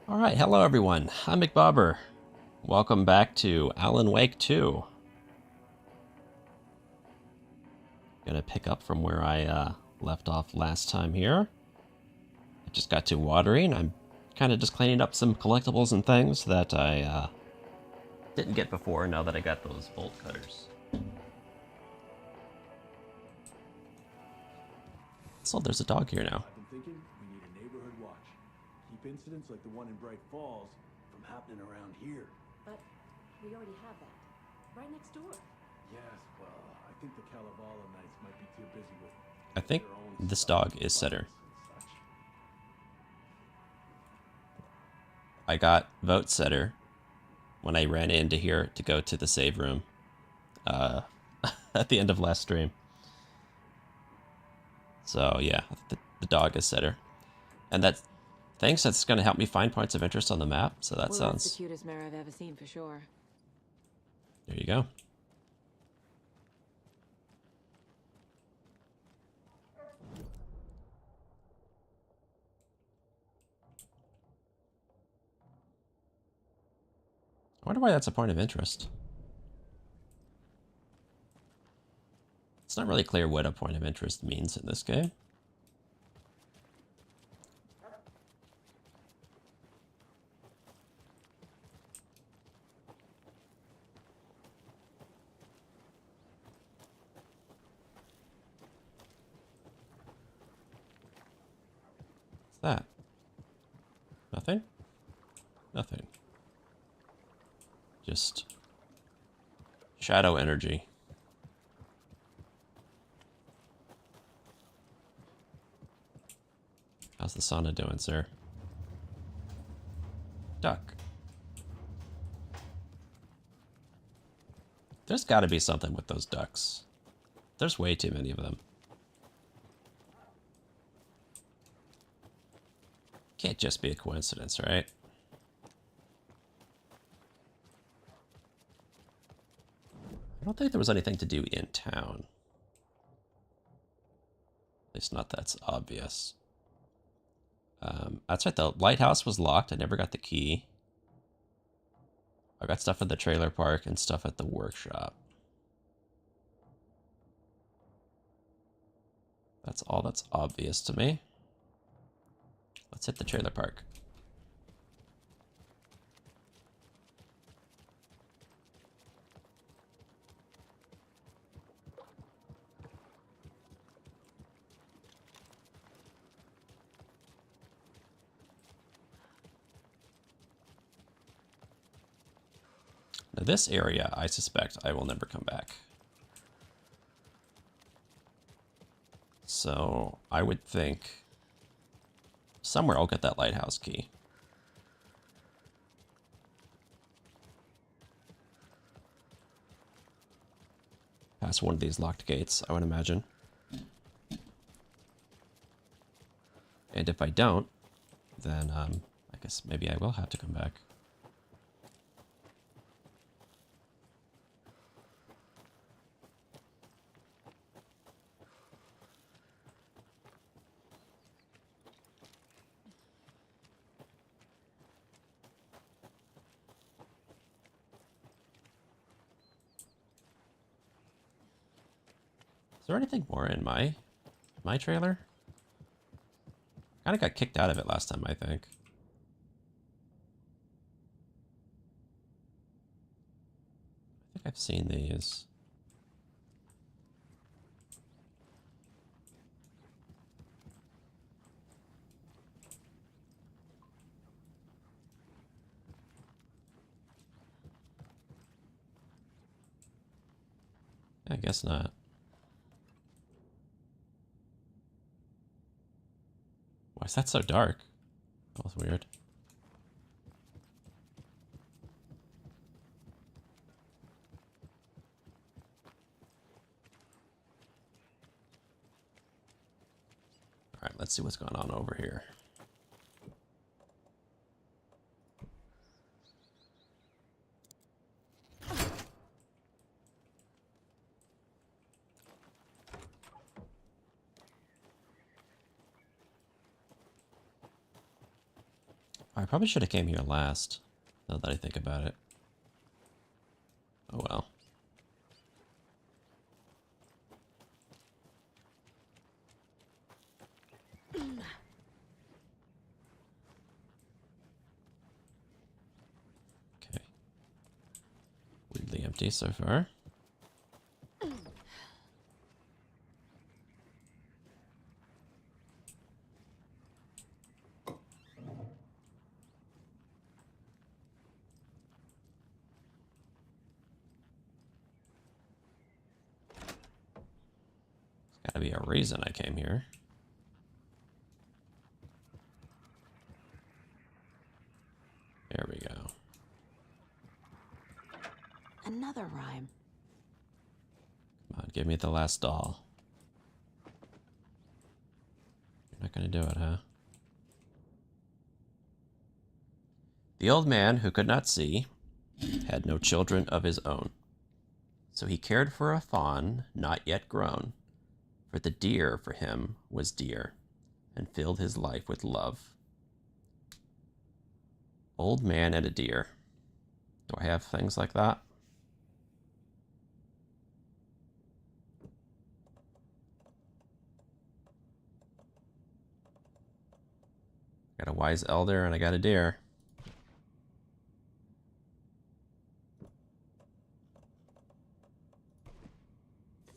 Alright, hello everyone. I'm Mcbober. Welcome back to Alan Wake 2. Gonna pick up from where I left off last time here. I just got to watering. I'm kind of just cleaning up some collectibles and things that I didn't get before now that I got those bolt cutters. So there's a dog here now. I've been thinking we need a neighborhood watch. Keep incidents like the one in Bright Falls from happening around here. But we already have that. Right next door. Yes, well, I think the Kalevala Knights might be too busy with I think their own this stuff dog and is Setter. fights and such. I got Vote Setter when I ran into here to go to the save room uh, at the end of last stream. So yeah, the dog is Setter. And that thanks, that's going to help me find points of interest on the map, so that Well, sounds... that's the cutest mare I've ever seen for sure. There you go. I wonder why that's a point of interest. It's not really clear what a point of interest means in this game. What's that? Nothing? Nothing. Just shadow energy. How's the sauna doing, sir? Duck. There's got to be something with those ducks. There's way too many of them. Can't just be a coincidence, right? I don't think there was anything to do in town. At least not that's obvious. That's right, the lighthouse was locked. I never got the key. I got stuff at the trailer park and stuff at the workshop. That's all that's obvious to me. Let's hit the trailer park. Now this area, I suspect I will never come back. So I would think somewhere I'll get that lighthouse key. Past one of these locked gates, I would imagine. And if I don't, then I guess maybe I will have to come back. Is there anything more in my trailer? Kind of got kicked out of it last time, I think. I think I've seen these. I guess not. Why is that so dark? That was weird. Alright, let's see what's going on over here. I probably should have came here last, now that I think about it. Oh well. Okay. Weirdly empty so far. Gotta be a reason I came here. There we go. Another rhyme. Come on, give me the last doll. You're not gonna do it, huh? The old man, who could not see, had no children of his own. So he cared for a fawn not yet grown, for the deer for him was dear, and filled his life with love. Old man and a deer. Do I have things like that? Got a wise elder and I got a deer.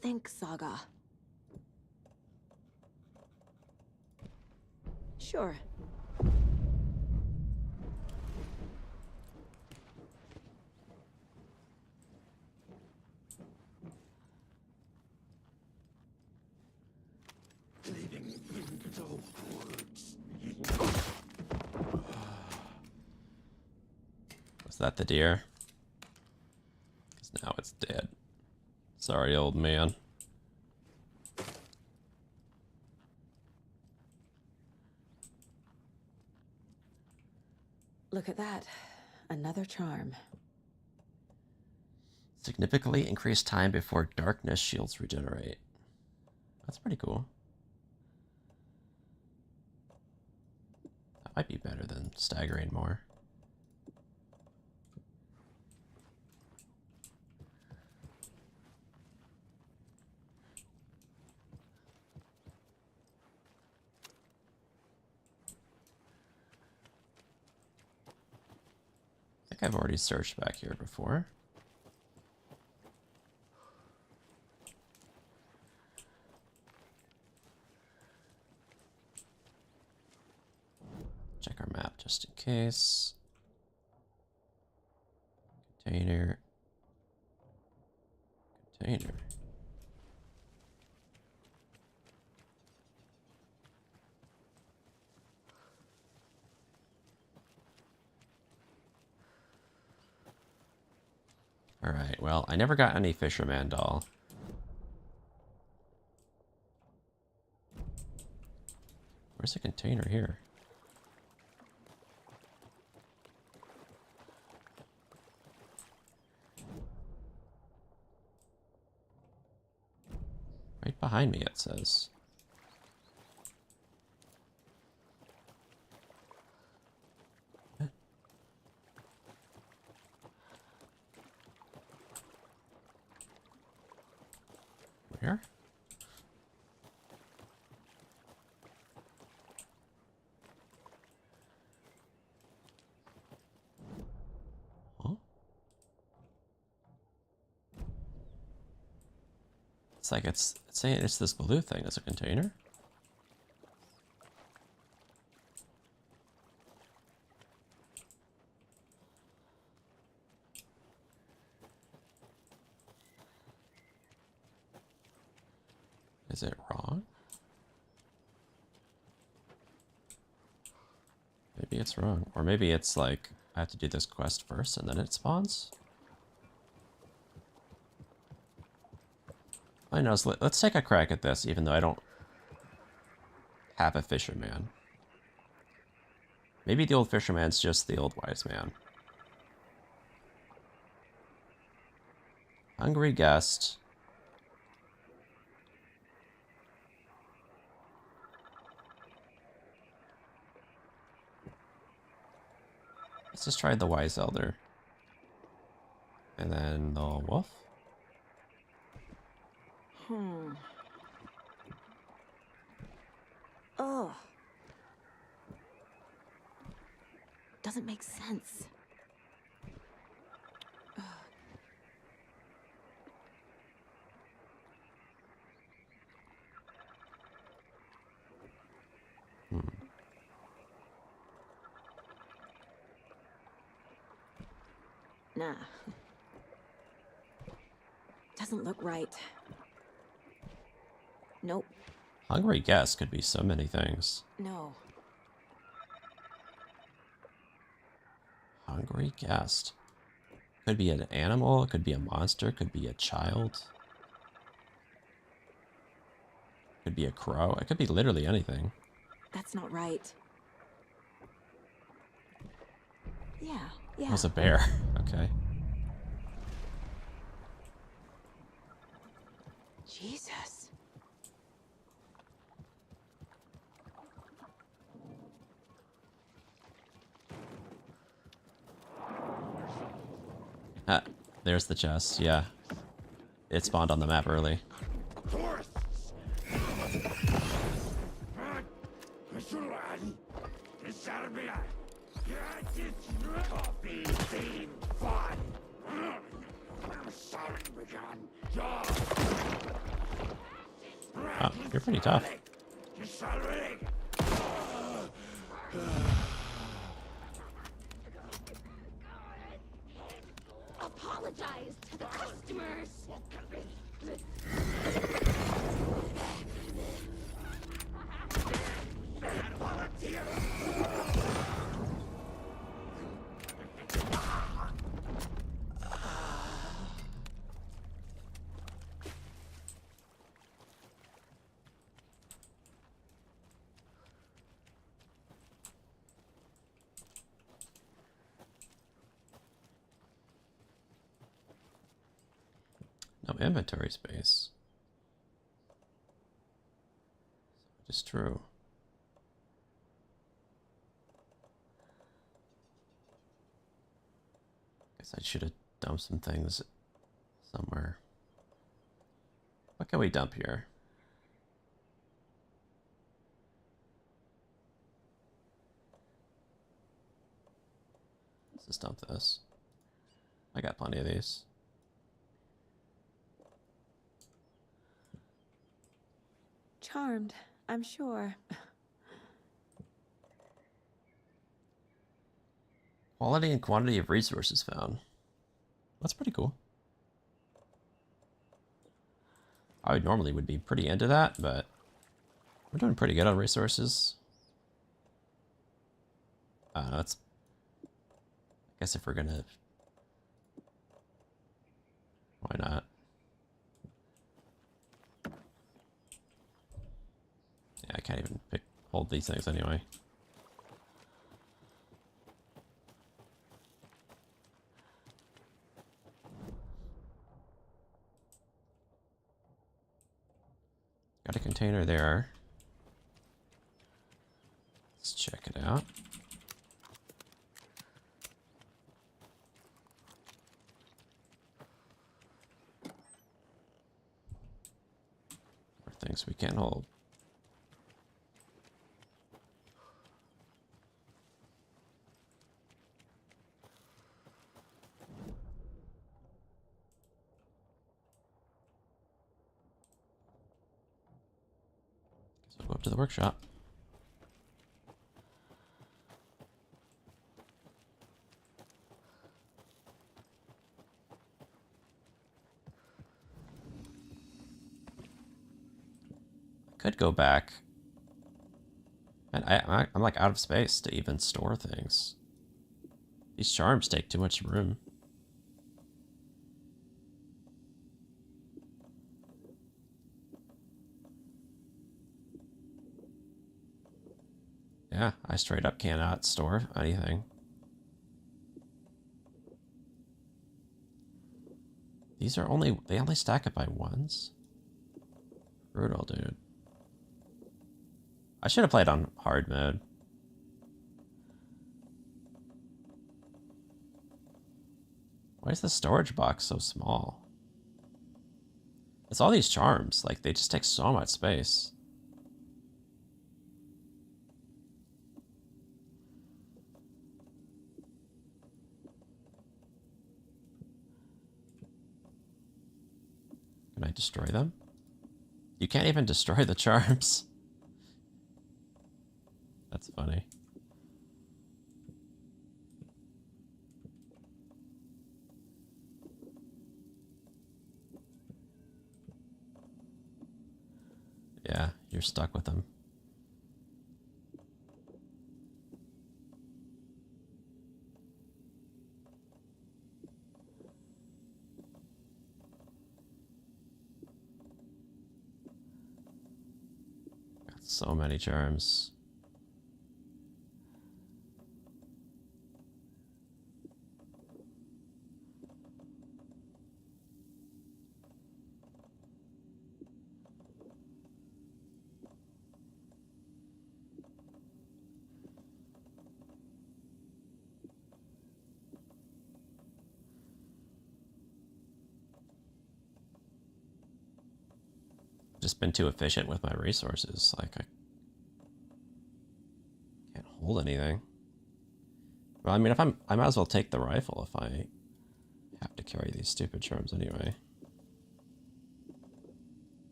Think, Saga. Sure. Was that the deer? Because now it's dead. Sorry, old man. Look at that. Another charm. Significantly increased time before darkness shields regenerate. That's pretty cool. That might be better than staggering more. I think I've already searched back here before. Check our map just in case. Container. Container. Alright, well, I never got any fisherman doll. Where's the container here? Right behind me, it says. Where? Huh? It's like it's saying it's this blue thing as a container. Is it wrong? Maybe it's wrong. Or maybe it's like, I have to do this quest first and then it spawns? I know, so let's take a crack at this, even though I don't have a fisherman. Maybe the old fisherman's just the old wise man. Hungry guest. Let's just try the Wise Elder. And then the wolf. Ugh. Doesn't make sense. Nah. Doesn't look right. Nope. Hungry guest could be so many things. No. Hungry guest. Could be an animal, it could be a monster, could be a child. Could be a crow. It could be literally anything. That's not right. Yeah. It was a bear. Okay. Jesus. Ah, there's the chest. Yeah. It spawned on the map early. Oh, you're pretty tough. Apologize to the customers. No inventory space. Which is true. Guess I should have dumped some things somewhere. What can we dump here? Let's just dump this. I got plenty of these. Charmed, I'm sure. Quality and quantity of resources found. That's pretty cool. I normally would be pretty into that, but we're doing pretty good on resources. I don't know, it's... I guess if we're gonna... Why not? Yeah, I can't even hold these things anyway. Got a container there. Let's check it out. More things we can't hold. So go up to the workshop. Could go back. And I'm like out of space to even store things. These charms take too much room. Yeah, I straight up cannot store anything. These are only, they only stack it by ones? Brutal, dude. I should have played on hard mode. Why is the storage box so small? It's all these charms. Like, they just take so much space. Can I destroy them? You can't even destroy the charms. That's funny. Yeah, you're stuck with them. Got so many charms. Just been too efficient with my resources. Like, I can't hold anything. Well, I mean, if I might as well take the rifle if I have to carry these stupid charms anyway.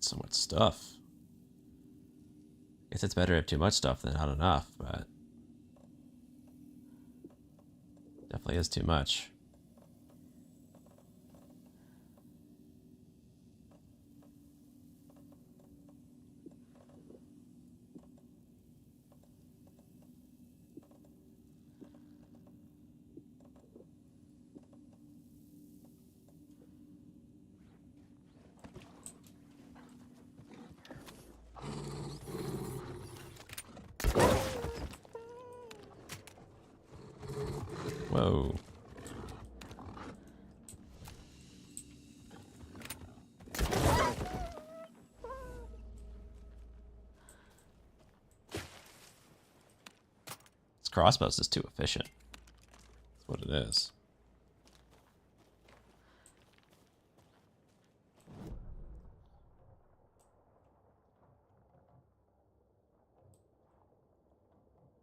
So much stuff. Guess it's better to have too much stuff than not enough, but definitely is too much. Whoa. This crossbow's is too efficient. That's what it is.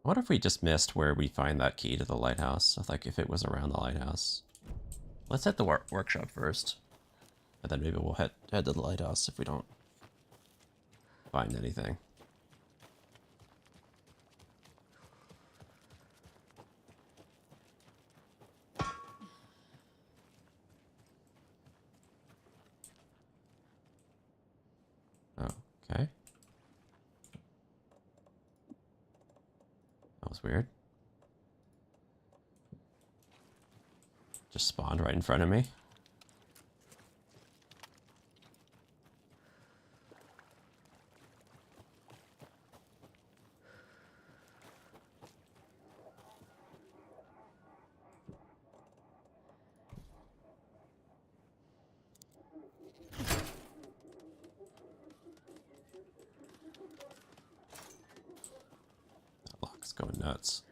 What if we just missed where we find that key to the lighthouse? Like, if it was around the lighthouse. Let's hit the workshop first. And then maybe we'll head to the lighthouse if we don't find anything. Okay. That was weird. Just spawned right in front of me. That lock's going nuts.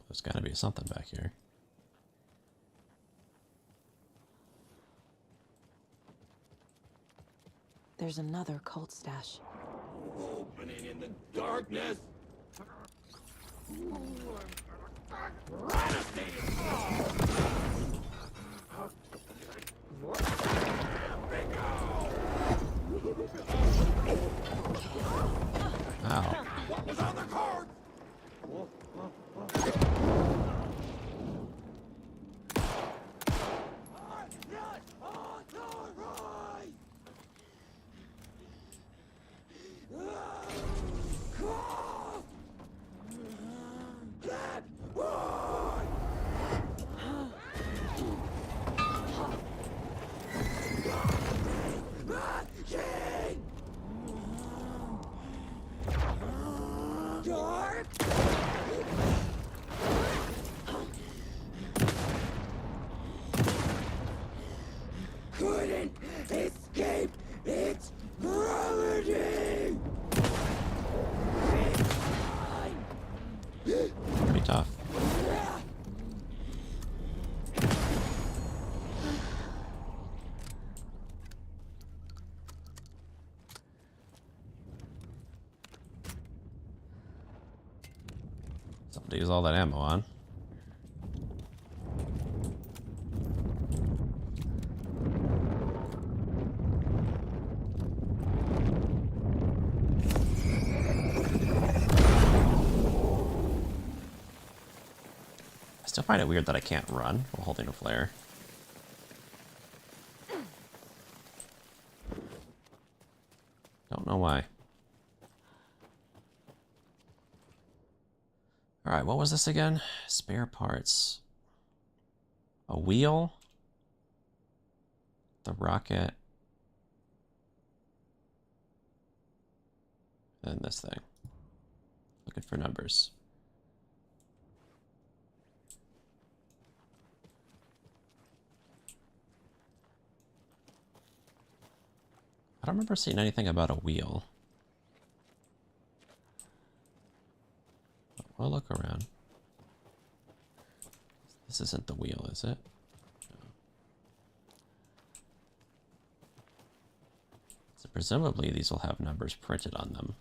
There's gotta be something back here. There's another cult stash. Opening in the darkness. Ow. What was on the card? Couldn't escape its gravity. Pretty tough. Something to use all that ammo on. I still find it weird that I can't run while holding a flare. Don't know why. Alright, what was this again? Spare parts. A wheel. The rocket. And this thing. Looking for numbers. I don't remember seeing anything about a wheel. I'll look around. This isn't the wheel, is it? No. So presumably these will have numbers printed on them.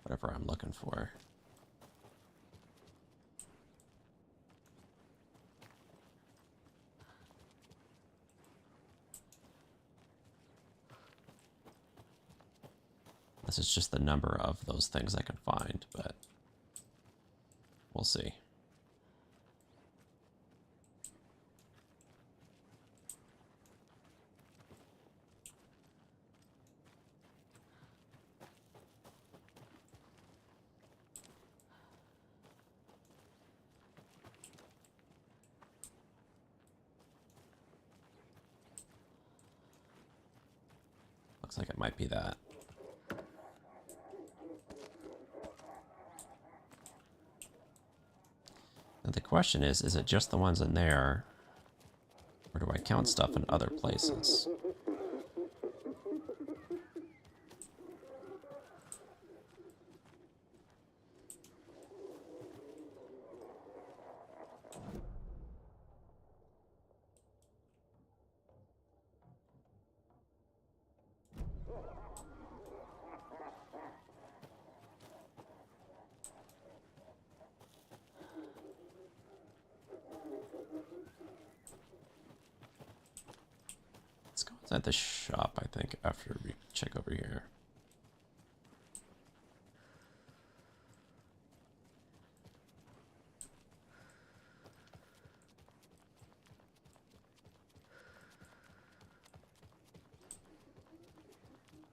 Whatever I'm looking for. This is just the number of those things I can find, but we'll see. Looks like it might be that. And the question is it just the ones in there, or do I count stuff in other places? Let's go inside the shop, I think, after we check over here.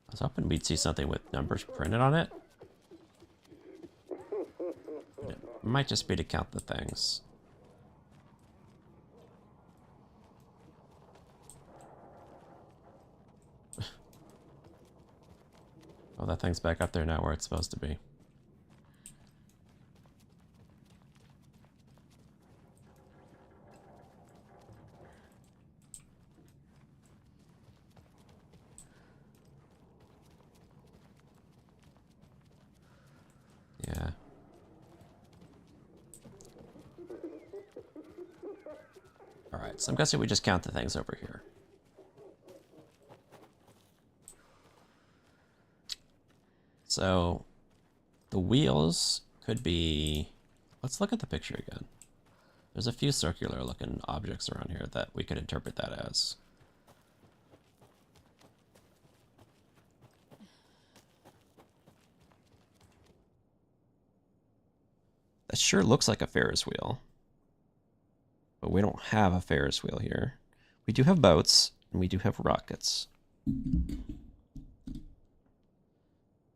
I was hoping we'd see something with numbers printed on it. It might just be to count the things. Oh, that thing's back up there now where it's supposed to be. Yeah. Alright, so I'm guessing we just count the things over here. So, the wheels could be... Let's look at the picture again. There's a few circular looking objects around here that we could interpret that as. That sure looks like a Ferris wheel. But we don't have a Ferris wheel here. We do have boats, and we do have rockets.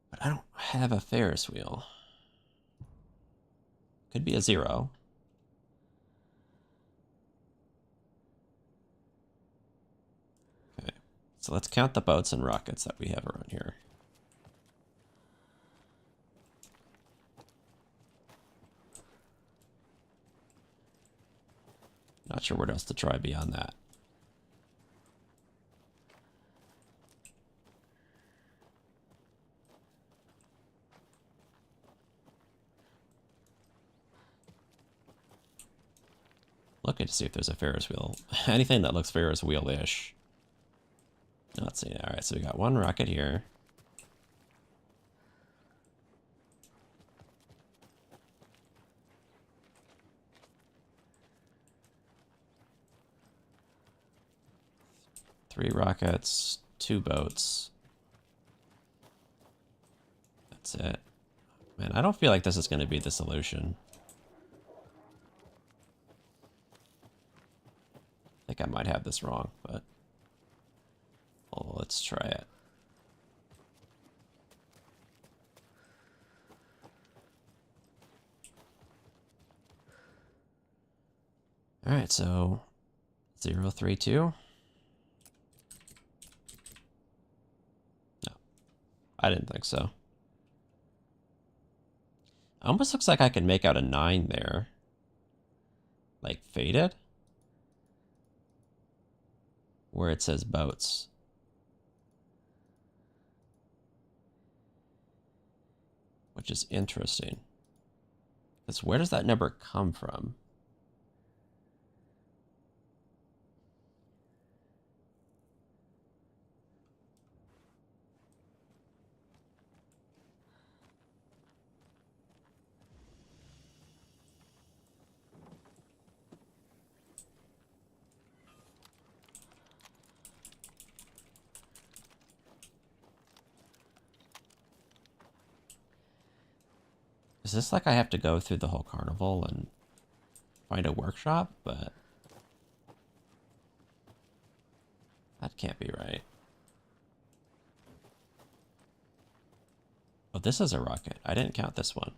But I don't have a Ferris wheel. Could be a 0. Okay, so let's count the boats and rockets that we have around here. Not sure what else to try beyond that. Looking to see if there's a Ferris wheel. Anything that looks Ferris wheel-ish. Not seeing it. Alright, so we got one rocket here. Three rockets, 2 boats. That's it. Man, I don't feel like this is going to be the solution. I think I might have this wrong, but well, let's try it. All right, so 0, 3, 2. No, I didn't think so. Almost looks like I can make out a 9 there. Like faded? Where it says boats. Which is interesting. Because where does that number come from? Is this like I have to go through the whole carnival and find a workshop? But that can't be right. Oh, this is a rocket. I didn't count this one.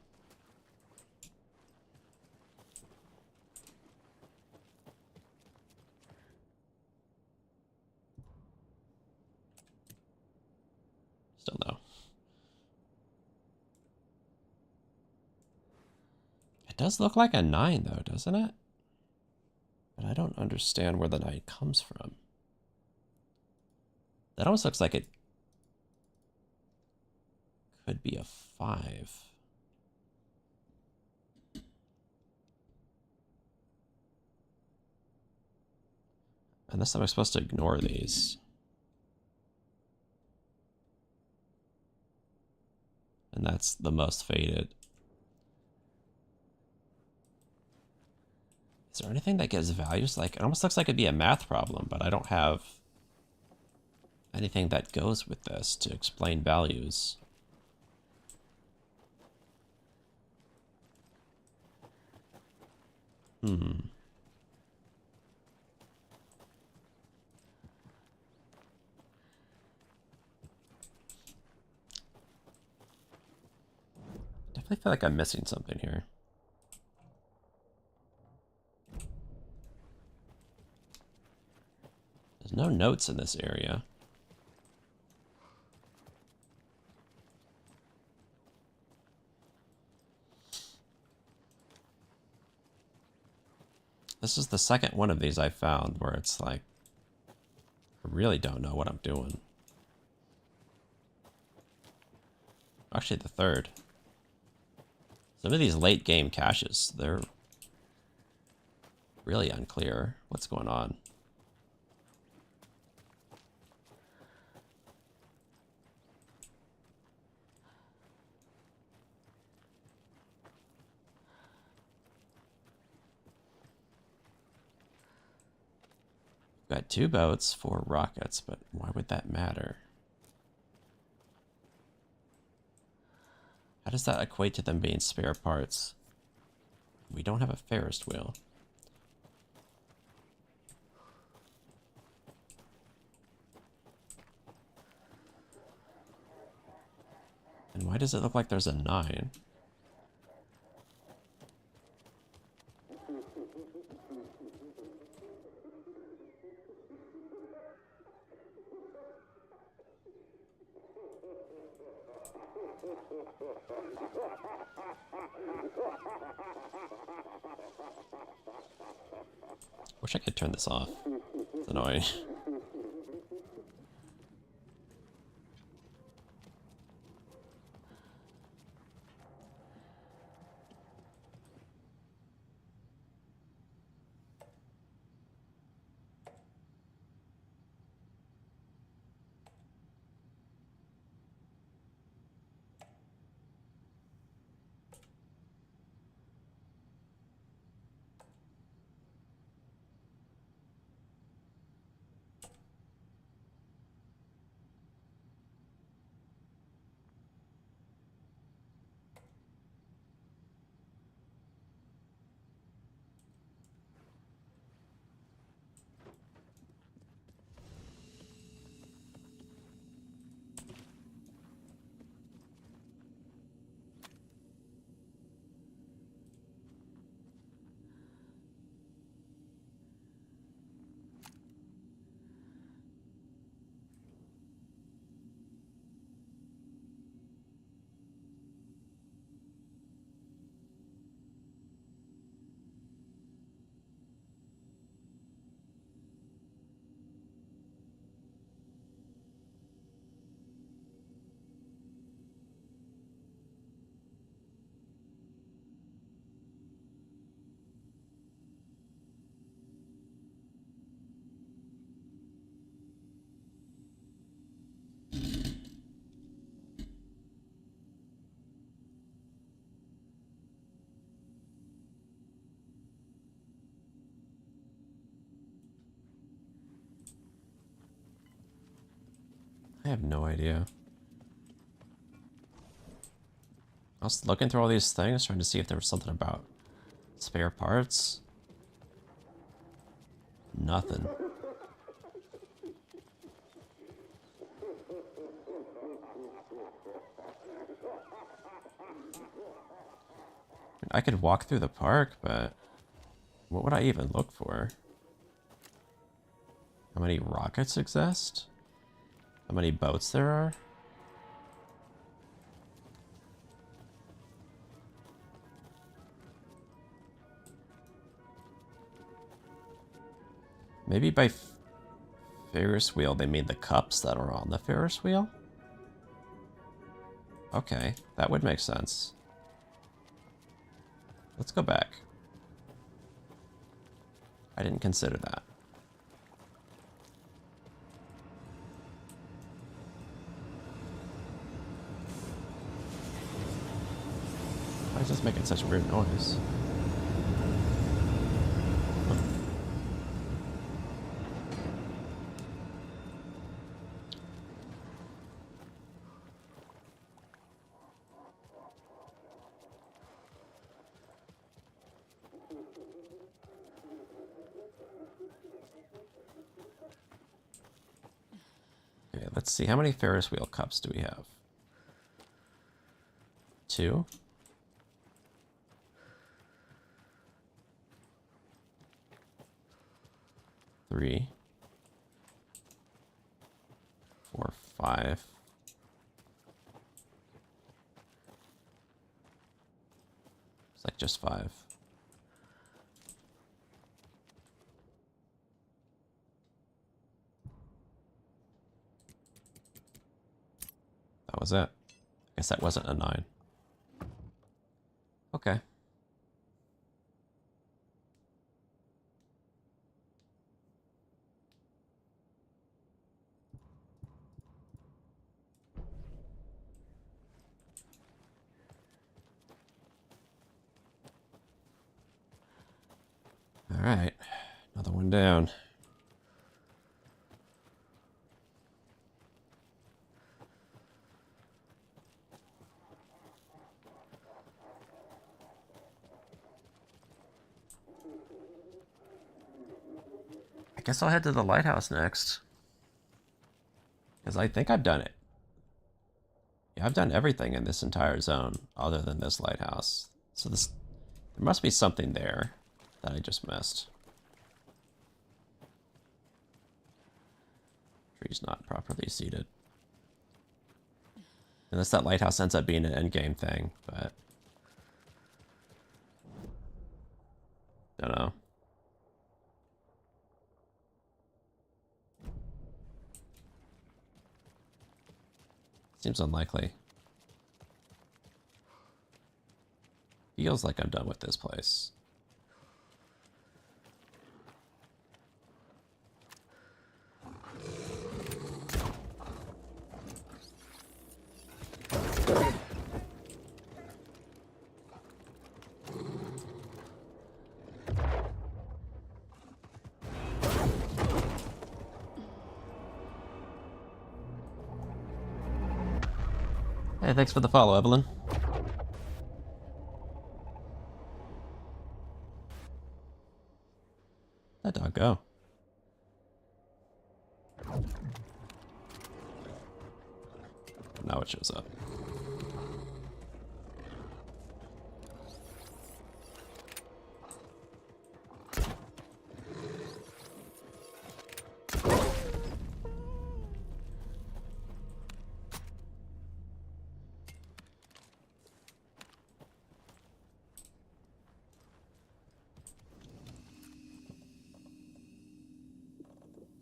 Still no. It does look like a 9 though, doesn't it? But I don't understand where the 9 comes from. That almost looks like it could be a 5. Unless I'm supposed to ignore these. And that's the most faded. Is there anything that gives values? Like, it almost looks like it'd be a math problem, but I don't have anything that goes with this to explain values. Definitely feel like I'm missing something here. There's no notes in this area. This is the second one of these I found where it's like, I really don't know what I'm doing. Actually, the third. Some of these late game caches, they're really unclear what's going on. Got 2 boats, 4 rockets, but why would that matter? How does that equate to them being spare parts? We don't have a Ferris wheel. And why does it look like there's a 9? Wish I could turn this off. It's annoying. I have no idea. I was looking through all these things, trying to see if there was something about spare parts. Nothing. I could walk through the park, but what would I even look for? How many rockets exist? How many boats there are? Maybe by Ferris wheel they made the cups that are on the Ferris wheel? Okay, that would make sense. Let's go back. I didn't consider that. Why is this making such a weird noise? Okay, let's see. How many Ferris wheel cups do we have? 2? 3, 4, 5. It's like just 5. That was it. I guess that wasn't a 9. Okay. Alright, another one down. I guess I'll head to the lighthouse next. Because I think I've done it. Yeah, I've done everything in this entire zone other than this lighthouse. So there must be something there that I just missed. Tree's not properly seated. Unless that lighthouse ends up being an endgame thing, but don't know. Seems unlikely. Feels like I'm done with this place. Hey, thanks for the follow, Evelyn. That dog go. Now it shows up.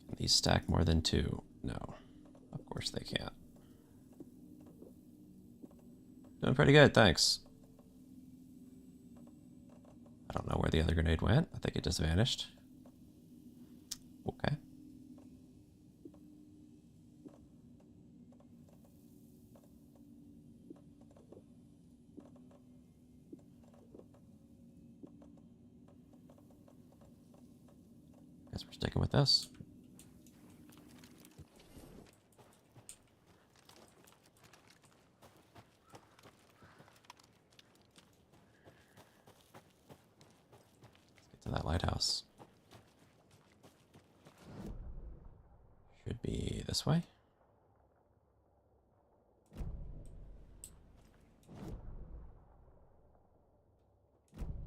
Can these stack more than 2? No. Of course they can't. Doing pretty good, thanks. I don't know where the other grenade went. I think it just vanished. Okay. Guess we're sticking with this. To that lighthouse. Should be this way.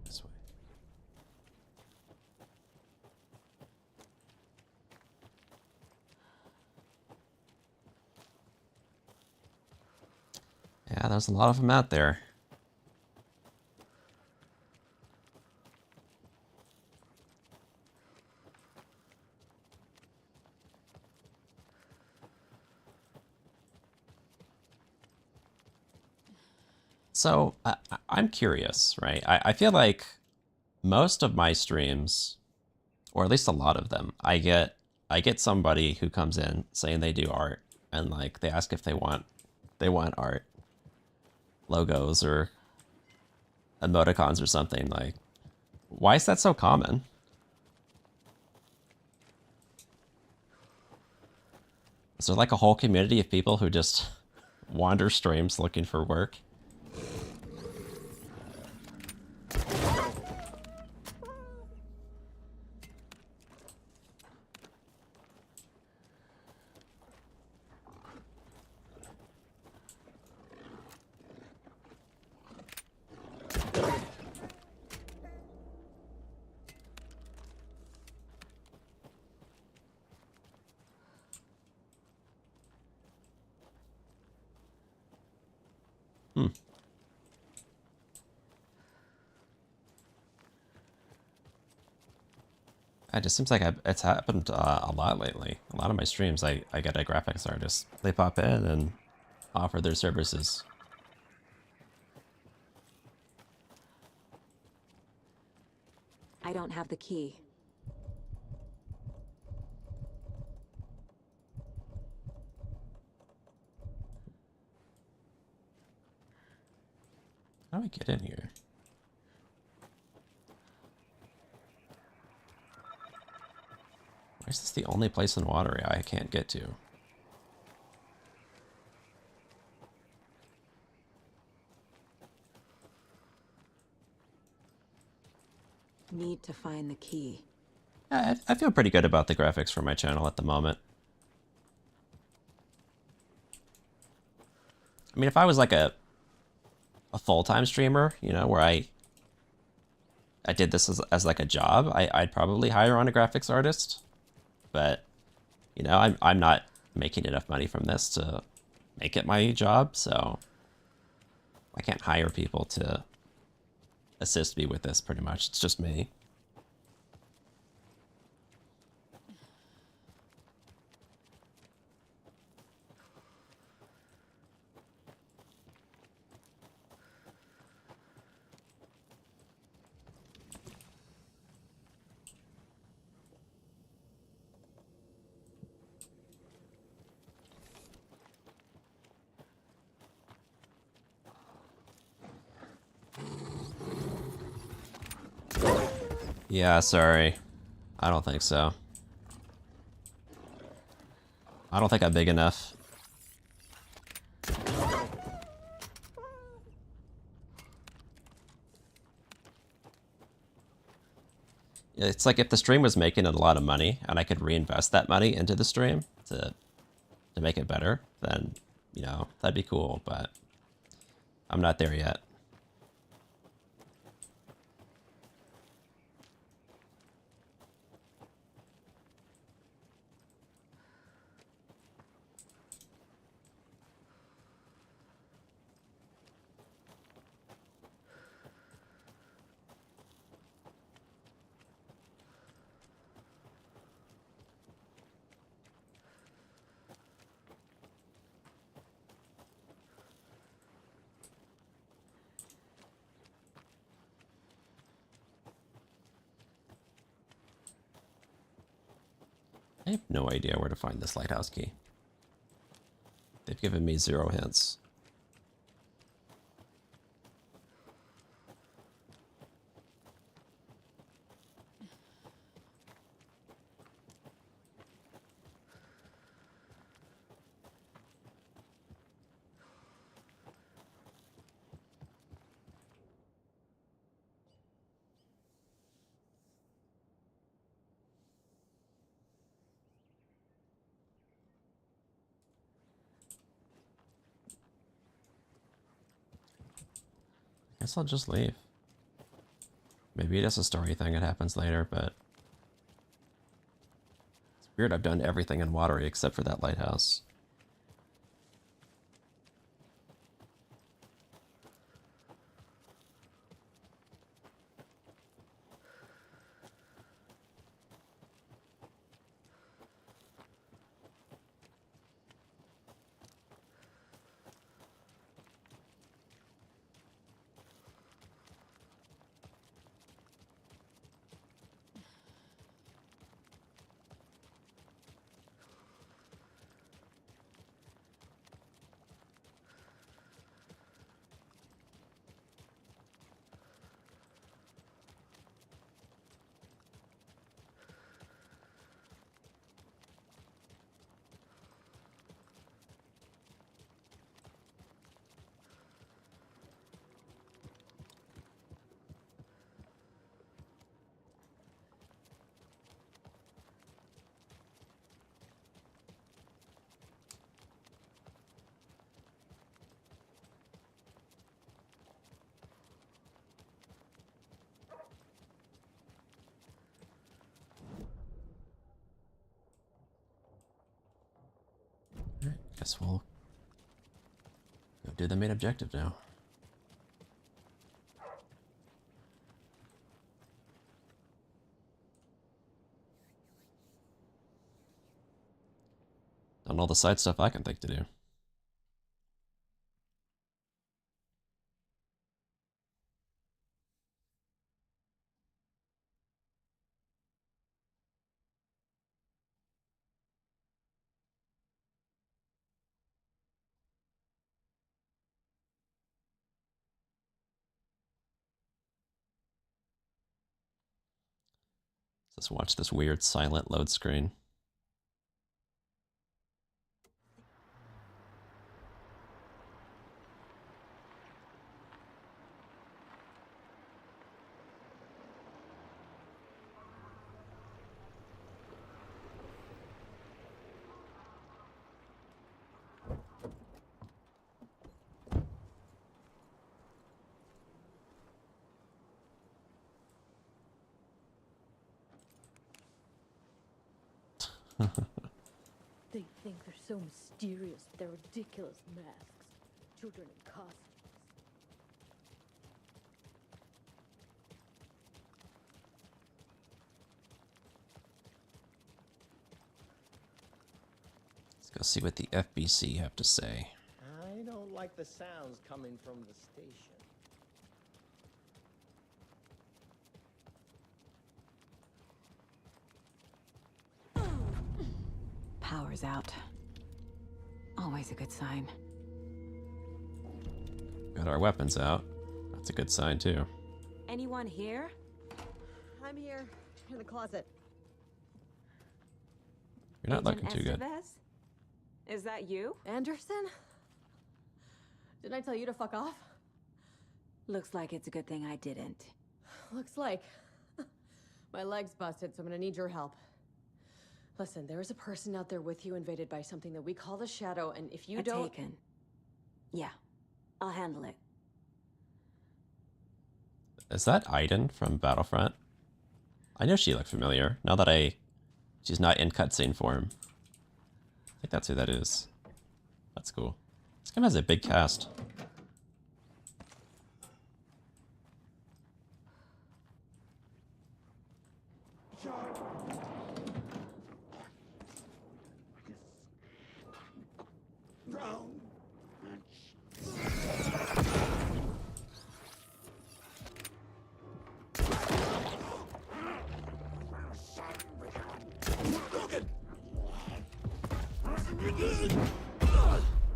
This way. Yeah, there's a lot of them out there. So I'm curious, right? I feel like most of my streams, or at least a lot of them, I get somebody who comes in saying they do art, and like they ask if they want art, logos or emoticons or something. Like, why is that so common? Is there like a whole community of people who just wander streams looking for work? It just seems like it's happened a lot lately. A lot of my streams, I get a graphics artist. They pop in and offer their services. I don't have the key. How do I get in here? Why is this the only place in water I can't get to? Need to find the key. I feel pretty good about the graphics for my channel at the moment. I mean, if I was like a full-time streamer, you know, where I did this as like a job, I'd probably hire on a graphics artist. But, you know, I'm not making enough money from this to make it my job, so I can't hire people to assist me with this pretty much. It's just me. Yeah, sorry. I don't think so. I don't think I'm big enough. It's like if the stream was making a lot of money and I could reinvest that money into the stream to make it better, then, you know, that'd be cool, but I'm not there yet. I have no idea where to find this lighthouse key. They've given me 0 hints. Guess I'll just leave. Maybe it is a story thing, it happens later, but it's weird I've done everything in watery except for that lighthouse. Alright, guess we'll go do the main objective now. Done all the side stuff I can think to do. Let's watch this weird silent load screen. They think they're so mysterious with their ridiculous masks. Children in costumes. Let's go see what the FBC have to say. I don't like the sounds coming from the station. Power's out. Always a good sign. Got our weapons out. That's a good sign, too. Anyone here? I'm here, in the closet. You're not looking too good. Estevez? Is that you? Anderson? Didn't I tell you to fuck off? Looks like it's a good thing I didn't. Looks like. My leg's busted, so I'm gonna need your help. Listen, there is a person out there with you invaded by something that we call the Shadow, and if you don't... Taken. Yeah, I'll handle it. Is that Aiden from Battlefront? I know she looked familiar, now that she's not in cutscene form. I think that's who that is. That's cool. This game has a big cast.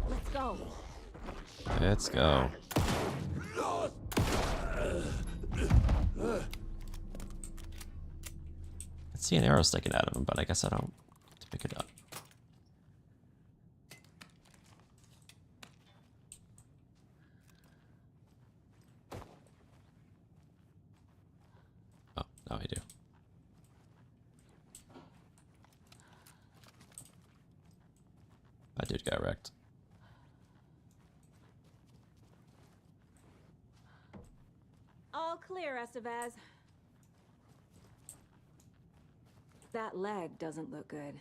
Let's go. Let's go. I see an arrow sticking out of him, but I guess I don't get to pick it up. Oh, now I do. That dude got wrecked. All clear, Estevez. That leg doesn't look good.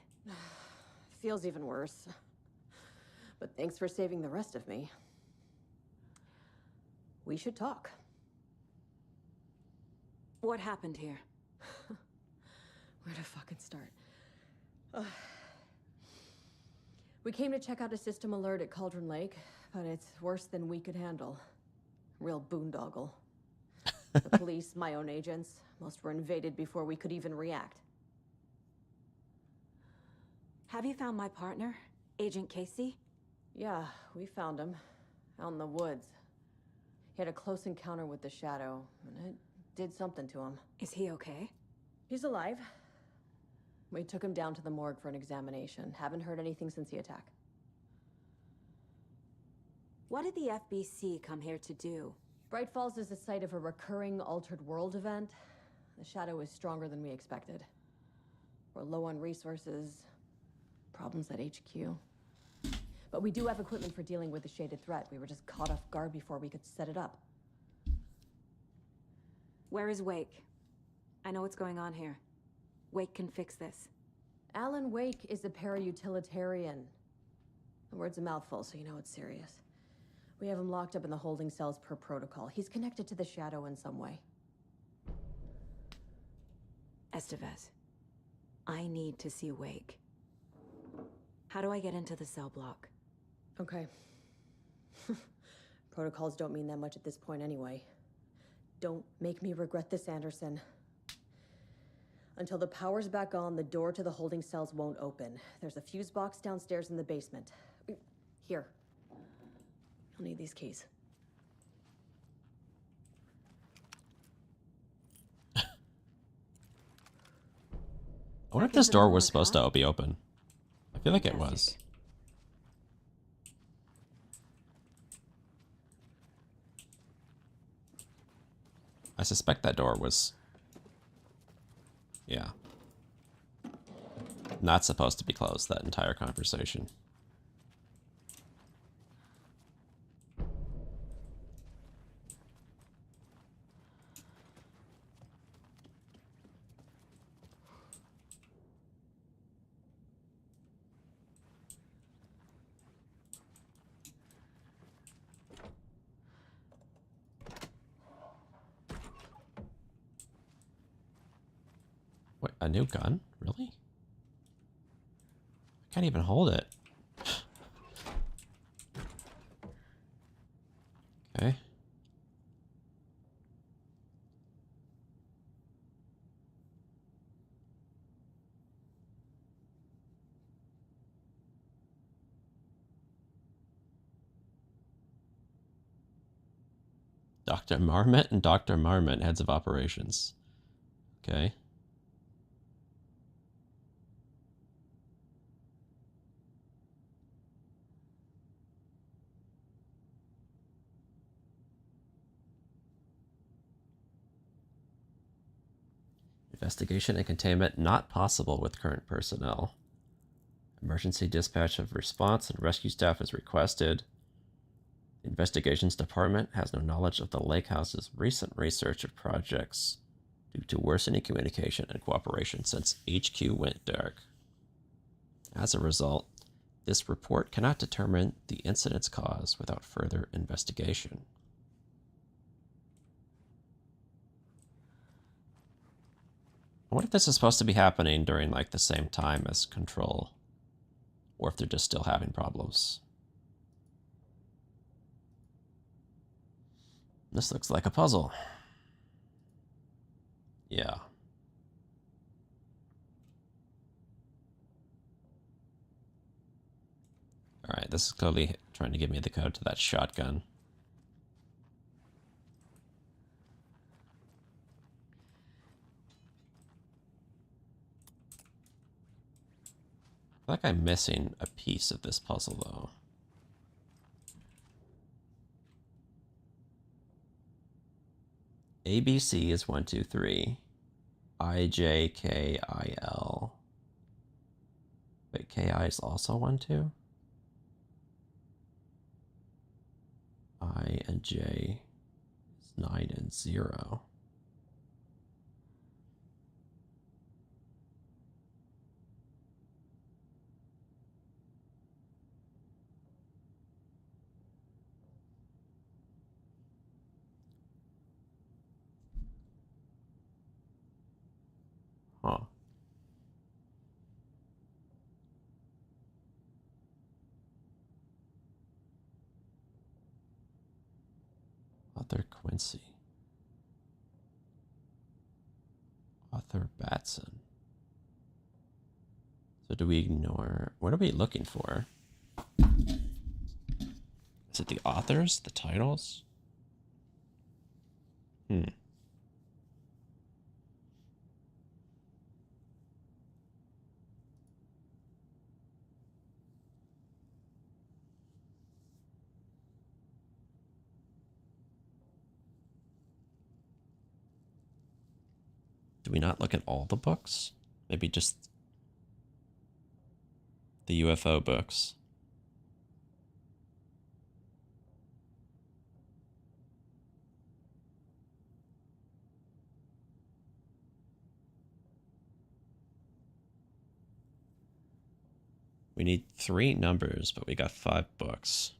Feels even worse. But thanks for saving the rest of me. We should talk. What happened here? Where to fucking start? We came to check out a system alert at Cauldron Lake, but it's worse than we could handle. Real boondoggle. The police, my own agents, most were invaded before we could even react. Have you found my partner, Agent Casey? Yeah, we found him. Out in the woods. He had a close encounter with the Shadow, and it did something to him. Is he okay? He's alive. We took him down to the morgue for an examination. Haven't heard anything since the attack. What did the FBC come here to do? Bright Falls is the site of a recurring Altered World event. The Shadow is stronger than we expected. We're low on resources, problems at HQ. But we do have equipment for dealing with the shaded threat. We were just caught off guard before we could set it up. Where is Wake? I know what's going on here. Wake can fix this. Alan Wake is a para-utilitarian. The word's a mouthful, so you know it's serious. We have him locked up in the holding cells per protocol. He's connected to the Shadow in some way. Estevez, I need to see Wake. How do I get into the cell block? Okay. Protocols don't mean that much at this point anyway. Don't make me regret this, Anderson. Until the power's back on, the door to the holding cells won't open. There's a fuse box downstairs in the basement. Here. You'll need these keys. I wonder if this door was supposed to be open. I feel like it was. I suspect that door was... yeah. Not supposed to be closed, that entire conversation. What, a new gun? Really? I can't even hold it. Okay. Dr. Marmot and Dr. Marmot, heads of operations. Okay. Investigation and containment not possible with current personnel. Emergency dispatch of response and rescue staff is requested. The Investigations Department has no knowledge of the Lake House's recent research of projects due to worsening communication and cooperation since HQ went dark. As a result, this report cannot determine the incident's cause without further investigation. I wonder if this is supposed to be happening during like the same time as Control, or if they're just still having problems. This looks like a puzzle. Yeah. Alright, this is clearly trying to give me the code to that shotgun. I feel like I'm missing a piece of this puzzle, though. ABC is 1, 2, 3. I, J, K, I, L. Wait, KI is also 1, 2? I and J is 9 and 0. Huh. Author Quincy. Author Batson. So do we ignore... What are we looking for? Is it the authors? The titles? Hmm. Do we not look at all the books? Maybe just the UFO books. We need 3 numbers, but we got 5 books.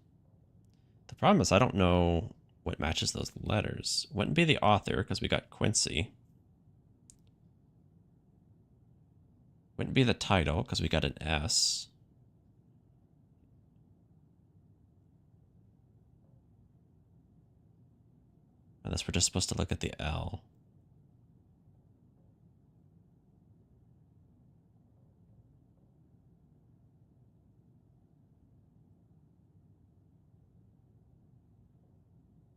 The problem is I don't know what matches those letters. Wouldn't be the author, because we got Quincy. Wouldn't be the title, because we got an S. Unless we're just supposed to look at the L.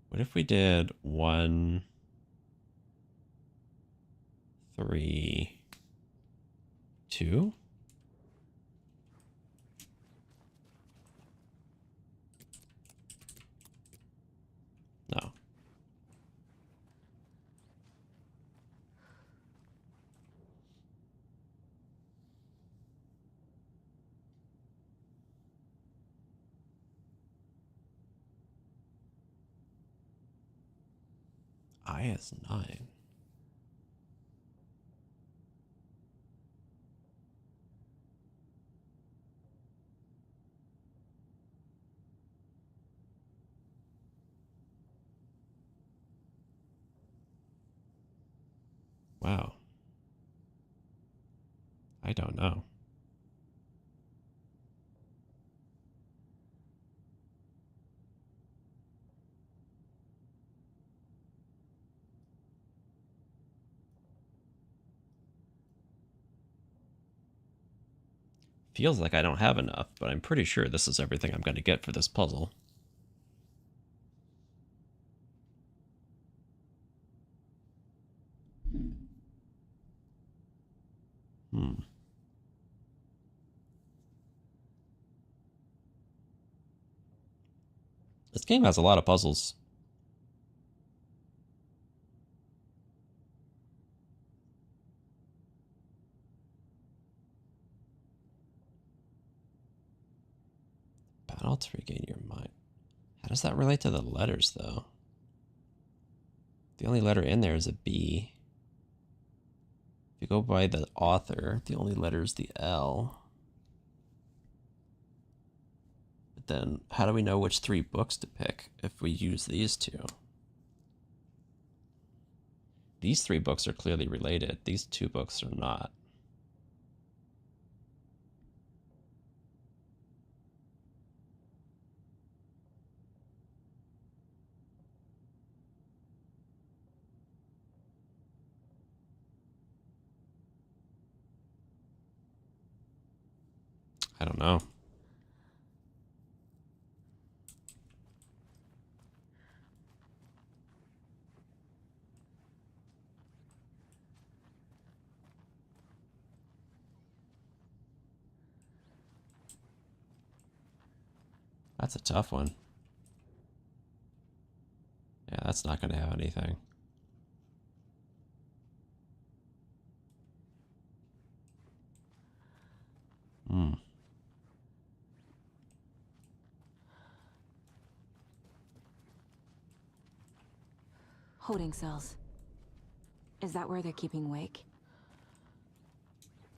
What if we did 1, 3, 2? No. I is 9. Wow. I don't know. Feels like I don't have enough, but I'm pretty sure this is everything I'm going to get for this puzzle. This game has a lot of puzzles. Battle to regain your mind. How does that relate to the letters, though? The only letter in there is a B. If you go by the author, the only letter is the L. But then, how do we know which 3 books to pick if we use these 2? These 3 books are clearly related. These 2 books are not. I don't know. That's a tough one. Yeah, that's not going to have anything. Holding cells. Is that where they're keeping Wake?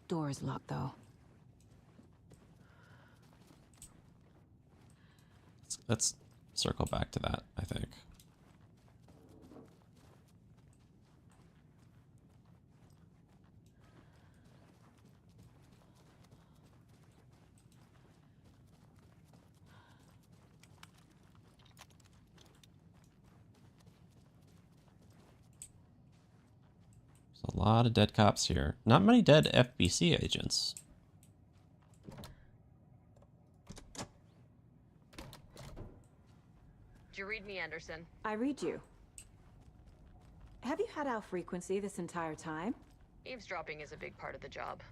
Door's locked, though. Let's circle back to that, I think. There's a lot of dead cops here. Not many dead FBC agents. Did you read me, Anderson? I read you. Have you had our frequency this entire time? Eavesdropping is a big part of the job.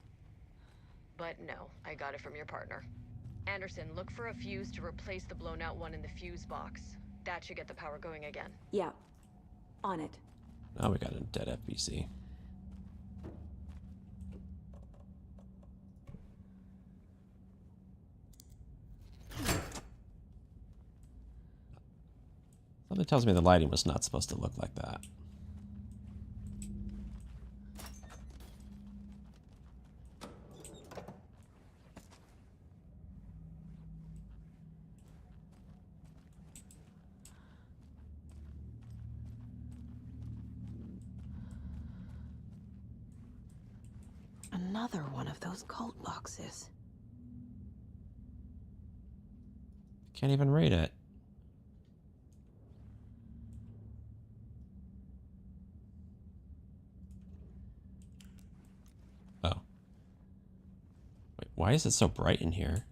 But no, I got it from your partner. Anderson, look for a fuse to replace the blown out one in the fuse box. That should get the power going again. Yeah. On it. Now we got a dead FBC. Something tells me the lighting was not supposed to look like that. Another one of those cult boxes. Can't even read it. Oh. Wait, why is it so bright in here?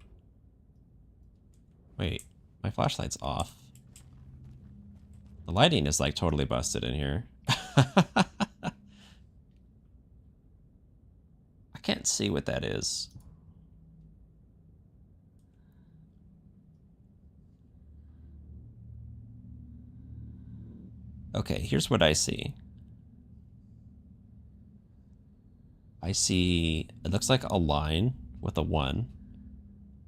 Wait, my flashlight's off. The lighting is like totally busted in here. I can't see what that is. Okay, here's what I see. I see, it looks like a line with a 1.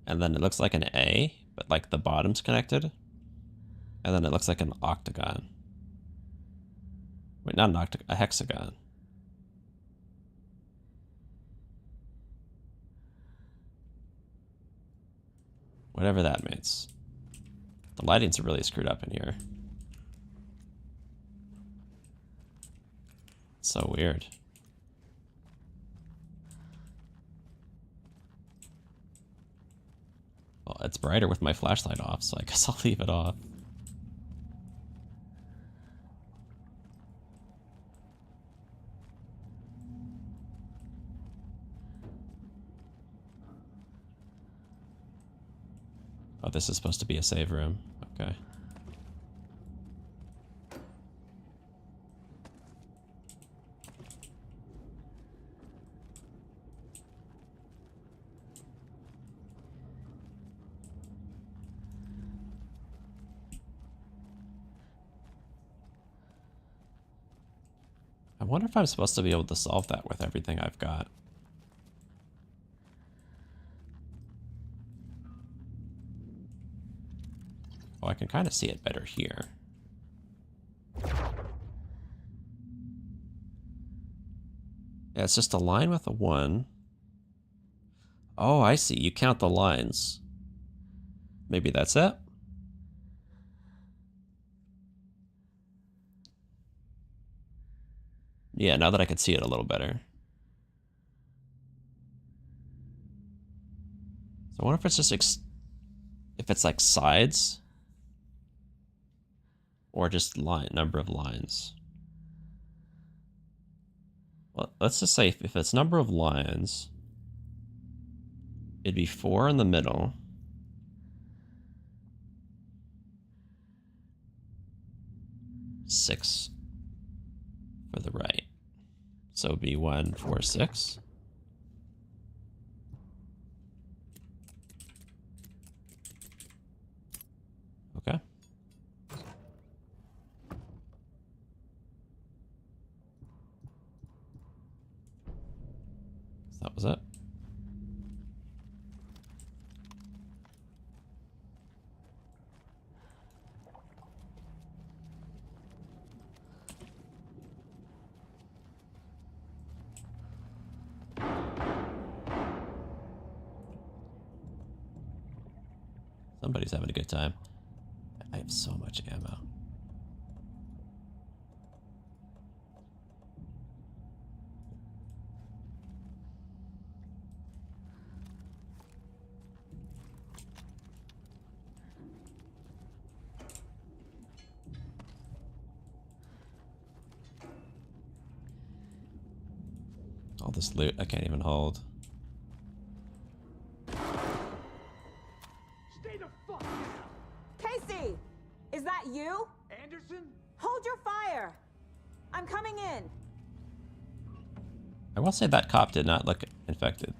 And then it looks like an A, but like the bottom's connected. And then it looks like an octagon. Wait, not an octagon, a hexagon. Whatever that means. The lighting's really screwed up in here. It's so weird. Well, it's brighter with my flashlight off, so I guess I'll leave it off. Oh, this is supposed to be a save room. Okay. I wonder if I'm supposed to be able to solve that with everything I've got. Oh, I can kind of see it better here. Yeah, it's just a line with a 1. Oh, I see. You count the lines. Maybe that's it? Yeah, now that I can see it a little better. So I wonder if it's just if it's like sides or just number of lines. Well, let's just say if it's number of lines, it'd be 4 in the middle. Six for the right. So it'd be 1, 4, 6. Okay. So that was it. Somebody's having a good time. I have so much ammo. All this loot I can't even hold. Stay the fuck down! Casey! Is that you? Anderson? Hold your fire! I'm coming in! I will say that cop did not look infected.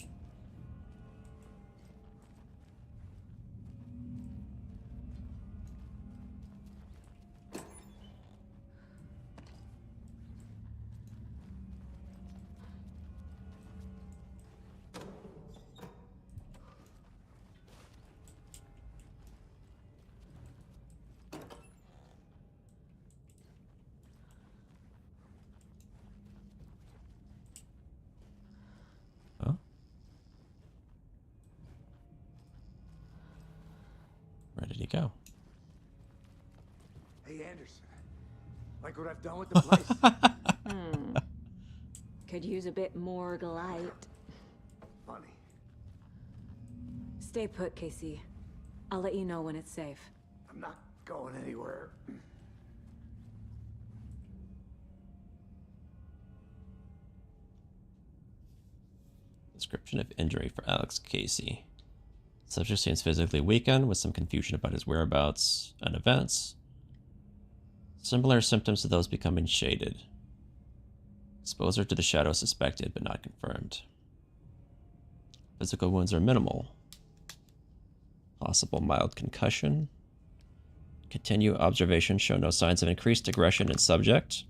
Huh? Where did he go? Hey, Anderson. Like what I've done with the place? Could use a bit more light. Funny. Stay put, Casey. I'll let you know when it's safe. I'm not going anywhere. Description of injury for Alex Casey. Subject seems physically weakened with some confusion about his whereabouts and events. Similar symptoms to those becoming shaded. Exposure to the shadow suspected but not confirmed. Physical wounds are minimal. Possible mild concussion. Continue observation show no signs of increased aggression in subject.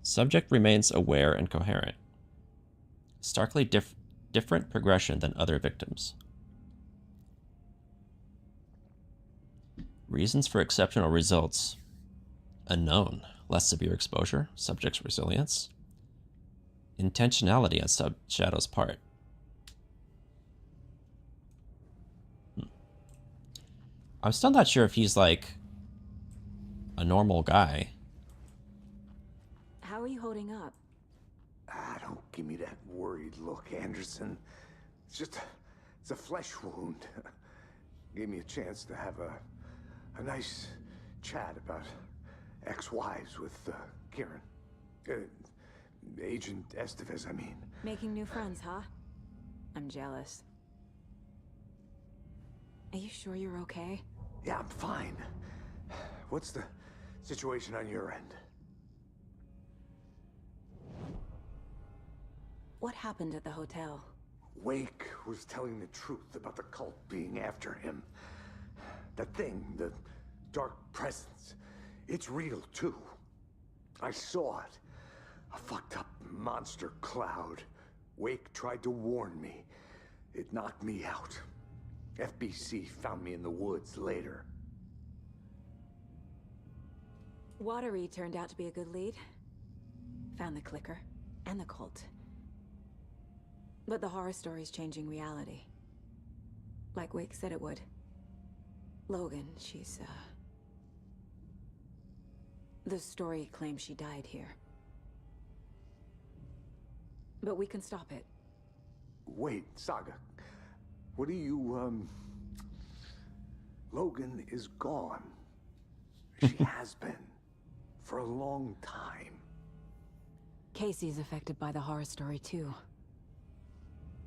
Subject remains aware and coherent. Starkly different progression than other victims. Reasons for exceptional results. Unknown. Less severe exposure. Subject's resilience. Intentionality on Shadow's part. I'm still not sure if he's like a normal guy. How are you holding up? Ah, don't give me that worried look, Anderson. It's a flesh wound. Gave me a chance to have a nice chat about ex-wives with Kieran. Agent Estevez, I mean. Making new friends, huh? I'm jealous. Are you sure you're okay? Yeah, I'm fine. What's the situation on your end? What happened at the hotel? Wake was telling the truth about the cult being after him. That thing, the dark presence, it's real too. I saw it. A fucked up monster cloud. Wake tried to warn me. It knocked me out. FBC found me in the woods later. Watery turned out to be a good lead. Found the clicker and the cult. But the horror story's changing reality. Like Wake said it would. Logan, she's, the story claims she died here. But we can stop it. Wait, Saga. What do you, Logan is gone. She has been. For a long time. Casey's affected by the horror story, too.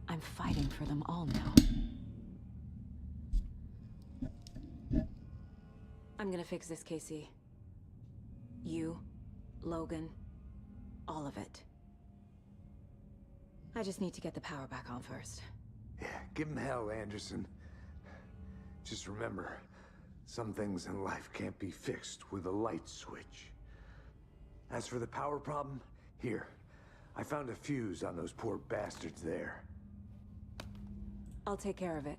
I'm fighting for them all now. I'm gonna fix this, Casey. You, Logan, all of it. I just need to get the power back on first. Yeah, give him hell, Anderson. Just remember, some things in life can't be fixed with a light switch. As for the power problem, here. I found a fuse on those poor bastards there. I'll take care of it.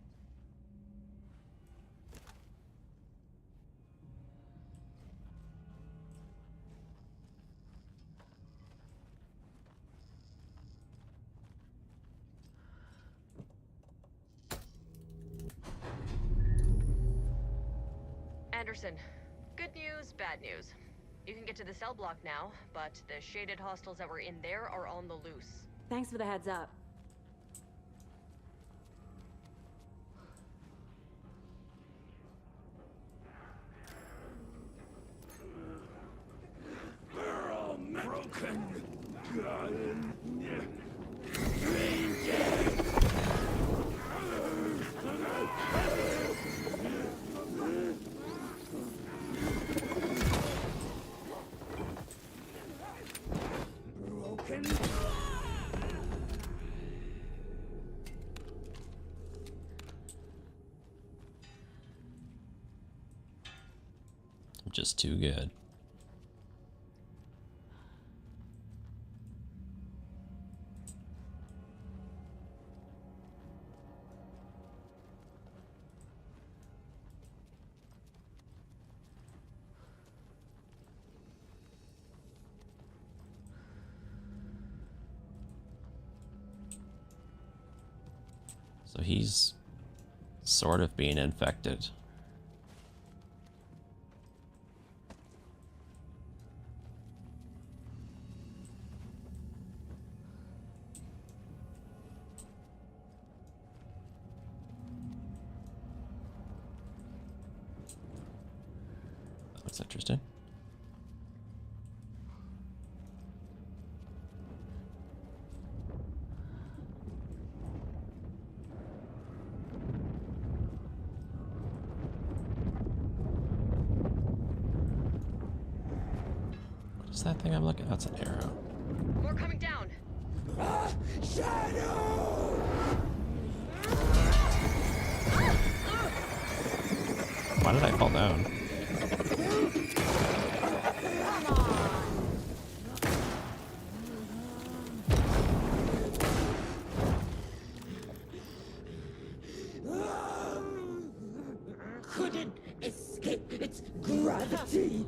Anderson, good news, bad news. You can get to the cell block now, but the shaded hostiles that were in there are on the loose. Thanks for the heads up. They're all broken. Just too good. So he's sort of being infected. That's interesting. What is that thing I'm looking at? That's an arrow. More coming down. Why did I fall down? Couldn't escape its gravity.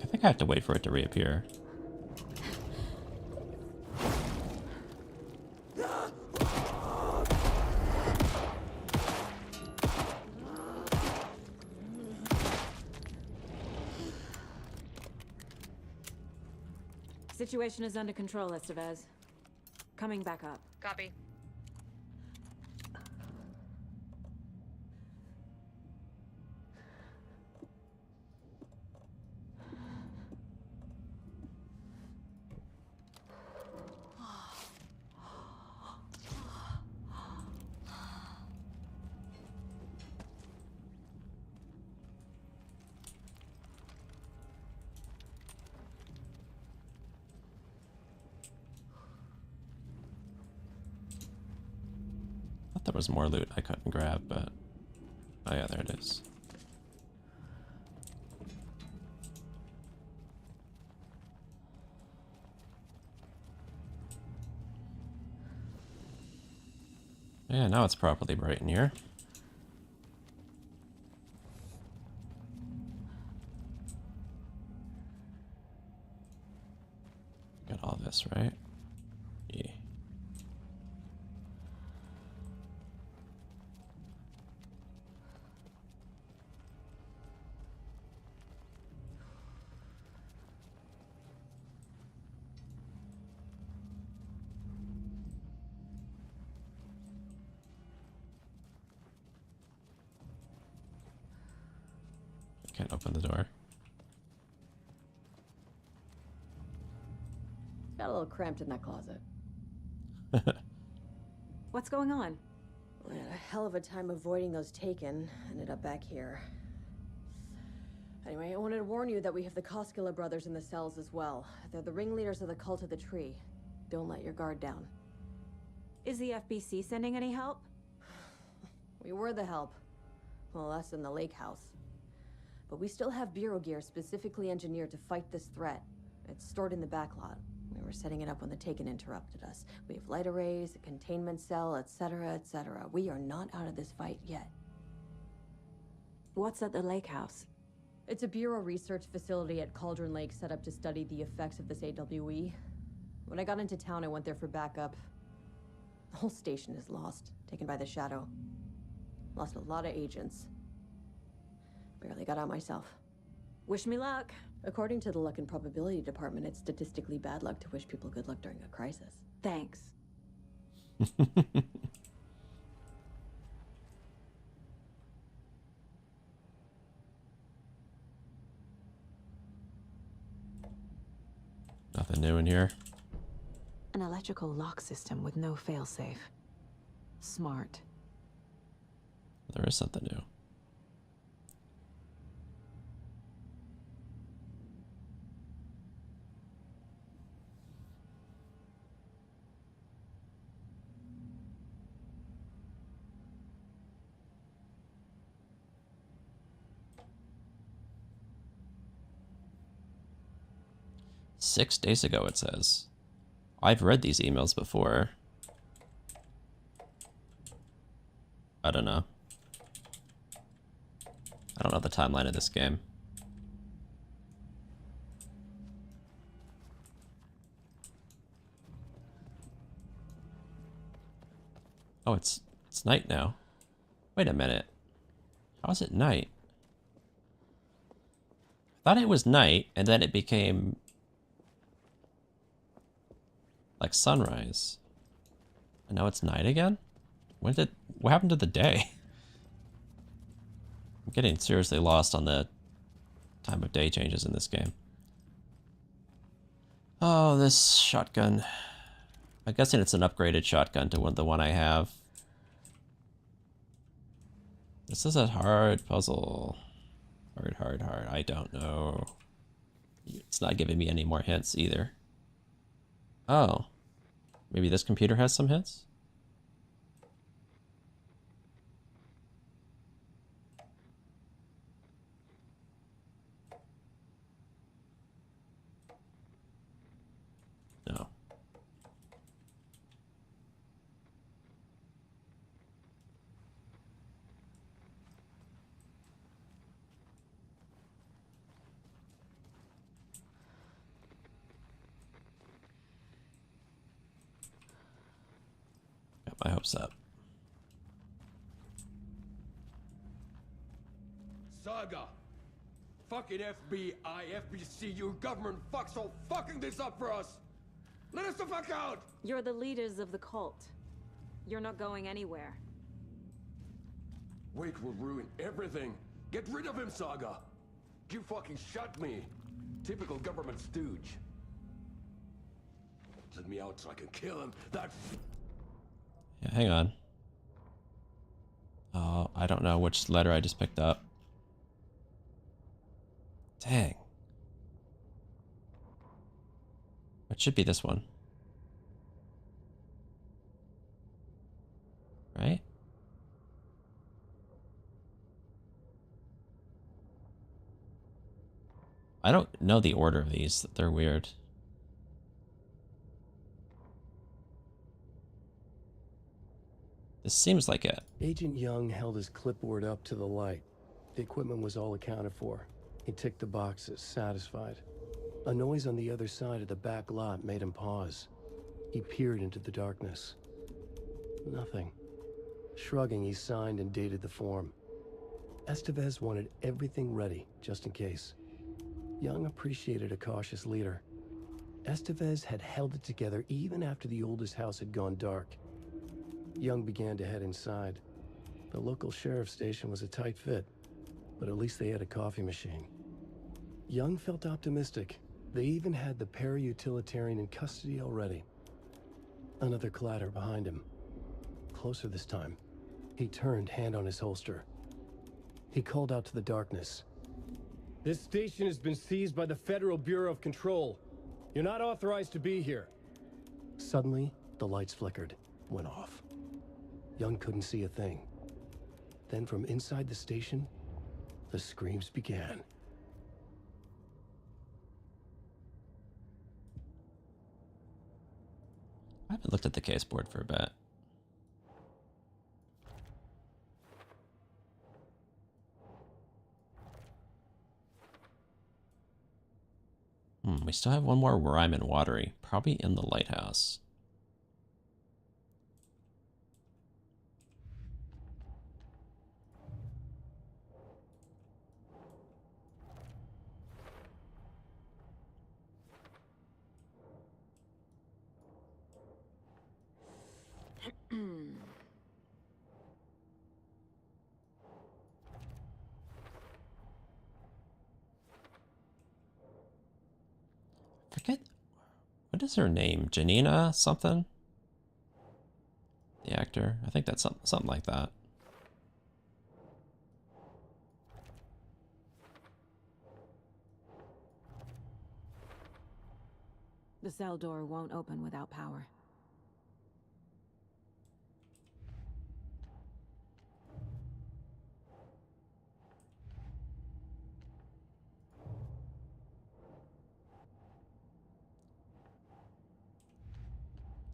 I think I have to wait for it to reappear. Situation is under control, Estevez. Coming back up. Copy. I thought there was more loot I couldn't grab, but... Oh yeah, there it is. Yeah, now it's properly bright in here. Got all this, right? Yeah. Can't open the door. Got a little cramped in that closet. What's going on? We had a hell of a time avoiding those taken. Ended up back here. Anyway, I wanted to warn you that we have the Koskela brothers in the cells as well. They're the ringleaders of the cult of the tree. Don't let your guard down. Is the FBC sending any help? We were the help. Well, us in the lake house. But we still have bureau gear specifically engineered to fight this threat. It's stored in the backlot. We were setting it up when the Taken interrupted us. We have light arrays, a containment cell, etc., etc. We are not out of this fight yet. What's at the lake house? It's a bureau research facility at Cauldron Lake set up to study the effects of this AWE. When I got into town, I went there for backup. The whole station is lost, taken by the Shadow. Lost a lot of agents. Barely got out myself. Wish me luck. According to the Luck and Probability Department, it's statistically bad luck to wish people good luck during a crisis. Thanks. Nothing new in here. An electrical lock system with no failsafe. Smart. There is something new. "6 days ago," it says. I've read these emails before. I don't know. I don't know the timeline of this game. Oh, it's night now. Wait a minute. How is it night? I thought it was night, and then it became like sunrise. And now it's night again? What happened to the day? I'm getting seriously lost on the time of day changes in this game. Oh, this shotgun. I'm guessing it's an upgraded shotgun to the one I have. This is a hard puzzle. Hard. I don't know. It's not giving me any more hints either. Oh. Maybe this computer has some hints? No. Got my hopes up. Saga! Fucking FBI, FBC, your government fucks all fucking this up for us! Let us the fuck out! You're the leaders of the cult. You're not going anywhere. Wake will ruin everything. Get rid of him, Saga. You fucking shot me. Typical government stooge. Let me out so I can kill him. That. Yeah, hang on. Oh, I don't know which letter I just picked up. Dang. It should be this one. Right? I don't know the order of these. They're weird. This seems like it. Agent Young held his clipboard up to the light. The equipment was all accounted for. He ticked the boxes, satisfied. A noise on the other side of the back lot made him pause. He peered into the darkness. Nothing. Shrugging, he signed and dated the form. Estevez wanted everything ready, just in case. Young appreciated a cautious leader. Estevez had held it together even after the oldest house had gone dark. Young began to head inside. The local sheriff's station was a tight fit, but at least they had a coffee machine. Young felt optimistic. They even had the para-utilitarian in custody already. Another clatter behind him. Closer this time. He turned, hand on his holster. He called out to the darkness. This station has been seized by the Federal Bureau of Control. You're not authorized to be here. Suddenly, the lights flickered, went off. Young couldn't see a thing. Then from inside the station, the screams began. I haven't looked at the case board for a bit. We still have one more rhyme and watery, probably in the lighthouse. Forget, what is her name? Janina something? The actor? I think that's something like that. The cell door won't open without power.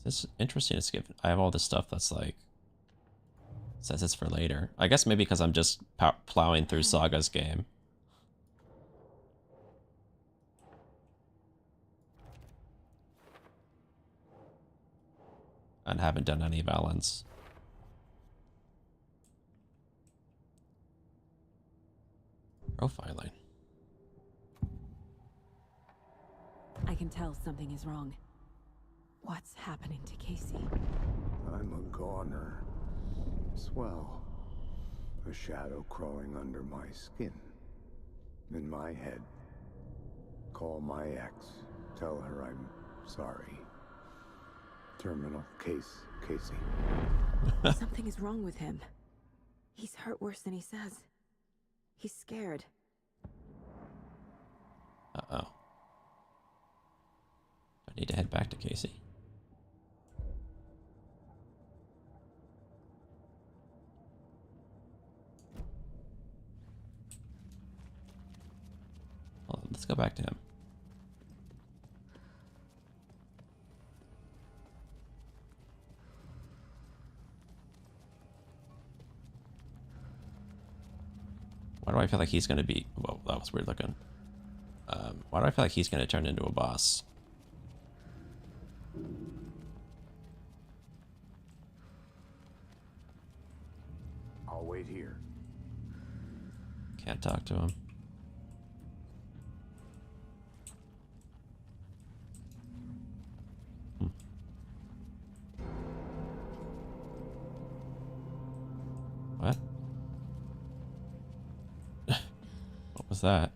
It's interesting to skip. I have all this stuff that's like, says it's for later. I guess maybe because I'm just plowing through Saga's game. And haven't done any Valens. Profiling. I can tell something is wrong. What's happening to Casey? I'm a goner. Swell. A shadow crawling under my skin. In my head. Call my ex. Tell her I'm sorry. Terminal case, Casey. Something is wrong with him. He's hurt worse than he says. He's scared. Uh-oh. I need to head back to Casey. Well, let's go back to him. Why do I feel like he's going to be... Whoa, that was weird looking. Why do I feel like he's going to turn into a boss? I'll wait here. Can't talk to him. that?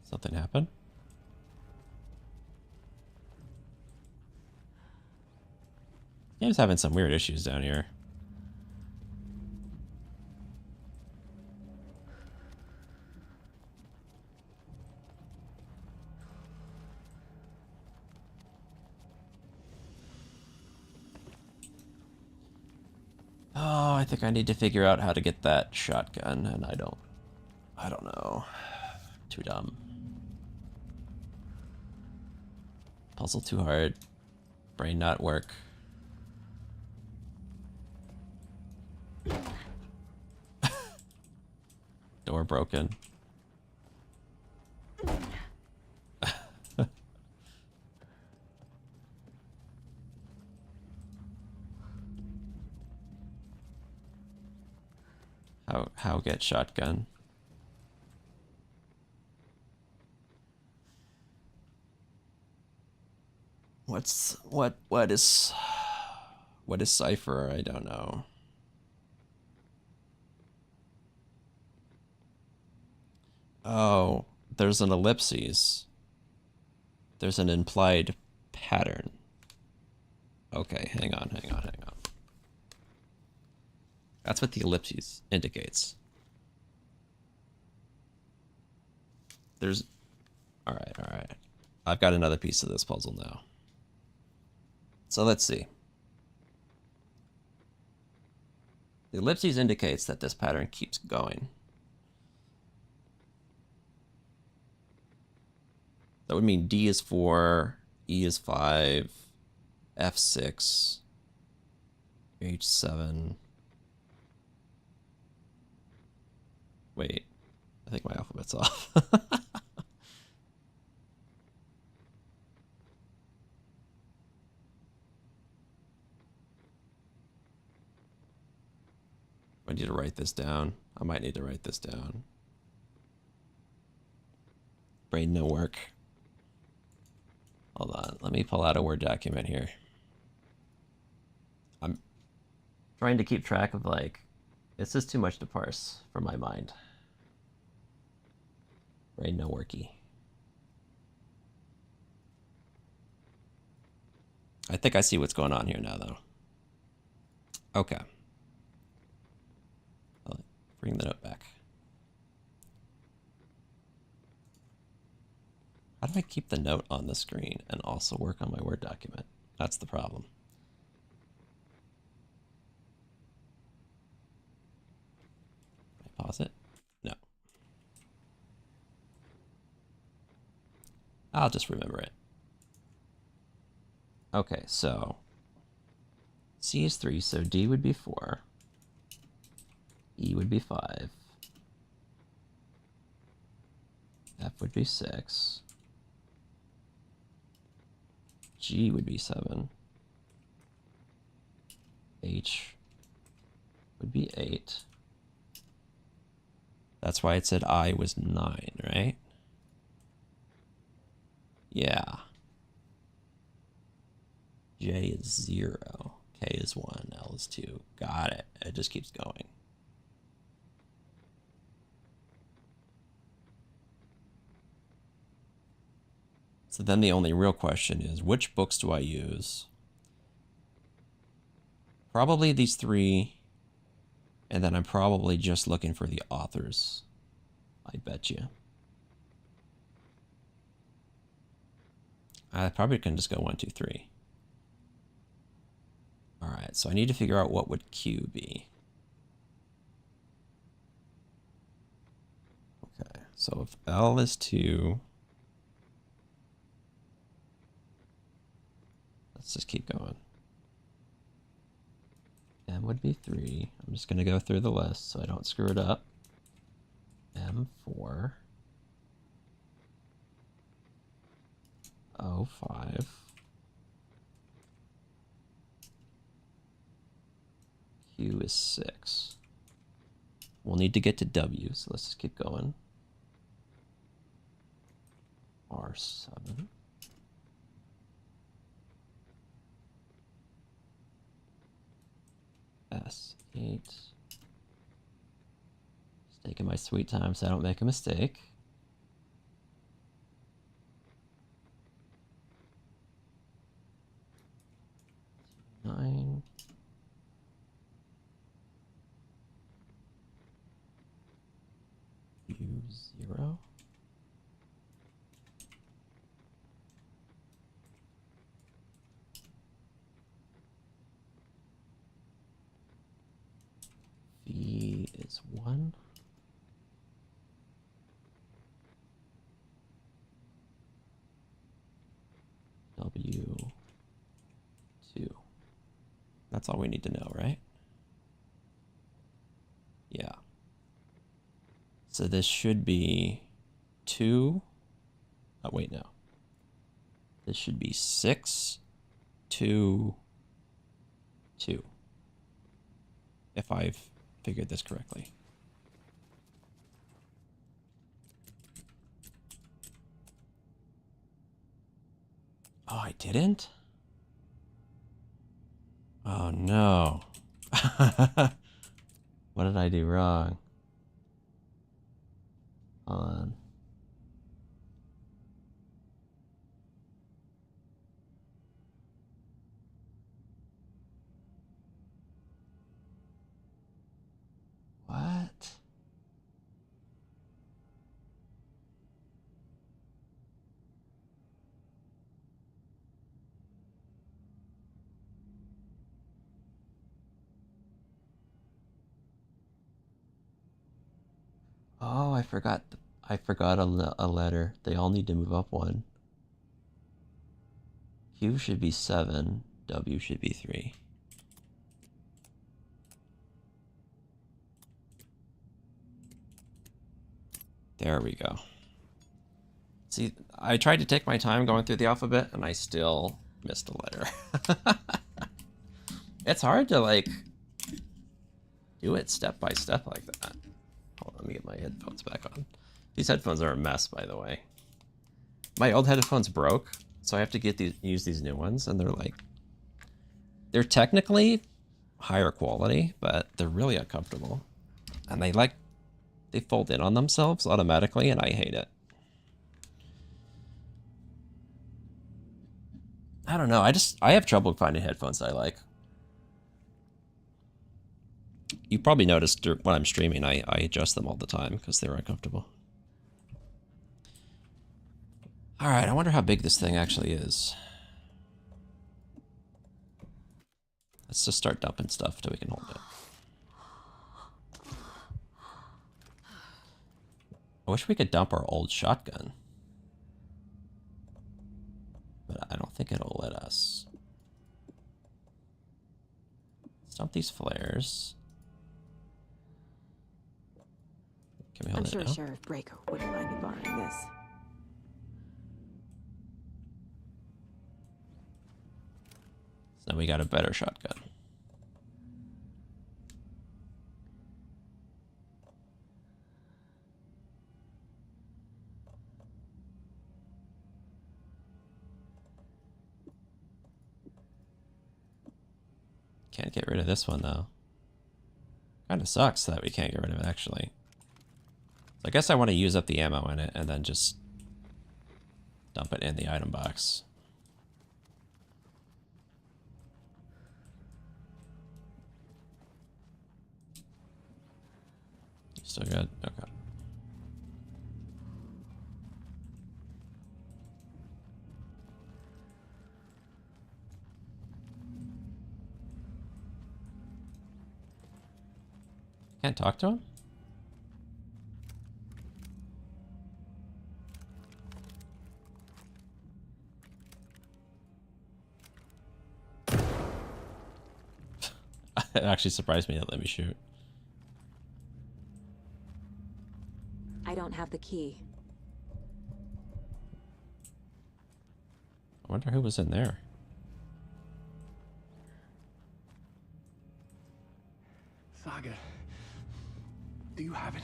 Something happened? Game's having some weird issues down here. Oh, I think I need to figure out how to get that shotgun, and I don't know. Too dumb. Puzzle too hard. Brain not work. Door broken. How get shotgun? What is cipher? I don't know. Oh, there's an ellipses. There's an implied pattern. Okay, hang on. That's what the ellipses indicates. There's... Alright. I've got another piece of this puzzle now. So let's see. The ellipses indicates that this pattern keeps going. That would mean D is 4, E is 5, F6, H7. Wait, I think my alphabet's off. I need to write this down. I might need to write this down. Brain no work. Hold on, let me pull out a Word document here. I'm trying to keep track of, like, it's just too much to parse for my mind. Brain no worky. I think I see what's going on here now, though. Okay. I'll bring the note back. How do I keep the note on the screen and also work on my Word document? That's the problem. Can I pause it? No. I'll just remember it. Okay, so C is 3, so D would be 4. E would be 5. F would be 6. G would be 7. H would be 8. That's why it said I was 9, right? Yeah. J is 0. K is 1. L is 2. Got it. It just keeps going. So then the only real question is, which books do I use? Probably these 3, and then I'm probably just looking for the authors. I bet you. I probably can just go 1, 2, 3. All right, so I need to figure out what would Q be. Okay, so if L is 2, let's just keep going. M would be 3. I'm just going to go through the list so I don't screw it up. M4. O5. Q is 6. We'll need to get to W, so let's just keep going. R7. S8. Taking my sweet time so I don't make a mistake. Nine. U0. V is 1. W2. That's all we need to know, right? Yeah. So this should be 2. Oh, wait, no. This should be 6, 2, 2. If I've figured this correctly. Oh, I didn't? Oh, no. What did I do wrong? Hold on. What? Oh, I forgot a letter. They all need to move up 1. Q should be 7. W should be 3. There we go. See, I tried to take my time going through the alphabet, and I still missed a letter. It's hard to, like, do it step by step like that. Hold on, let me get my headphones back on. These headphones are a mess, by the way. My old headphones broke, so I have to use these new ones, and they're technically higher quality, but they're really uncomfortable. And they fold in on themselves automatically, and I hate it. I don't know, I have trouble finding headphones I like. You probably noticed when I'm streaming, I adjust them all the time because they're uncomfortable. Alright, I wonder how big this thing actually is. Let's just start dumping stuff till we can hold it. I wish we could dump our old shotgun. But I don't think it'll let us. Let's dump these flares. Can we hold I'm it sure now? Sheriff Breaker wouldn't mind me borrowing this. So now we got a better shotgun. Can't get rid of this one though. Kind of sucks that we can't get rid of it actually. So I guess I want to use up the ammo in it and then just dump it in the item box. Still good? Okay. Can't talk to him? It actually surprised me that let me shoot. I don't have the key. I wonder who was in there. Saga, do you have it?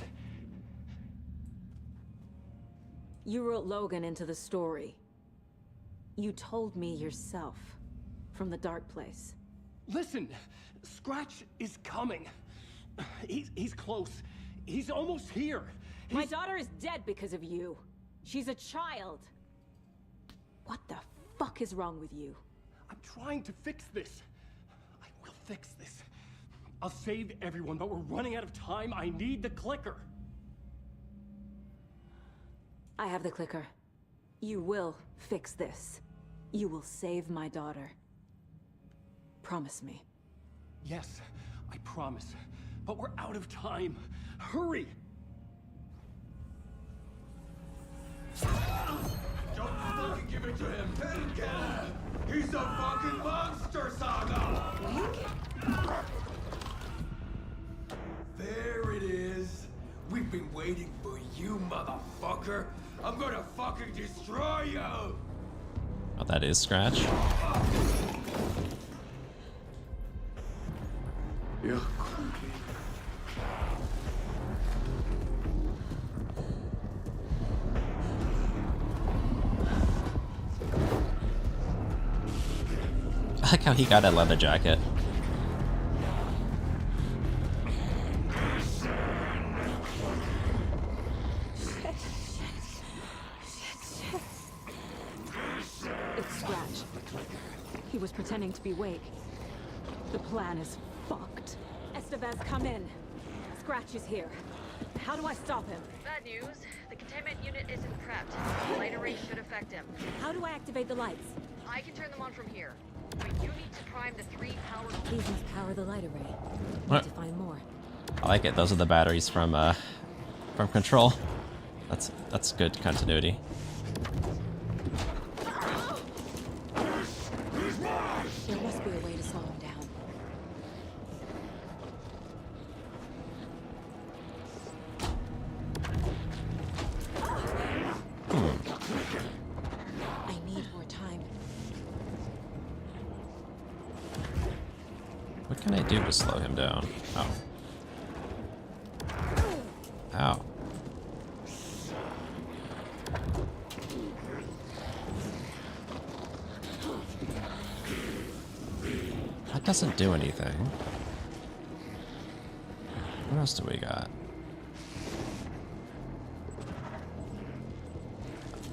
You wrote Logan into the story. You told me yourself. From the dark place. Listen, Scratch is coming. He's close. He's almost here. My daughter is dead because of you. She's a child. What the fuck is wrong with you? I'm trying to fix this. I will fix this. I'll save everyone, but we're running out of time. I need the clicker. I have the clicker. You will fix this. You will save my daughter. Promise me. Yes, I promise. But we're out of time. Hurry! Don't fucking give it to him! He's a fucking monster, Saga! There it is. We've been waiting for you, motherfucker. I'm gonna fucking destroy you! Oh, that is Scratch. Yeah. I like how he got a leather jacket. It's Scratch. He was pretending to be Wake. The plan is fucked. Estevez, come in. Scratch is here. How do I stop him? Bad news. The containment unit isn't prepped. The light array should affect him. How do I activate the lights? I can turn them on from here. But you need to prime the 3 power... These must power the light array. What? Need to find more. I like it. Those are the batteries from Control. That's good continuity. There must be a way to slow him down. I need more time. What can I do to slow him down? Oh. Ow. That doesn't do anything. What else do we got?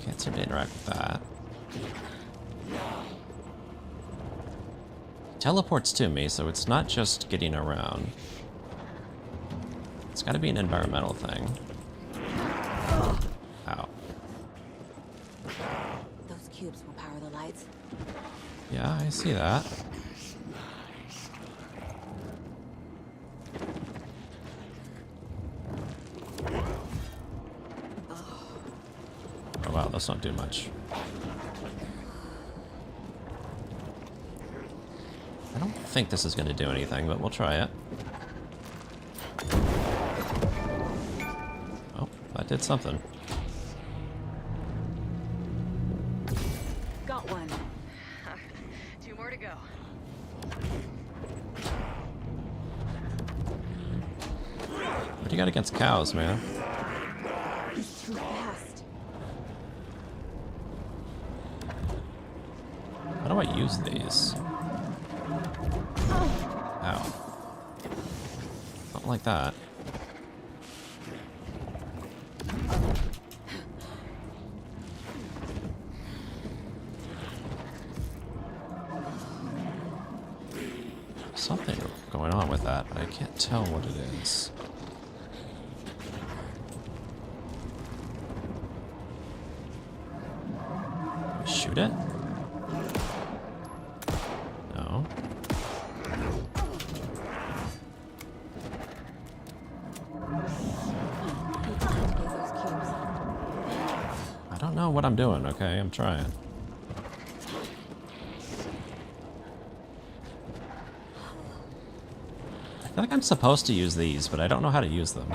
Can't seem to interact with that. Teleports to me, so it's not just getting around. It's gotta be an environmental thing. Ow. Those cubes will power the lights. Yeah, I see that. Oh wow, those don't do much. I don't think this is going to do anything, but we'll try it. Oh, that did something. Got one. 2 more to go. What do you got against cows, man? He's too fast. How do I use these? Ow. Not like that. Something going on with that, but I can't tell what it is. Shoot it? No. I don't know what I'm doing, okay? I'm trying. I feel like I'm supposed to use these, but I don't know how to use them.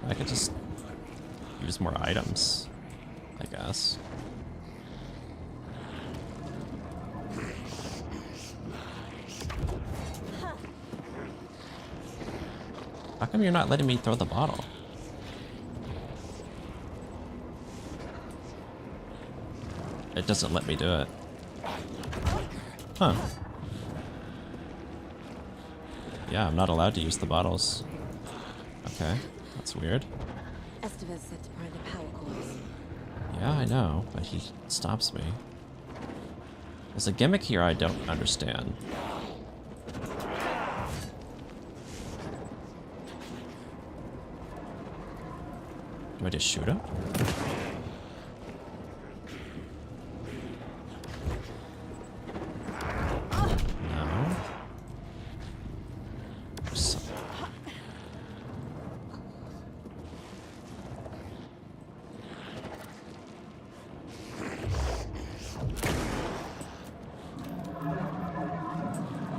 I could just use more items, I guess. How come you're not letting me throw the bottle? It doesn't let me do it. Huh. Yeah, I'm not allowed to use the bottles. Okay, that's weird. Estevez said to pry the power cords. Yeah, I know, but he stops me. There's a gimmick here I don't understand. Do I just shoot him? No.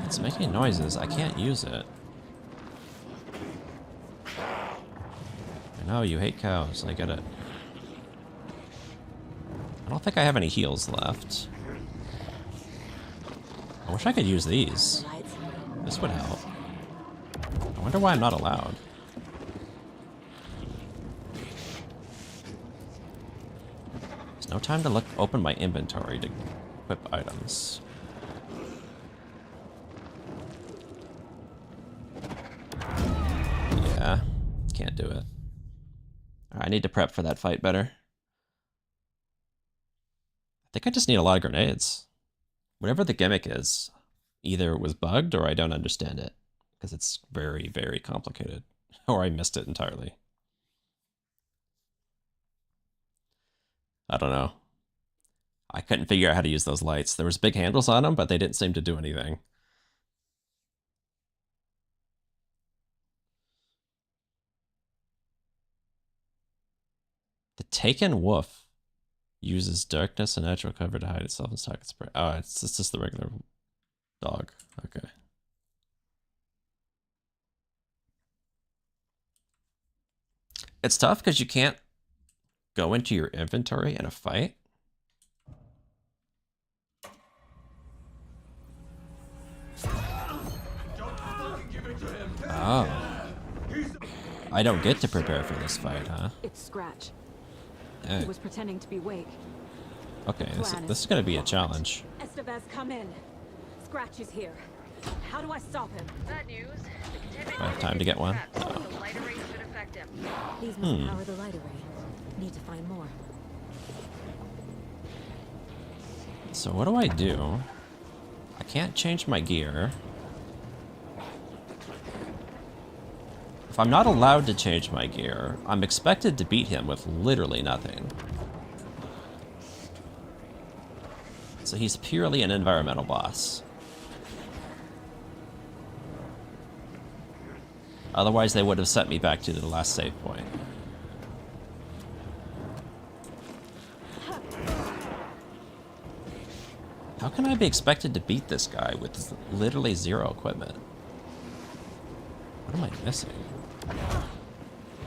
It's making noises. I can't use it. I know you hate cows. I get it. I don't think I have any heals left. I wish I could use these. This would help. I wonder why I'm not allowed. There's no time to open my inventory to equip items. Yeah, can't do it. I need to prep for that fight better. I think I just need a lot of grenades. Whatever the gimmick is, either it was bugged or I don't understand it. Because it's very, very complicated. Or I missed it entirely. I don't know. I couldn't figure out how to use those lights. There was big handles on them, but they didn't seem to do anything. The Taken Wolf uses darkness and natural cover to hide itself in socket spray. Oh, it's just the regular dog. Okay. It's tough because you can't go into your inventory in a fight. Oh. I don't get to prepare for this fight, huh? It's Scratch. Dang. He was pretending to be Wake. Okay, this is gonna be a challenge. Estevez, come in. Scratch is here. How do I stop him? Bad news. Do I have time to get one? No. The light array should affect him. These must power the light array. Need to find more. So what do? I can't change my gear. If I'm not allowed to change my gear, I'm expected to beat him with literally nothing. So he's purely an environmental boss. Otherwise they would have sent me back to the last save point. How can I be expected to beat this guy with literally zero equipment? What am I missing?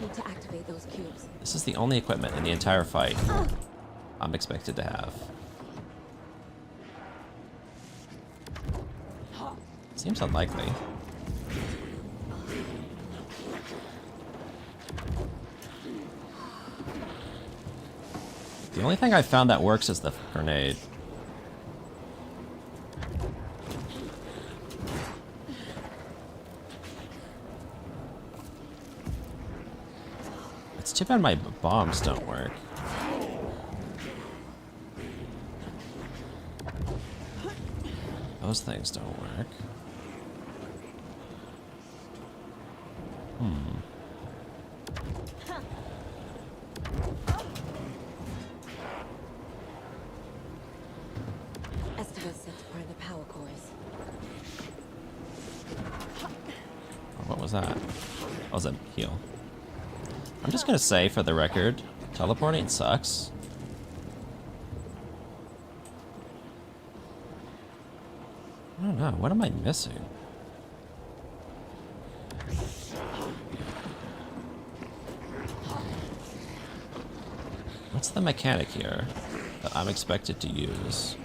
Need to activate those cubes. This is the only equipment in the entire fight I'm expected to have. Seems unlikely. The only thing I found that works is the grenade. It's too bad my bombs don't work. Those things don't work. Estevez said to pry the power cores. Oh, what was that? That was a heal. I'm just gonna say, for the record, teleporting sucks. I don't know, what am I missing? What's the mechanic here that I'm expected to use?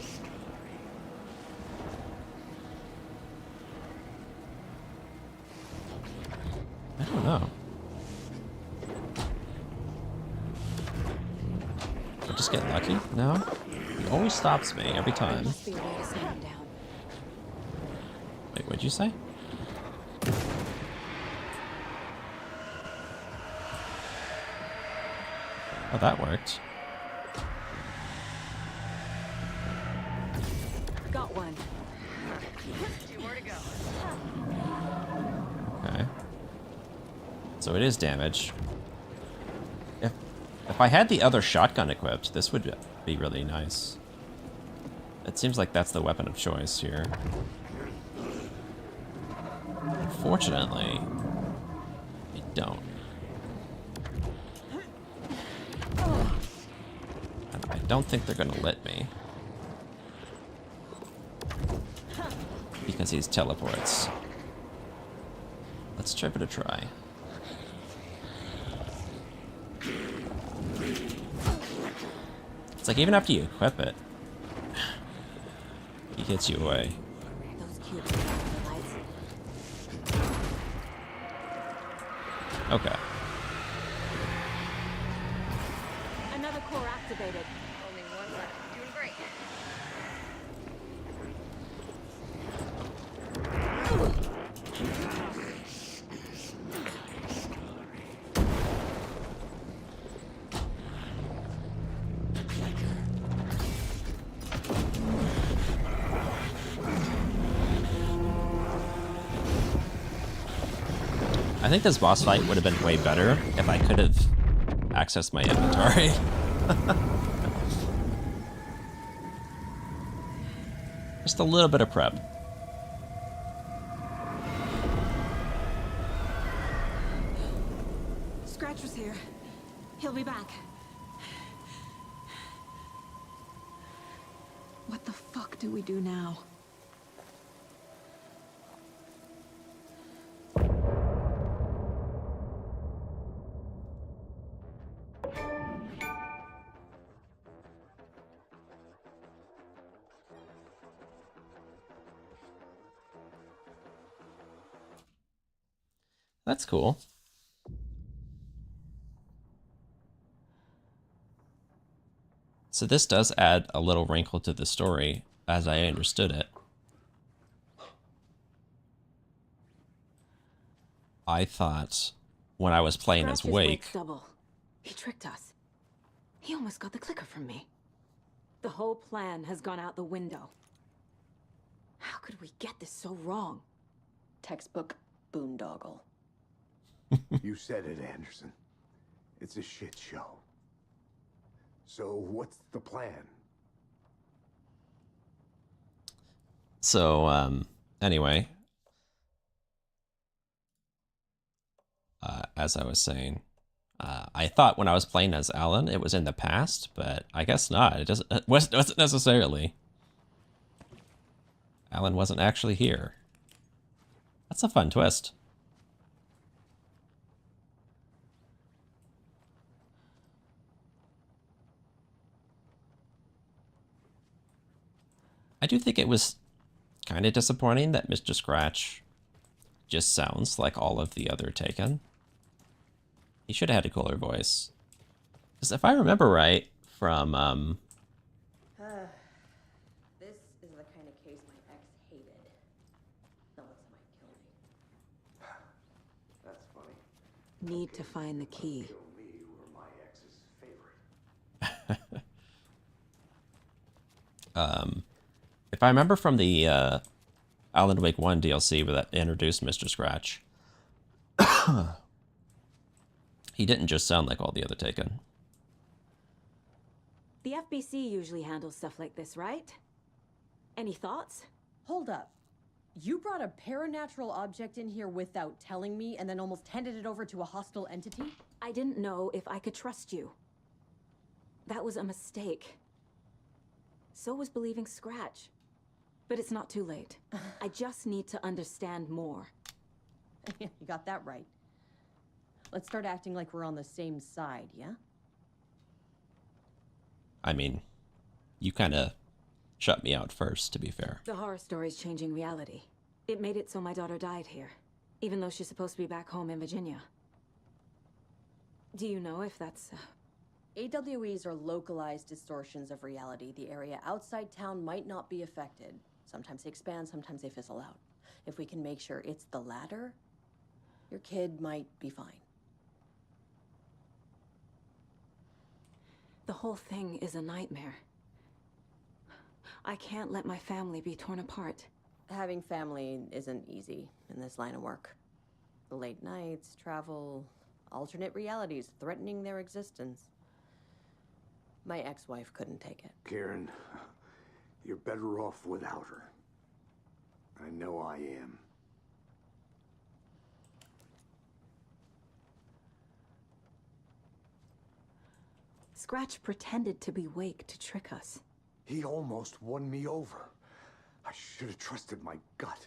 I don't know. I just get lucky? No? He always stops me every There time. must be a way to slow him down. Wait, what'd you say? Oh, that worked. Got one. 2 more to go. Okay. So it is damage. If I had the other shotgun equipped, this would be really nice. It seems like that's the weapon of choice here. Fortunately, I don't. And I don't think they're gonna let me. Because he's teleports. Let's give it a try. It's like even after you equip it, he hits you away. Those cubes are the lights. Okay. Another core activated. Only 1 left. Doing great. I think this boss fight would have been way better if I could have accessed my inventory. Just a little bit of prep. Scratch was here. He'll be back. What the fuck do we do now? That's cool. So this does add a little wrinkle to the story, as I understood it. I thought when I was playing as Scratch's Wake... Wake's double. He tricked us. He almost got the clicker from me. The whole plan has gone out the window. How could we get this so wrong? Textbook boondoggle. You said it, Anderson. It's a shit show. So what's the plan? So, anyway, as I was saying, I thought when I was playing as Alan, it was in the past, but I guess not. It wasn't necessarily. Alan wasn't actually here. That's a fun twist. I do think it was kind of disappointing that Mr. Scratch just sounds like all of the other Taken. He should have had a cooler voice. Because if I remember right from, This is the kind of case my ex hated. Thoughts might kill me. That's funny. Need to find the key. Kill me or my ex's favorite. if I remember from the Alan Wake 1 DLC where that introduced Mr. Scratch, he didn't just sound like all the other Taken. The FBC usually handles stuff like this, right? Any thoughts? Hold up. You brought a paranatural object in here without telling me and then almost handed it over to a hostile entity? I didn't know if I could trust you. That was a mistake. So was believing Scratch. But it's not too late. I just need to understand more. You got that right. Let's start acting like we're on the same side, yeah? I mean, you kind of shut me out first, to be fair. The horror story's changing reality. It made it so my daughter died here, even though she's supposed to be back home in Virginia. Do you know if that's... AWEs are localized distortions of reality. The area outside town might not be affected. Sometimes they expand, sometimes they fizzle out. If we can make sure it's the latter, your kid might be fine. The whole thing is a nightmare. I can't let my family be torn apart. Having family isn't easy in this line of work. The late nights, travel, alternate realities threatening their existence. My ex-wife couldn't take it. Karen, you're better off without her. I know I am. Scratch pretended to be Wake to trick us. He almost won me over. I should have trusted my gut.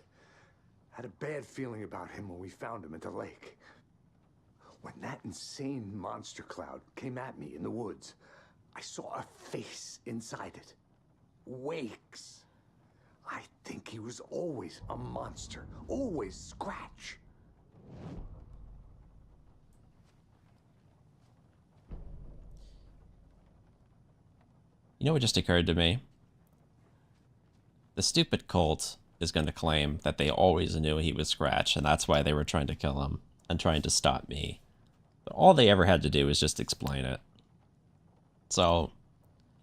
Had a bad feeling about him when we found him at the lake. When that insane monster cloud came at me in the woods, I saw a face inside it. Wake's. I think he was always a monster. Always Scratch. You know what just occurred to me? The stupid cult is going to claim that they always knew he was Scratch, and that's why they were trying to kill him and trying to stop me. But all they ever had to do was just explain it. So,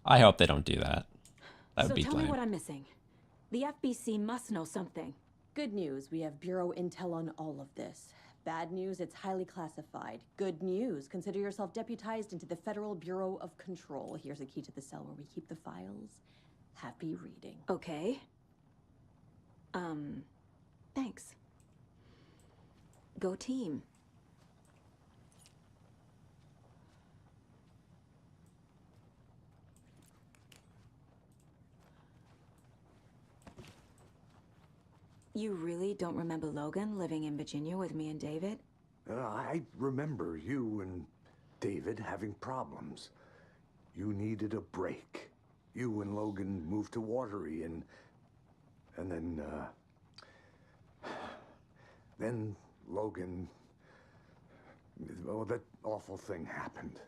I hope they don't do that. That would be So tell lame. me what I'm missing. The FBC must know something. Good news, we have Bureau intel on all of this. Bad news, it's highly classified. Good news, consider yourself deputized into the Federal Bureau of Control. Here's a key to the cell where we keep the files. Happy reading. Okay. Thanks. Go team. You really don't remember Logan living in Virginia with me and David? I remember you and David having problems. You needed a break. You and Logan moved to Watery and then Logan, well, that awful thing happened.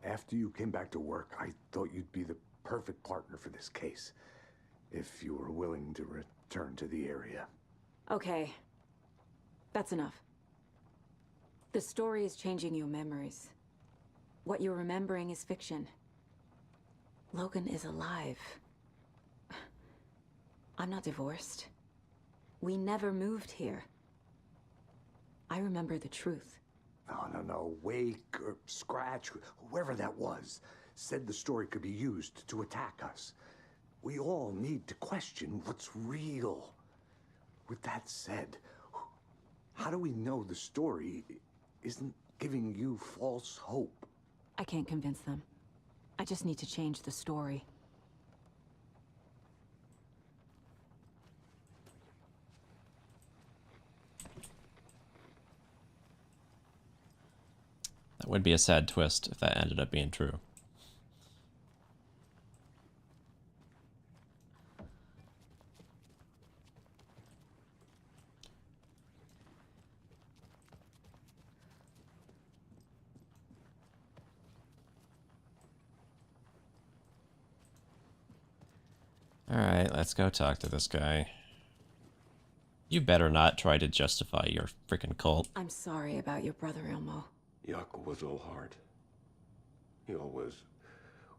After you came back to work, I thought you'd be the perfect partner for this case, if you were willing to return to the area. Okay. That's enough. The story is changing your memories. What you're remembering is fiction. Logan is alive. I'm not divorced. We never moved here. I remember the truth. No. Wake or Scratch, whoever that was, said the story could be used to attack us. We all need to question what's real. With that said, how do we know the story isn't giving you false hope? I can't convince them. I just need to change the story. That would be a sad twist if that ended up being true. Alright, let's go talk to this guy. You better not try to justify your freaking cult. I'm sorry about your brother, Ilmo. Yaakov was all heart. He always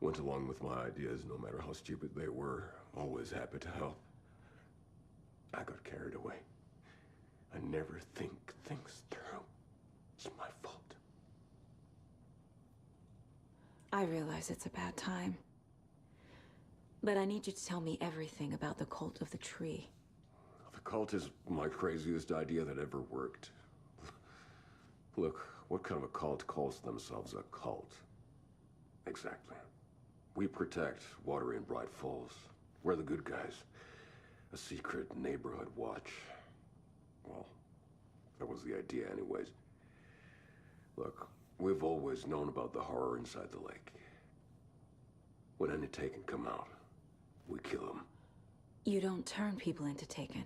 went along with my ideas, no matter how stupid they were. Always happy to help. I got carried away. I never think things through. It's my fault. I realize it's a bad time. But I need you to tell me everything about the Cult of the Tree. The cult is my craziest idea that ever worked. Look, what kind of a cult calls themselves a cult? Exactly. We protect Watery and Bright Falls. We're the good guys. A secret neighborhood watch. Well, that was the idea anyways. Look, we've always known about the horror inside the lake. When any Taken come out, we kill them. You don't turn people into Taken.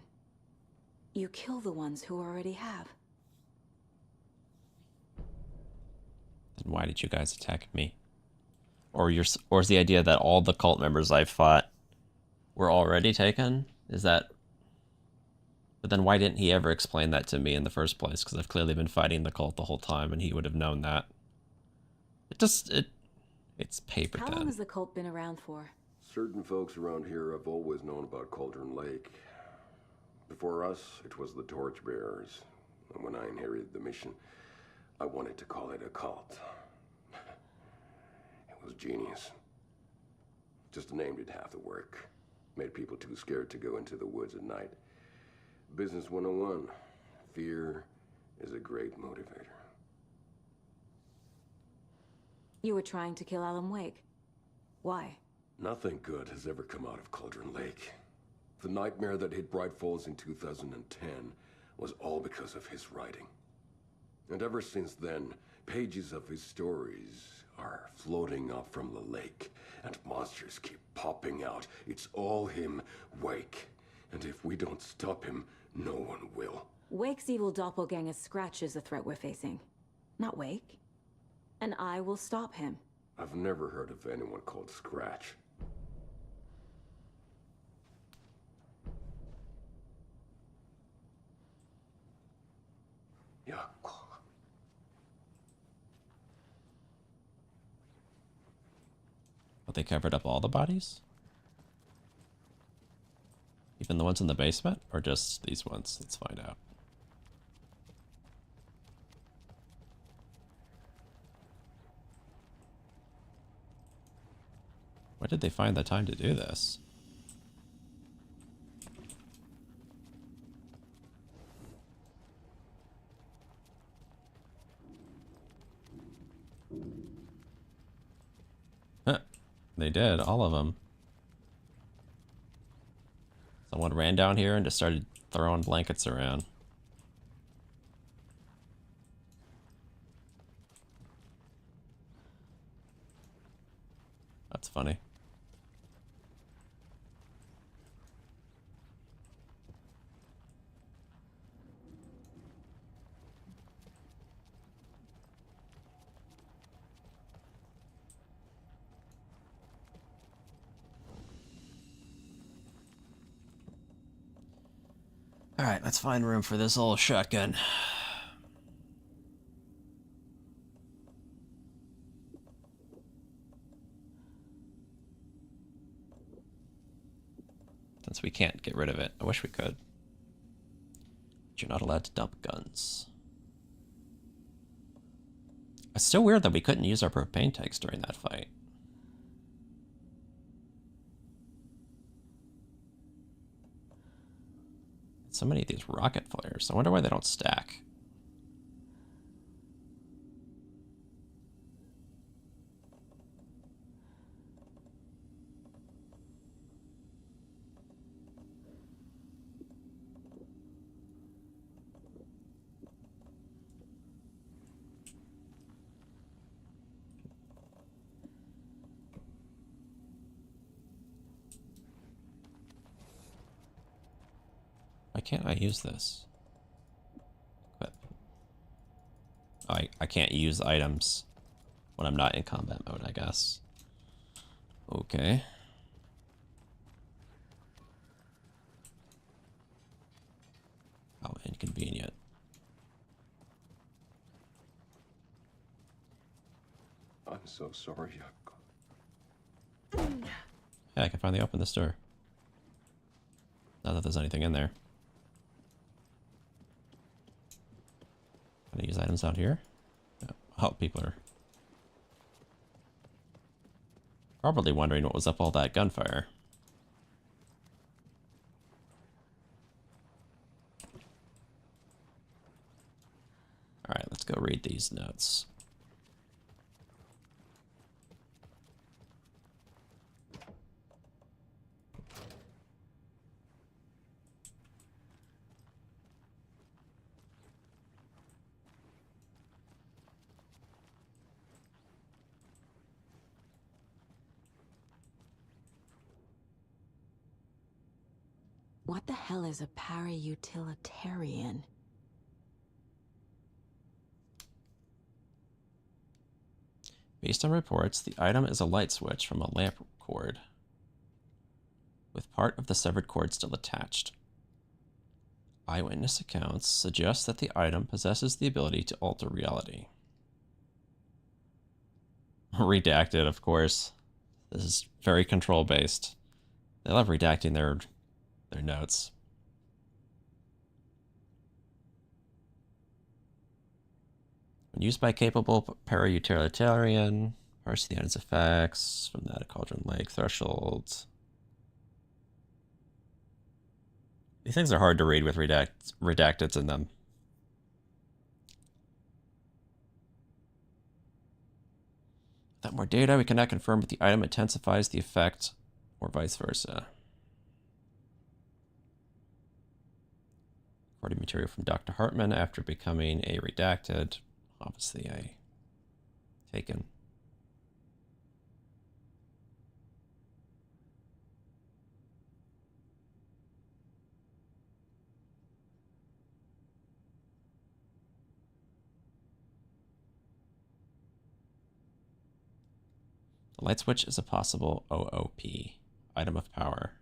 You kill the ones who already have. Then why did you guys attack me? Or is the idea that all the cult members I fought were already taken? Is that... But then why didn't he ever explain that to me in the first place? Because I've clearly been fighting the cult the whole time and he would have known that. It's paper How dead. long has the cult been around for? Certain folks around here have always known about Cauldron Lake. Before us, it was the Torchbearers. And when I inherited the mission, I wanted to call it a cult. It was genius. Just a name did half the work. Made people too scared to go into the woods at night. Business 101. Fear is a great motivator. You were trying to kill Alan Wake. Why? Nothing good has ever come out of Cauldron Lake. The nightmare that hit Bright Falls in 2010 was all because of his writing. And ever since then, pages of his stories are floating up from the lake, and monsters keep popping out. It's all him, Wake. And if we don't stop him, no one will. Wake's evil doppelganger Scratch is the threat we're facing, not Wake. And I will stop him. I've never heard of anyone called Scratch. Yeah. But they covered up all the bodies? Even the ones in the basement? Or just these ones? Let's find out. Where did they find the time to do this? Huh. They did, all of them. Someone ran down here and just started throwing blankets around. That's funny. Alright, let's find room for this old shotgun. Since we can't get rid of it. I wish we could. But you're not allowed to dump guns. It's still weird that we couldn't use our propane tanks during that fight. So many of these rocket flares. I wonder why they don't stack. Why can't I use this? Equip. Oh, I can't use items when I'm not in combat mode, I guess. Okay. How inconvenient. I'm so sorry. Yeah, I can finally open this door. Not that there's anything in there. Can I use items out here? No. Oh, people are probably wondering what was up all that gunfire. Alright, let's go read these notes. What the hell is a para-utilitarian? Based on reports, the item is a light switch from a lamp cord, with part of the severed cord still attached. Eyewitness accounts suggest that the item possesses the ability to alter reality. Redacted, of course. This is very control based. They love redacting their notes. When used by capable para-utilitarian, parse the item's effects from that of Cauldron Lake thresholds. These things are hard to read with redacteds in them. Without more data, we cannot confirm if the item intensifies the effect or vice versa. Recording material from Dr. Hartman after becoming a redacted. Obviously, I taken. The light switch is a possible OOP, item of power.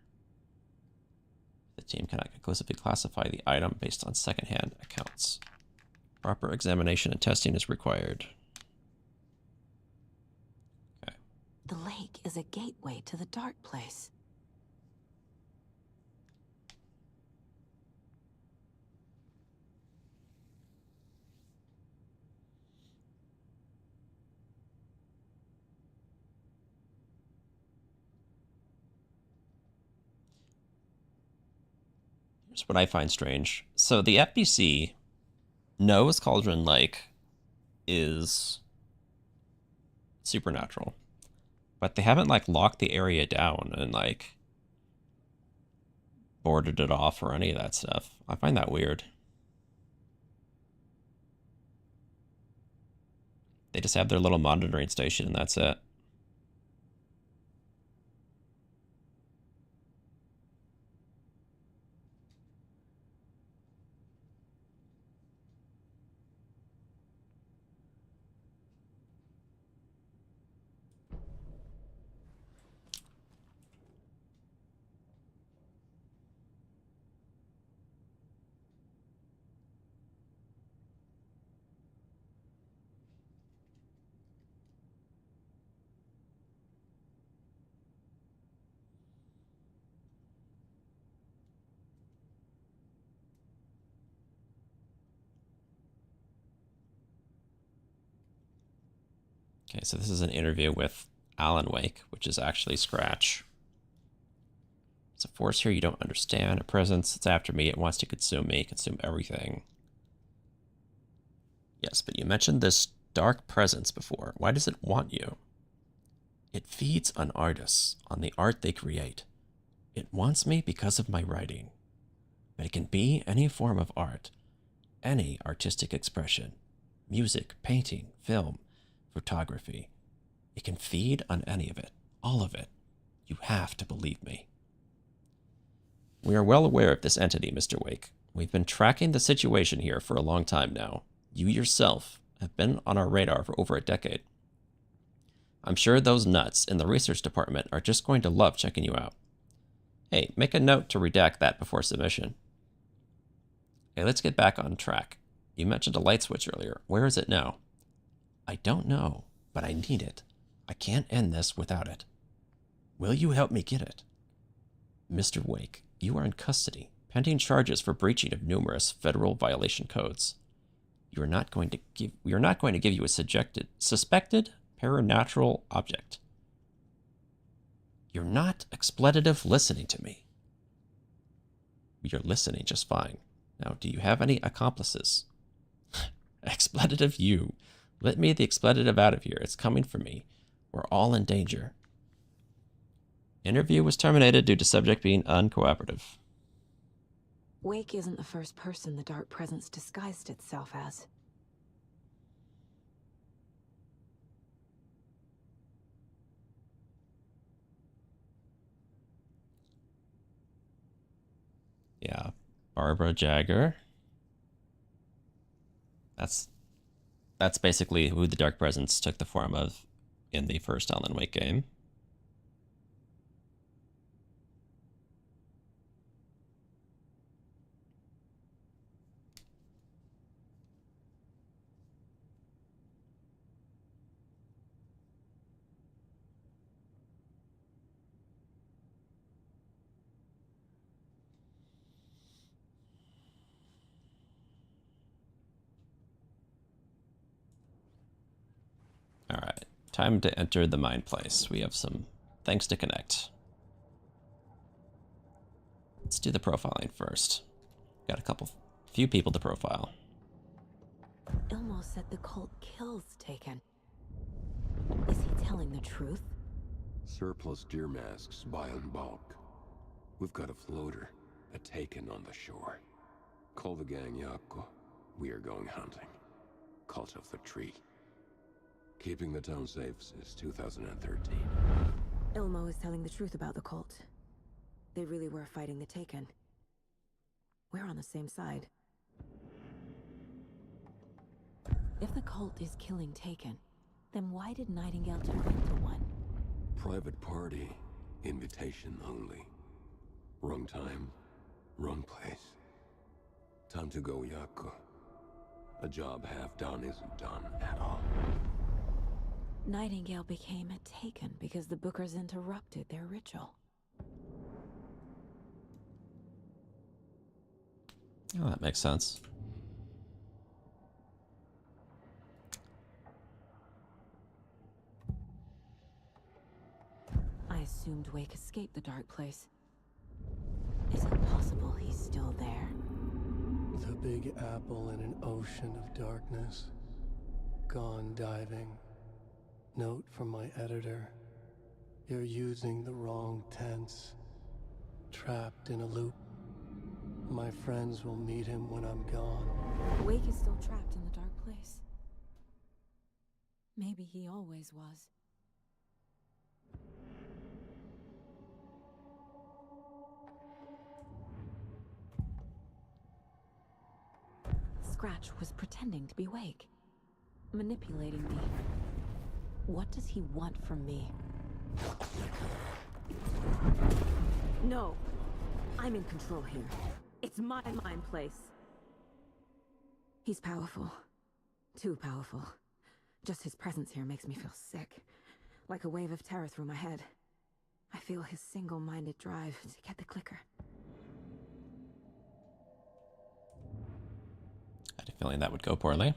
The team cannot conclusively classify the item based on secondhand accounts. Proper examination and testing is required. Okay. The lake is a gateway to the dark place. Here's what I find strange. So the FBC knows Cauldron Lake is supernatural, but they haven't like locked the area down and like boarded it off or any of that stuff. I find that weird. They just have their little monitoring station and that's it. Okay, so this is an interview with Alan Wake, which is actually Scratch. It's a force here you don't understand, a presence. It's after me. It wants to consume everything. Yes, but you mentioned this dark presence before. Why does it want you? It feeds on artists, on the art they create. It wants me because of my writing. But it can be any form of art, any artistic expression. Music, painting, film, photography. It can feed on any of it, all of it. You have to believe me. We are well aware of this entity, Mr. Wake. We've been tracking the situation here for a long time now. You yourself have been on our radar for over a decade. I'm sure those nuts in the research department are just going to love checking you out. Hey, make a note to redact that before submission. Okay, let's get back on track. You mentioned a light switch earlier. Where is it now? I don't know, but I need it. I can't end this without it. Will you help me get it? Mr. Wake, you are in custody, pending charges for breaching of numerous federal violation codes. We are not going to give you a suspected paranatural object. You're not expletive listening to me. You're listening just fine. Now, do you have any accomplices? Expletive you. Let me the expletive out of here. It's coming for me. We're all in danger. Interview was terminated due to subject being uncooperative. Wake isn't the first person the dark presence disguised itself as. Yeah, Barbara Jagger. That's basically who the Dark Presence took the form of in the first Alan Wake game. Time to enter the mine place. We have some things to connect. Let's do the profiling first. Got few people to profile. Ilmo said the cult kills Taken. Is he telling the truth? Surplus deer masks buy in bulk. We've got a floater, a Taken on the shore. Call the gang Yako. We are going hunting. Cult of the Tree. Keeping the town safe since 2013. Ilmo is telling the truth about the cult. They really were fighting the Taken. We're on the same side. If the cult is killing Taken, then why did Nightingale turn into one? Private party. Invitation only. Wrong time. Wrong place. Time to go, Yako. A job half done isn't done at all. Nightingale became a Taken because the Bookers interrupted their ritual. Oh, that makes sense. I assumed Wake escaped the dark place. Is it possible he's still there? The Big Apple in an ocean of darkness. Gone diving. Note from my editor. You're using the wrong tense. Trapped in a loop. My friends will meet him when I'm gone. Wake is still trapped in the dark place. Maybe he always was. Scratch was pretending to be Wake. Manipulating me. What does he want from me? No! I'm in control here. It's my mind place. He's powerful. Too powerful. Just his presence here makes me feel sick. Like a wave of terror through my head. I feel his single-minded drive to get the clicker. I had a feeling that would go poorly.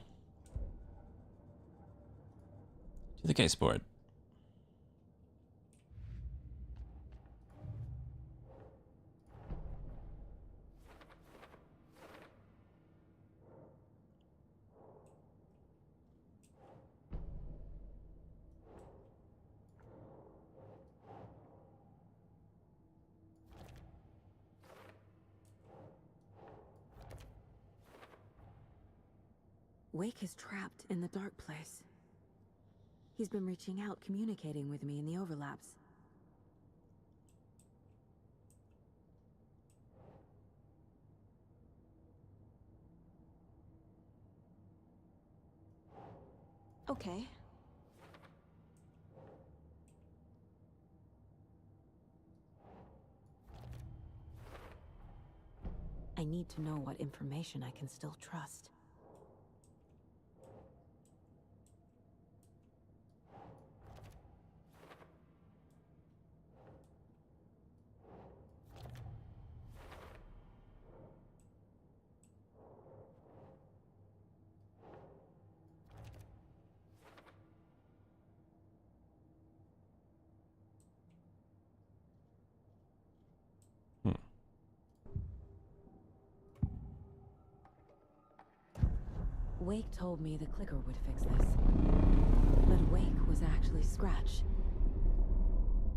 To the case board. Wake is trapped in the dark place. He's been reaching out, communicating with me in the overlaps. Okay. I need to know what information I can still trust. Wake told me the clicker would fix this. But Wake was actually Scratch.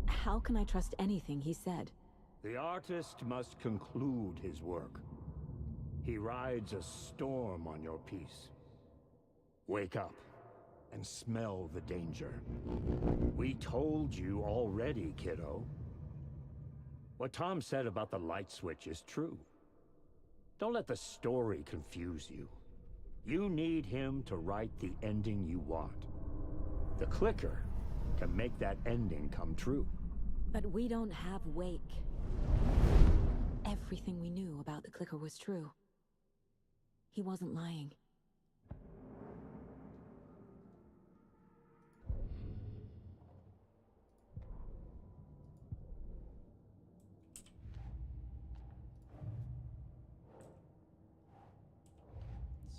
How can I trust anything he said? The artist must conclude his work. He rides a storm on your piece. Wake up and smell the danger. We told you already, kiddo. What Tom said about the light switch is true. Don't let the story confuse you. You need him to write the ending you want. The clicker can make that ending come true. But we don't have Wake. Everything we knew about the clicker was true. He wasn't lying.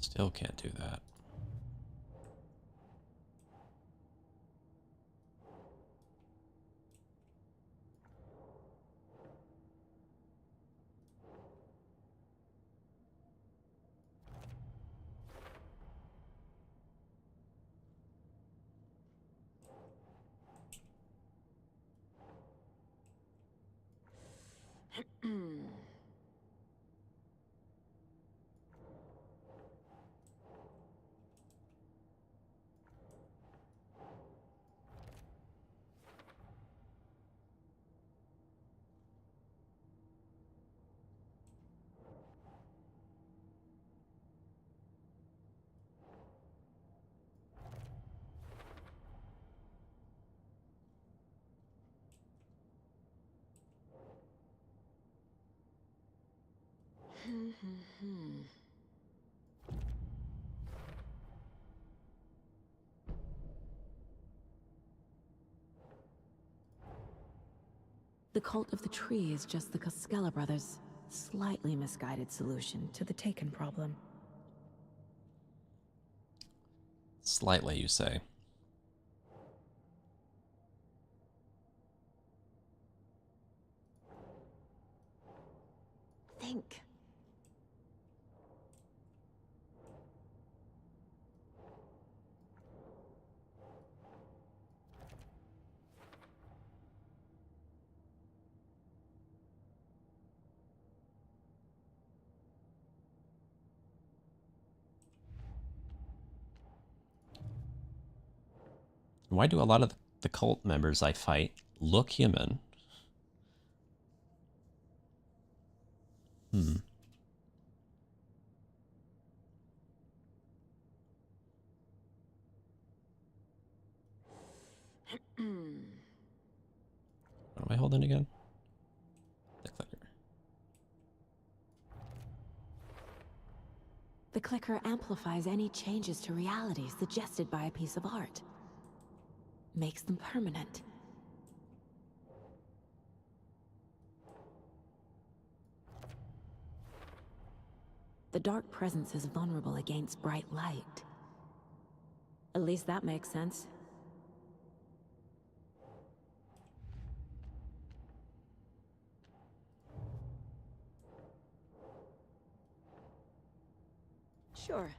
Still can't do that. The cult of the tree is just the Costello brothers' slightly misguided solution to the Taken problem. Slightly, you say. Think. Why do a lot of the cult members I fight look human? Hmm. What am I holding again? The clicker. The clicker amplifies any changes to reality suggested by a piece of art. Makes them permanent. The dark presence is vulnerable against bright light. At least that makes sense. Sure.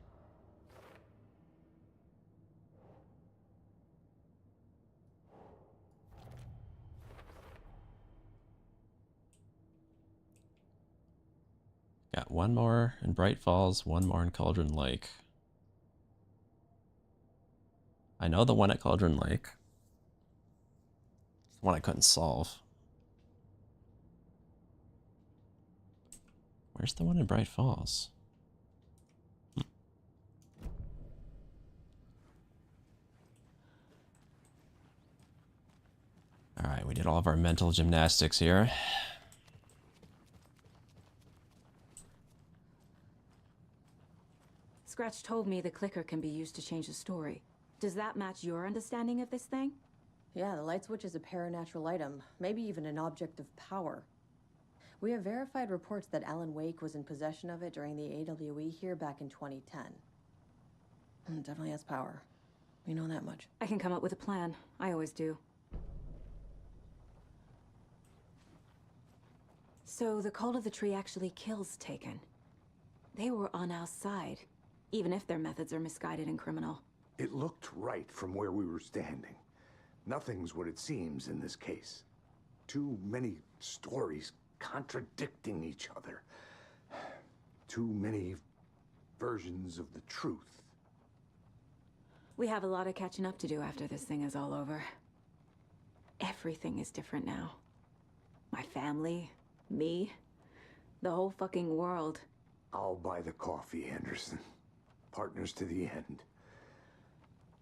Got one more in Bright Falls, one more in Cauldron Lake. I know the one at Cauldron Lake. It's the one I couldn't solve. Where's the one in Bright Falls? Alright, we did all of our mental gymnastics here. Scratch told me the clicker can be used to change the story. Does that match your understanding of this thing? Yeah, the light switch is a paranatural item, maybe even an object of power. We have verified reports that Alan Wake was in possession of it during the AWE here back in 2010. It definitely has power. We know that much. I can come up with a plan. I always do. So the cult of the tree actually kills Taken. They were on our side, even if their methods are misguided and criminal. It looked right from where we were standing. Nothing's what it seems in this case. Too many stories contradicting each other. Too many versions of the truth. We have a lot of catching up to do after this thing is all over. Everything is different now. My family, me, the whole fucking world. I'll buy the coffee, Anderson. Partners to the end.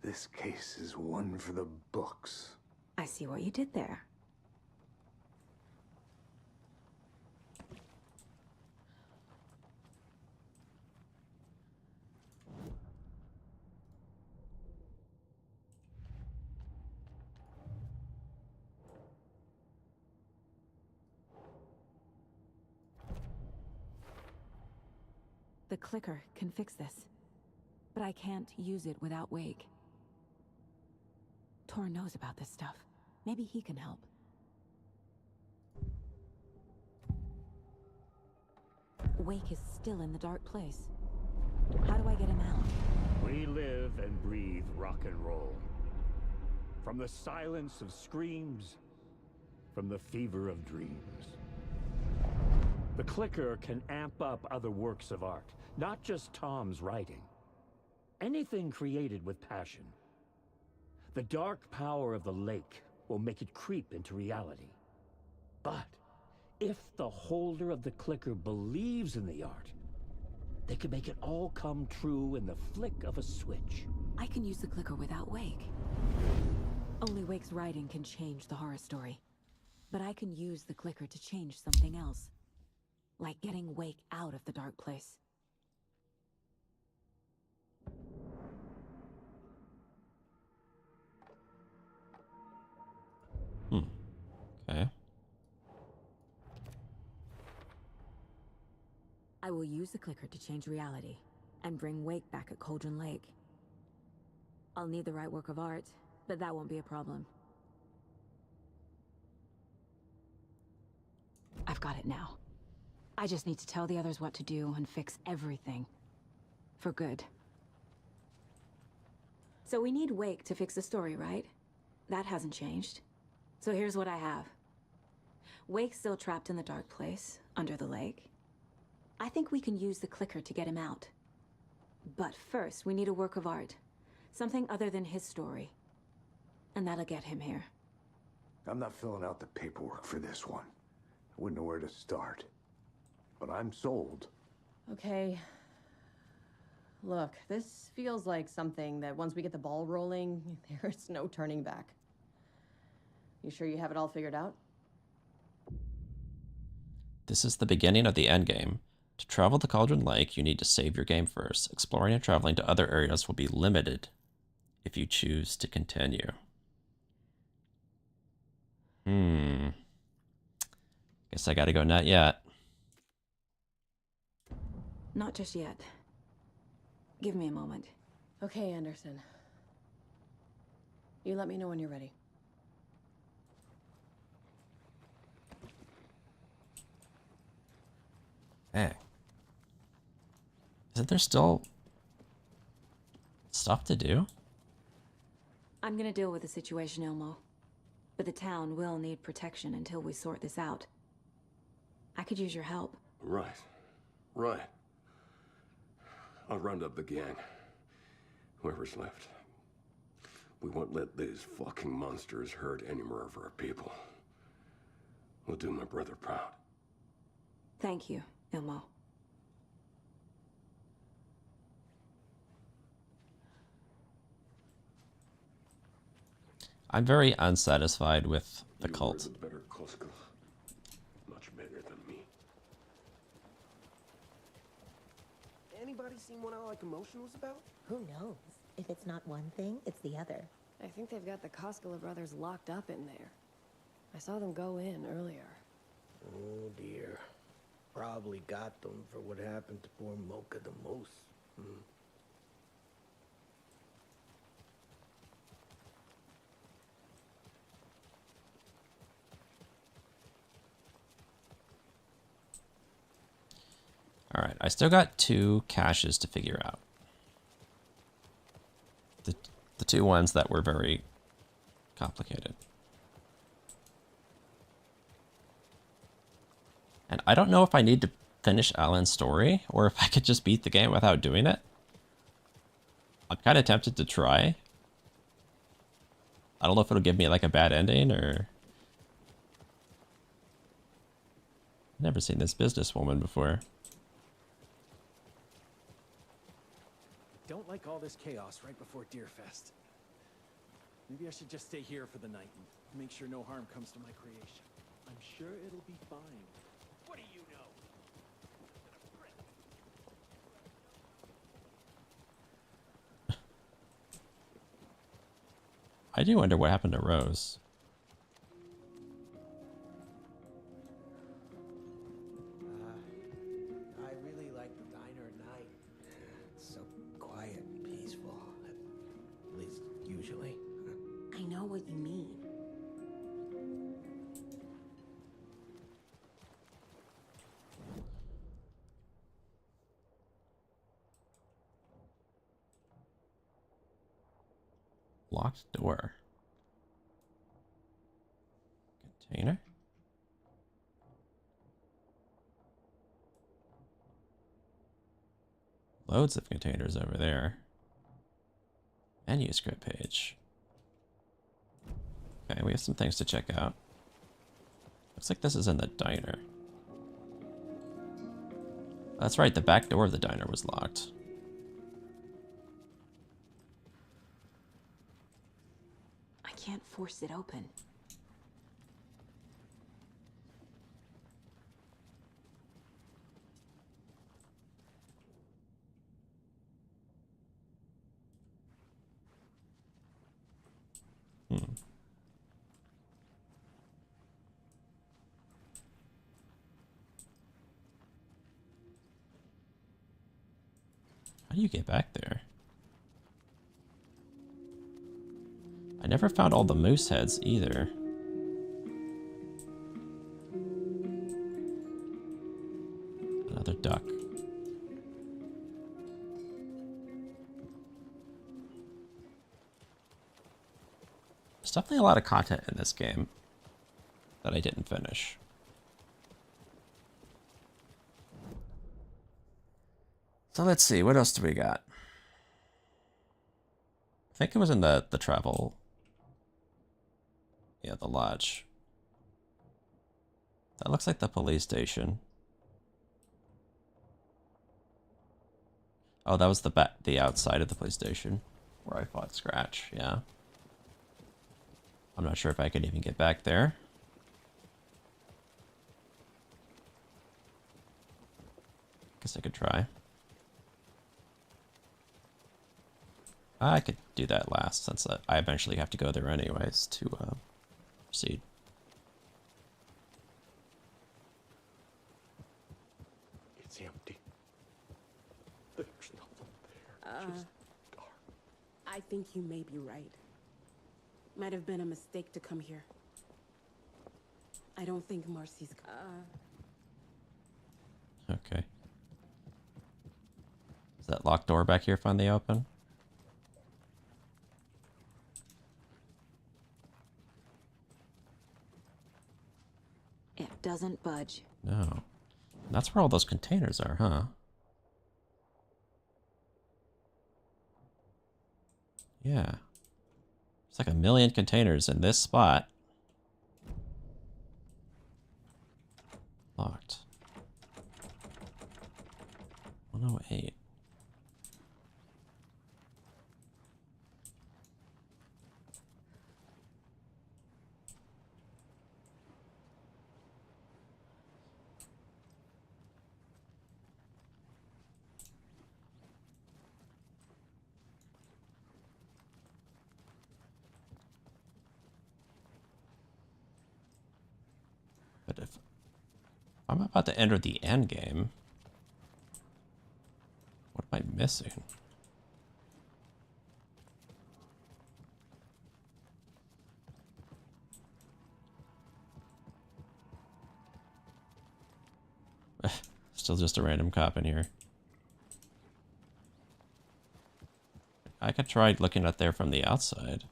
This case is one for the books. I see what you did there. The clicker can fix this, but I can't use it without Wake. Tor knows about this stuff. Maybe he can help. Wake is still in the dark place. How do I get him out? We live and breathe rock and roll. From the silence of screams, from the fever of dreams. The clicker can amp up other works of art, not just Tom's writing. Anything created with passion. The dark power of the lake will make it creep into reality. But if the holder of the clicker believes in the art, they can make it all come true in the flick of a switch. I can use the clicker without Wake. Only Wake's writing can change the horror story. But I can use the clicker to change something else. Like getting Wake out of the dark place. Okay. I will use the clicker to change reality and bring Wake back at Cauldron Lake. I'll need the right work of art, but that won't be a problem. I've got it now. I just need to tell the others what to do and fix everything. For good. So we need Wake to fix the story, right? That hasn't changed. So here's what I have. Wake's still trapped in the dark place, under the lake. I think we can use the clicker to get him out. But first, we need a work of art. Something other than his story. And that'll get him here. I'm not filling out the paperwork for this one. I wouldn't know where to start. But I'm sold. Okay. Look, this feels like something that once we get the ball rolling, there's no turning back. You sure you have it all figured out? This is the beginning of the end game. To travel to Cauldron Lake, you need to save your game first. Exploring and traveling to other areas will be limited if you choose to continue. Guess I gotta go not yet. Not just yet. Give me a moment. Okay, Anderson. You let me know when you're ready. Hey. Isn't there still stuff to do? I'm gonna deal with the situation, Ilmo. But the town will need protection until we sort this out. I could use your help. Right. I'll round up the gang. Whoever's left. We won't let these fucking monsters hurt any more of our people. We'll do my brother proud. Thank you, Ilmo. I'm very unsatisfied with the cult. You were the better Koska. Much better than me. Anybody seen what Alec Emotion was about? Who knows? If it's not one thing, it's the other. I think they've got the Koskela brothers locked up in there. I saw them go in earlier. Oh dear. Probably got them for what happened to poor Mocha the Moose. All right, I still got 2 caches to figure out. The 2 ones that were very complicated. And I don't know if I need to finish Alan's story or if I could just beat the game without doing it. I'm kind of tempted to try. I don't know if it'll give me like a bad ending or... I've never seen this businesswoman before. Don't like all this chaos right before Deerfest. Maybe I should just stay here for the night and make sure no harm comes to my creation. I'm sure it'll be fine. What do you know? I do wonder what happened to Rose. I really like the diner at night. It's so quiet and peaceful. At least usually. I know what you mean. Locked door. Container? Loads of containers over there. Manuscript page. Okay, we have some things to check out. Looks like this is in the diner. That's right, the back door of the diner was locked. I can't force it open. do you get back there? I never found all the moose heads either. Another duck. There's definitely a lot of content in this game that I didn't finish. So let's see, what else do we got? I think it was in the travel. Yeah, the lodge. That looks like the police station. Oh, that was the outside of the police station where I fought Scratch, yeah. I'm not sure if I could even get back there. Guess I could try. I could do that last, since I eventually have to go there anyways to proceed. It's empty. There's nothing there. Just dark. I think you may be right. Might have been a mistake to come here. I don't think Marcy's... Okay. Is that locked door back here finally open? It doesn't budge. No. That's where all those containers are, huh? Yeah. It's like 1 million containers in this spot. Locked. 108. But if I'm about to enter the end game, what am I missing? Still just a random cop in here. I could try looking at there from the outside.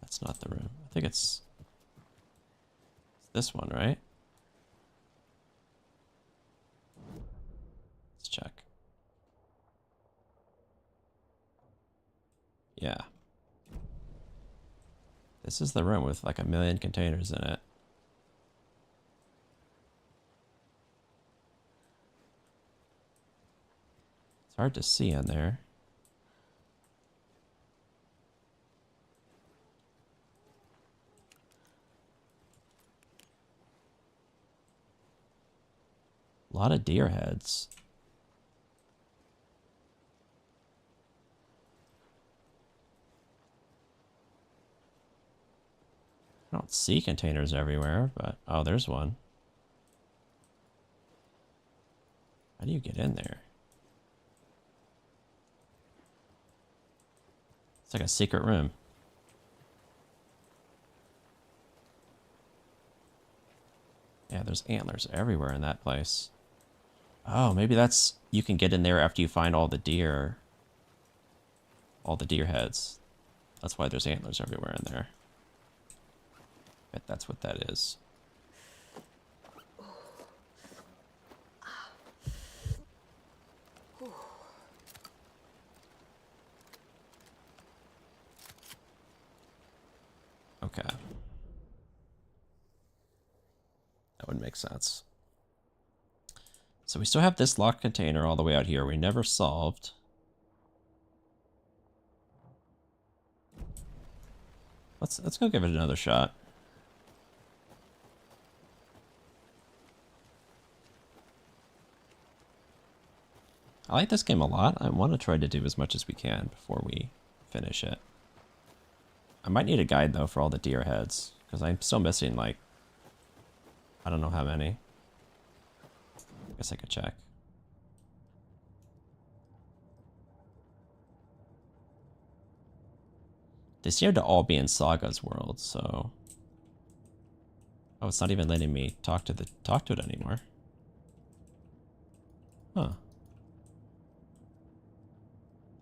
That's not the room. I think it's this one, right? Let's check. Yeah. This is the room with like 1 million containers in it. It's hard to see in there. A lot of deer heads. I don't see containers everywhere, but oh, there's one. How do you get in there? It's like a secret room. Yeah, there's antlers everywhere in that place. Oh, maybe that's... You can get in there after you find all the deer. All the deer heads. That's why there's antlers everywhere in there. Bet that's what that is. Okay. That would make sense. So we still have this locked container all the way out here. We never solved. Let's go give it another shot. I like this game a lot. I want to try to do as much as we can before we finish it. I might need a guide though for all the deer heads, because I'm still missing like, I don't know how many. Guess I could check. They seem to all be in Saga's world, so... Oh, it's not even letting me talk to it anymore. Huh.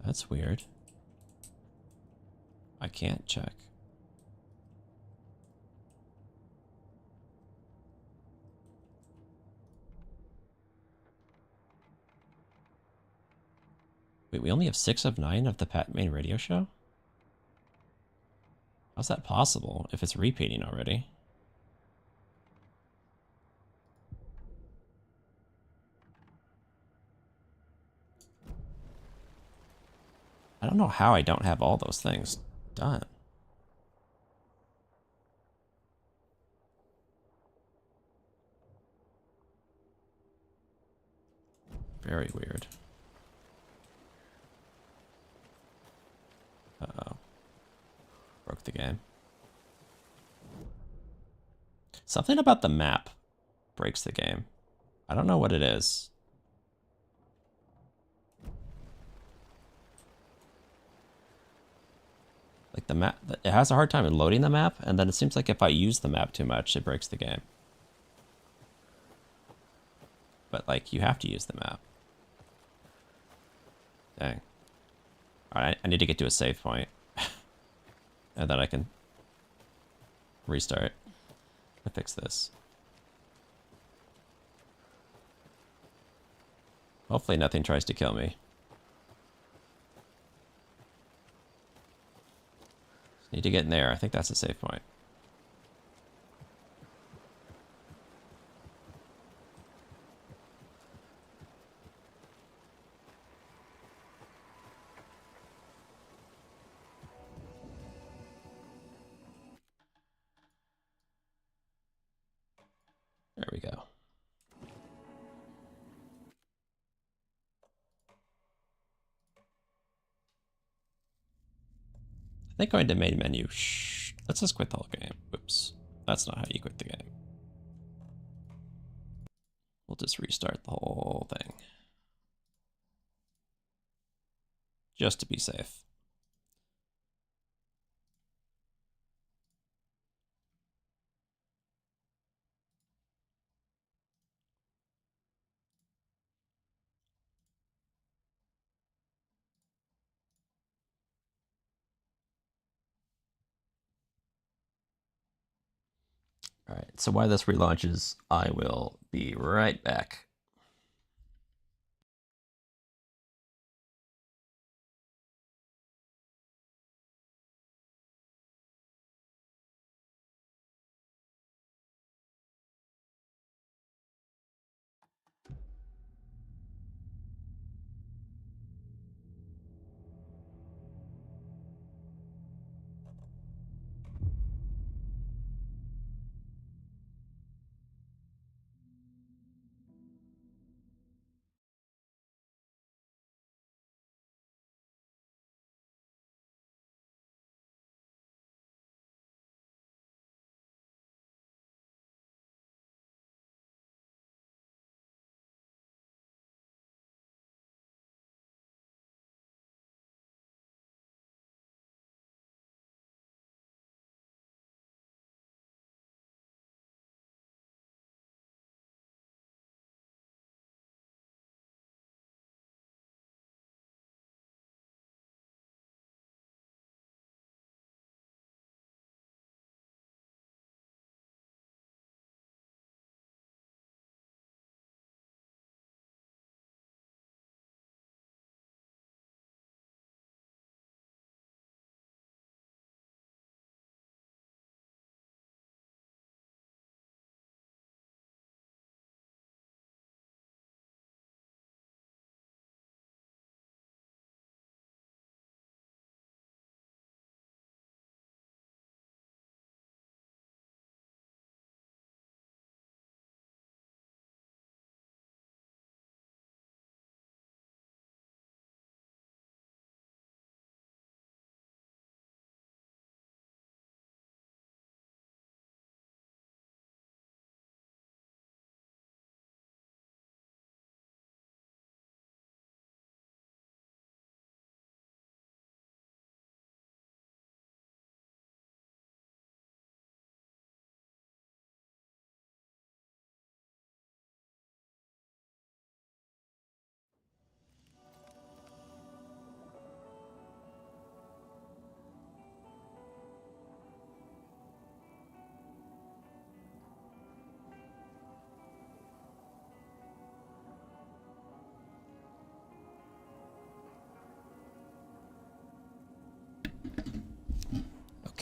That's weird. I can't check. Wait, we only have 6 of 9 of the Pat main radio show? How's that possible if it's repeating already? I don't know how I don't have all those things done. Very weird. Uh-oh. Broke the game. Something about the map breaks the game. I don't know what it is. Like the map, it has a hard time in loading the map, and then it seems like if I use the map too much, it breaks the game. But like, you have to use the map. Dang. Alright, I need to get to a save point. And then I can restart to fix this. Hopefully nothing tries to kill me. Just need to get in there. I think that's a save point. There we go. I think going to main menu. Shh. Let's just quit the whole game. Whoops. That's not how you quit the game. We'll just restart the whole thing. Just to be safe. All right, so while this relaunches, I will be right back.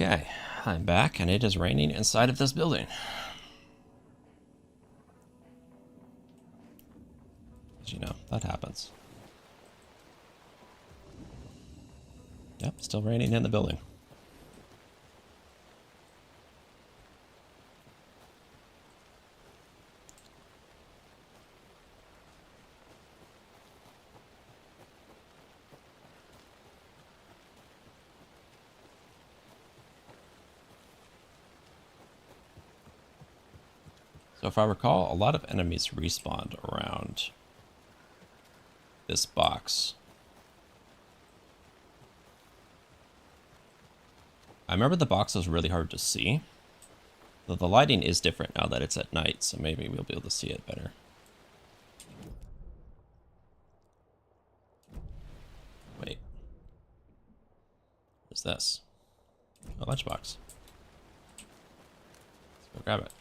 Okay, I'm back, and it is raining inside of this building. As you know, that happens. Yep, still raining in the building. So if I recall, a lot of enemies respawned around this box. I remember the box was really hard to see. Though the lighting is different now that it's at night, so maybe we'll be able to see it better. Wait. What's this? A lunchbox. Let's go grab it.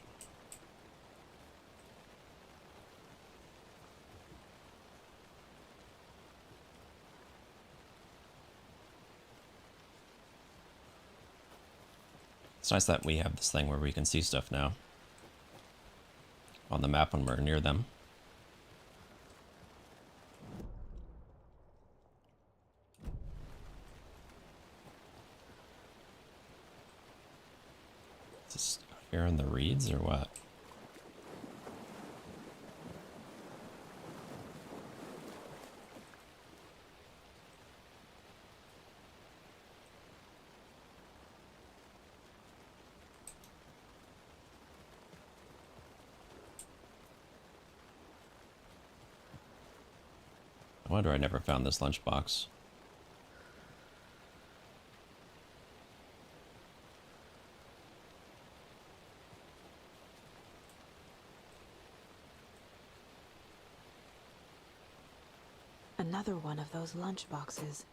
It's nice that we have this thing where we can see stuff now on the map when we're near them. Is this here in the reeds or what? I wonder I never found this lunchbox. Another one of those lunchboxes.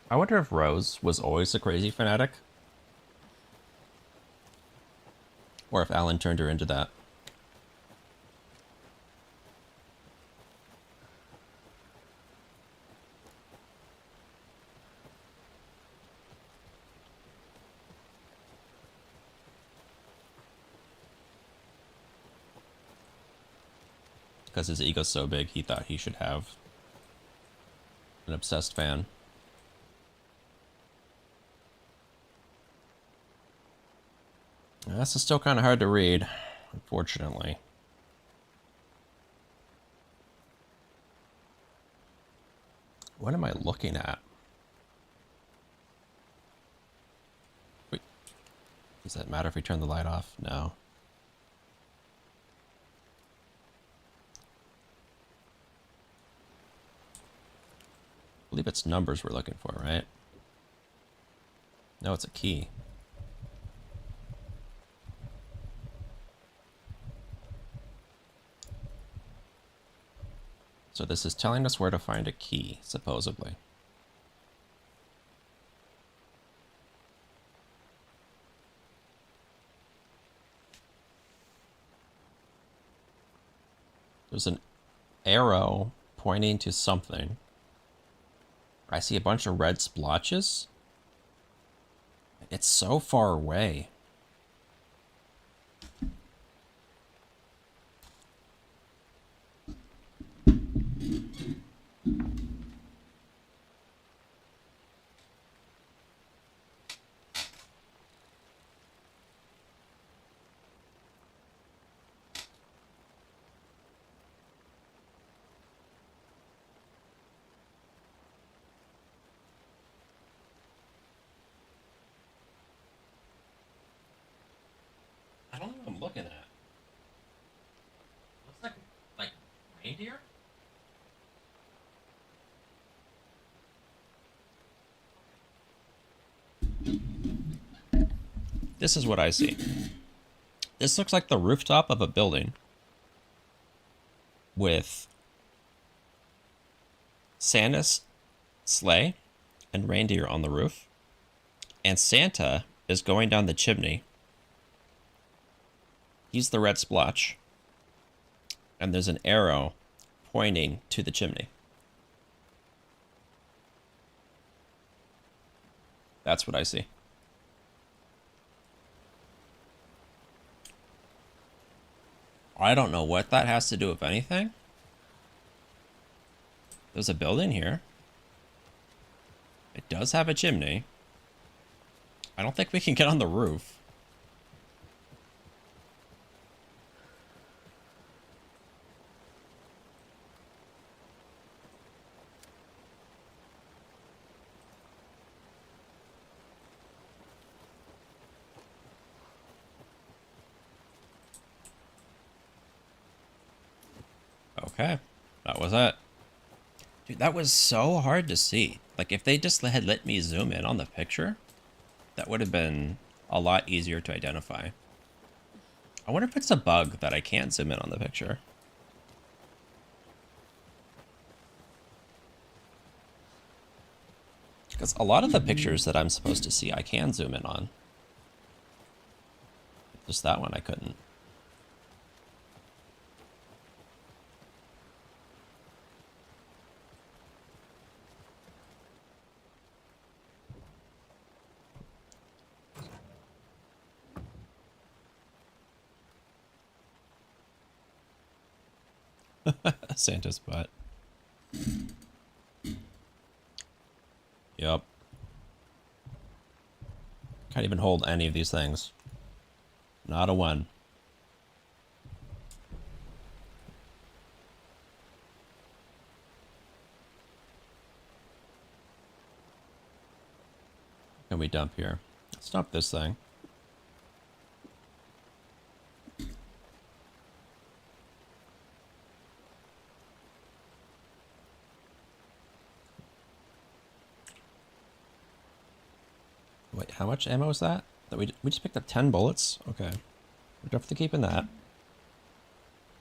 I wonder if Rose was always a crazy fanatic? Or if Alan turned her into that. Because his ego's so big, he thought he should have an obsessed fan. This is still kind of hard to read, unfortunately. What am I looking at? Wait, does that matter if we turn the light off? No. I believe it's numbers we're looking for, right? No, it's a key. So this is telling us where to find a key, supposedly. There's an arrow pointing to something. I see a bunch of red splotches. It's so far away. I don't know what I'm looking at. Looks like reindeer? This is what I see. This looks like the rooftop of a building with Santa's sleigh and reindeer on the roof. And Santa is going down the chimney. He's the red splotch. And there's an arrow pointing to the chimney. That's what I see. I don't know what that has to do with anything. There's a building here. It does have a chimney. I don't think we can get on the roof. Okay, that was it. Dude, that was so hard to see. Like, if they just had let me zoom in on the picture, that would have been a lot easier to identify. I wonder if it's a bug that I can't zoom in on the picture. Because a lot of the pictures that I'm supposed to see, I can zoom in on. Just that one I couldn't. Santa's butt. Yep. Can't even hold any of these things. Not a one. Can we dump here? Let's dump this thing. Wait, how much ammo is that? That we just picked up 10 bullets? Okay. We're definitely keeping that.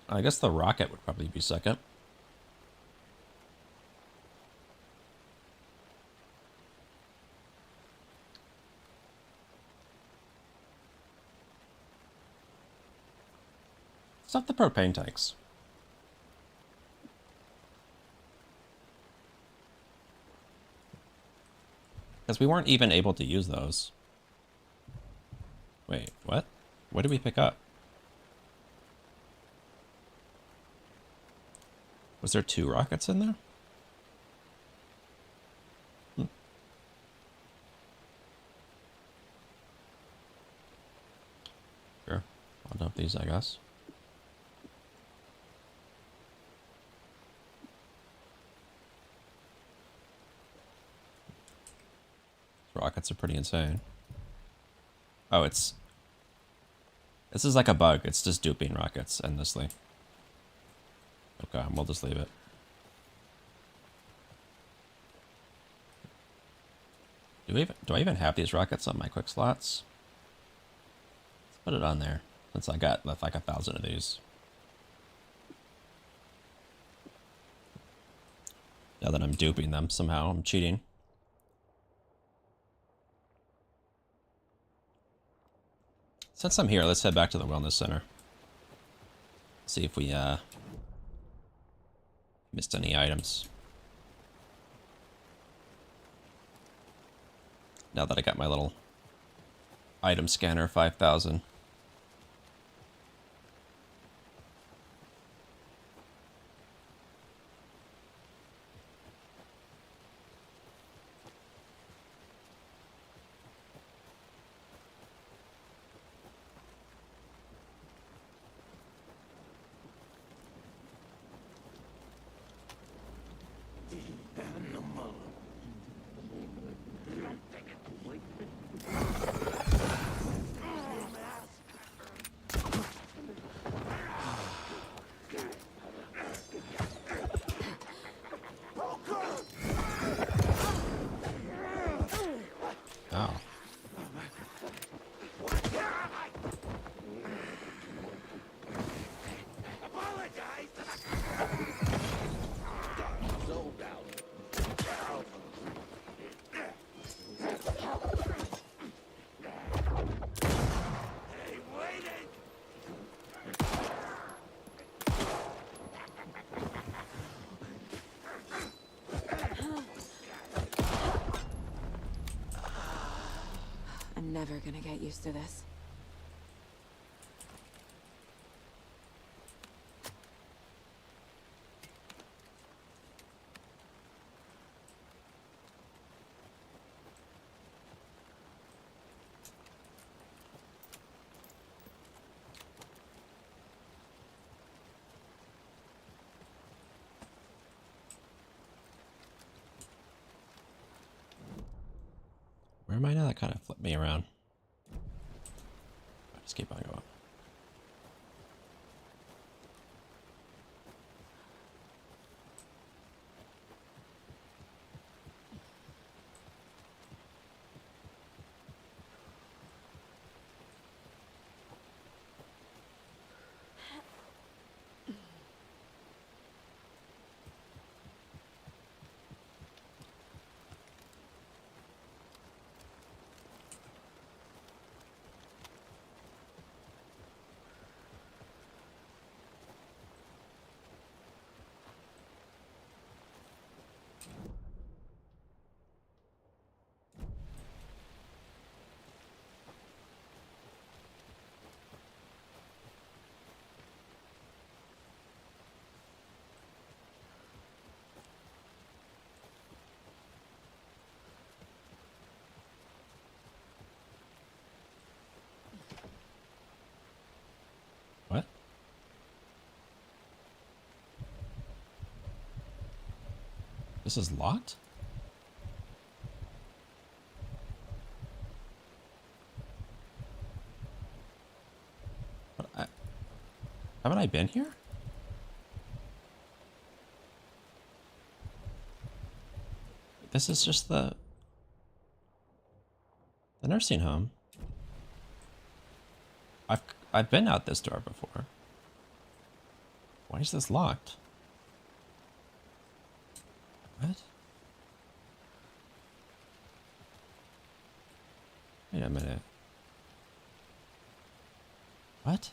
I guess the rocket would probably be second. Stop the propane tanks. Because we weren't even able to use those. Wait, what? What did we pick up? Was there 2 rockets in there? Sure. I'll dump these, I guess. Rockets are pretty insane. Oh, this is like a bug. It's just duping rockets endlessly. Okay, we'll just leave it. Do I even have these rockets on my quick slots? Let's put it on there, since I got left like 1,000 of these. Now that I'm duping them somehow, I'm cheating. Since I'm here, let's head back to the wellness center. See if we missed any items. Now that I got my little item scanner 5000. gonna get used to this. Where am I now? That kind of flipped me around. Just keep on going. What? This is locked? What, haven't I been here? This is just the nursing home. I've been out this door before. Why is this locked? What? Wait a minute. What?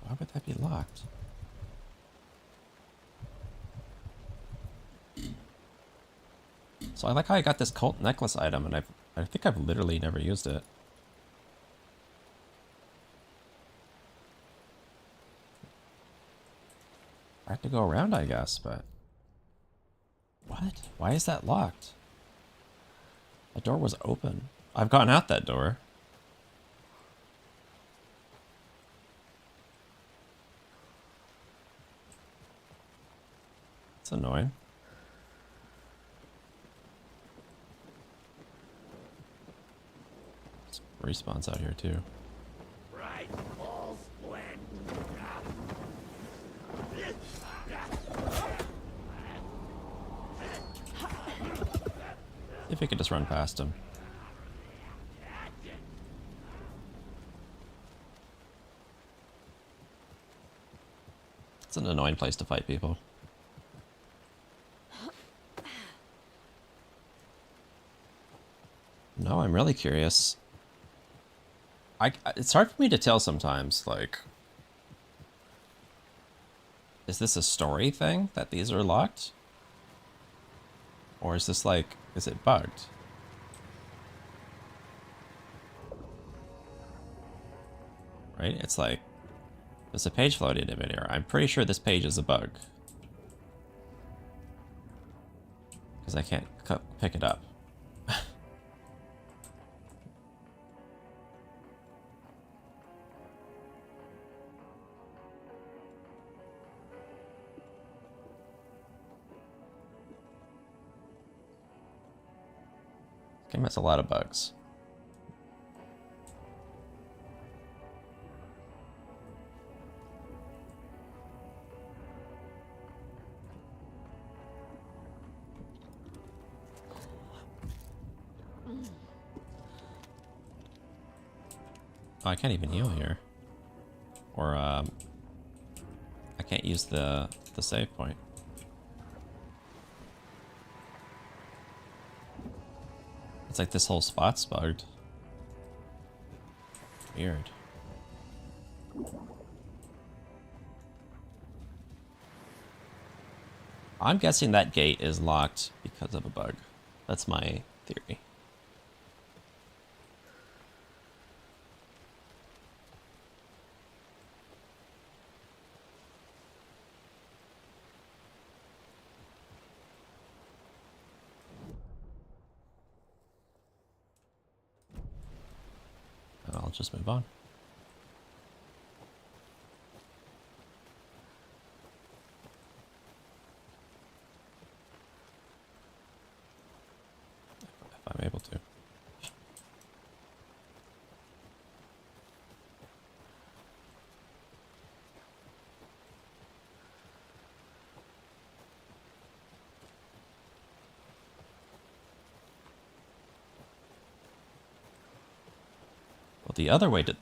Why would that be locked? So I like how I got this cult necklace item, and I think I've literally never used it. I have to go around, I guess, but... What? Why is that locked? The door was open. I've gone out that door. It's annoying. Respawns out here too. Right, all split. See if we could just run past him. It's an annoying place to fight people. No, I'm really curious. It's hard for me to tell sometimes, like... Is this a story thing, that these are locked? Or is this like, is it bugged? Right? It's like, there's a page floating in here. I'm pretty sure this page is a bug. Because I can't pick it up. Game has a lot of bugs. Oh, I can't even heal here. Or, I can't use the save point. It's like this whole spot's bugged. Weird. I'm guessing that gate is locked because of a bug. That's my theory. And I'll just move on. If I'm able to. Well, the other way to...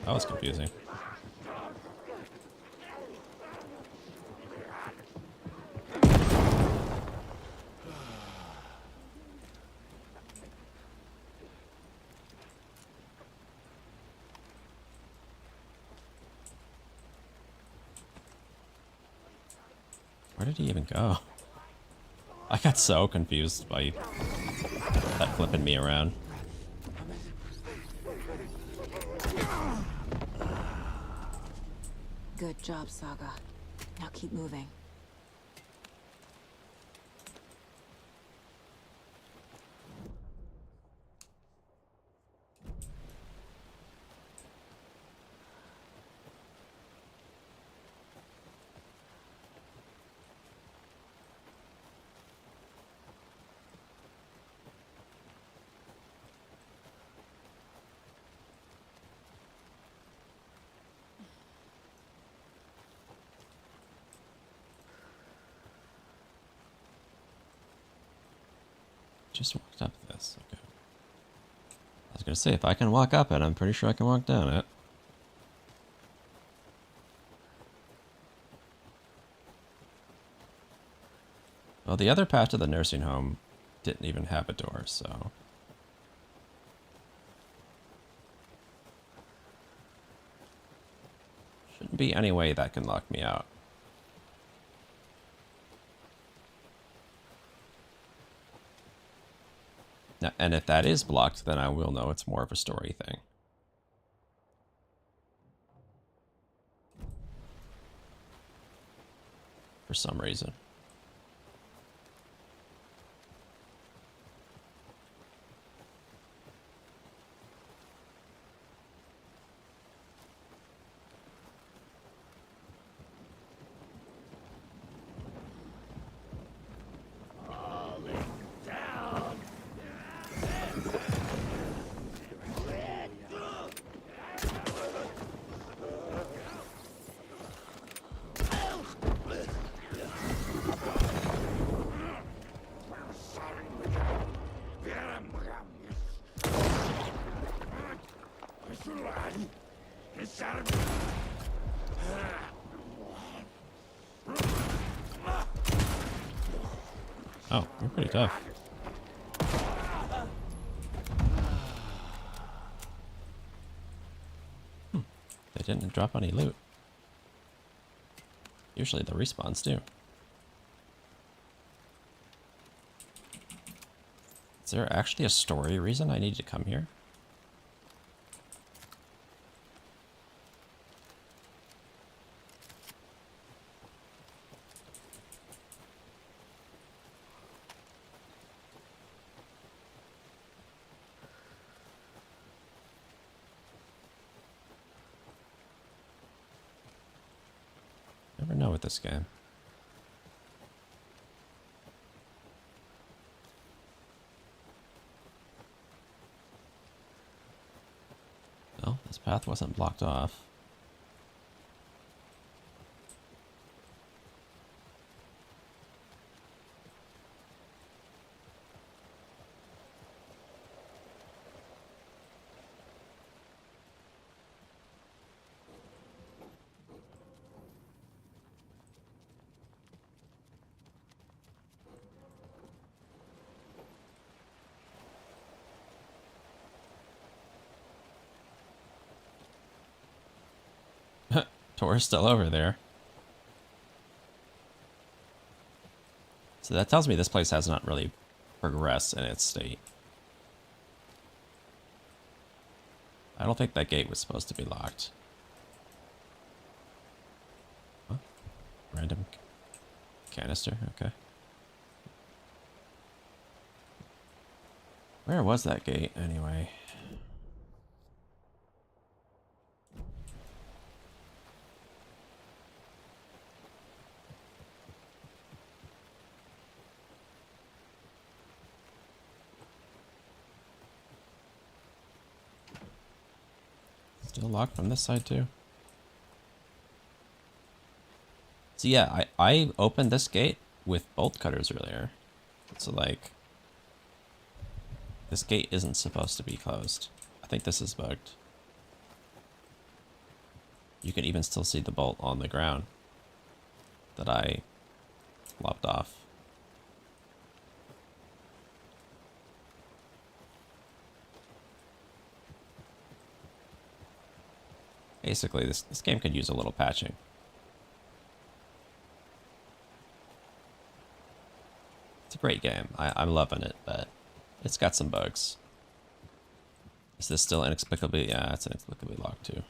That was confusing. Where did he even go? I got so confused by that flipping me around. Good job, Saga. Now keep moving. Just walked up this. Okay. I was gonna say, if I can walk up it, I'm pretty sure I can walk down it. Well, the other path to the nursing home didn't even have a door, so... Shouldn't be any way that can lock me out. Now, and if that is blocked, then I will know it's more of a story thing. For some reason. Oh, you're pretty tough. They didn't drop any loot. Usually the respawns do. Is there actually a story reason I need to come here? Never know with this game. Well, this path wasn't blocked off. Door's still over there. So that tells me this place has not really progressed in its state. I don't think that gate was supposed to be locked. Huh? Random canister, okay. Where was that gate, anyway? Still locked from this side, too? So yeah, I opened this gate with bolt cutters earlier. So like, this gate isn't supposed to be closed. I think this is bugged. You can even still see the bolt on the ground that I lopped off. Basically, this game could use a little patching. It's a great game. I'm loving it, but it's got some bugs. Is this still inexplicably? Yeah, it's inexplicably locked too.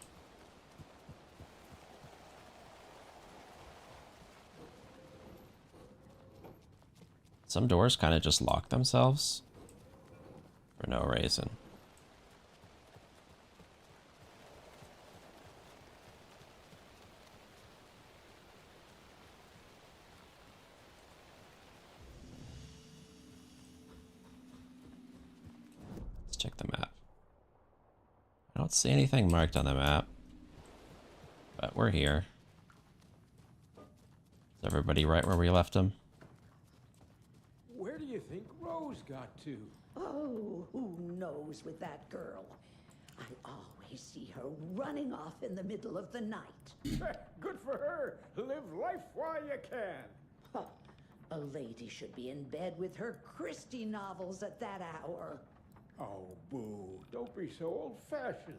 Some doors kind of just lock themselves for no reason. Let's check the map. I don't see anything marked on the map, but we're here. Is everybody right where we left them? Where do you think Rose got to? Oh, who knows with that girl? I always see her running off in the middle of the night. Good for her. Live life while you can. Huh. A lady should be in bed with her Christie novels at that hour. Oh, boo. Don't be so old-fashioned.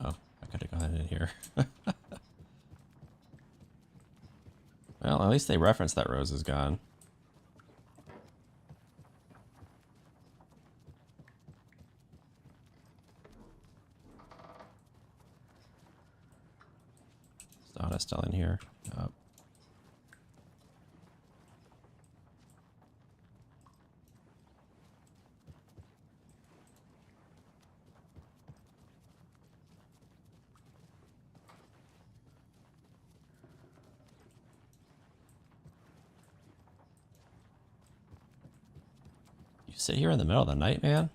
Oh, I could have gone in here. Well, at least they referenced that Rose is gone. Is Donna still in here? Oh. You sit here in the middle of the night, man?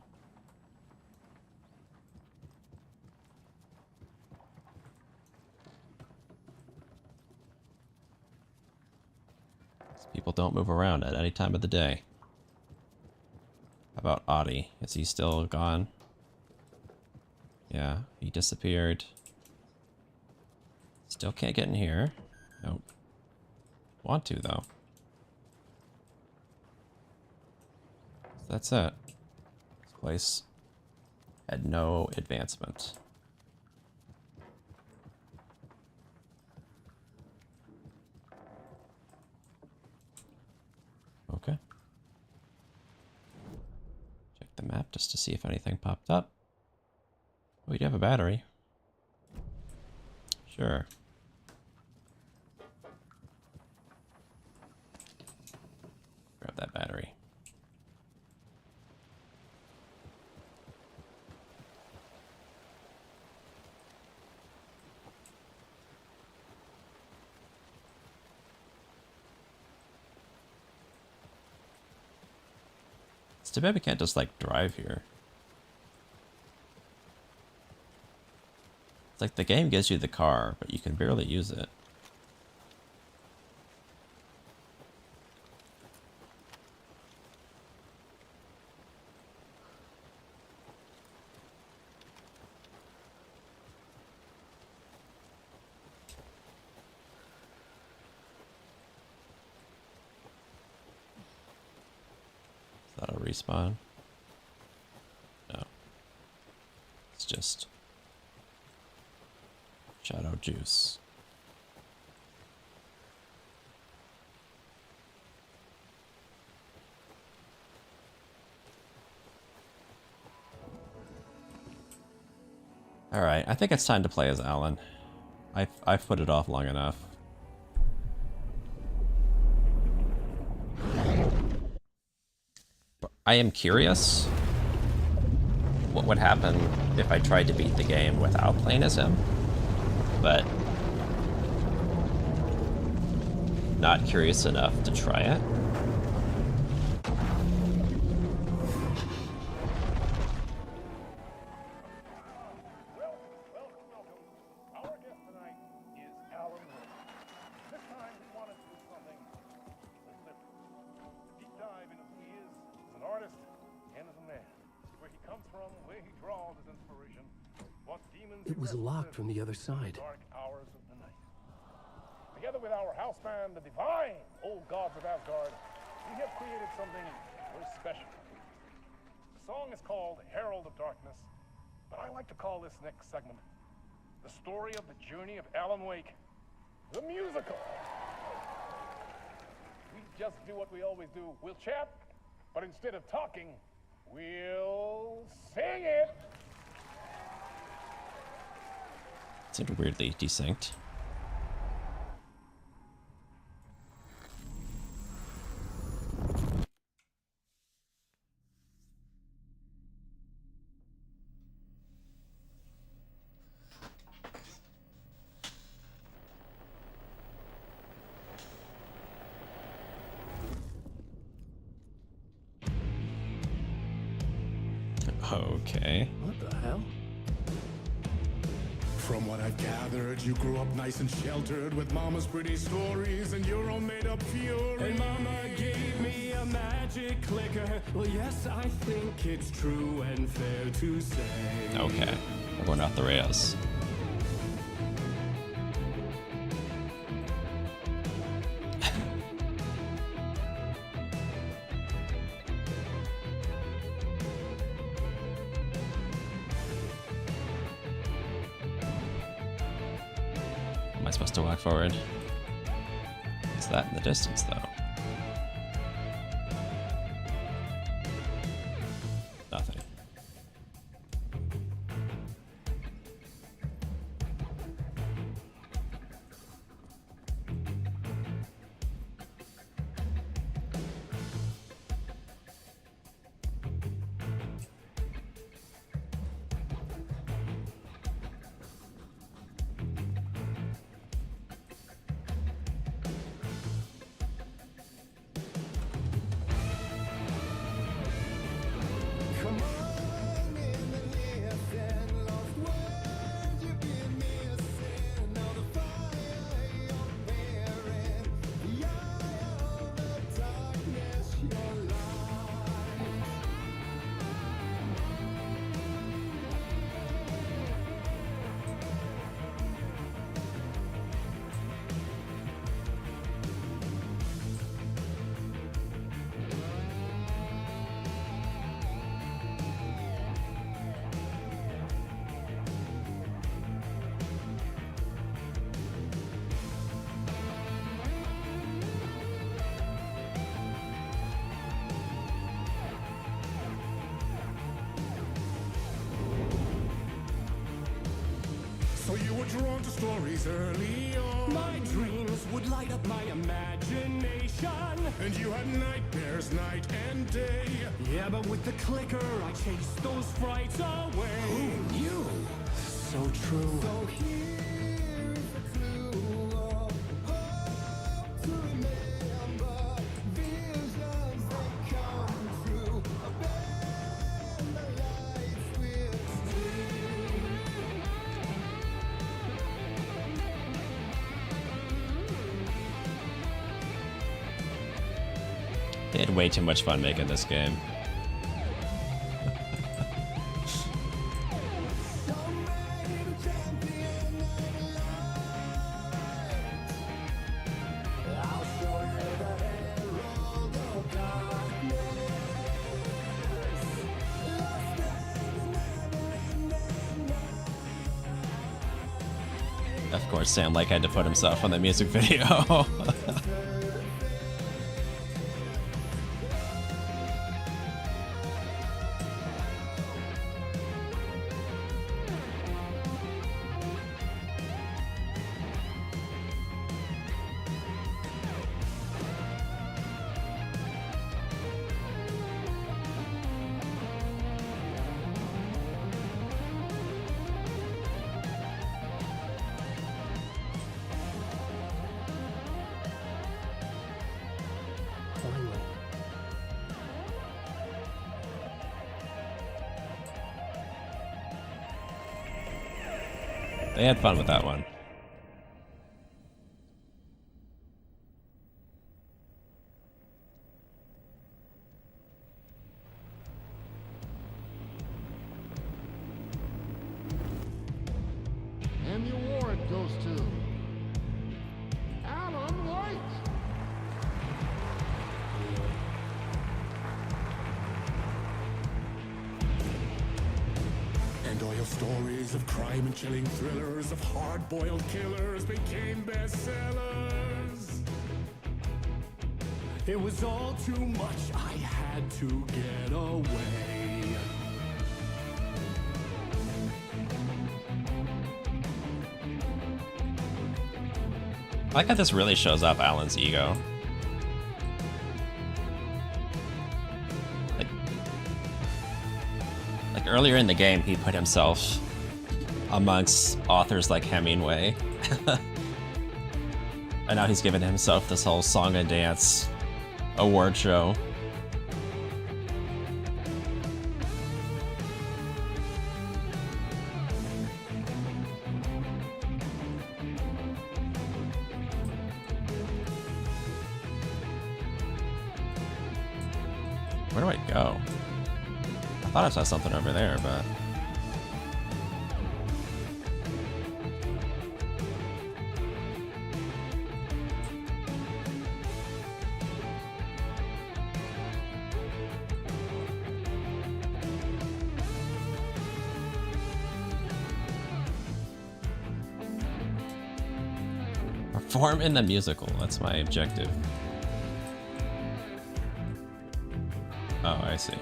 These people don't move around at any time of the day. How about Audie? Is he still gone? Yeah, he disappeared. Still can't get in here. Nope. Want to, though. So that's it. This place had no advancement. Okay. Check the map just to see if anything popped up. Oh, we do have a battery. Sure. Grab that battery. It's too bad we can't just, like, drive here. It's like the game gives you the car, but you can barely use it. respawn? No. It's just shadow juice. Alright, I think it's time to play as Alan. I've put it off long enough. But I am curious what would happen if I tried to beat the game without playing as him, but not curious enough to try it. It was locked from the other side. Dark hours of the night. Together with our house band, the divine old gods of Asgard, we have created something very special. The song is called Herald of Darkness, but I like to call this next segment the story of the journey of Alan Wake, the musical. We just do what we always do. We'll chat, but instead of talking, we'll sing it. Seemed weirdly desynced. Okay. What the hell? From what I've gathered, you grew up nice and sheltered with mama's pretty stories and your own made-up fury. And mama gave me a magic clicker. Well, yes, I think it's true and fair to say. Okay, we're going off the rails. Am I supposed to walk forward? What's that in the distance, though? Nothing. So you were drawn to stories early on. My dreams would light up my imagination. And you had nightmares night and day. Yeah, but with the clicker, I chased those frights away. Who knew? So true. So here is a clue of hope to remember. Visions that come true. Bend the lights with They had way too much fun making this game. Of course, Sam Lake had to put himself on the music video. They had fun with that one. And the award goes to Alan White. And all your stories of crime and chilling thrillers of hard-boiled killers became bestsellers. It was all too much, I had to get away. I like how this really shows up Alan's ego. Like earlier in the game, he put himself amongst authors like Hemingway. And now he's given himself this whole song and dance award show. Where do I go? I thought I saw something over there, but... Perform in the musical, that's my objective. Oh, I see.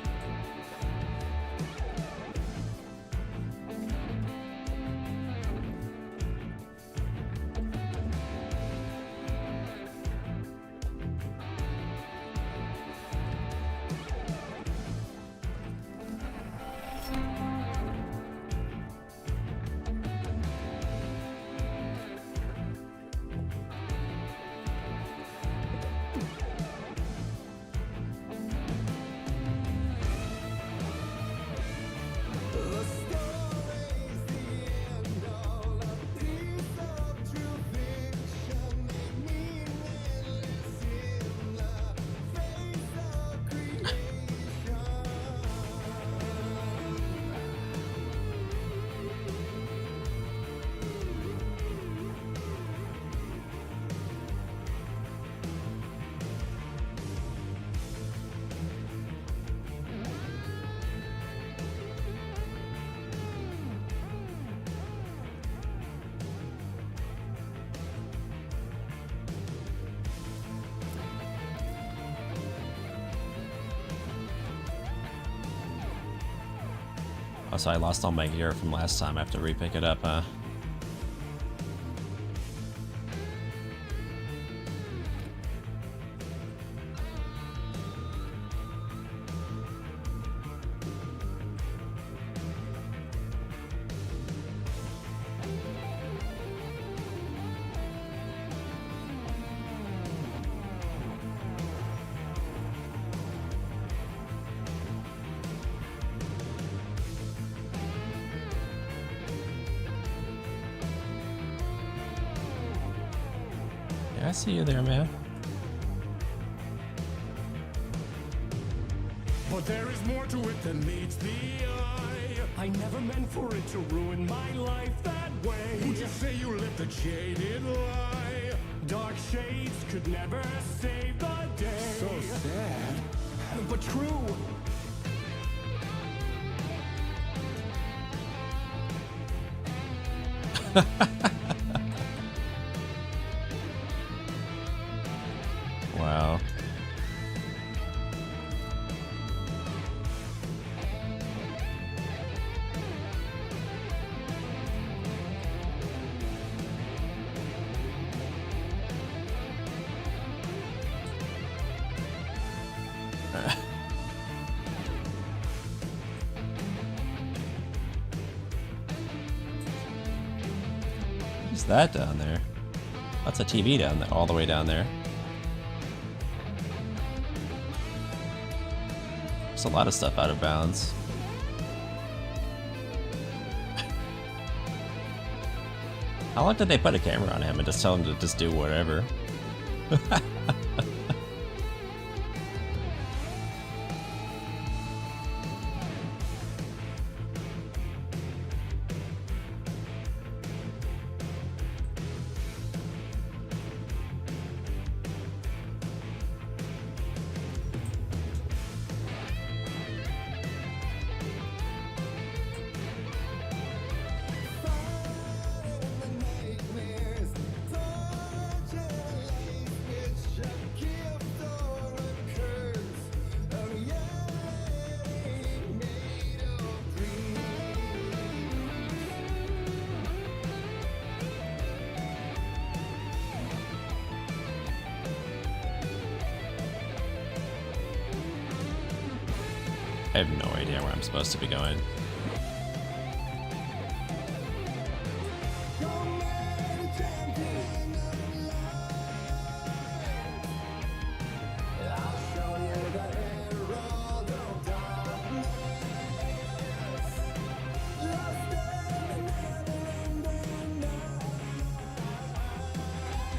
Oh, so I lost all my gear from last time. I have to re-pick it up, huh? I see you there, man. But there is more to it than meets the eye. I never meant for it to ruin my life that way. Would you say you lived a jaded lie? Dark shades could never save the day. So sad, but true. that down there? That's a TV down there, all the way down there. There's a lot of stuff out of bounds. How long did they put a camera on him and just tell him to just do whatever? I have no idea where I'm supposed to be going.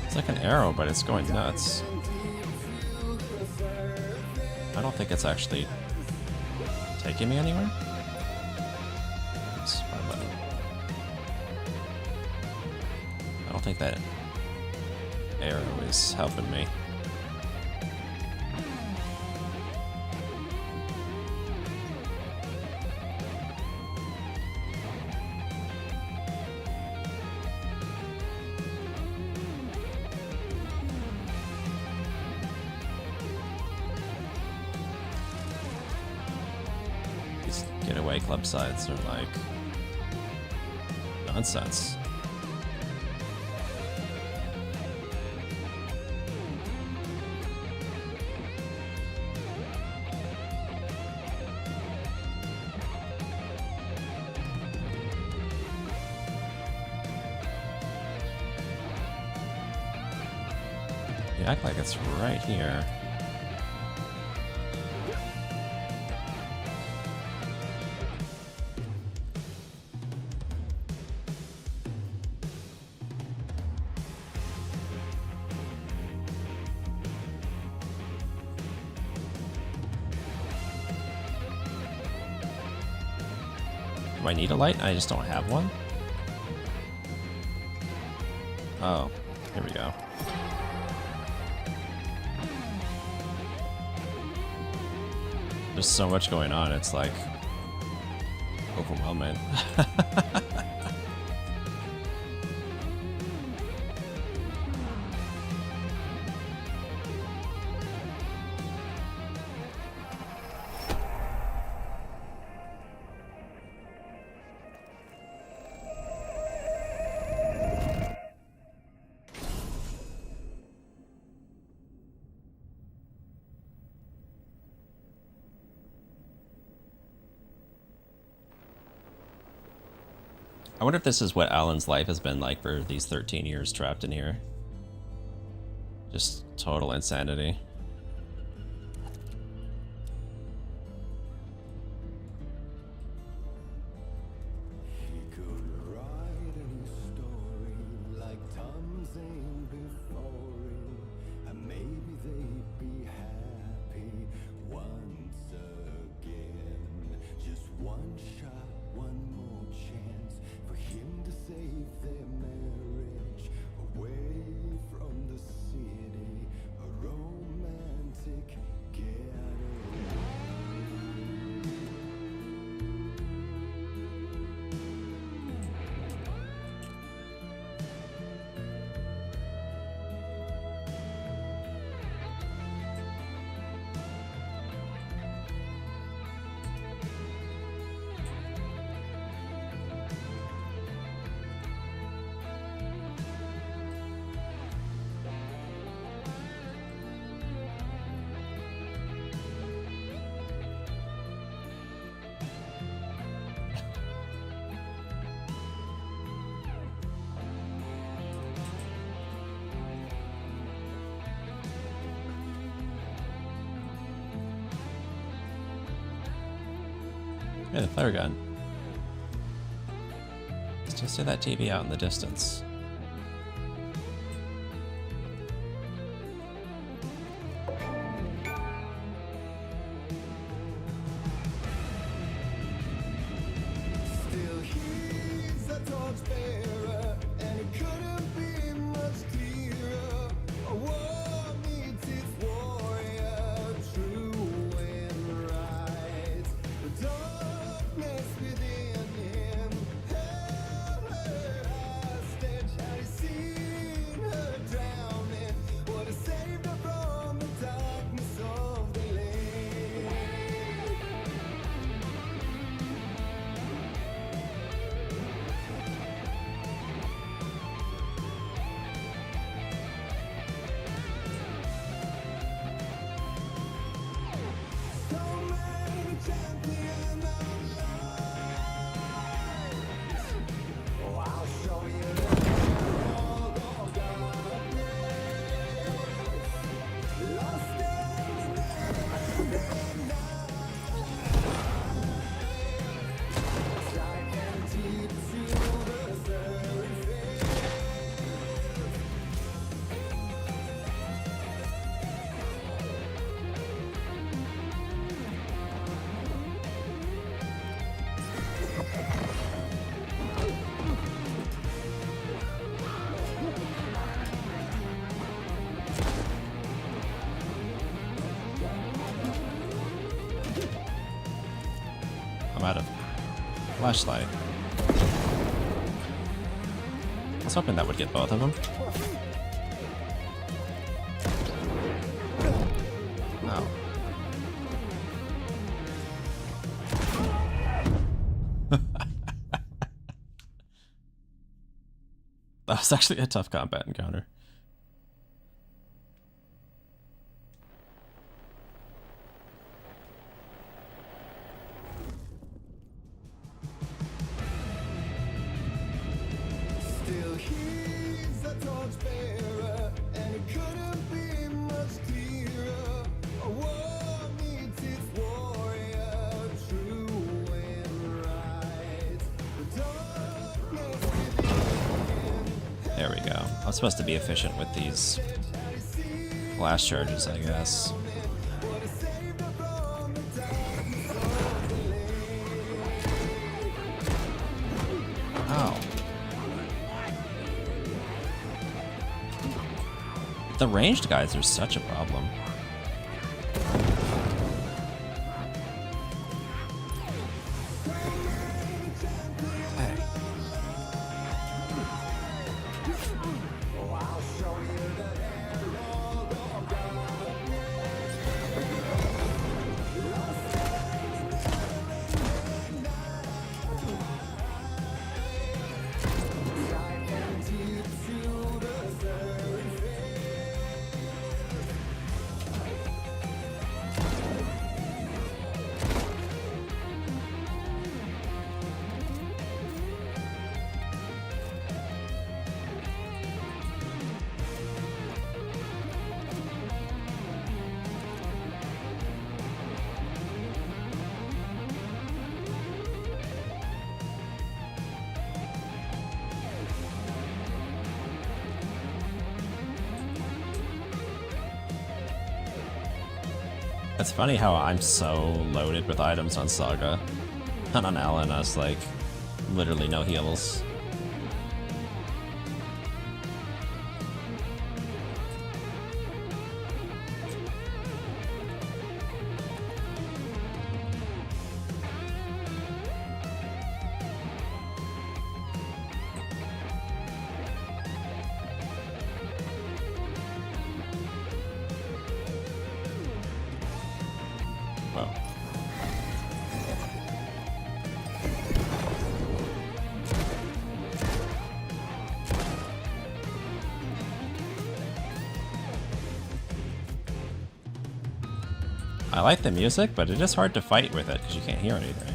It's like an arrow, but it's going nuts. I don't think it's actually taking me anywhere? Oops, wrong button. I don't think that arrow is helping me. Getaway club sites are like nonsense. You act like it's right here. Do I need a light? I just don't have one? Oh, here we go. There's so much going on, it's like overwhelming. I wonder if this is what Alan's life has been like for these 13 years trapped in here. Just total insanity. Away from the city, a romance. Hey, the flare gun. Still see that TV out in the distance. I'm out of flashlight. I was hoping that would get both of them. Oh. That was actually a tough combat encounter. There we go. I'm supposed to be efficient with these blast charges, I guess. Oh. The ranged guys are such a problem. It's funny how I'm so loaded with items on Saga. And on Alan, I was like, literally no heals. I like the music, but it is hard to fight with it because you can't hear anything.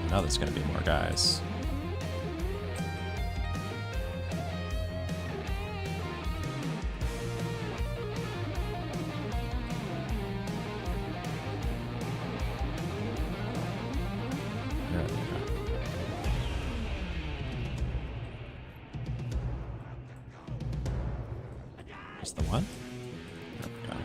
I know there's gonna be more guys. There's the one. There we go.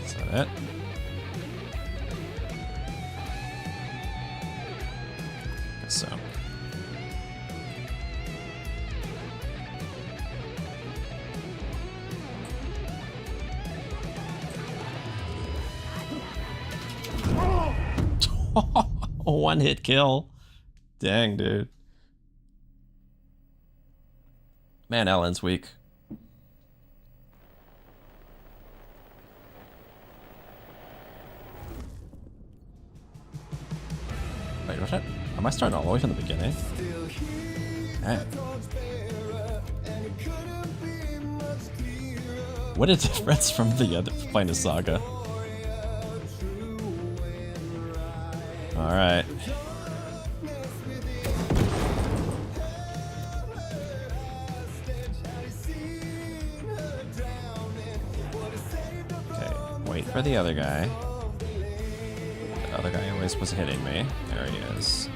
Is that it? Guess so. One hit kill. Dang, dude. Man, Ellen's weak. Wait, what? Am I starting all the way from the beginning? Dang. What a difference from the other Final Saga. Alright. Okay, wait for the other guy. The other guy always was hitting me. There he is.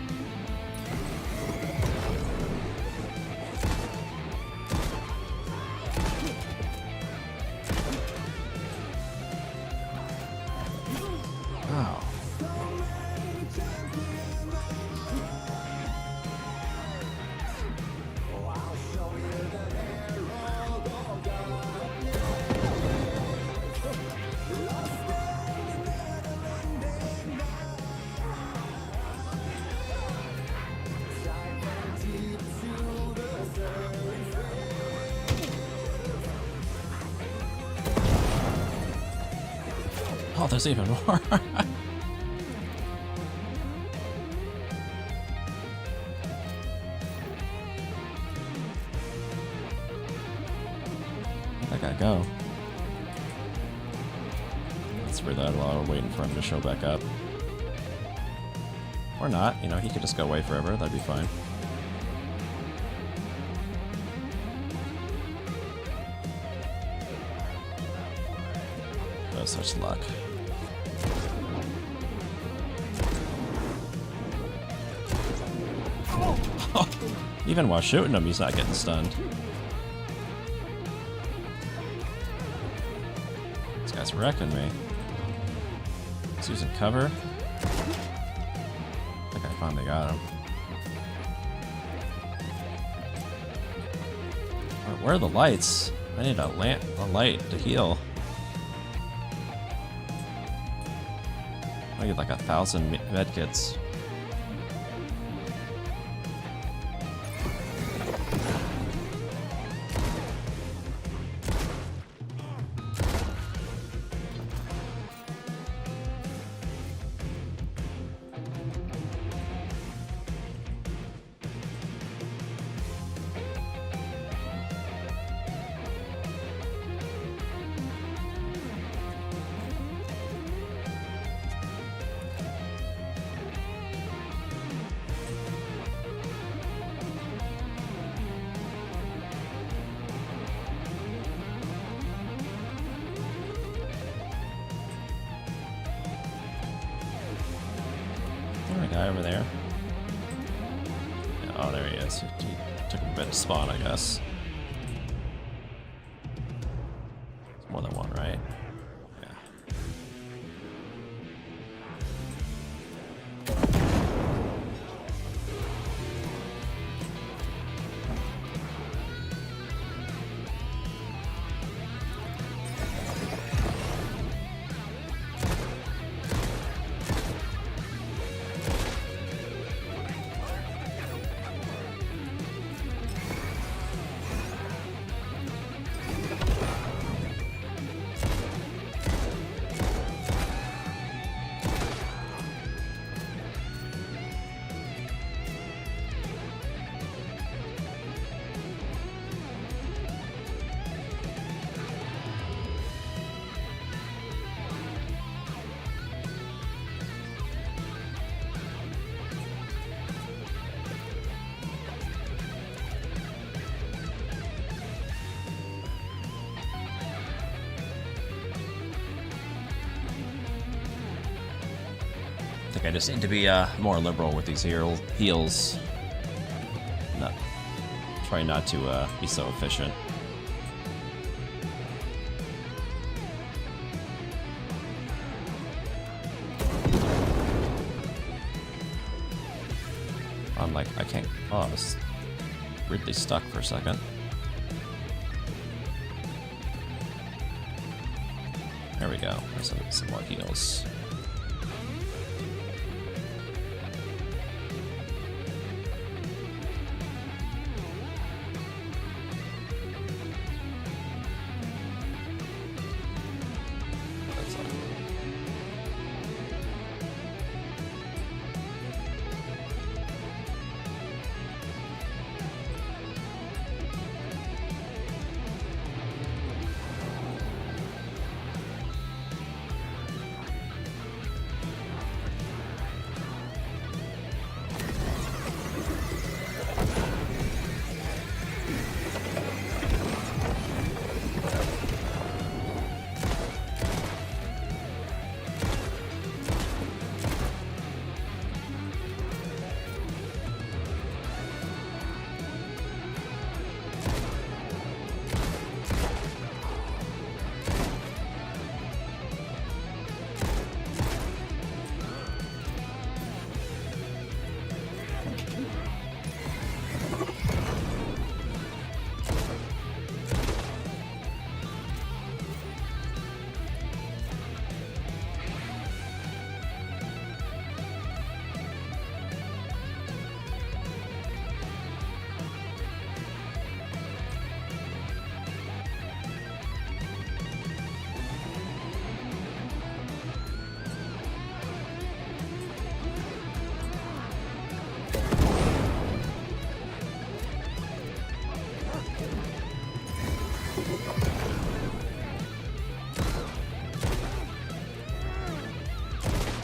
Oh. Oh, there's even more. Where'd that guy go? That's weird that while we're waiting for him to show back up. Or not, you know, he could just go away forever, that'd be fine. Oh, such luck. Even while shooting him, he's not getting stunned. This guy's wrecking me. He's using cover. I think I finally got him. Where are the lights? I need a light to heal. I get like 1,000 medkits. Guy over there. Yeah, oh, there he is. He took him a bit to spawn, I guess. It's more than one, right? Yeah. I just need to be more liberal with these heals. Try not to be so efficient. I'm like, I can't. Oh, it's weirdly stuck for a second. There we go. There's some more heals.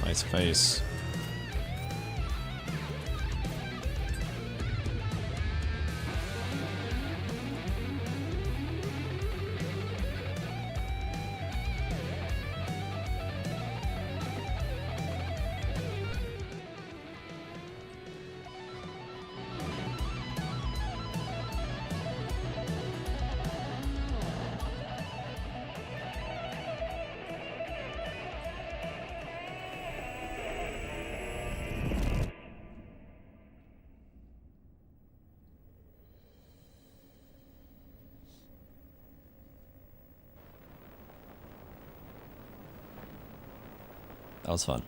Nice face. That was fun.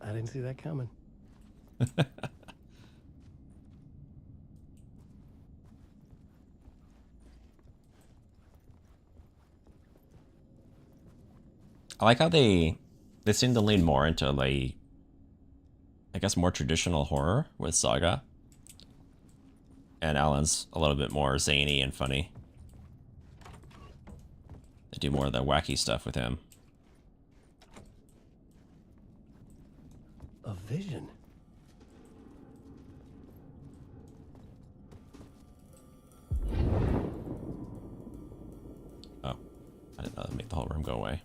I didn't see that coming. I like how they seem to lean more into, like, I guess, more traditional horror with Saga. And Alan's a little bit more zany and funny. They do more of the wacky stuff with him. A vision. Oh, I didn't know that'd make the whole room go away.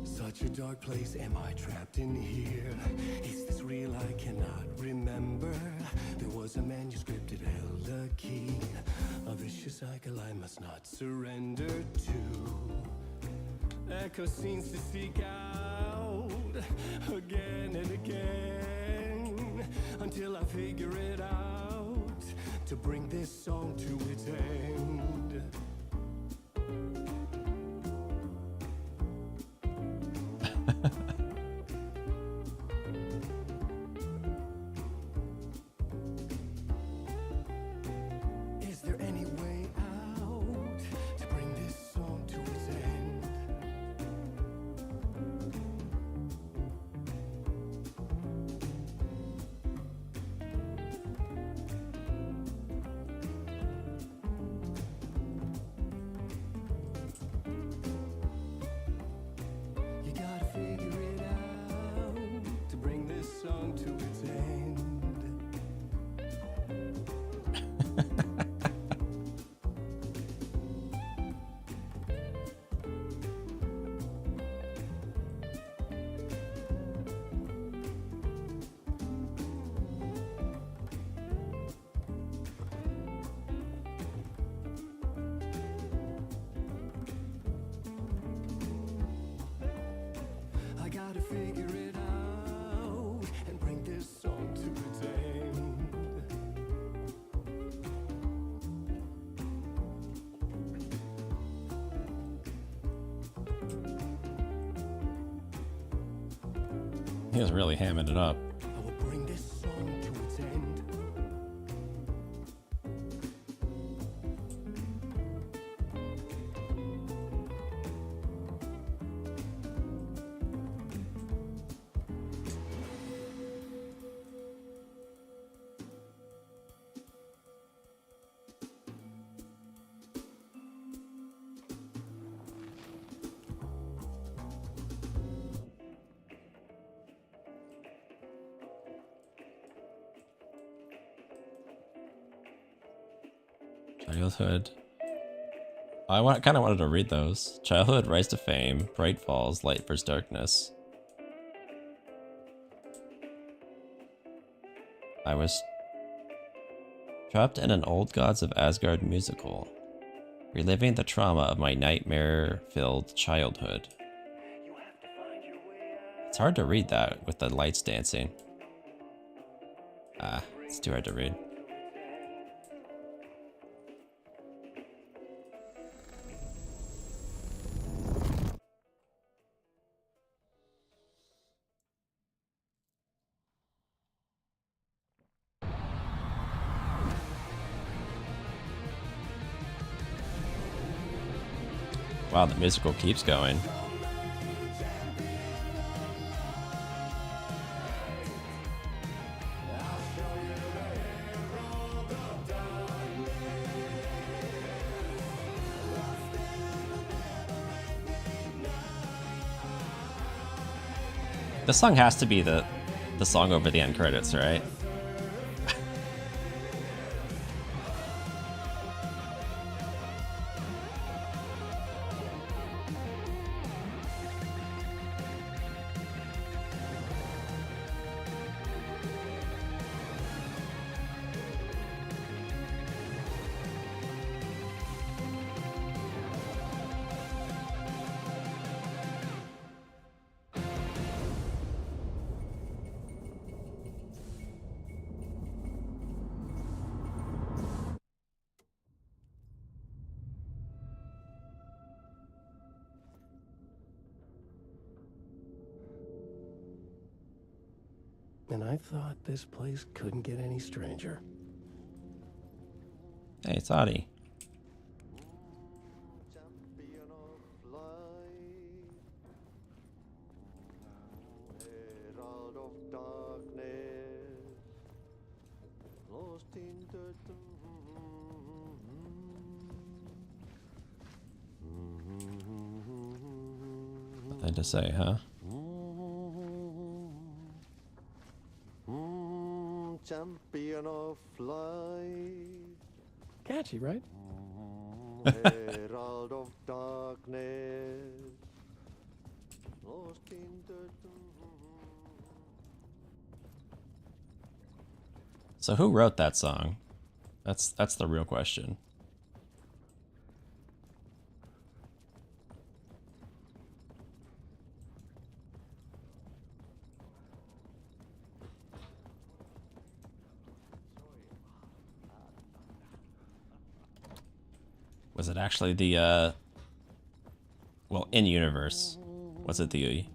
Such a dark place, am I trapped in here? Is this real? I cannot remember. There was a manuscript, it held a key. A vicious cycle I must not surrender to. Echo scenes to seek out again and again until I figure it out to bring this song to its end. Is there any way out to bring this song to its end? He was really hamming it up. I will bring this song to its end. Childhood. Kind of wanted to read those. Childhood, Rise to Fame, Bright Falls, Light vs. Darkness. I was trapped in an old Gods of Asgard musical, reliving the trauma of my nightmare-filled childhood. It's hard to read that with the lights dancing. Ah, it's too hard to read. Wow, the musical keeps going. This song has to be the song over the end credits, right? And I thought this place couldn't get any stranger. Hey, it's Audie. Nothing to say, huh? Champion of light. Catchy, right? Herald of darkness. Lost in the So who wrote that song? That's the real question. Was it actually the, well, in universe, was it the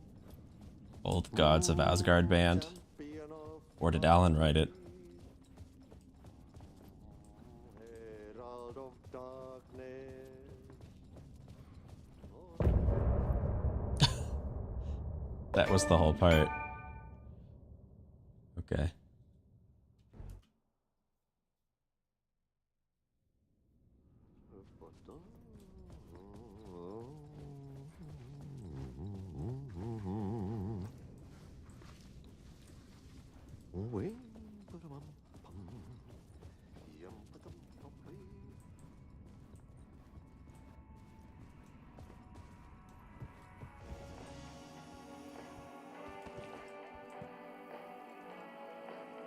Old Gods of Asgard band? Or did Alan write it? herald of darkness. That was the whole part. Okay.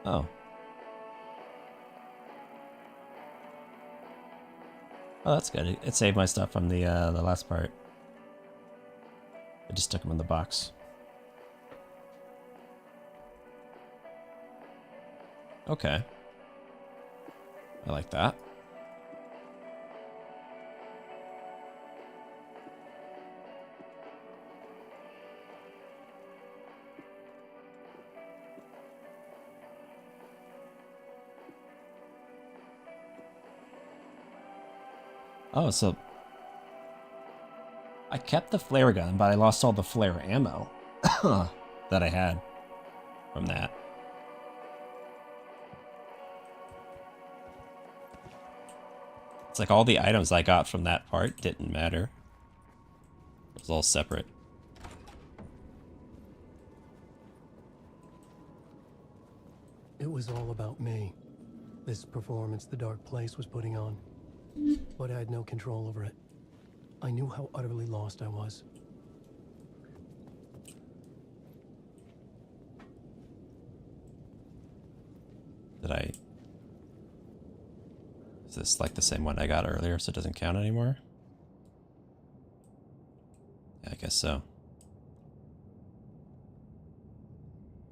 Oh. Oh, that's good. It saved my stuff from the last part. I just stuck them in the box. Okay. I like that. Oh, so I kept the flare gun, but I lost all the flare ammo that I had from that. It's like all the items I got from that part didn't matter. It was all separate. It was all about me. This performance the Dark Place was putting on. But I had no control over it. I knew how utterly lost I was. Is this like the same one I got earlier, so it doesn't count anymore? Yeah, I guess so.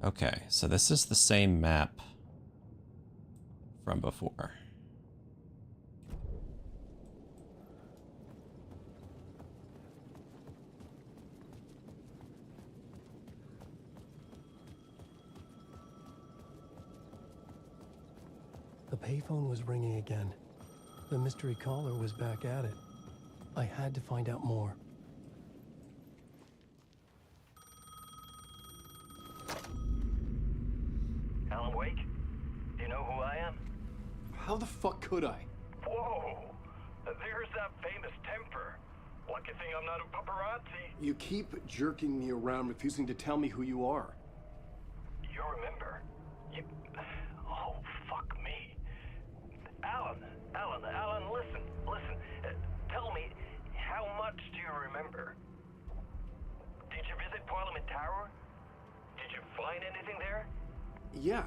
Okay, so this is the same map from before. The payphone was ringing again. The mystery caller was back at it. I had to find out more. Alan Wake? Do you know who I am? How the fuck could I? Whoa! There's that famous temper. Lucky thing I'm not a paparazzi. You keep jerking me around, refusing to tell me who you are. You remember? You... Oh, fuck me. Alan, listen. Tell me, how much do you remember? Did you visit Parliament Tower? Did you find anything there? Yeah.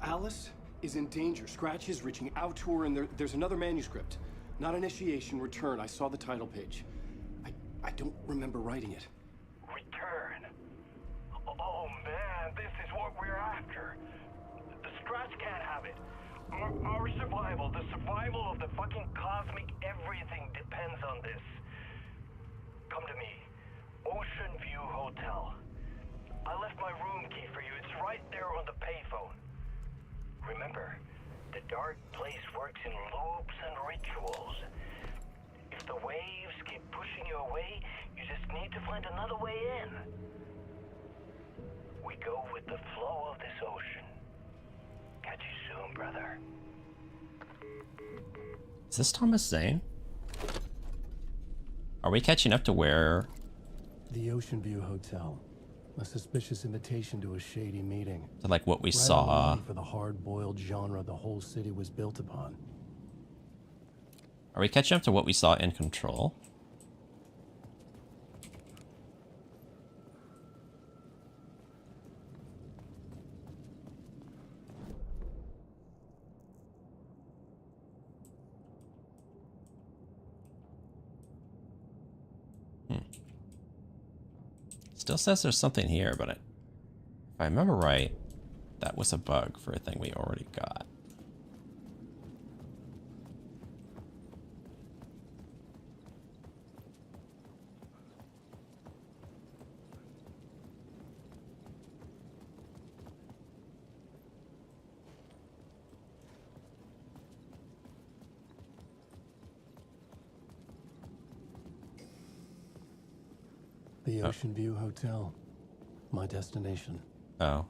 Alice is in danger. Scratch is reaching out to her, and there's another manuscript. Not initiation, return. I saw the title page. I don't remember writing it. Return? Oh man, this is what we're after. The Scratch can't have it. Our survival, the survival of the fucking cosmic everything depends on this. Come to me. Ocean View Hotel. I left my room key for you. It's right there on the payphone. Remember, the Dark Place works in loops and rituals. If the waves keep pushing you away, you just need to find another way in. We go with the flow of this ocean. Catch you soon, brother. Is this Thomas Zane? Are we catching up to where? The Ocean View Hotel. A suspicious invitation to a shady meeting. To like what we right saw. For the hard-boiled genre the whole city was built upon. Are we catching up to what we saw in Control? Still says there's something here, but if I remember right, that was a bug for a thing we already got. The Ocean View Hotel. My destination. Oh.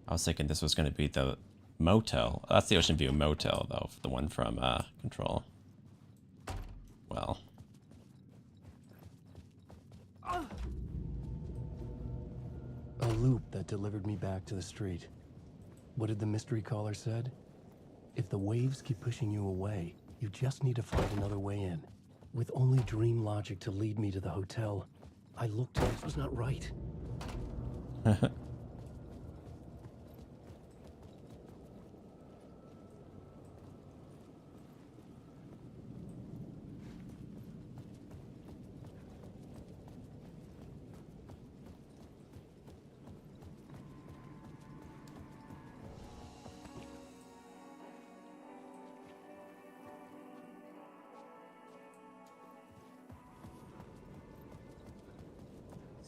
I was thinking this was going to be the motel. That's the Ocean View Motel, though, the one from Control. Well. A loop that delivered me back to the street. What did the mystery caller said? If the waves keep pushing you away, you just need to find another way in. With only dream logic to lead me to the hotel, I looked and this was not right.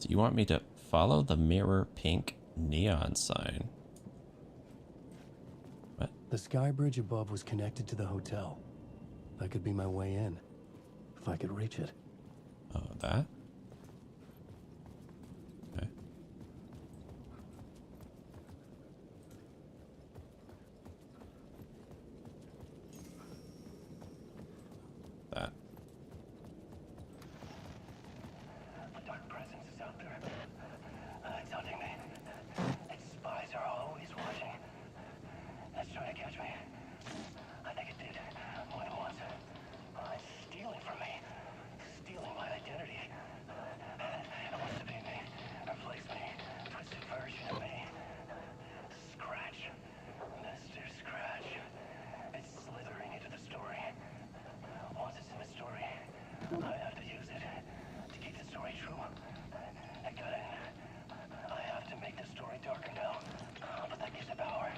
So you want me to follow the mirror pink neon sign? What? The sky bridge above was connected to the hotel. That could be my way in, if I could reach it. Oh, that? Okay. That. A dark presence is out there. It's hunting me. Its spies are always watching. It's trying to catch me. I think it did more than once. It's stealing from me. Stealing my identity. It wants to be me. Replace me. Twisted version of me. Scratch. Mr. Scratch. It's slithering into the story. Once it's in the story, I have to use it to keep the story true. I got it. I have to make the story darker now. But that gives it power.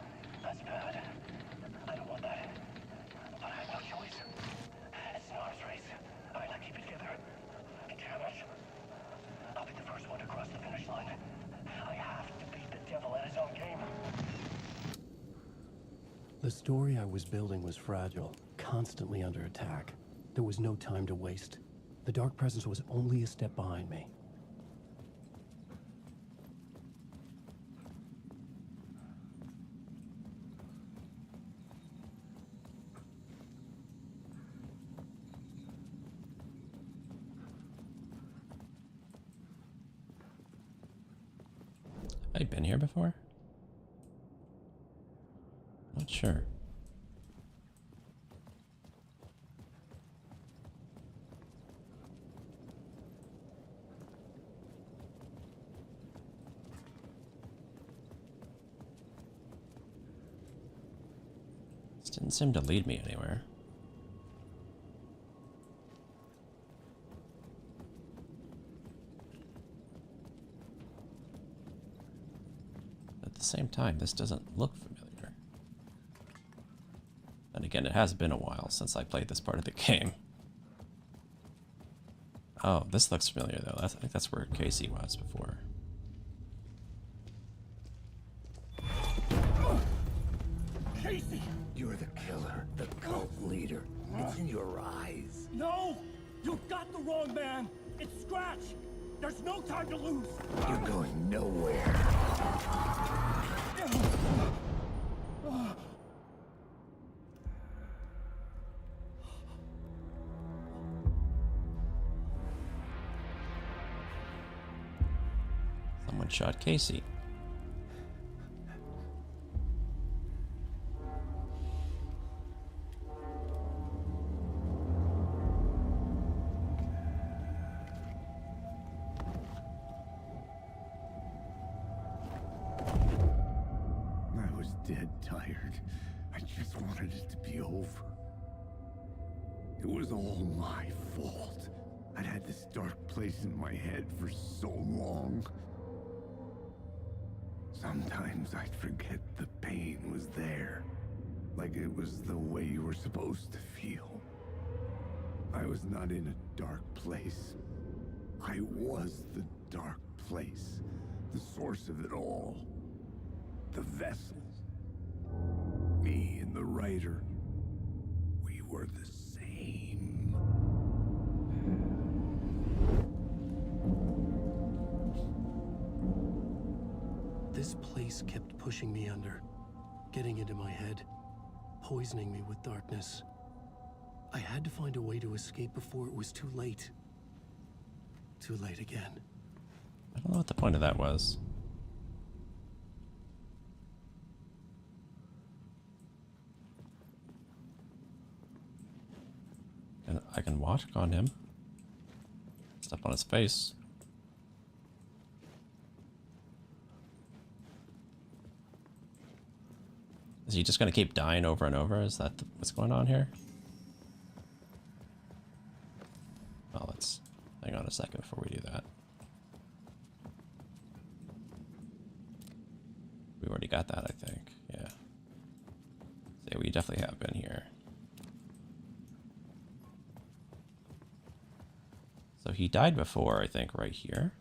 That's bad. I don't want that. But I have no choice. It's an arms race. I gotta keep it together. Damn it. I'll be the first one to cross the finish line. I have to beat the devil at his own game. The story I was building was fragile, constantly under attack. There was no time to waste. The dark presence was only a step behind me. Have I been here before? Not sure. This didn't seem to lead me anywhere. At the same time, this doesn't look familiar. And again, it has been a while since I played this part of the game. Oh, this looks familiar though. I think that's where Casey was before. Casey! You're the killer, the cult leader. It's in your eyes. No! You got the wrong man! It's Scratch! There's no time to lose! You're going nowhere. Someone shot Casey. I was dead tired. I just wanted it to be over. It was all my fault. I'd had this dark place in my head for so long. Sometimes I'd forget the pain was there. Like it was the way you were supposed to feel. I was not in a dark place. I was the dark place. The source of it all. The vessel. Me and the writer. We were the same. This place kept pushing me under, getting into my head, poisoning me with darkness. I had to find a way to escape before it was too late. Too late again. I don't know what the point of that was. And I can walk on him. Step on his face. Is he just going to keep dying over and over? Is that what's going on here? Well, let's hang on a second before we do that. We already got that, I think. Yeah. So we definitely have been here. So he died before, I think, right here.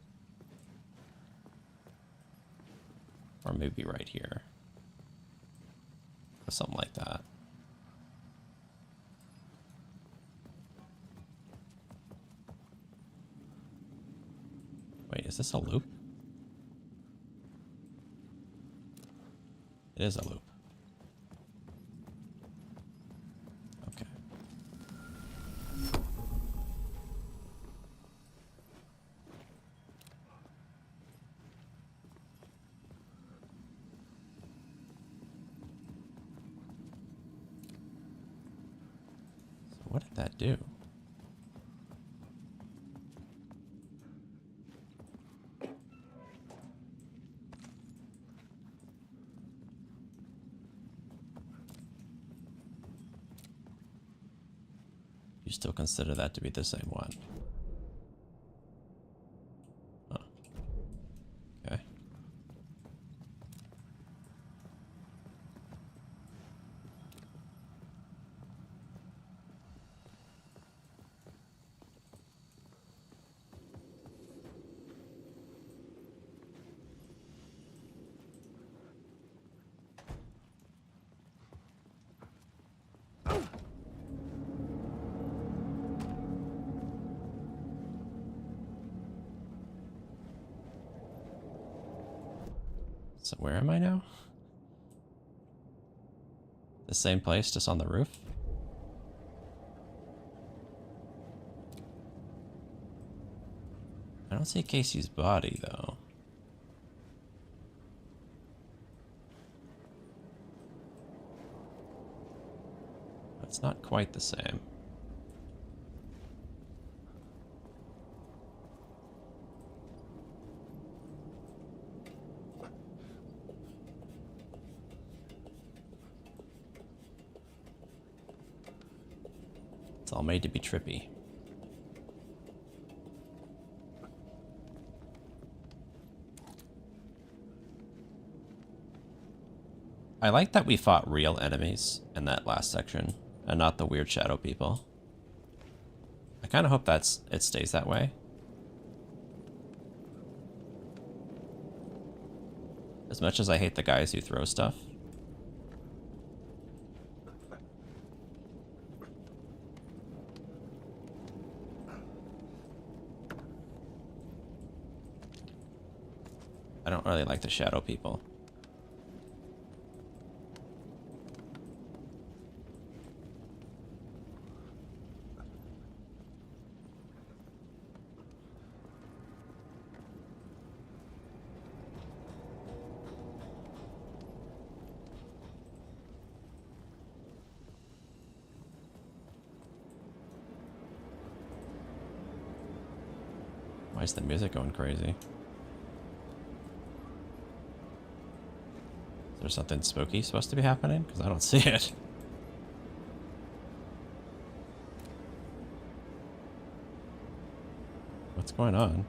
Or maybe right here. Or something like that. Wait, is this a loop? It is a loop. Okay. So what did that do? You still consider that to be the same one? Huh. Okay. So where am I now? The same place, just on the roof? I don't see Casey's body, though. It's not quite the same. It's all made to be trippy. I like that we fought real enemies in that last section, and not the weird shadow people. I kind of hope it stays that way. As much as I hate the guys who throw stuff. I don't really like the shadow people. Why is the music going crazy? Is there something spooky supposed to be happening? Because I don't see it. What's going on?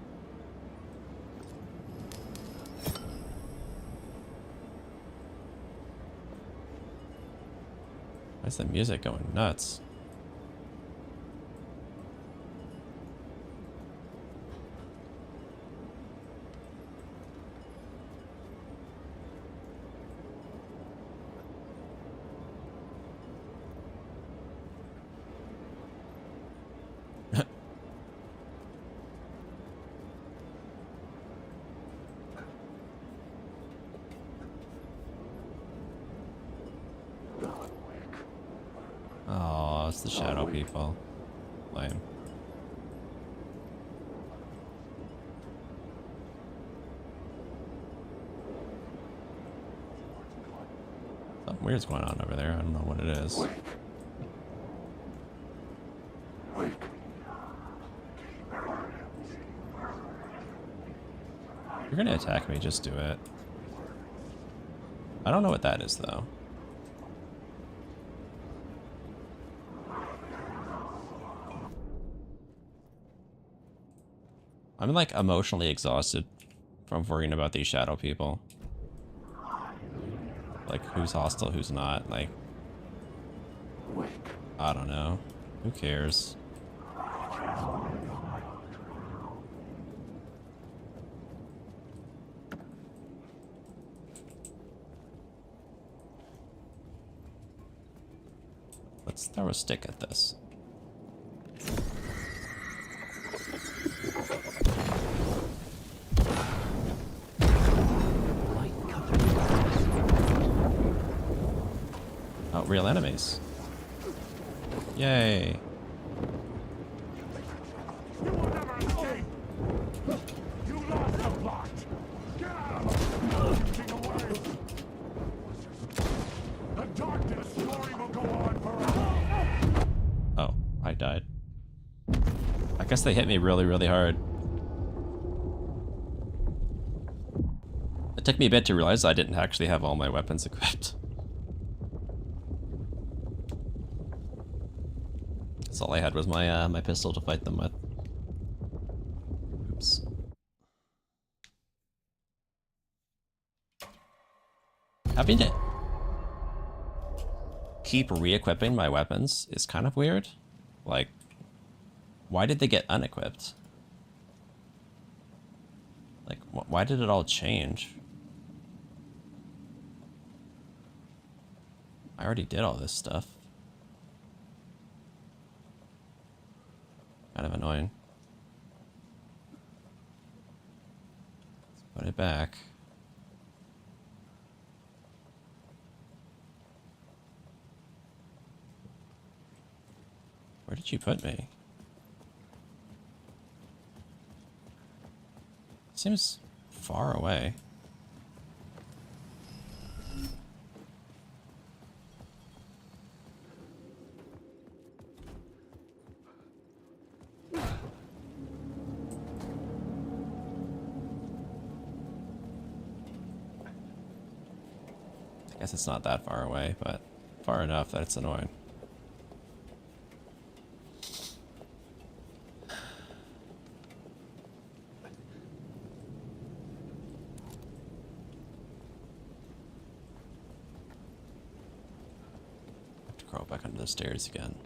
Why is the music going nuts? Oh, it's the shadow people. Lame. Something weird's going on over there. I don't know what it is. If you're gonna attack me, just do it. I don't know what that is, though. I'm like emotionally exhausted from worrying about these shadow people. Like who's hostile, who's not, like I don't know. Who cares? Let's throw a stick at this. Oh, real enemies. Yay. You will never escape! You lost the plot! Get out of here! Getting away! The darkness story will go on forever! Oh, I died. I guess they hit me really, really hard. It took me a bit to realize I didn't actually have all my weapons equipped. That's all I had was my my pistol to fight them with. Oops. Having to keep re-equipping my weapons is kind of weird. Like, why did they get unequipped? Like, why did it all change? I already did all this stuff. Kind of annoying. Let's put it back. Where did you put me? Seems far away. I guess it's not that far away, but far enough that it's annoying. Have to crawl back under the stairs again.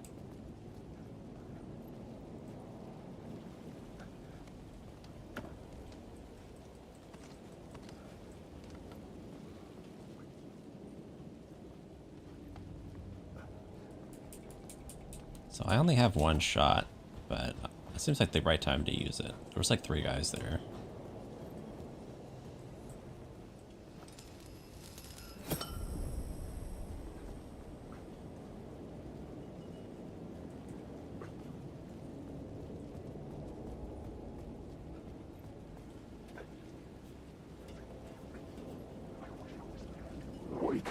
So I only have one shot, but it seems like the right time to use it. There was like 3 guys there. Wake.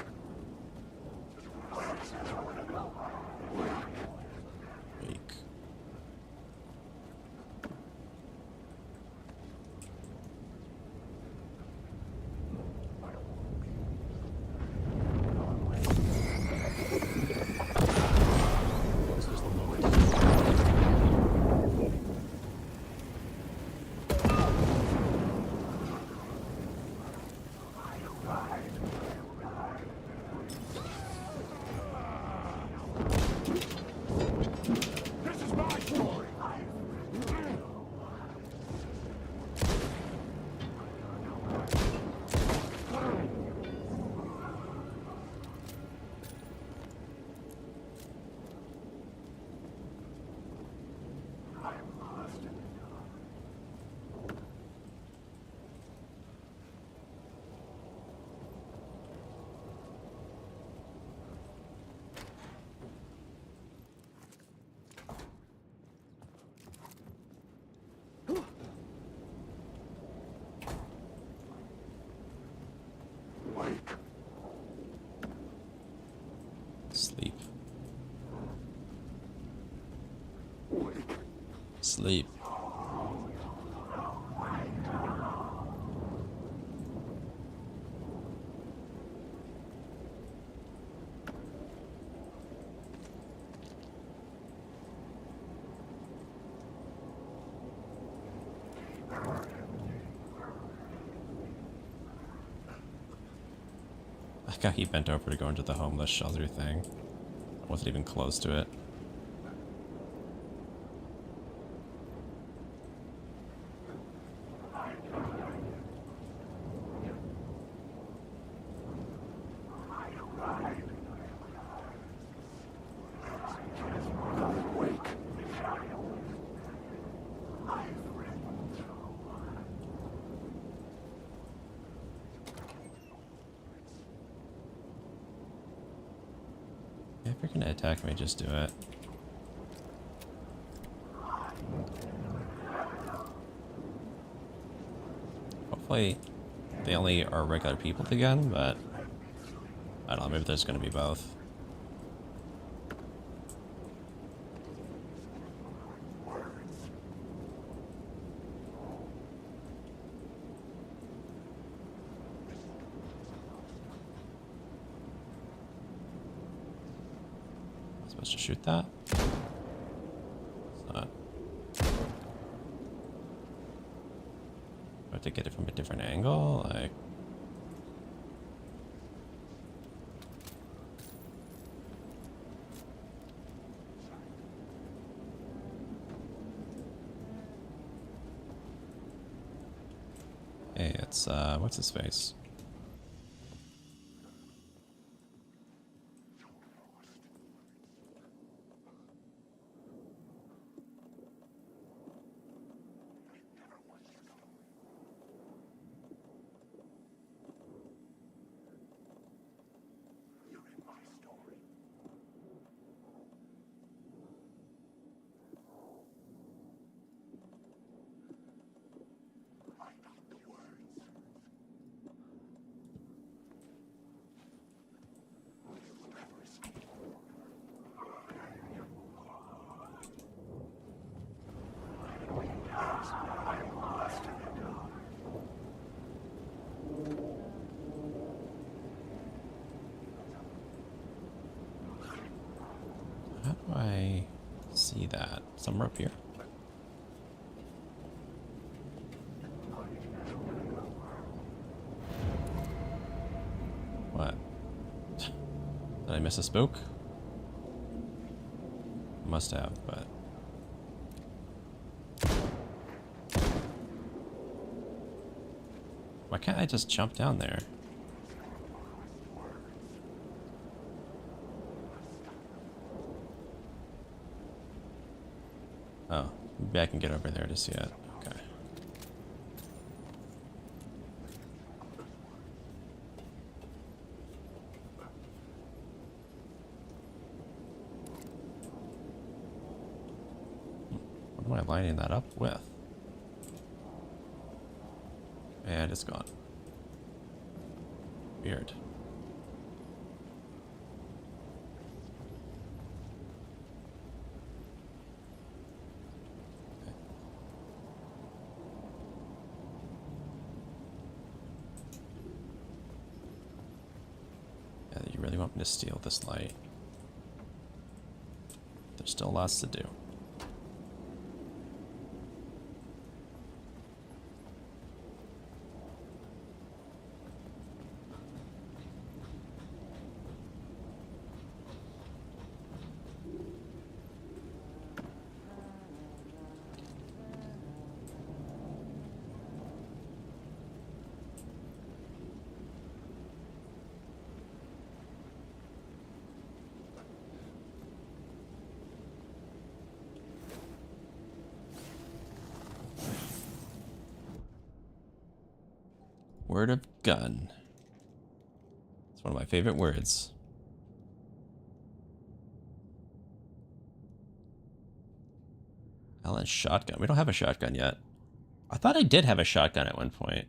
This is my story. Sleep. Sleep. I like how he bent over to go into the homeless shelter thing. I wasn't even close to it. you're gonna attack me, just do it. Hopefully they only are regular people again, but I don't know, maybe there's gonna be both. Supposed to shoot that? It's not. I have to get it from a different angle, like. Hey, it's what's his face? How do I see that? Somewhere up here? What? Did I miss a spook? Must have, but... Why can't I just jump down there? Oh, maybe I can get over there to see it. Okay. What am I lining that up with? And it's gone. Weird. Yeah, you really want me to steal this light? There's still lots to do. Word of gun. It's one of my favorite words. Alan's shotgun. We don't have a shotgun yet. I thought I did have a shotgun at one point.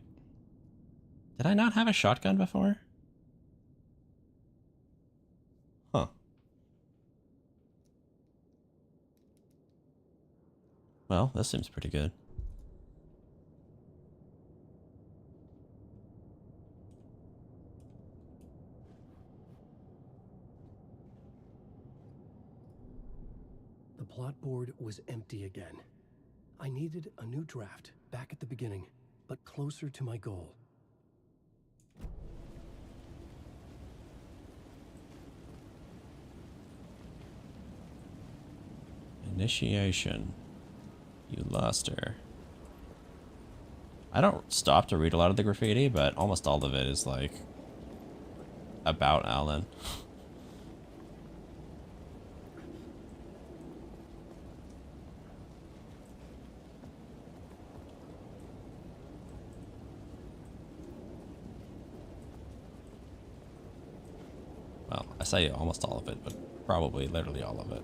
Did I not have a shotgun before? Huh. Well, this seems pretty good. The plot board was empty again. I needed a new draft, back at the beginning, but closer to my goal. Initiation. You lost her. I don't stop to read a lot of the graffiti, but almost all of it is like about Alan. Well, I say almost all of it, but probably literally all of it.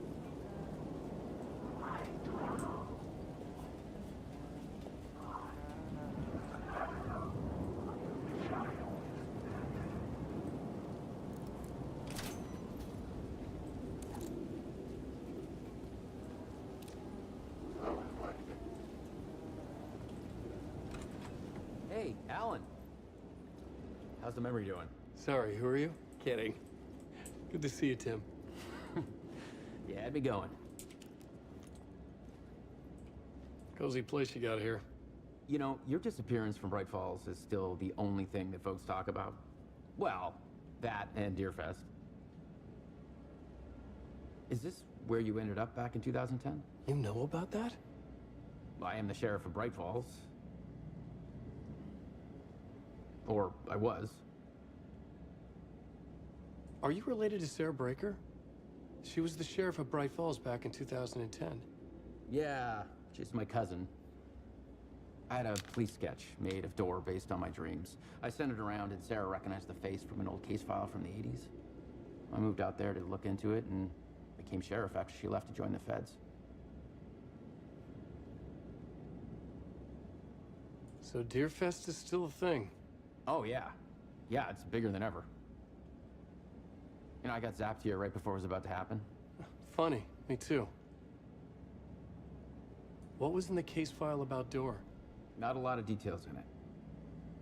Hey, Alan. How's the memory doing? Sorry, who are you? Kidding. Good to see you, Tim. Yeah, had me going. Cozy place you got here. You know, your disappearance from Bright Falls is still the only thing that folks talk about. Well, that and Deerfest. Is this where you ended up back in 2010? You know about that? I am the sheriff of Bright Falls. Or I was. Are you related to Sarah Breaker? She was the sheriff of Bright Falls back in 2010. Yeah, she's my cousin. I had a police sketch made of Door based on my dreams. I sent it around and Sarah recognized the face from an old case file from the 80s. I moved out there to look into it and became sheriff after she left to join the feds. So Deerfest is still a thing? Oh, yeah. Yeah, it's bigger than ever. You know, I got zapped here right before it was about to happen. Funny, me too. What was in the case file about Door? Not a lot of details in it.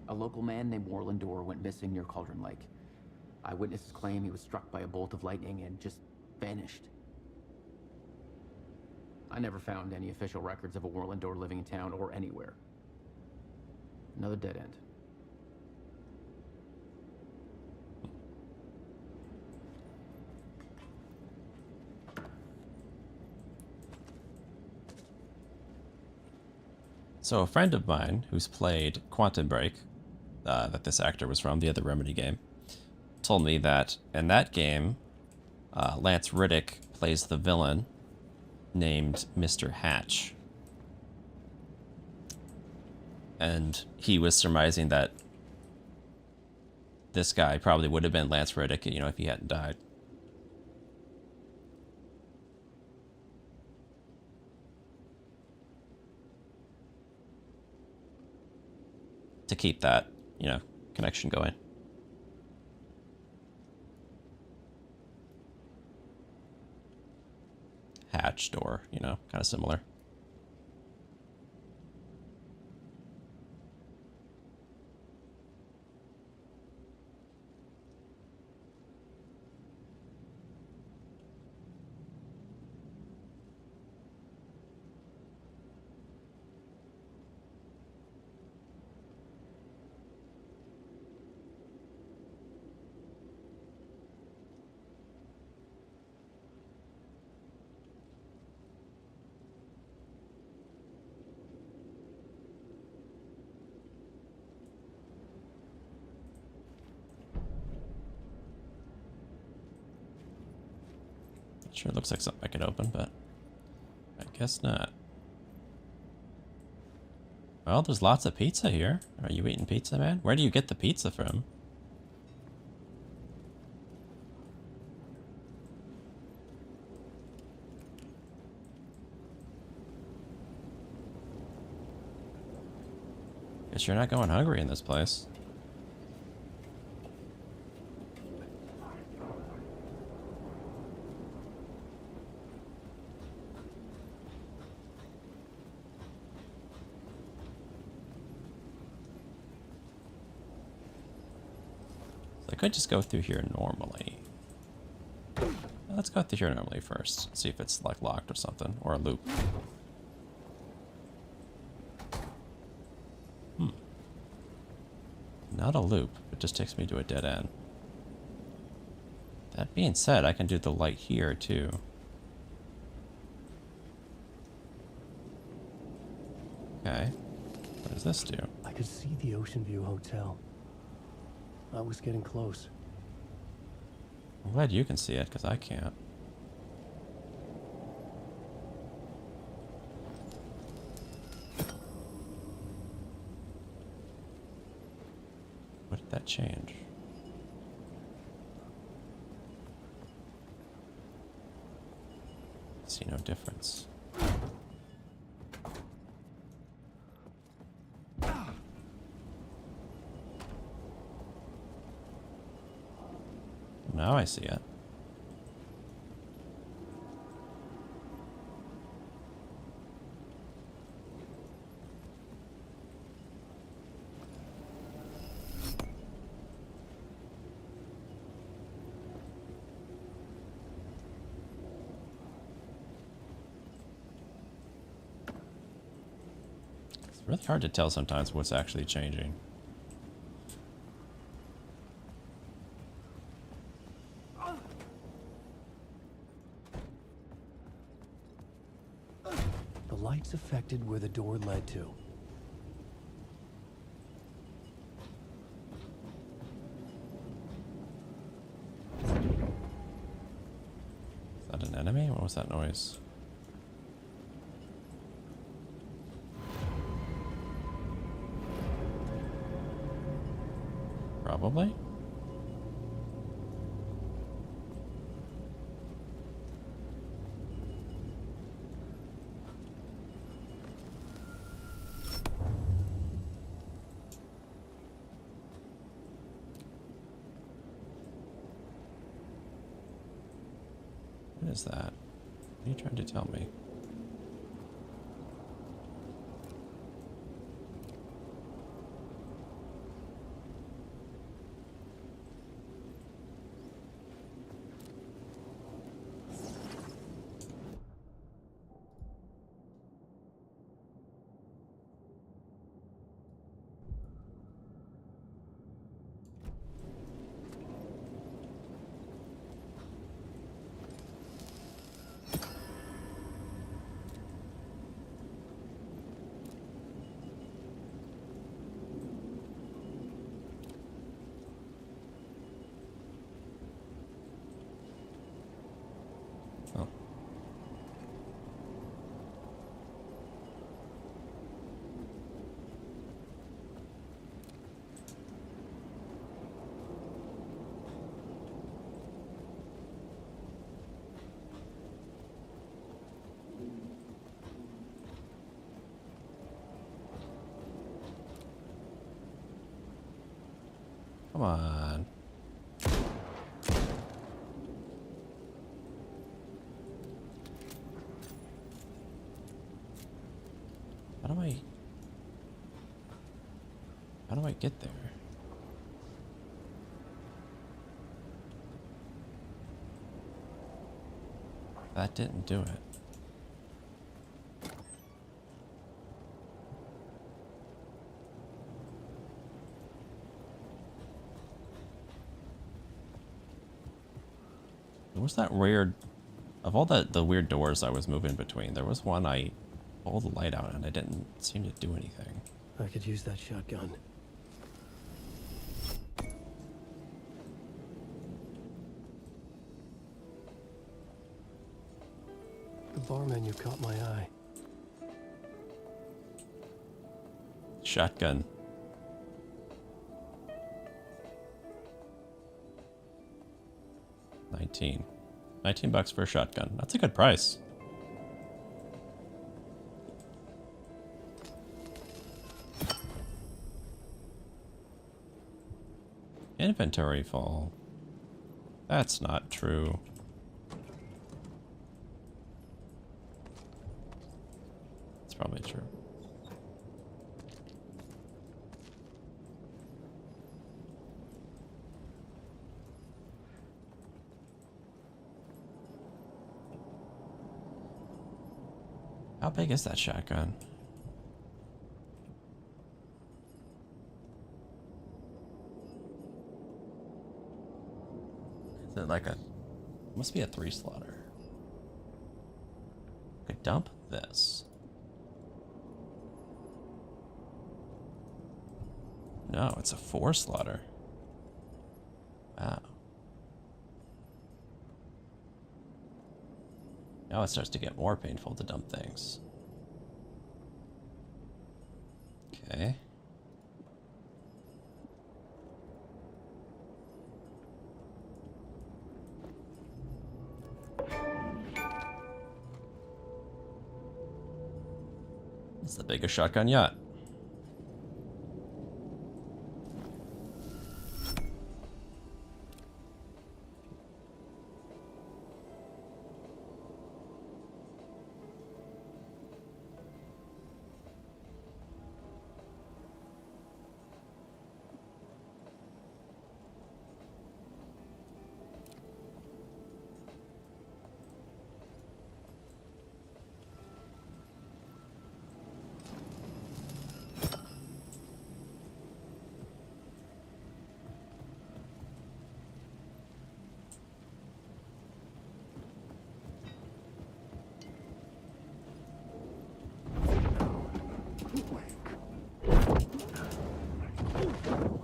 A local man named Warland Door went missing near Cauldron Lake. Eyewitnesses claim he was struck by a bolt of lightning and just vanished. I never found any official records of a Warland Door living in town or anywhere. Another dead end. So a friend of mine who's played Quantum Break, that this actor was from, the other Remedy game, told me that in that game, Lance Riddick plays the villain named Mr. Hatch. And he was surmising that this guy probably would have been Lance Riddick, you know, if he hadn't died. To keep that, you know, connection going. Hatch door, you know, kind of similar. Sure looks like something I could open, but I guess not. Well, there's lots of pizza here. Are you eating pizza, man? Where do you get the pizza from? Guess you're not going hungry in this place. I could just go through here normally. Let's go through here normally first. See if it's like locked or something, or a loop. Not a loop, it just takes me to a dead end. That being said, I can do the light here too. Okay. What does this do? I could see the Ocean View Hotel. I was getting close. I'm glad you can see it, because I can't. What did that change? See no difference. Now I see it. It's really hard to tell sometimes what's actually changing. The lights affected where the door led to. Is that an enemy? What was that noise? Probably. What is that? What are you trying to tell me? Oh. Come on. How do I get there? That didn't do it. There was that weird, of all the weird doors I was moving between, there was one I pulled the light out and I didn't seem to do anything. I could use that shotgun. The bar menu caught my eye. Shotgun. $19 for a shotgun. That's a good price. Inventory full. That's not true. It's probably true. How big is that shotgun? Is it like a... Must be a 3-slotter. Could dump this. No, it's a 4-slotter. Wow. Now it starts to get more painful to dump things. Okay. It's the biggest shotgun yet.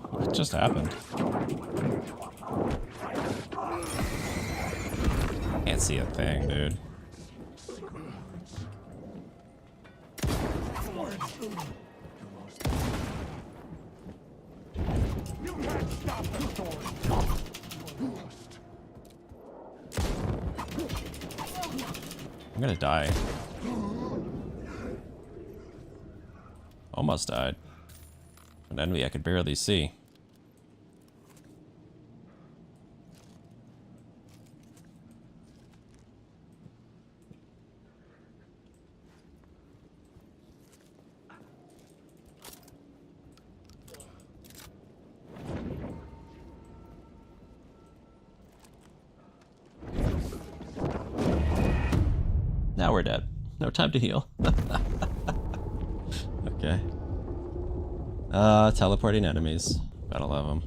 What just happened? Can't see a thing, dude. I'm gonna die. Almost died. An enemy I could barely see. Now we're dead. No time to heal. Okay. Teleporting enemies. Gotta love them.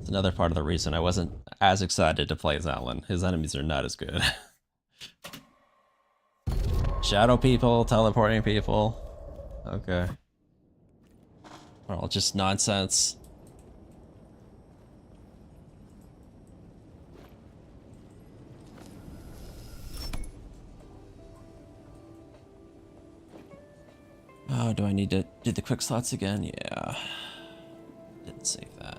It's another part of the reason I wasn't as excited to play as Alan. His enemies are not as good. Shadow people, teleporting people. Okay. Well, just nonsense. Oh, do I need to do the quick slots again? Yeah. Didn't save that.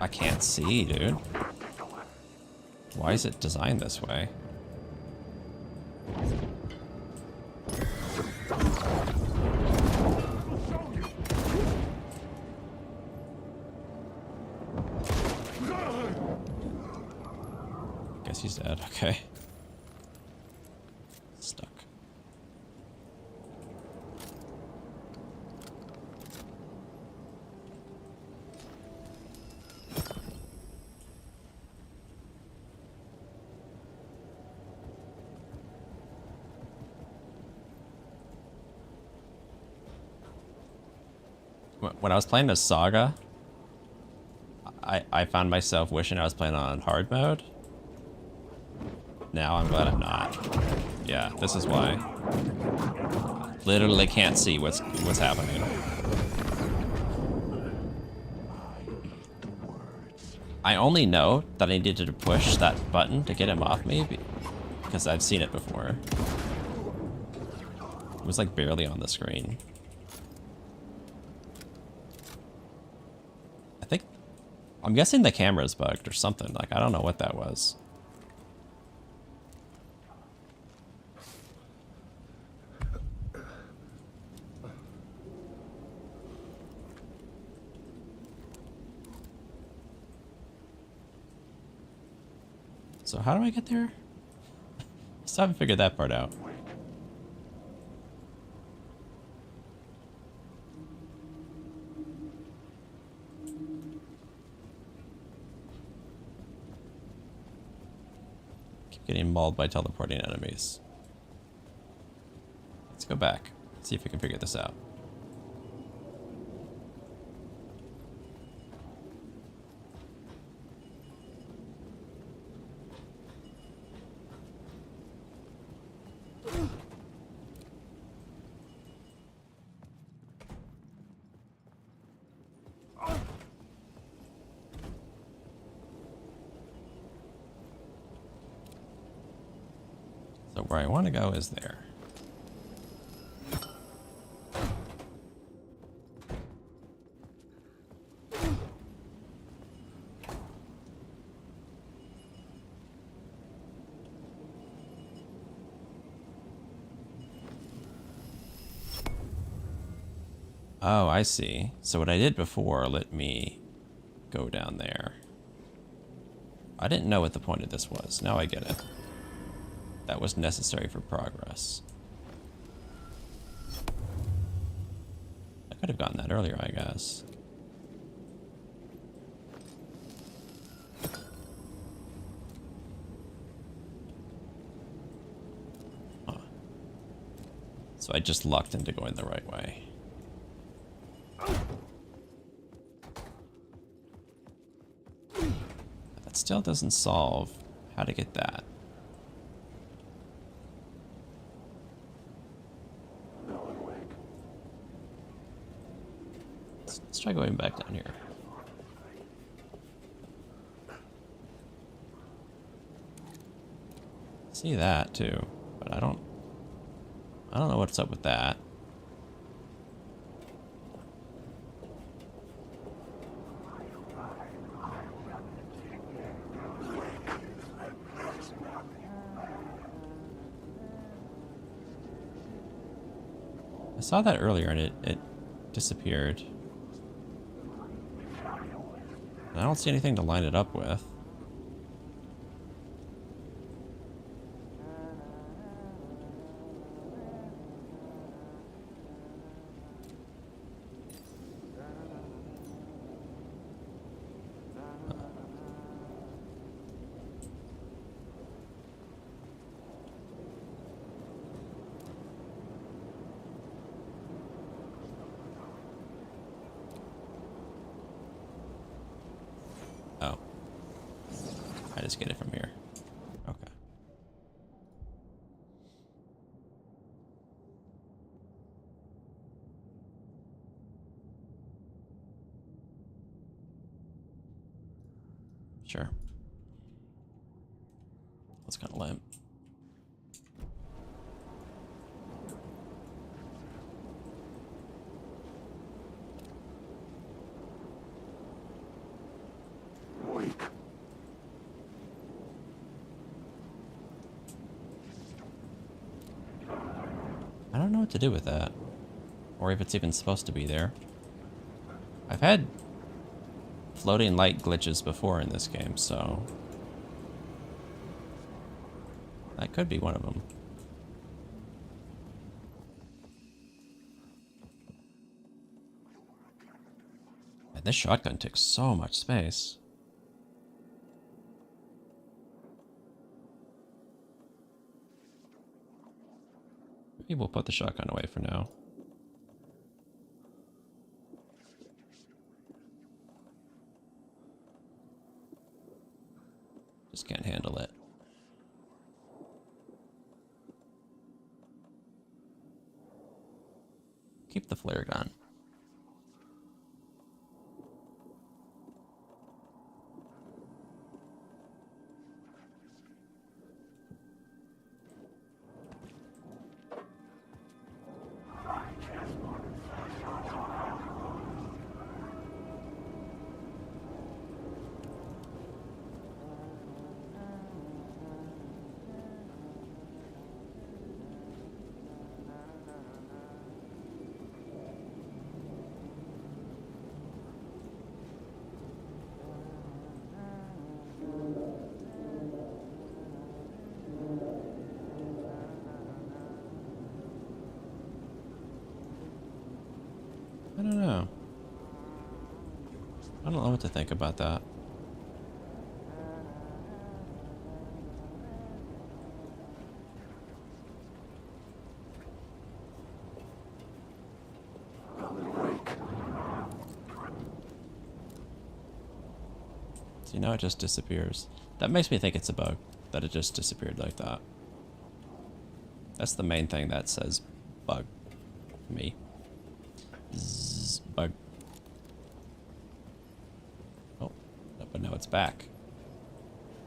I can't see, dude. Why is it designed this way? Guess he's dead. Okay. Stuck. When I was playing the Saga, I found myself wishing I was playing on hard mode. Now I'm glad I'm not. Yeah, this is why. Literally can't see what's happening. I only know that I needed to push that button to get him off me because I've seen it before. It was like barely on the screen. I'm guessing the camera's bugged or something. Like, I don't know what that was. So how do I get there? Still haven't figured that part out. Getting mauled by teleporting enemies. Let's go back. See if we can figure this out. So where I want to go is there. Oh, I see. So what I did before let me go down there. I didn't know what the point of this was. Now I get it. That was necessary for progress. I could have gotten that earlier, I guess. Huh. So I just lucked into going the right way. That still doesn't solve how to get that. Let's try going back down here. See that too, but I don't know what's up with that. I saw that earlier and it disappeared. And I don't see anything to line it up with. Oh. I just get it from here. Okay. Sure. That's kind of lame. I don't know what to do with that, or if it's even supposed to be there. I've had floating light glitches before in this game, so that could be one of them. And this shotgun takes so much space. Maybe we'll put the shotgun away for now. Just can't handle it. Keep the flare gun. I don't know. I don't know what to think about that. See, now it just disappears. That makes me think it's a bug, that it just disappeared like that. That's the main thing that says bug to me. Zzz, bug. Oh, but now it's back.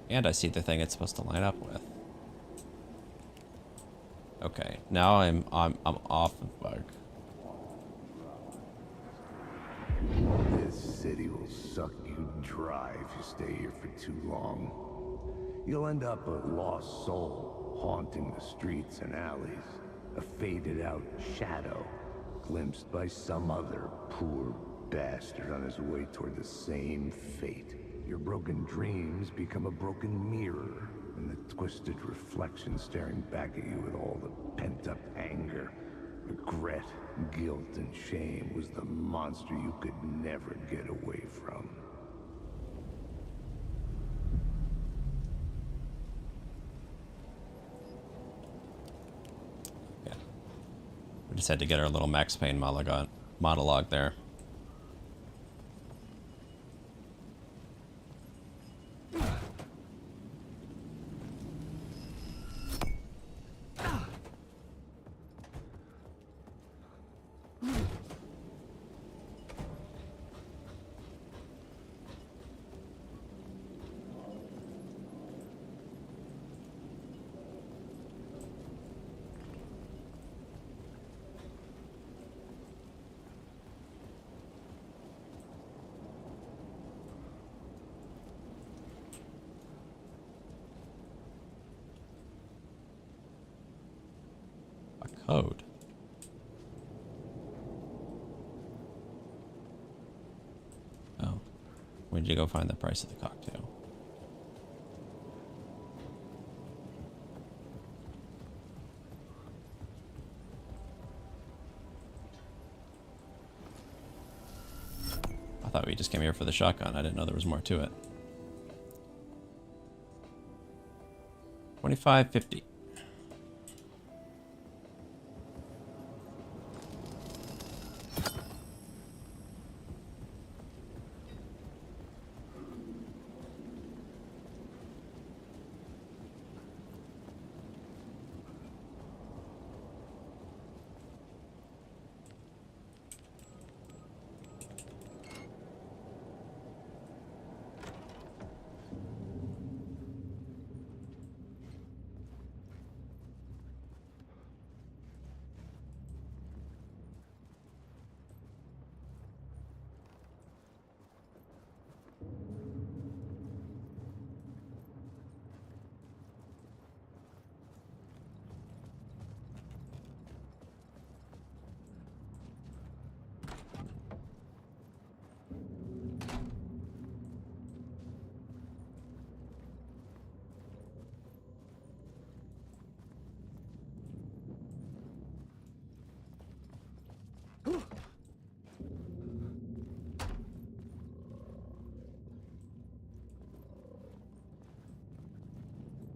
And I see the thing it's supposed to line up with. Okay, now I'm off of bug. This city will suck you dry if you stay here for too long. You'll end up a lost soul, haunting the streets and alleys. A faded-out shadow, glimpsed by some other poor bastard on his way toward the same fate. Your broken dreams become a broken mirror, and the twisted reflection staring back at you with all the pent-up anger, regret, guilt, and shame was the monster you could never get away from. Yeah. We just had to get our little Max Payne monologue there. Code. Oh. Where'd you go find the price of the cocktail? I thought we just came here for the shotgun. I didn't know there was more to it. 25.50.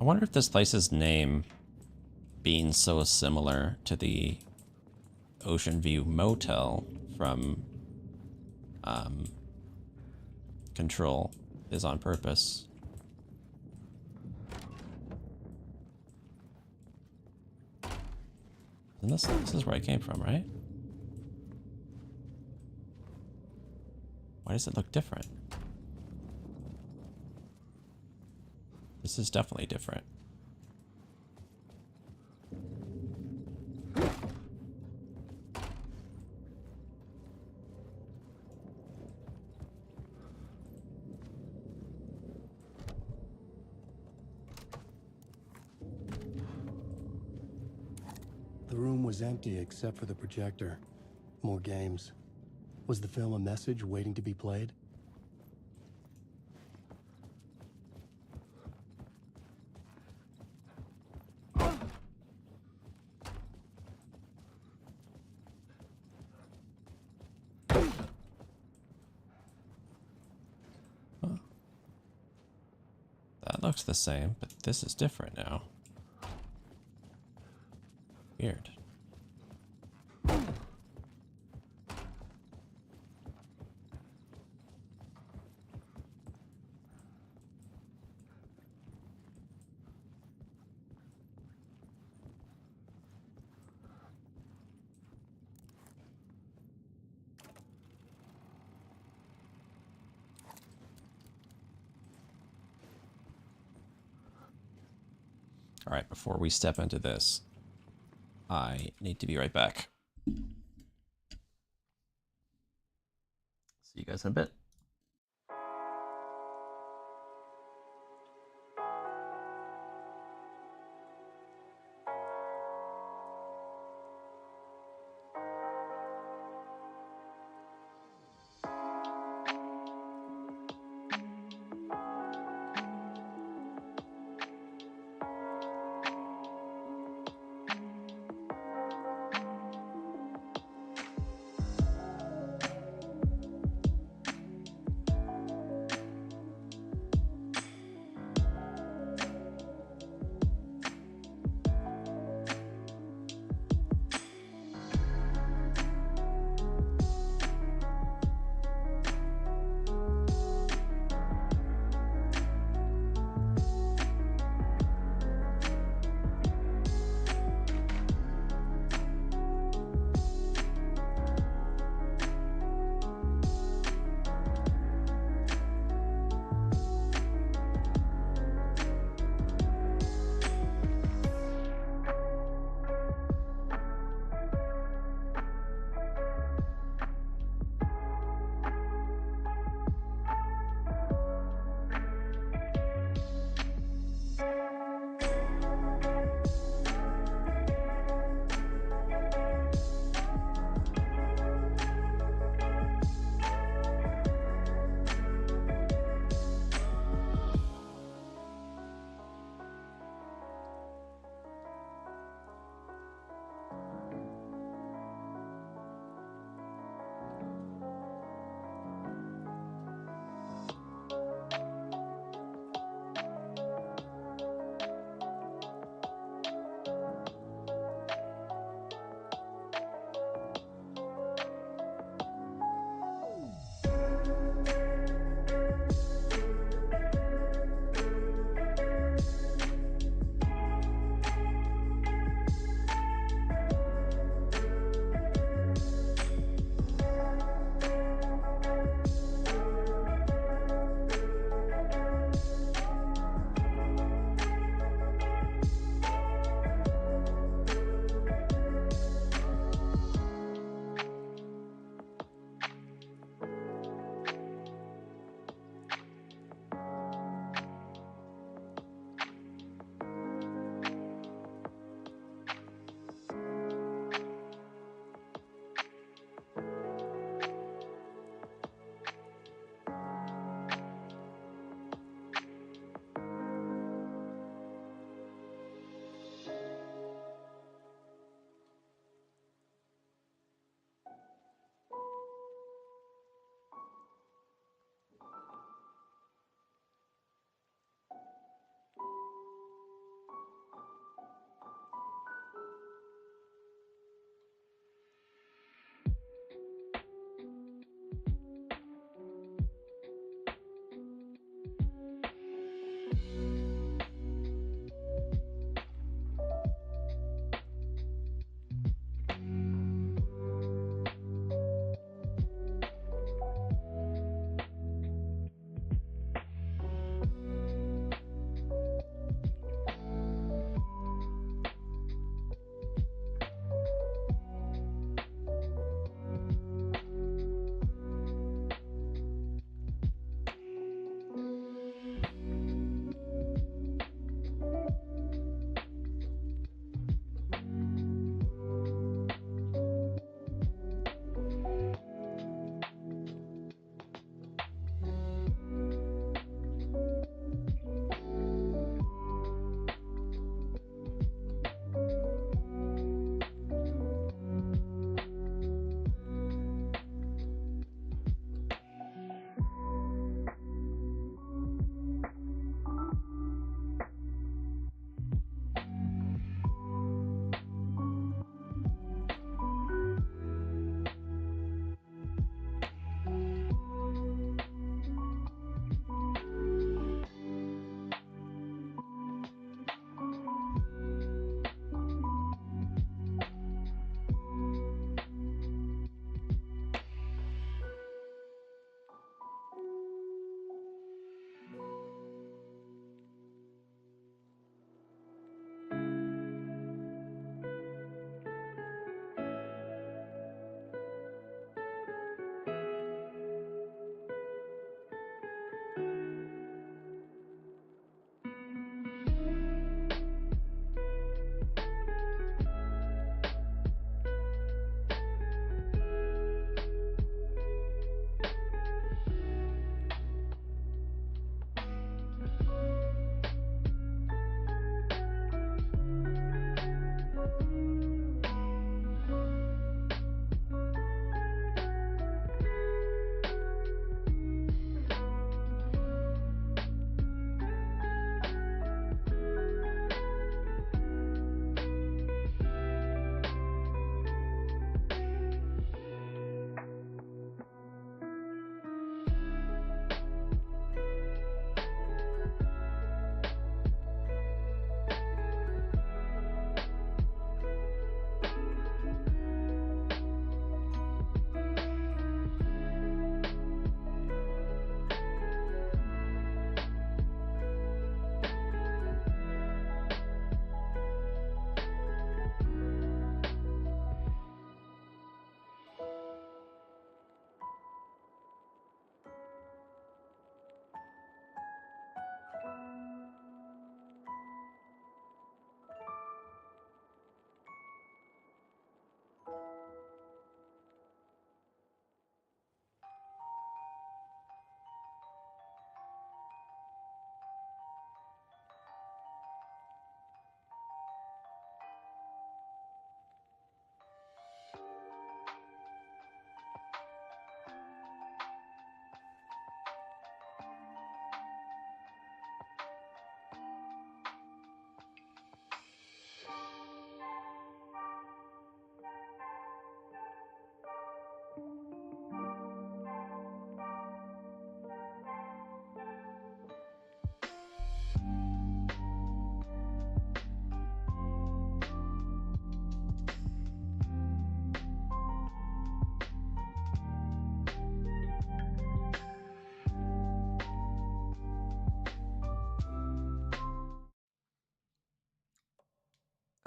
I wonder if this place's name being so similar to the Ocean View Motel from Control is on purpose. And this is where I came from, right? Why does it look different? This is definitely different. The room was empty except for the projector. More games. Was the film a message waiting to be played? That looks the same, but this is different now. Weird. All right, before we step into this, I need to be right back. See you guys in a bit.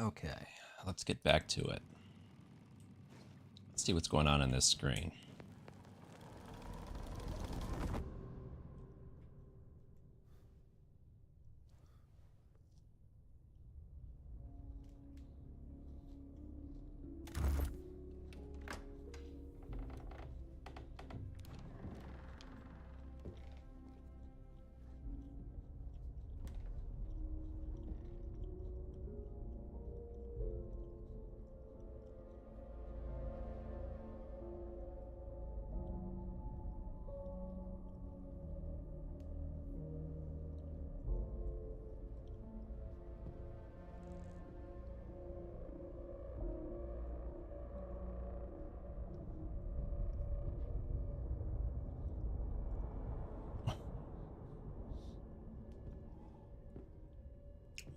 Okay, let's get back to it. Let's see what's going on this screen.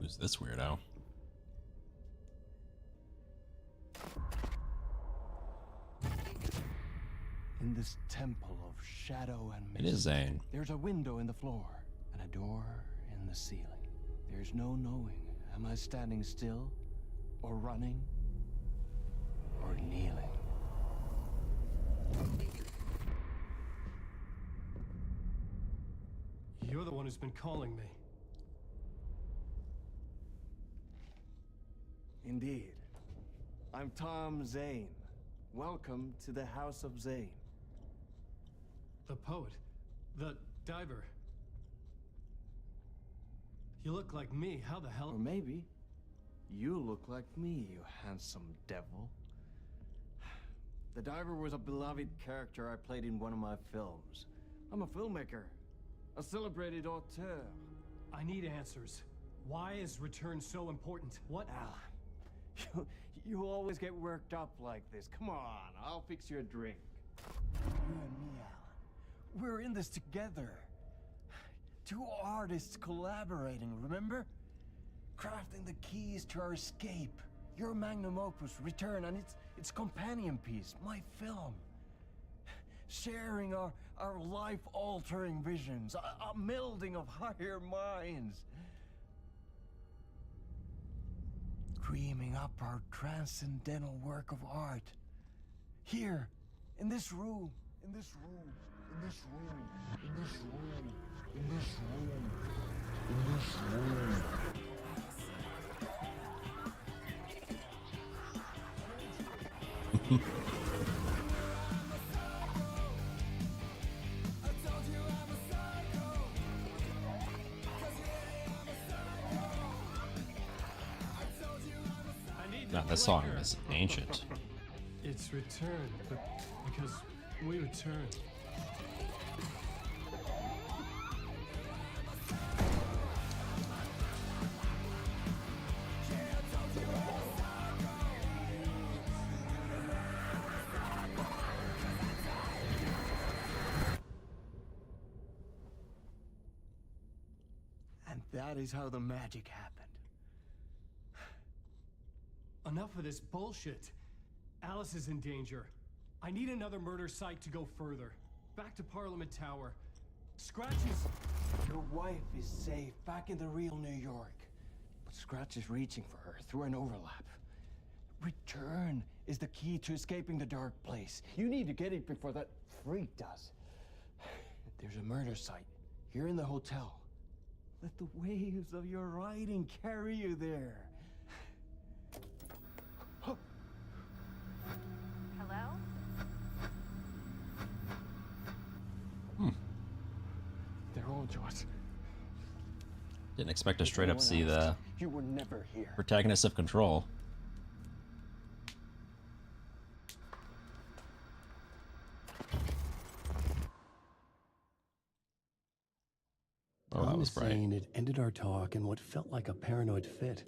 Who's this weirdo? In this temple of shadow and mist, It is Zane. there's a window in the floor and a door in the ceiling. There's no knowing, am I standing still, or running, or kneeling? You're the one who's been calling me. Indeed. I'm Tom Zane. Welcome to the House of Zane. The poet. The diver. You look like me. How the hell? Or maybe you look like me, you handsome devil. The diver was a beloved character I played in one of my films. I'm a filmmaker, a celebrated auteur. I need answers. Why is Return so important? What? Alan, you always get worked up like this. Come on, I'll fix you a drink. You and me, Alan. We're in this together. Two artists collaborating, remember? Crafting the keys to our escape. Your magnum opus, Return, and its companion piece, my film. Sharing our life-altering visions, a melding of higher minds. Dreaming up our transcendental work of art. Here, in this room, in this room, in this room, in this room, in this room, in this room. Now, this song is ancient. It's Return, but because we return. And that is how the magic happened. Enough of this bullshit. Alice is in danger. I need another murder site to go further. Back to Parliament Tower. Scratch is... Your wife is safe, back in the real New York. But Scratch is reaching for her through an overlap. Return is the key to escaping the dark place. You need to get it before that freak does. There's a murder site here in the hotel. Let the waves of your writing carry you there. Hello? They're all yours. Didn't expect to straight up see the You were never here. protagonist of Control. Oh, that was bright. Saying it ended our talk in what felt like a paranoid fit.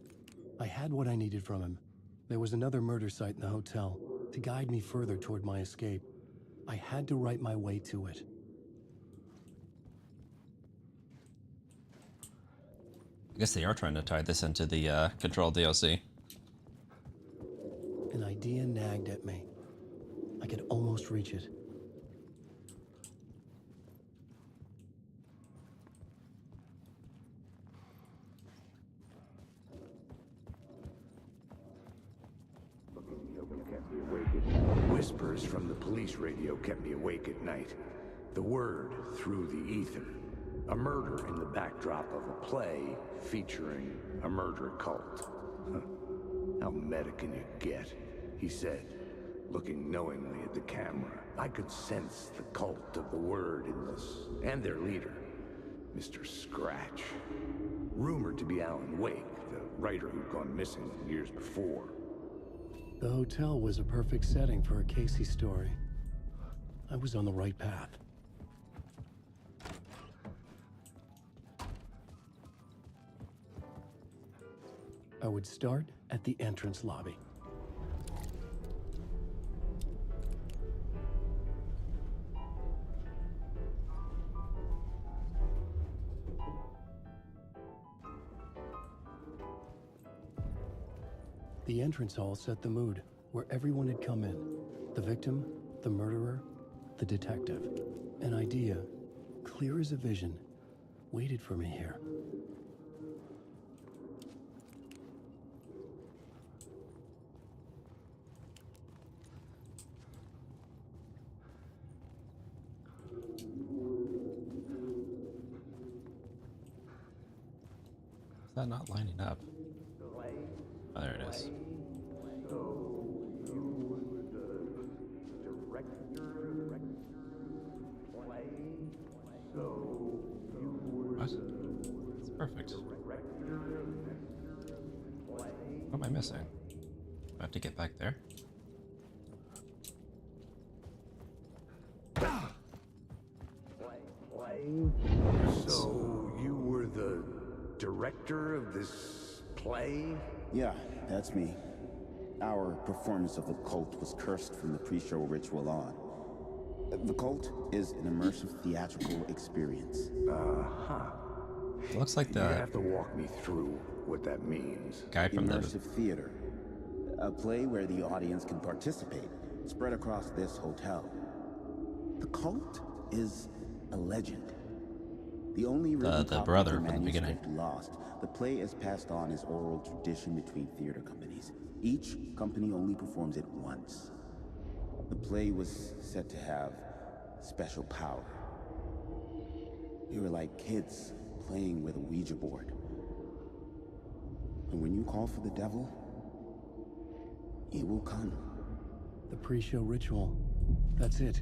I had what I needed from him. There was another murder site in the hotel to guide me further toward my escape. I had to write my way to it. I guess they are trying to tie this into the Control DLC. An idea nagged at me. I could almost reach it. whispers from the police radio kept me awake at night. The word through the ether. A murder in the backdrop of a play featuring a murder cult. Huh. How meta can you get? He said, looking knowingly at the camera. I could sense the cult of the word in this, and their leader, Mr. Scratch. Rumored to be Alan Wake, the writer who'd gone missing years before. The hotel was a perfect setting for a Casey story. I was on the right path. I would start at the entrance lobby. The entrance hall set the mood, where everyone had come in. The victim, the murderer, the detective. An idea, clear as a vision, waited for me here. Is that not lining up? Oh, there it is. What? It's perfect. What am I missing? Do I have to get back there? So, you were the director of this play? Yeah, that's me. Our performance of the cult was cursed from the pre-show ritual on. The cult is an immersive theatrical experience. Uh-huh. It looks like You have to walk me through what that means. guy from Immersive theater. A play where the audience can participate, spread across this hotel. The cult is a legend. The only written the copy brother of the from the beginning. manuscript lost. The play is passed on as oral tradition between theater companies. Each company only performs it once. The play was said to have special power. We were like kids playing with a Ouija board. And when you call for the devil, he will come. The pre-show ritual. That's it.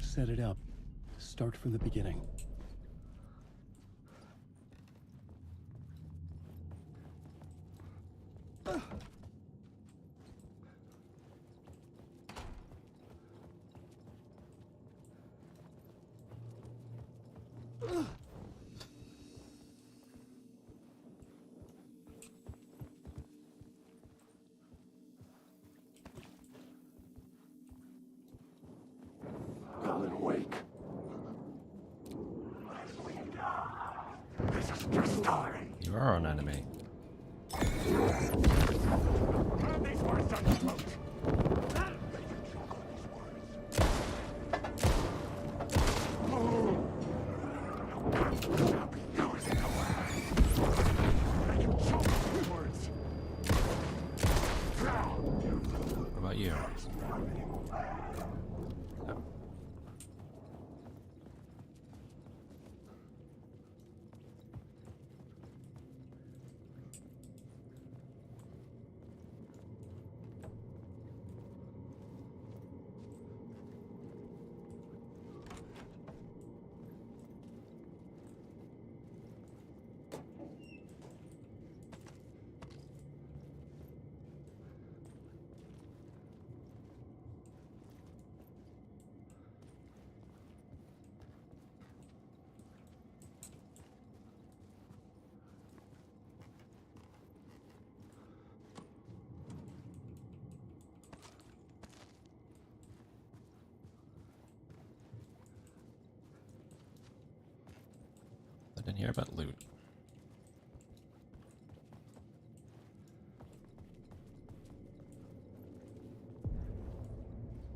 Set it up. Start from the beginning. Alan Wake. This is just starting. You are an enemy. Have these words on your throat. What about you? No. I didn't hear about loot.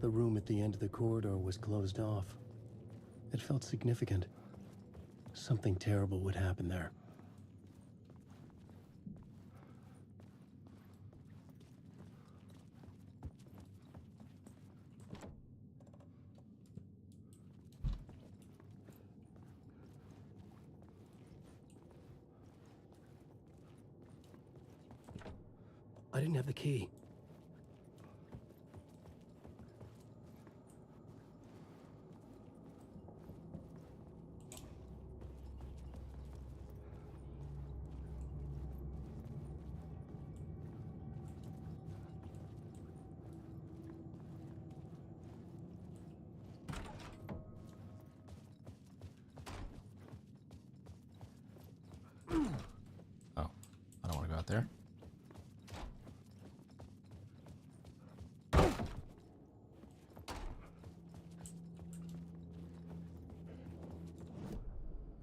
The room at the end of the corridor was closed off. It felt significant. Something terrible would happen there. I didn't have the key. Oh, I don't want to go out there.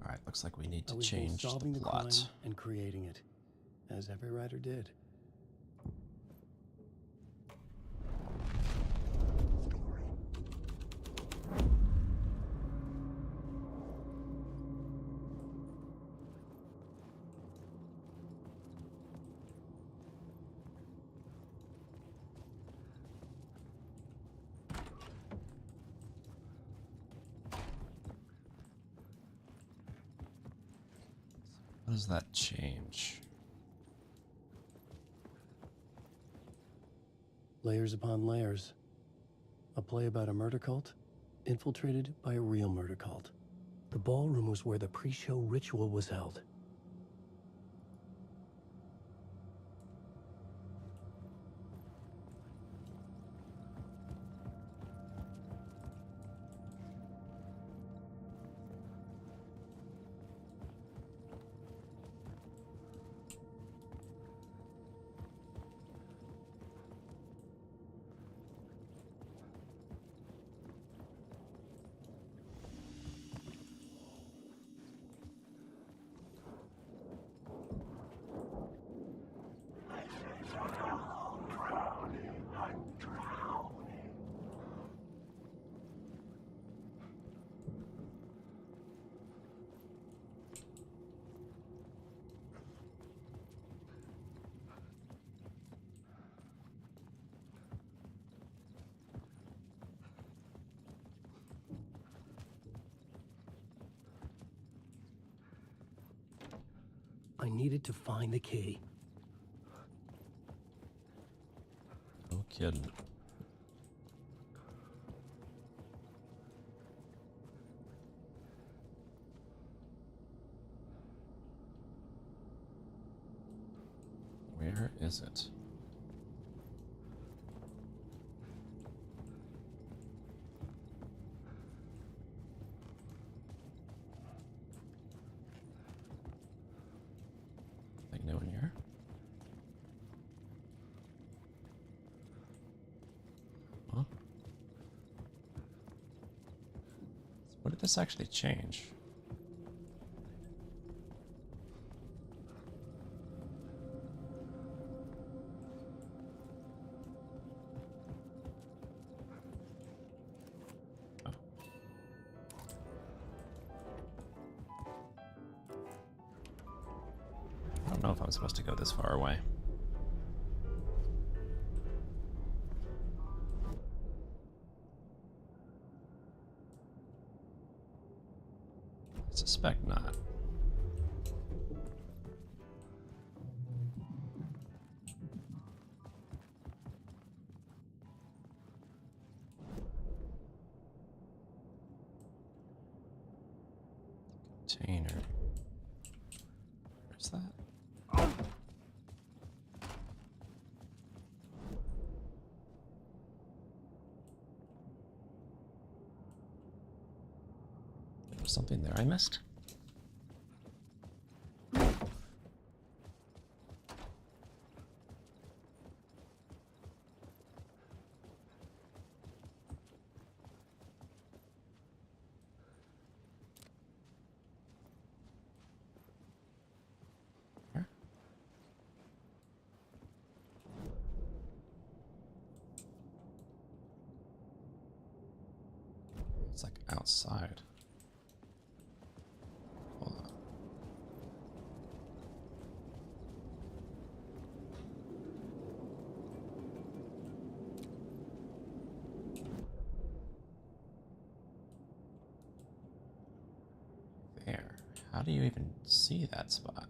Alright, looks like we need to change solving the the plot. crime and creating it, as every writer did. What does that change? Layers upon layers. A play about a murder cult, infiltrated by a real murder cult. The ballroom was where the pre-show ritual was held. I needed to find the key. No kidding. Where is it? Anything new in here? Huh? What did this actually change? I don't know if I'm supposed to go this far away. I suspect not. Container. Where's that? There was something there I missed? It's like outside. Hold on. There. How do you even see that spot?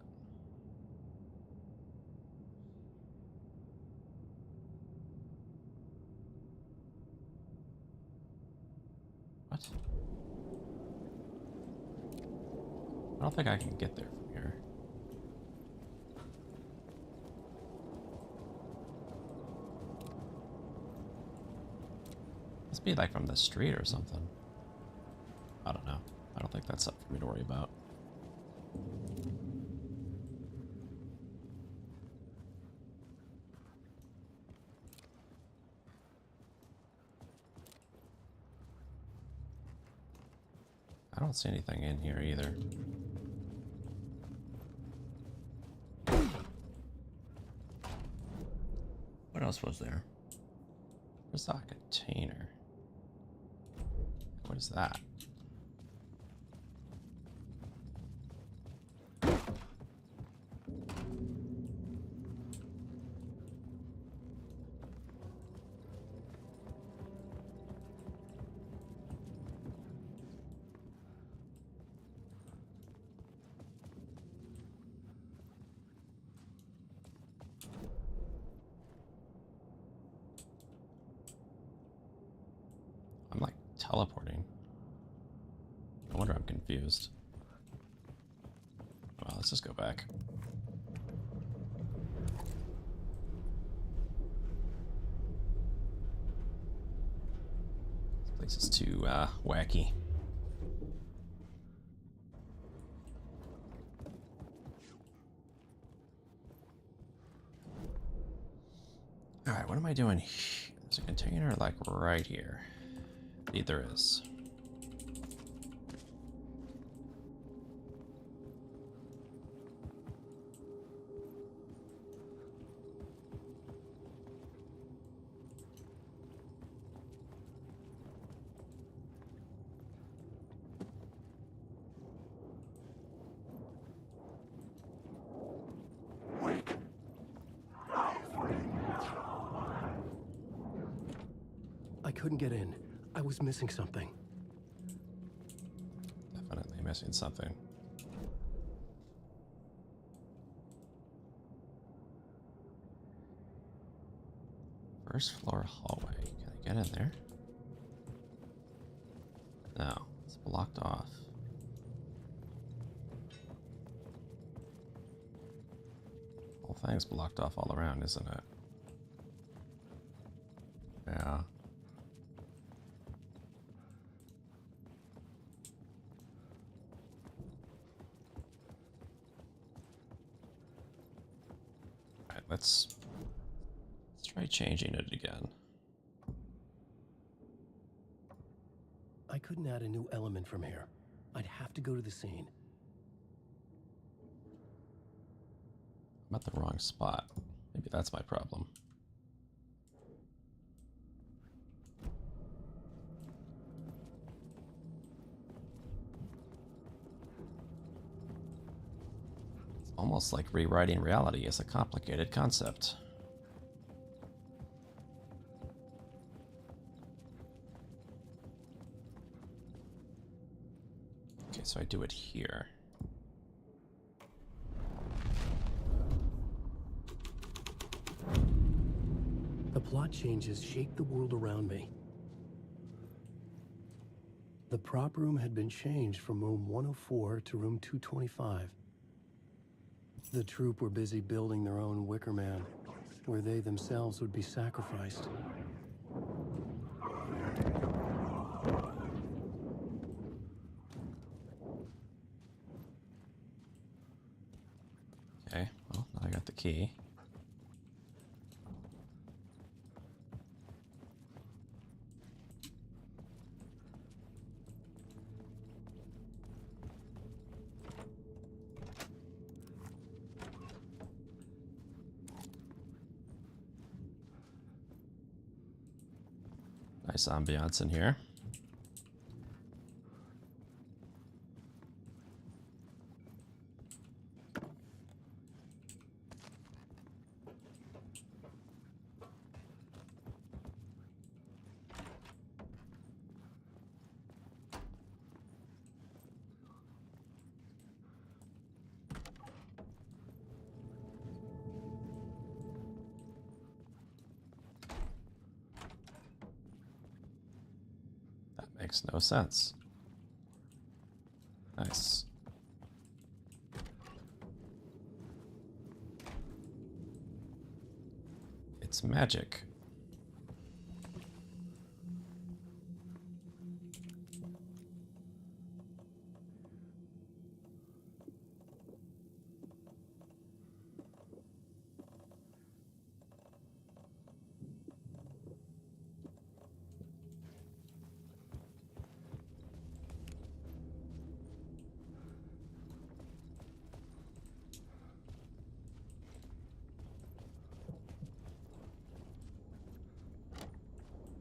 I don't think I can get there from here. Must be like from the street or something. I don't know. I don't think that's something for me to worry about. I don't see anything in here either. What else was there? There's a container. What is that? I'm like teleporting. No wonder I'm confused. Well, let's just go back. This place is too wacky. Alright, what am I doing? There's a container like right here. Indeed there is. I couldn't get in. I was missing something. Definitely missing something. First floor hallway. Can I get in there? No, it's blocked off. Whole thing's blocked off all around, isn't it? Yeah. Alright, let's try changing it again. I couldn't add a new element from here. I'd have to go to the scene. I'm at the wrong spot. Maybe that's my problem. It's almost like rewriting reality is a complicated concept. Okay, so I do it here. The plot changes shaped the world around me. The prop room had been changed from room 104 to room 225. The troupe were busy building their own Wicker Man, where they themselves would be sacrificed. Okay, well, now I got the key. Nice ambiance in here. Makes no sense. Nice. It's magic.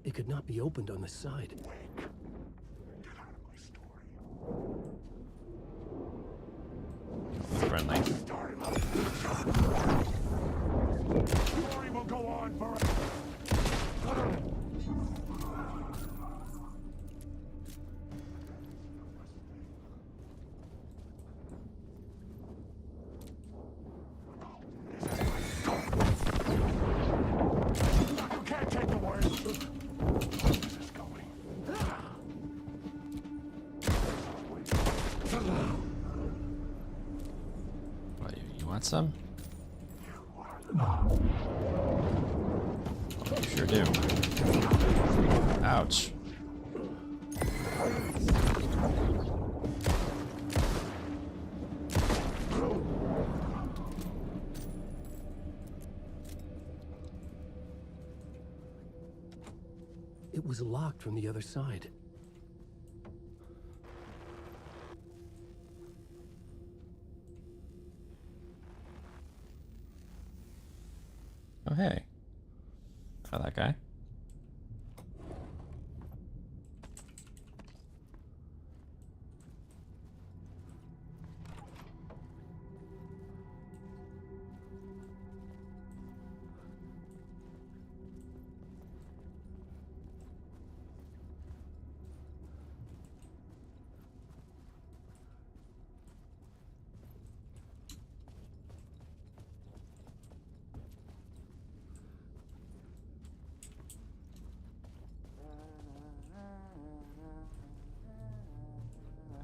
It could not be opened on the side. Friendly. Story will go on forever. You can't take the word. This is going. What, you want some? You sure do. Ouch. It was locked from the other side. Oh, hey. Oh, that guy.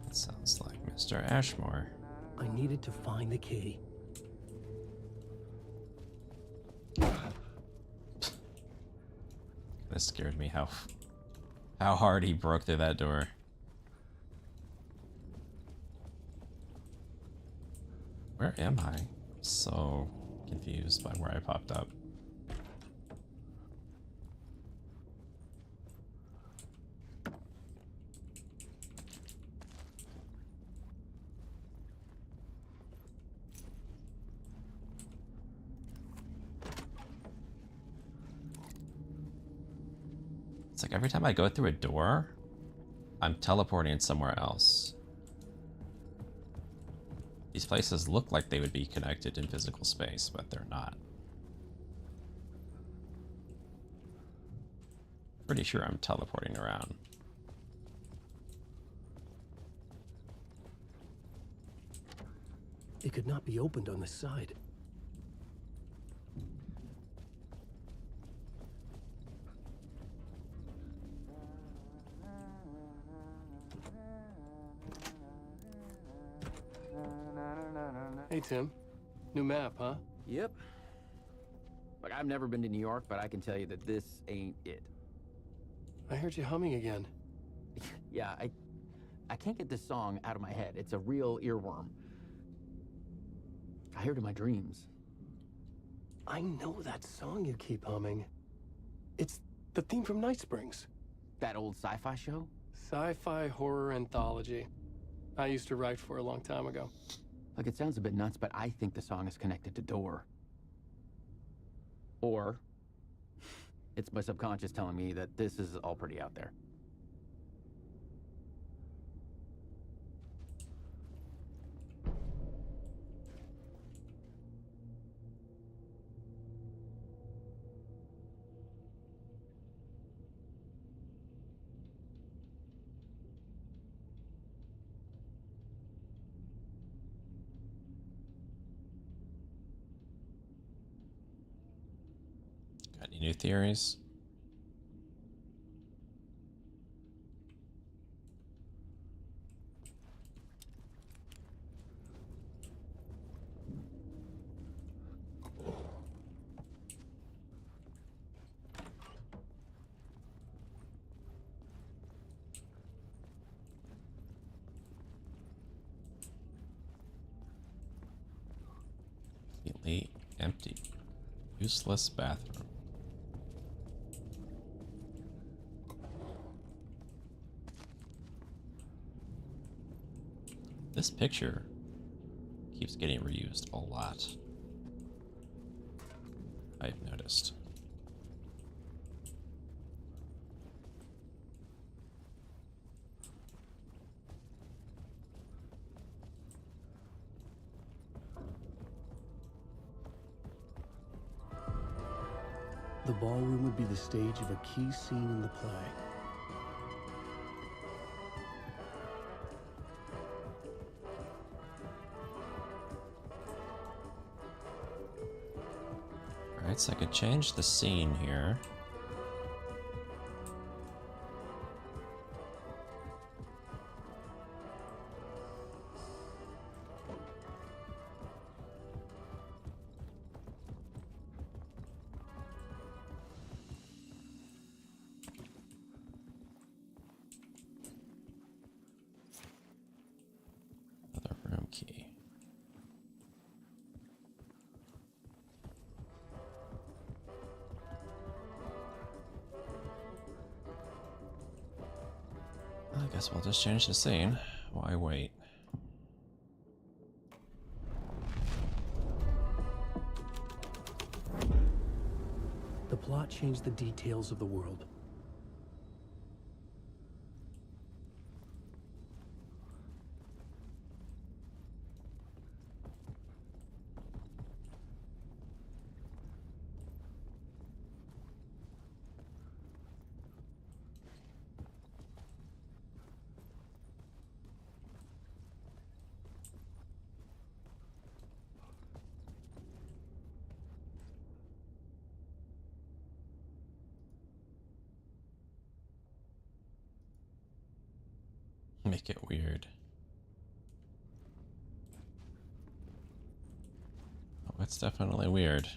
That sounds like Mr. Ashmore. I needed to find the key. That scared me how hard he broke through that door. Where am I? So confused by where I popped up. It's like every time I go through a door, I'm teleporting somewhere else. These places look like they would be connected in physical space, but they're not. Pretty sure I'm teleporting around. It could not be opened on the side. Hey, Tim. New map, huh? Yep. Like, I've never been to New York, but I can tell you that this ain't it. I heard you humming again. Yeah, I can't get this song out of my head. It's a real earworm. I hear it in my dreams. I know that song you keep humming. It's the theme from Night Springs. That old sci-fi show? Sci-fi horror anthology. I used to write for a long time ago. Look, it sounds a bit nuts, but I think the song is connected to Door. Or it's my subconscious telling me that this is all pretty out there. Got any new theories? Currently empty. Useless bathroom. This picture keeps getting reused a lot, I've noticed. The ballroom would be the stage of a key scene in the play. Alright, so I could change the scene here. Another room key. I guess we'll just change the scene. Why wait? The plot changed the details of the world. Make it weird. Oh, it's definitely weird.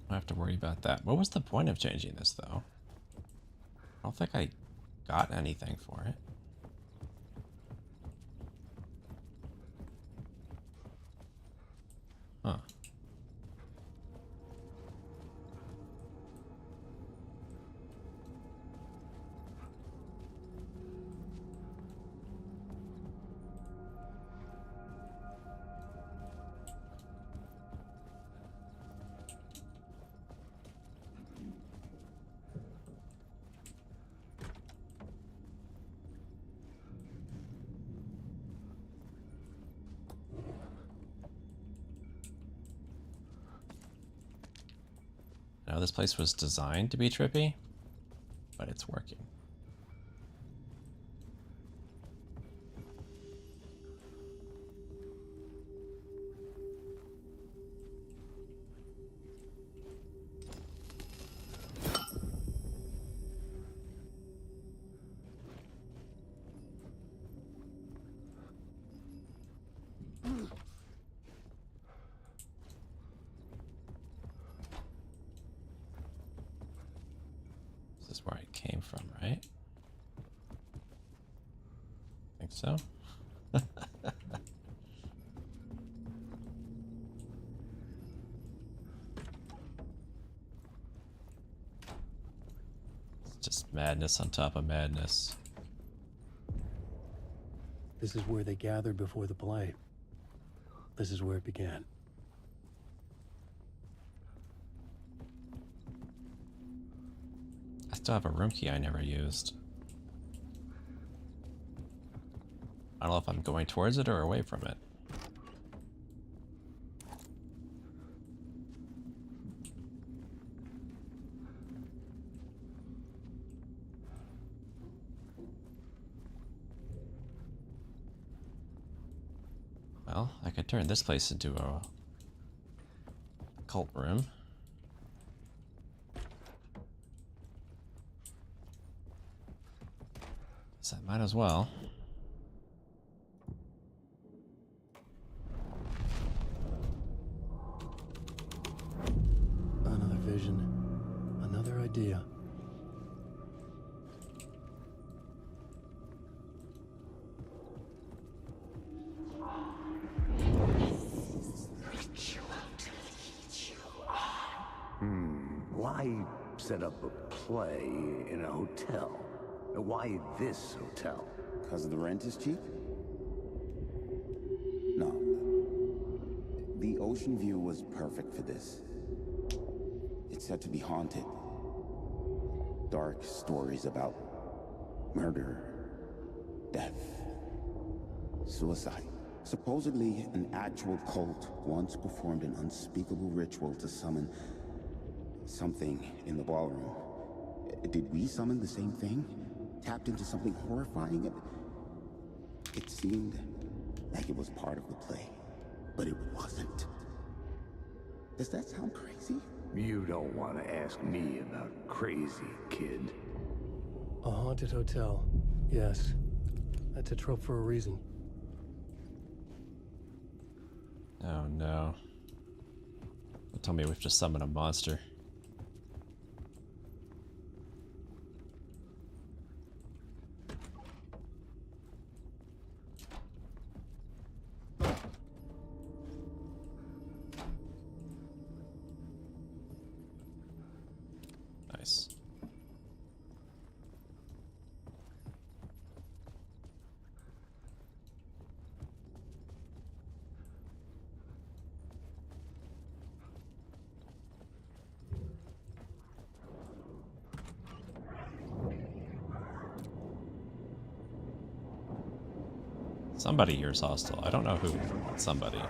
I don't have to worry about that. What was the point of changing this, though? I don't think I got anything for it. Huh. Now this place was designed to be trippy, but it's working. This is where it came from, right? Think so? It's just madness on top of madness. This is where they gathered before the play. This is where it began. I still have a room key I never used. I don't know if I'm going towards it or away from it. Well, I could turn this place into a cult room. So I might as well. Why set up a play in a hotel? Why this hotel? Because the rent is cheap? No. The ocean view was perfect for this. It's said to be haunted. Dark stories about murder, death, suicide. Supposedly, an actual cult once performed an unspeakable ritual to summon something in the ballroom. Did we summon the same thing? Tapped into something horrifying? It seemed like it was part of the play, but it wasn't. Does that sound crazy? You don't want to ask me about crazy, kid. A haunted hotel. Yes. That's a trope for a reason. Oh no. Don't tell me we've just summoned a monster. Nice. Somebody here is hostile. I don't know who, but somebody.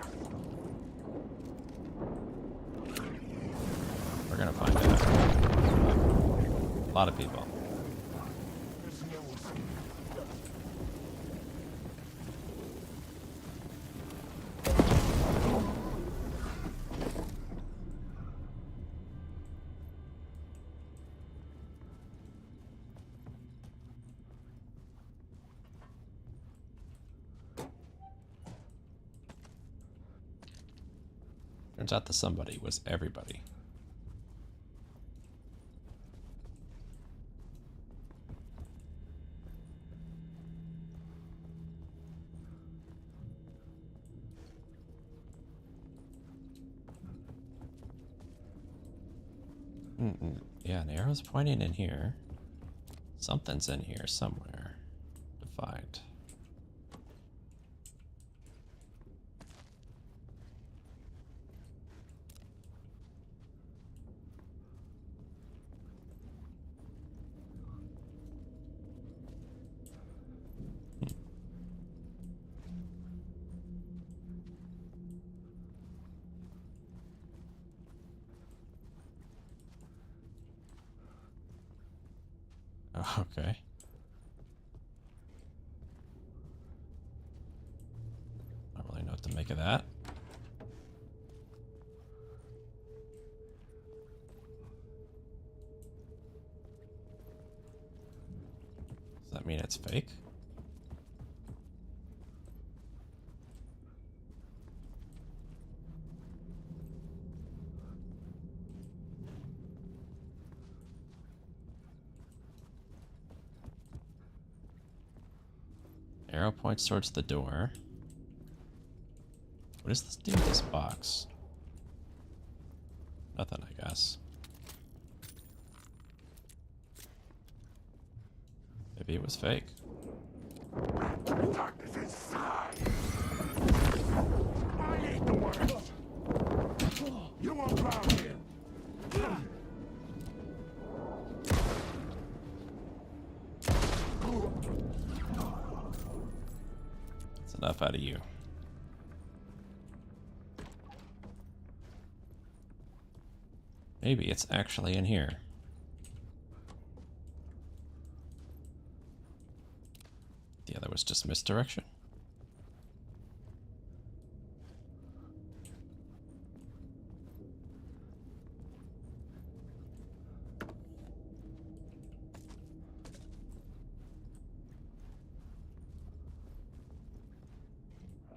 We're gonna find out. A lot of people. Turns out the somebody was everybody. Yeah, an arrow's pointing in here. Something's in here somewhere to find. Okay. I don't really know what to make of that. Does that mean it's fake? Arrow points towards the door. What does this do with this box? Nothing, I guess. Maybe it was fake. Darkness inside. I ain't the worst. You won't drown here. That's enough out of you. Maybe it's actually in here. The other was just misdirection.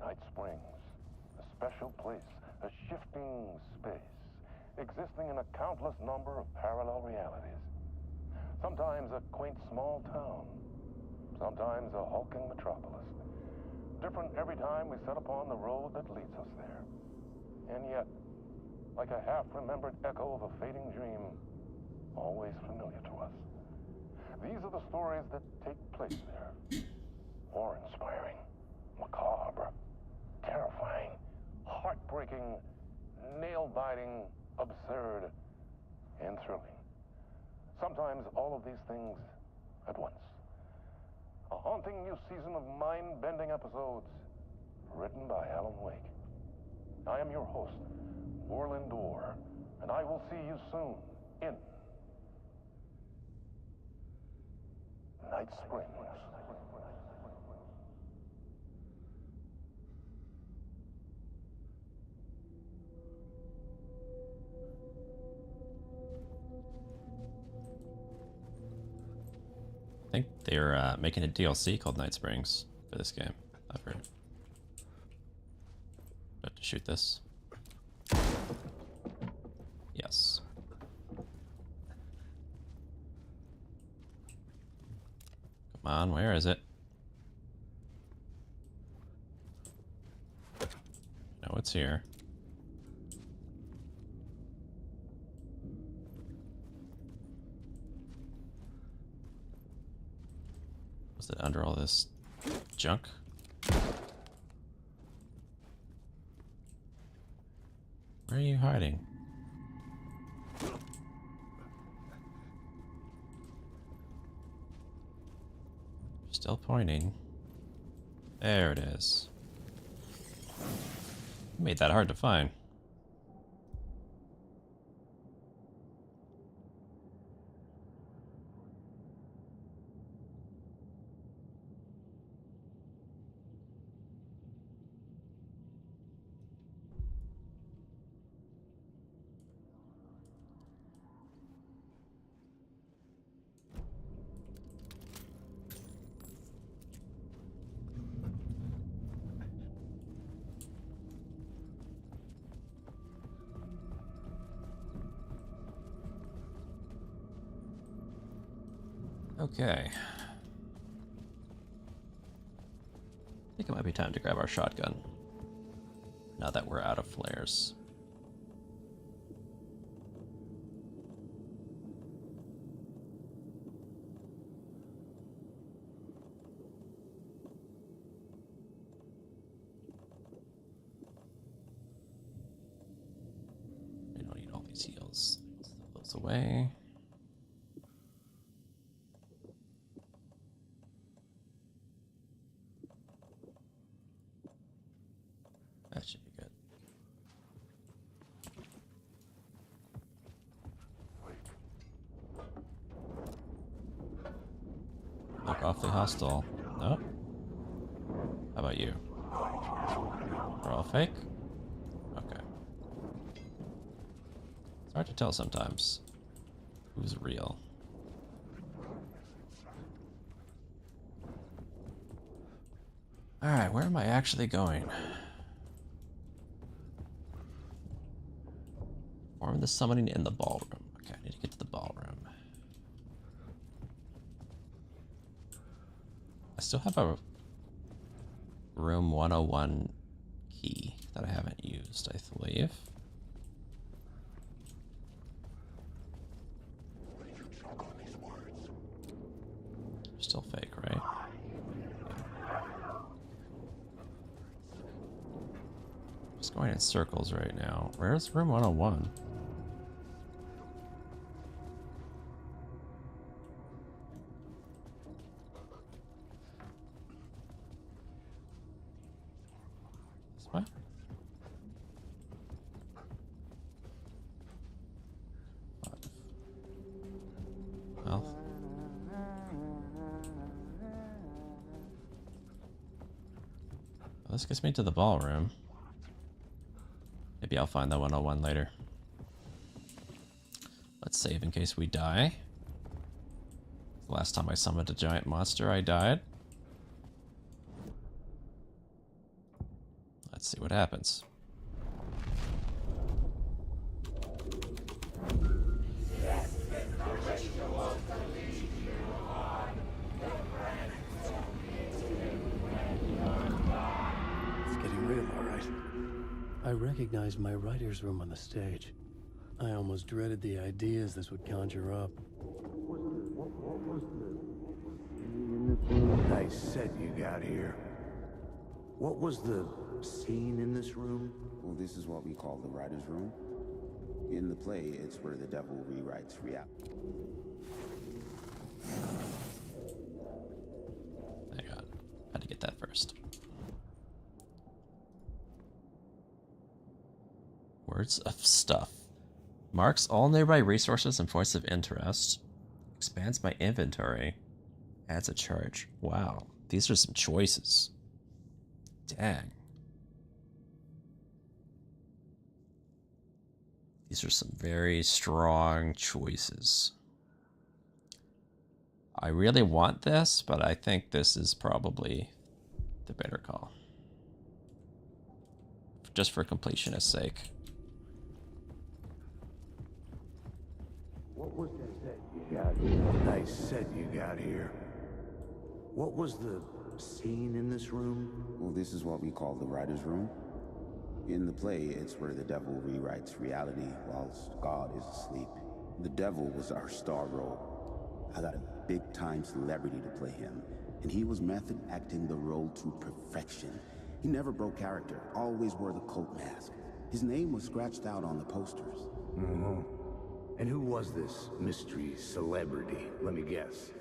Night Springs, a special place, a shifting space, existing in a countless number of parallel realities. Sometimes a quaint small town, sometimes a hulking metropolis. Different every time we set upon the road that leads us there. And yet, like a half-remembered echo of a fading dream, always familiar to us. These are the stories that take place there. Awe-inspiring, macabre, terrifying, heartbreaking, nail-biting, absurd, and thrilling. Sometimes all of these things at once. A haunting new season of mind-bending episodes written by Alan Wake. I am your host, Orland Orr, and I will see you soon in Night Springs. I think they're making a DLC called Night Springs for this game, I've heard. Have to shoot this. Yes. Come on, where is it? No, it's here. Was it under all this junk? Where are you hiding? Still pointing. There it is. Made that hard to find. Okay. I think it might be time to grab our shotgun. Now that we're out of flares. We don't need all these heals. Let's throw those away. That should be good. Look awfully hostile. No? How about you? We're all fake? Okay. It's hard to tell sometimes who's real. Alright, where am I actually going? Perform the summoning in the ballroom. Okay, I need to get to the ballroom. I still have a room 101 key that I haven't used, I believe. Still fake, right? Just going in circles right now. Where's room 101? This way? Well. This gets me to the ballroom. Maybe I'll find the 101 later. Let's save in case we die. The last time I summoned a giant monster, I died. Let's see what happens. I recognized my writer's room on the stage. I almost dreaded the ideas this would conjure up. Nice set you got here. What was the scene in this room? Well, this is what we call the writer's room. In the play, it's where the devil rewrites reality. Hang on. Had to get that first. Words of stuff. Marks all nearby resources and points of interest. Expands my inventory. Adds a charge. Wow. These are some choices. Dang. These are some very strong choices. I really want this, but I think this is probably the better call. Just for completionist's sake. What was that set you got here? Nice set you got here. What was the scene in this room? Well, this is what we call the writer's room. In the play, it's where the devil rewrites reality whilst God is asleep. The devil was our star role. I got a big-time celebrity to play him, and he was method acting the role to perfection. He never broke character, always wore the cult mask. His name was scratched out on the posters. Mm-hmm. And who was this mystery celebrity? Let me guess.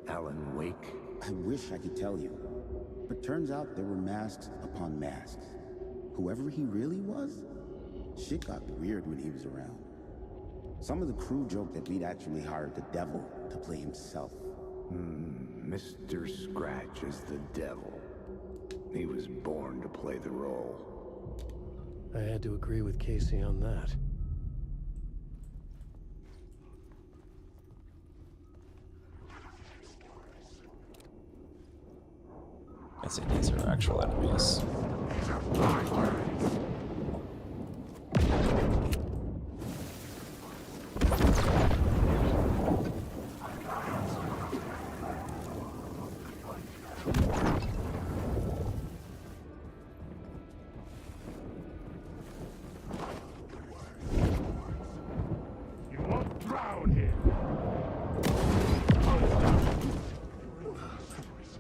Alan Wake? I wish I could tell you, but turns out there were masks upon masks. Whoever he really was, shit got weird when he was around. Some of the crew joked that we'd actually hired the devil to play himself. Mr. Scratch is the devil. He was born to play the role. I had to agree with Casey on that. I see these are actual enemies. You won't drown here.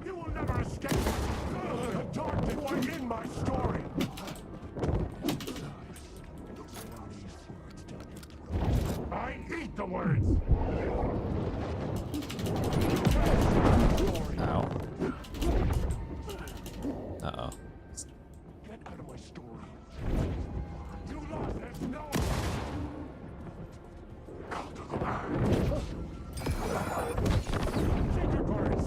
You will never escape. The dark one in my story. I eat the words. Ow. Uh-oh. Get out of my story. You lost it. No. Secret words.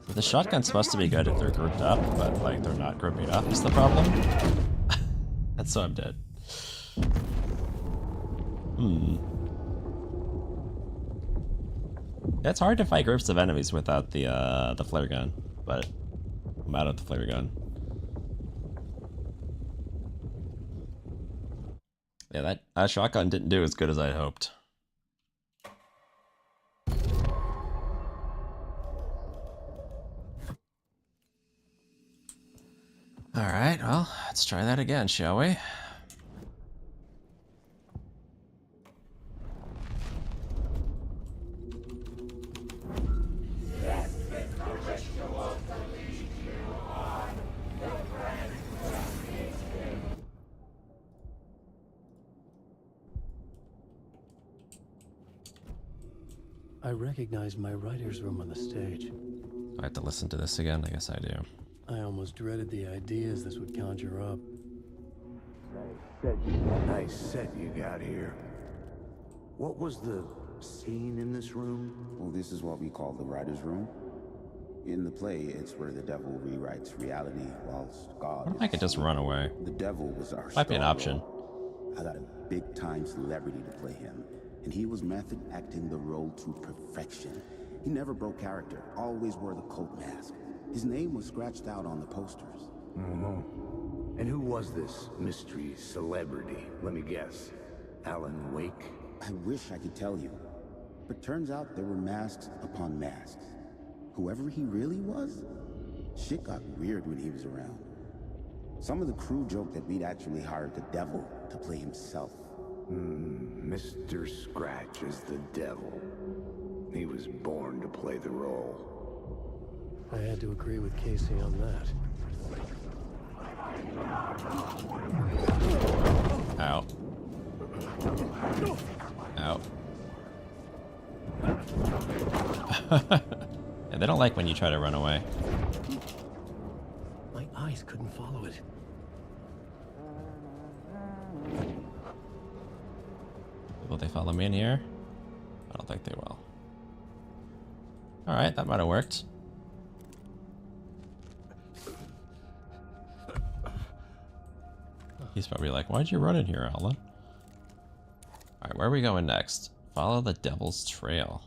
The shotgun's supposed to be good if they're grouped up, but like they're not grouping up is the problem. And so I'm dead. It's hard to fight groups of enemies without the flare gun, but I'm out of the flare gun. Yeah, that shotgun didn't do as good as I'd hoped. Alright, well, let's try that again, shall we? I recognize my writer's room on the stage. Do I have to listen to this again? I guess I do. I almost dreaded the ideas this would conjure up. Nice set you got here. What was the scene in this room? Well, this is what we call the writer's room. In the play, it's where the devil rewrites reality whilst God What if I could just run away? The devil was our Might be an star option. role. I got a big-time celebrity to play him, and he was method acting the role to perfection. He never broke character, always wore the cult mask. His name was scratched out on the posters. Mm-hmm. And who was this mystery celebrity? Let me guess. Alan Wake? I wish I could tell you, but turns out there were masks upon masks. Whoever he really was, shit got weird when he was around. Some of the crew joked that we'd actually hired the devil to play himself. Mr. Scratch is the devil. He was born to play the role. I had to agree with Casey on that. Ow. Ow. Yeah, they don't like when you try to run away. My eyes couldn't follow it. Will they follow me in here? I don't think they will. Alright, that might have worked. He's probably like, why'd you run in here, Alan? Alright, where are we going next? Follow the devil's trail.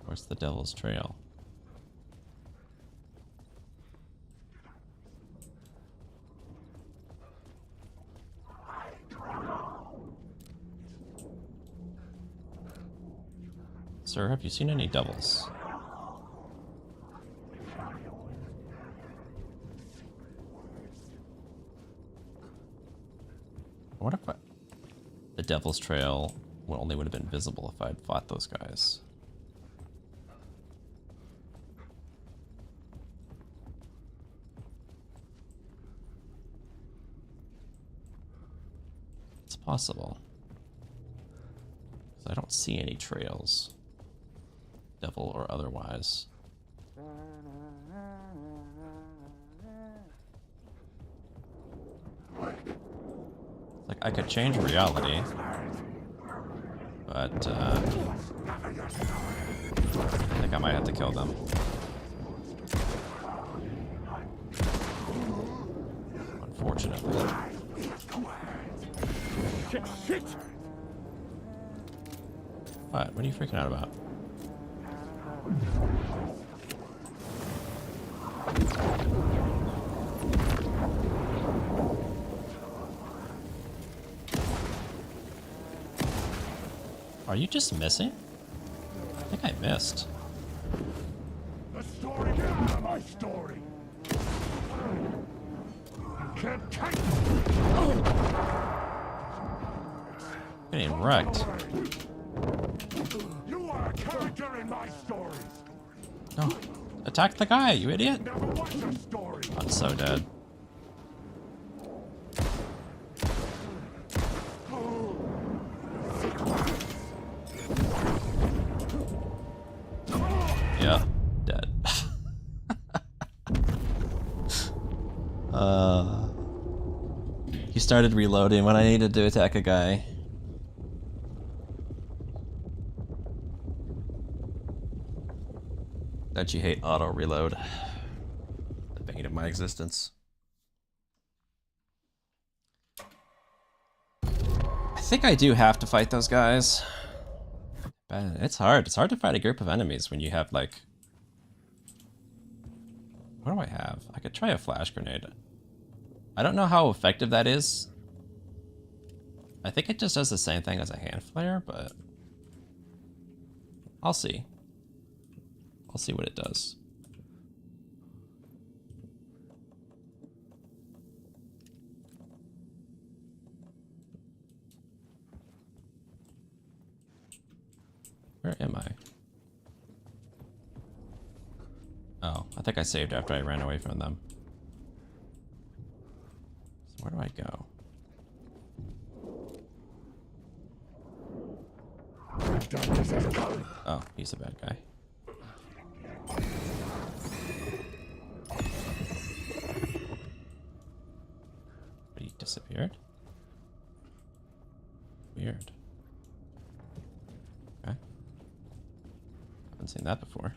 Where's the devil's trail? Sir, have you seen any devils? What if the devil's trail only would have been visible if I'd fought those guys? It's possible. 'Cause I don't see any trails. Devil or otherwise. It's like I could change reality, but I think I might have to kill them. Unfortunately. Shit! What? What are you freaking out about? Are you just missing? I think I missed. The story, get out of my story! You can't take it! Getting wrecked. You are a character in my story! No. Attack the guy, you idiot! Never watch a story! I'm so dead. Yeah, dead. He started reloading when I needed to attack a guy. Don't you hate auto reload? The bane of my existence. I think I do have to fight those guys. But it's hard. It's hard to fight a group of enemies when you have like... What do I have? I could try a flash grenade. I don't know how effective that is. I think it just does the same thing as a hand flare, but... I'll see. I'll see what it does. Where am I? Oh, I think I saved after I ran away from them. So where do I go? Oh, he's a bad guy. But he disappeared? Weird. Okay. Haven't seen that before.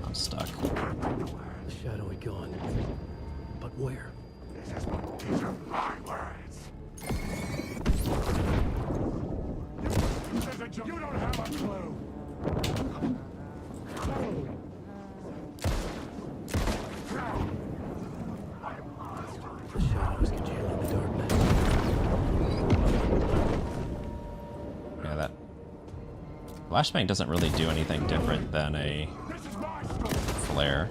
I'm stuck. Shadowy gone. But where? These are my words. You don't have a clue. The shadows congealing the darkness. Yeah, that flashbang doesn't really do anything different than a flare.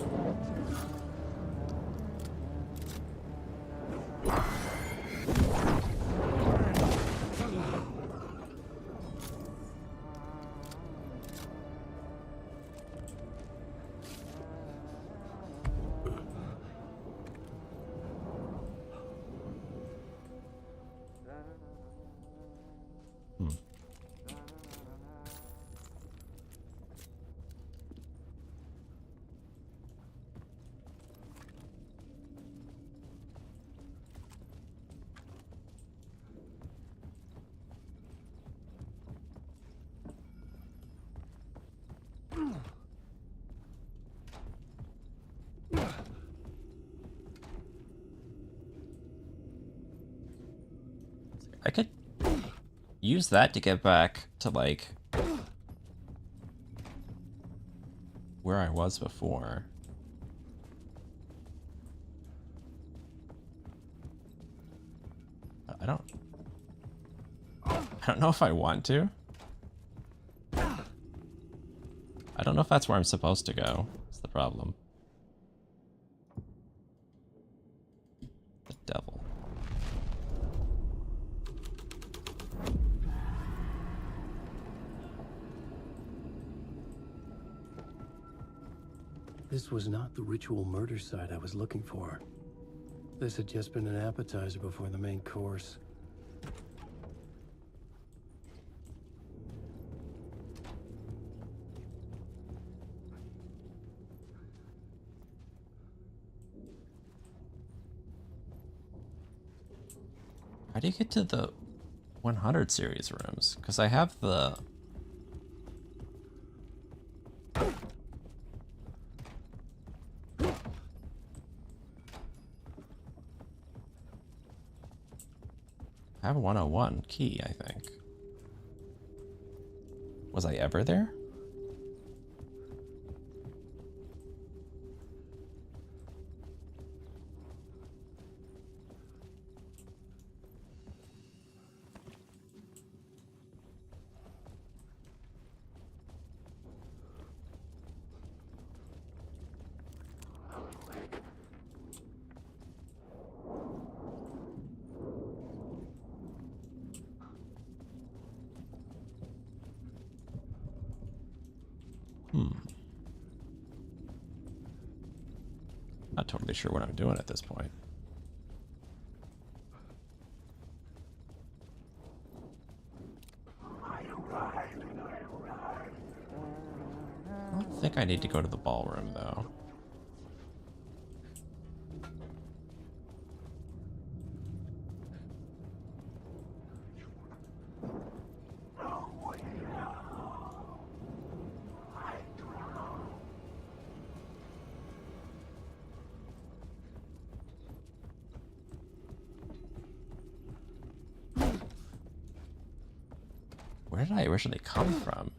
I could use that to get back to, like, where I was before. I don't know if I want to. I don't know if that's where I'm supposed to go. That's the problem. The devil. This was not the ritual murder site I was looking for. This had just been an appetizer before the main course. How do you get to the 100 series rooms? Because I have the... I have a 101 key, I think. Was I ever there? Not totally sure what I'm doing at this point. I don't think I need to go to the ballroom, though. Where did I originally come from?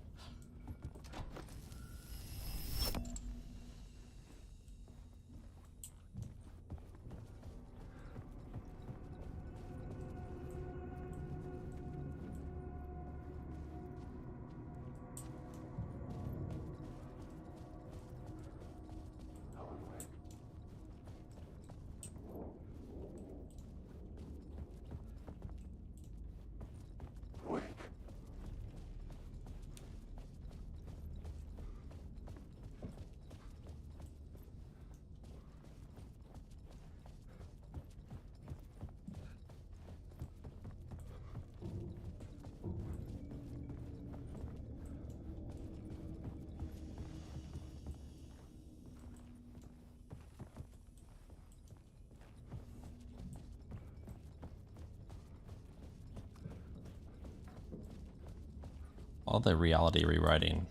All the reality rewriting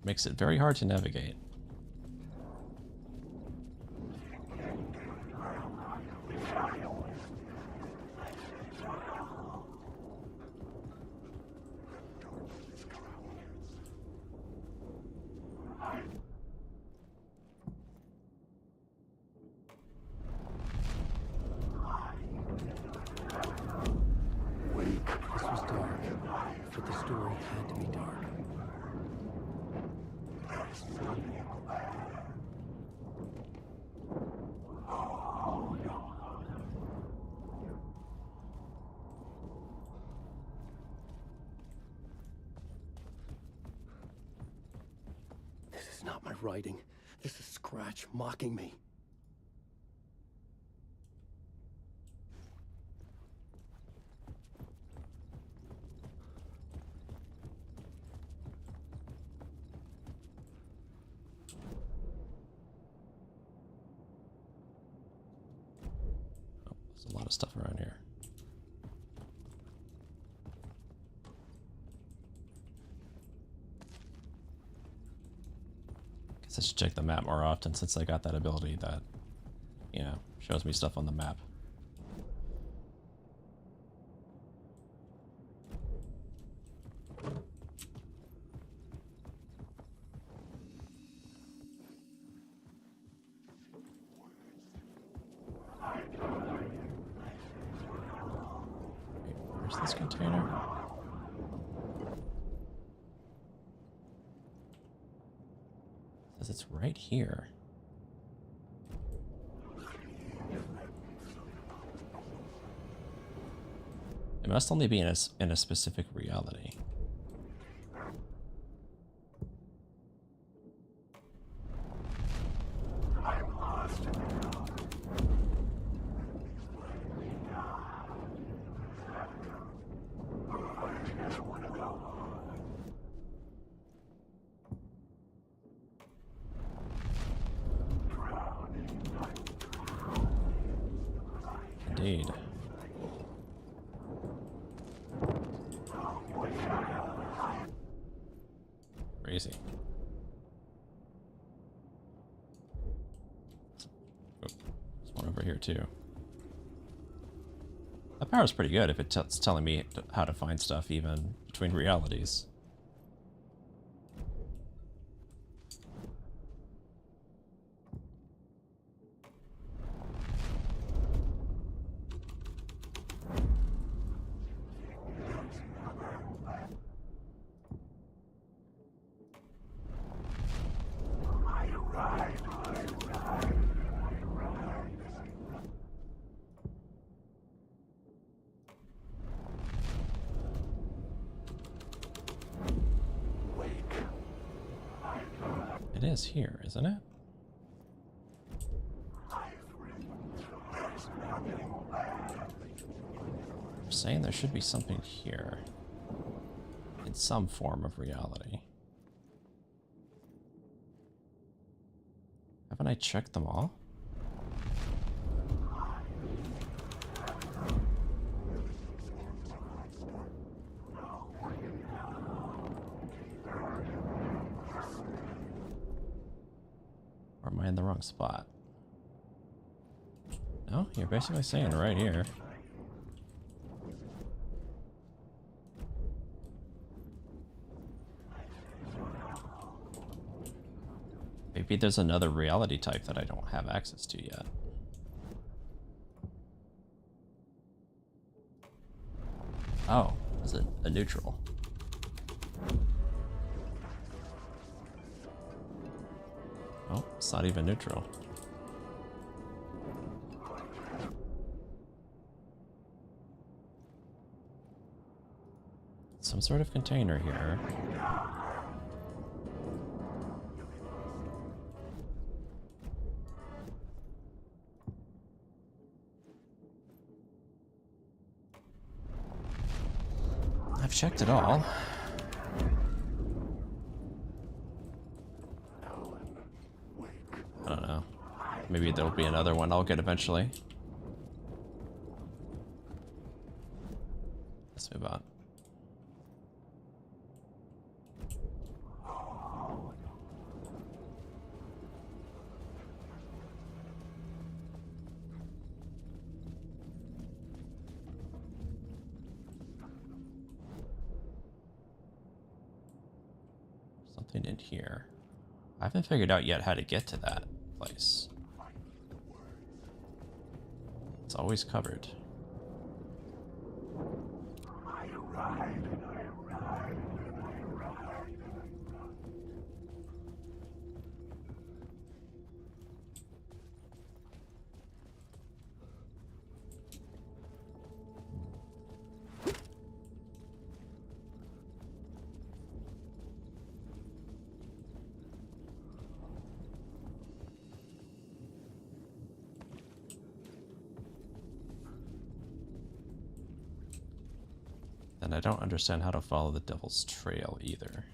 makes it very hard to navigate. This was dark, but the story had to be dark. This is not my writing. This is Scratch mocking me. There's a lot of stuff around here. Guess I should check the map more often since I got that ability that, you know, shows me stuff on the map. Where's this container? It says it's right here. It must only be in a specific reality. Indeed. Crazy. Oh, there's one over here too. That power's pretty good if it's telling me how to find stuff even between realities. It is here, isn't it? I'm saying there should be something here. In some form of reality. Haven't I checked them all? Or am I in the wrong spot? No, you're basically saying right here. Maybe there's another reality type that I don't have access to yet. Oh, is it a neutral? Oh, it's not even neutral. Some sort of container here. I've checked it all. I don't know. Maybe there'll be another one I'll get eventually. Let's move on. Something in here. I haven't figured out yet how to get to that place. It's always covered. I arrived. And I don't understand how to follow the devil's trail either.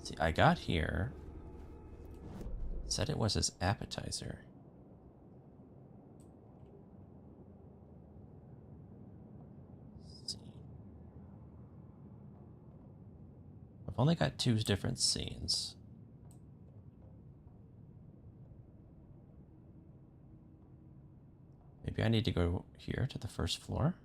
See, I got here, said it was his appetizer. Let's see. I've only got 2 different scenes. Maybe I need to go here to the first floor.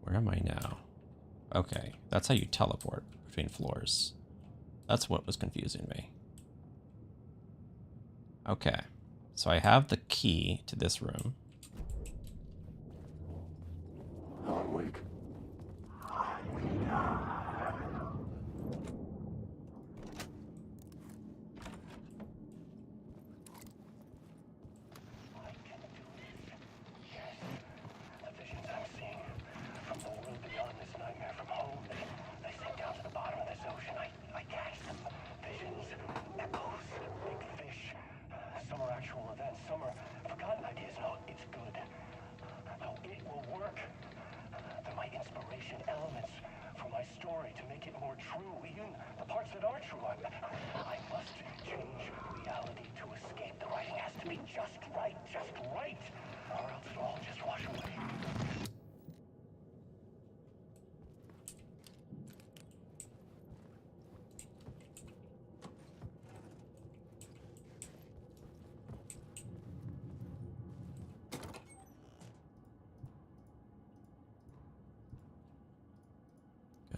Where am I now? Okay, that's how you teleport between floors. That's what was confusing me. Okay, so I have the key to this room. Awake.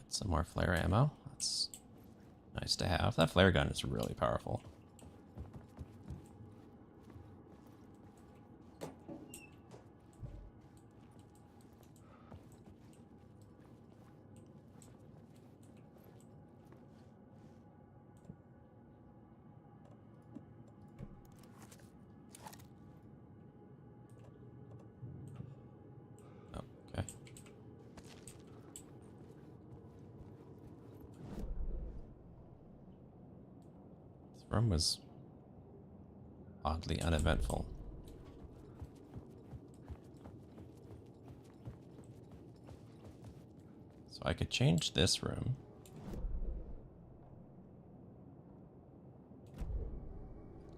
Some more flare ammo. That's nice to have. That flare gun is really powerful. Okay. Room was oddly uneventful. So I could change this room.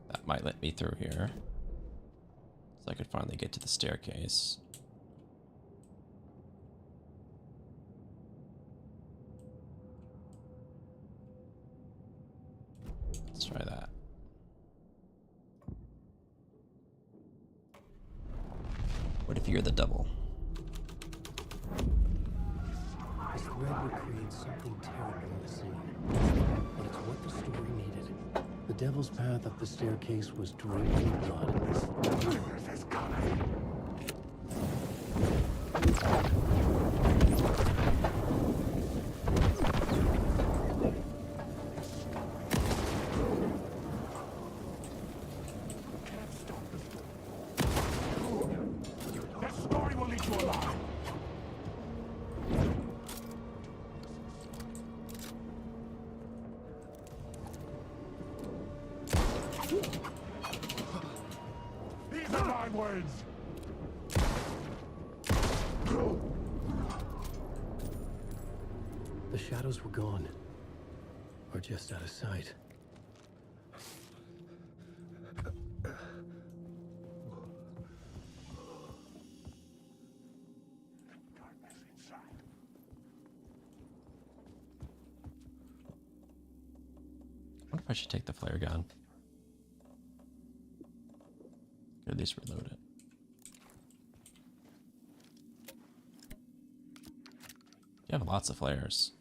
That might let me through here. So I could finally get to the staircase. Let's try that. What if you're the devil? This thread would create something terrible in the scene, but it's what the story needed. The devil's path up the staircase was dripping in blood. Darkness is coming. These are my words. The shadows were gone. Or just out of sight. I wonder if I should take the flare gun. Or at least reload it. You have lots of flares.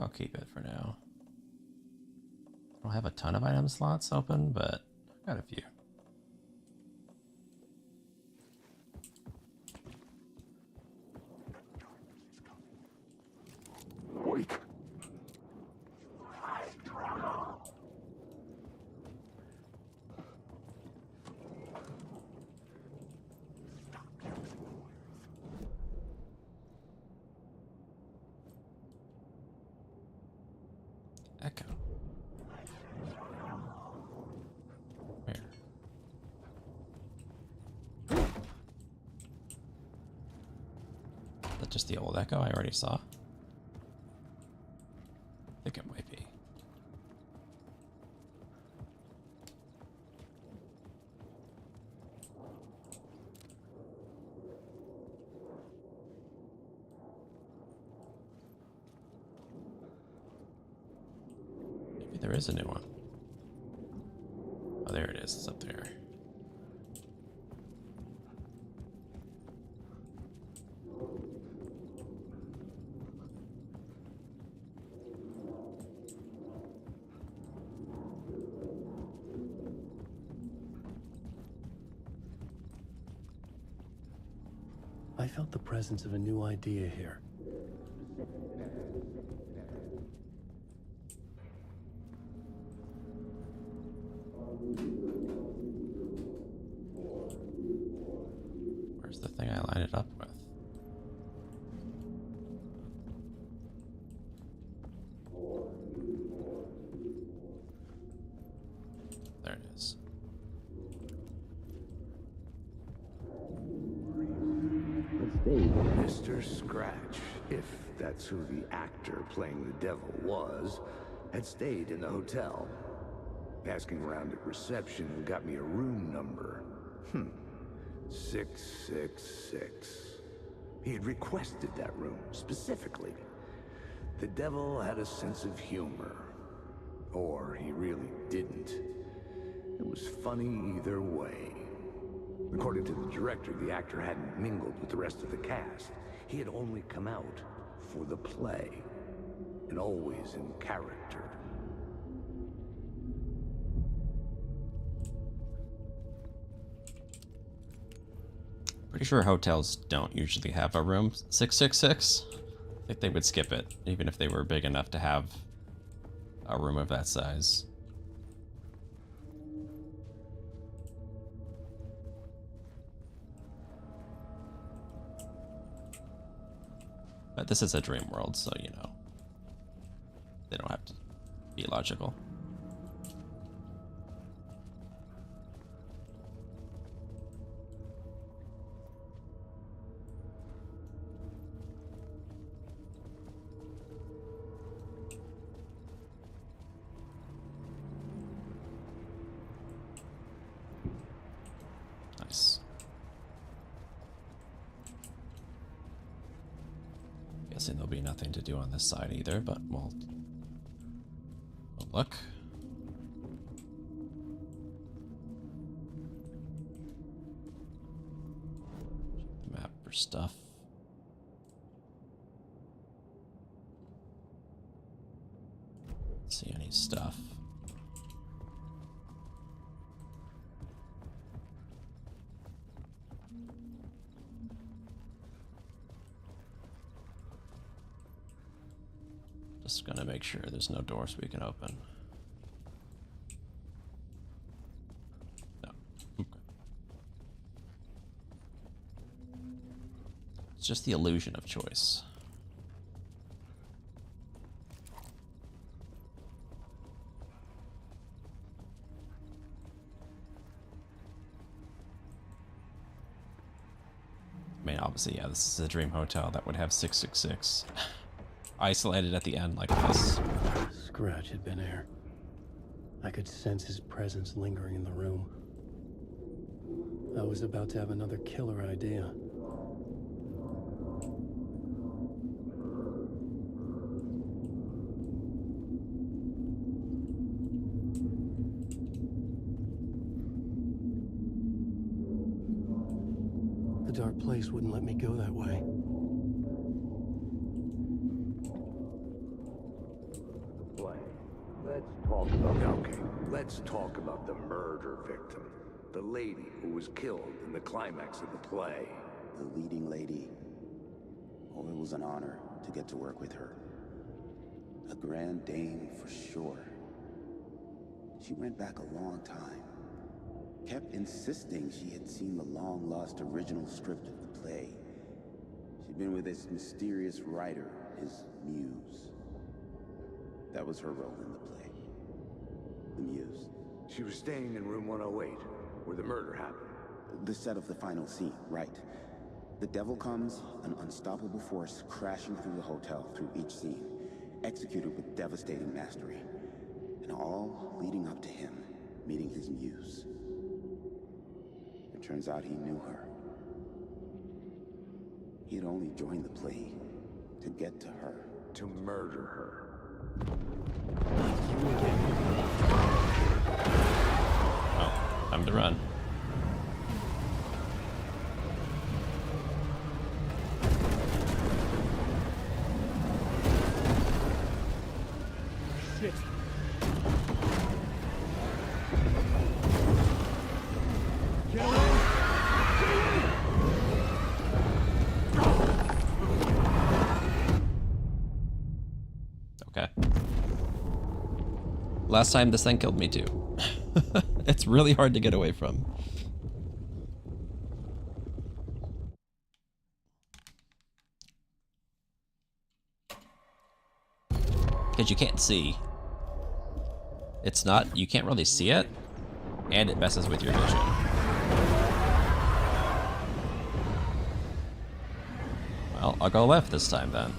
I'll keep it for now. I don't have a ton of item slots open, but I've got a few. Wait. Echo. Where? Is that just the old Echo I already saw? I think it might be. Maybe there is a new one. Oh, there it is. It's up there. I felt the presence of a new idea here. Where's the thing I lined it up with? There it is. Mr. Scratch, if that's who the actor playing the devil was, had stayed in the hotel. Asking around at reception got me a room number. 666. He had requested that room, specifically. The devil had a sense of humor. Or he really didn't. It was funny either way. According to the director, the actor hadn't mingled with the rest of the cast. He had only come out for the play, and always in character. Pretty sure hotels don't usually have a room 666. I think they would skip it, even if they were big enough to have a room of that size. But this is a dream world, so you know, they don't have to be logical. Nice. Guessing there'll be nothing to do on this side either, but we'll look. Check the map for stuff. Don't see any stuff. Just gonna make sure there's no doors we can open. No. Okay. It's just the illusion of choice. I mean, obviously, yeah, this is a dream hotel that would have 666 isolated at the end like this. Scratch had been here. I could sense his presence lingering in the room. I was about to have another killer idea. The dark place wouldn't let me go that way. Let's talk about the murder victim. The lady who was killed in the climax of the play. The leading lady. Oh, it was an honor to get to work with her. A grand dame for sure. She went back a long time. Kept insisting she had seen the long-lost original script of the play. She'd been with this mysterious writer, his muse. That was her role in the play. The muse. She was staying in room 108, where the murder happened. The set of the final scene, right. The devil comes, an unstoppable force crashing through the hotel through each scene, executed with devastating mastery. And all leading up to him meeting his muse. It turns out he knew her. He had only joined the play to get to her. To murder her. Oh, time to run. Shit. Get away! Okay. Last time this thing killed me too. It's really hard to get away from. Because you can't see. It's not, you can't really see it, and it messes with your vision. Well, I'll go left this time then,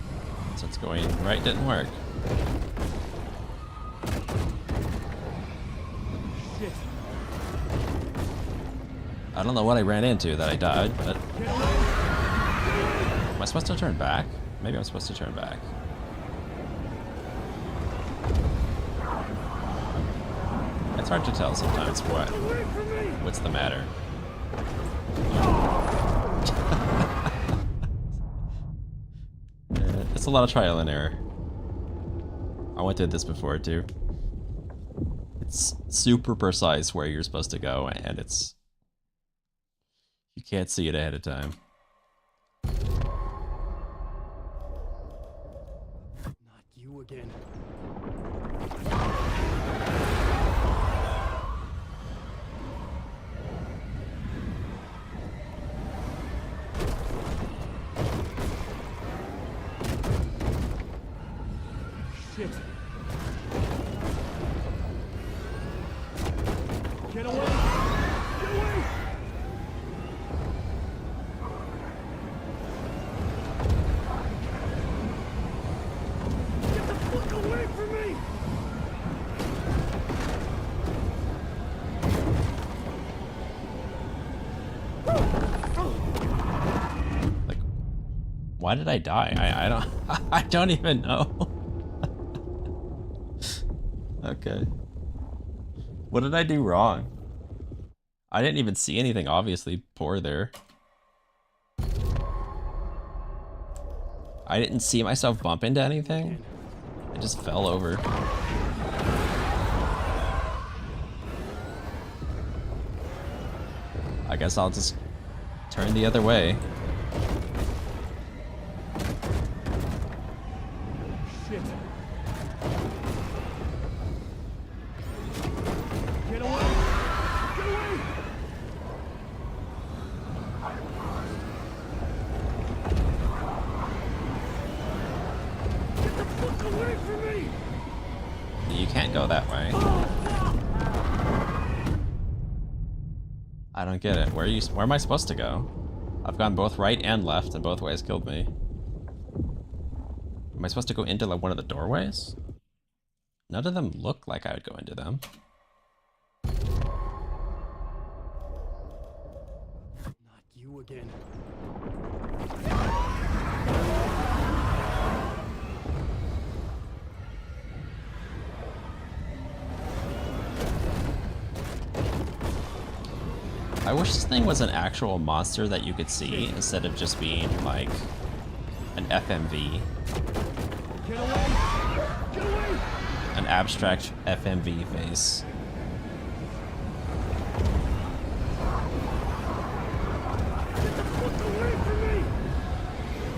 since going right didn't work. Shit. I don't know what I ran into that I died, but... Am I supposed to turn back? Maybe I'm supposed to turn back. It's hard to tell sometimes what's the matter. It's a lot of trial and error. I went through this before too. It's super precise where you're supposed to go, and it's... You can't see it ahead of time. Not you again. Shit. Get away! Get away! Get the fuck away from me! Like, why did I die? I don't I don't even know. Okay. What did I do wrong? I didn't even see anything obviously poor there. I didn't see myself bump into anything. I just fell over. I guess I'll just turn the other way. Shit. away from me! You can't go that way. I don't get it. Where am I supposed to go? I've gone both right and left, and both ways killed me. Am I supposed to go into like one of the doorways? None of them look like I would go into them. Not you again. I wish this thing was an actual monster that you could see instead of just being like an FMV. Get away! Get away! An abstract FMV face. Get the fuck away from me!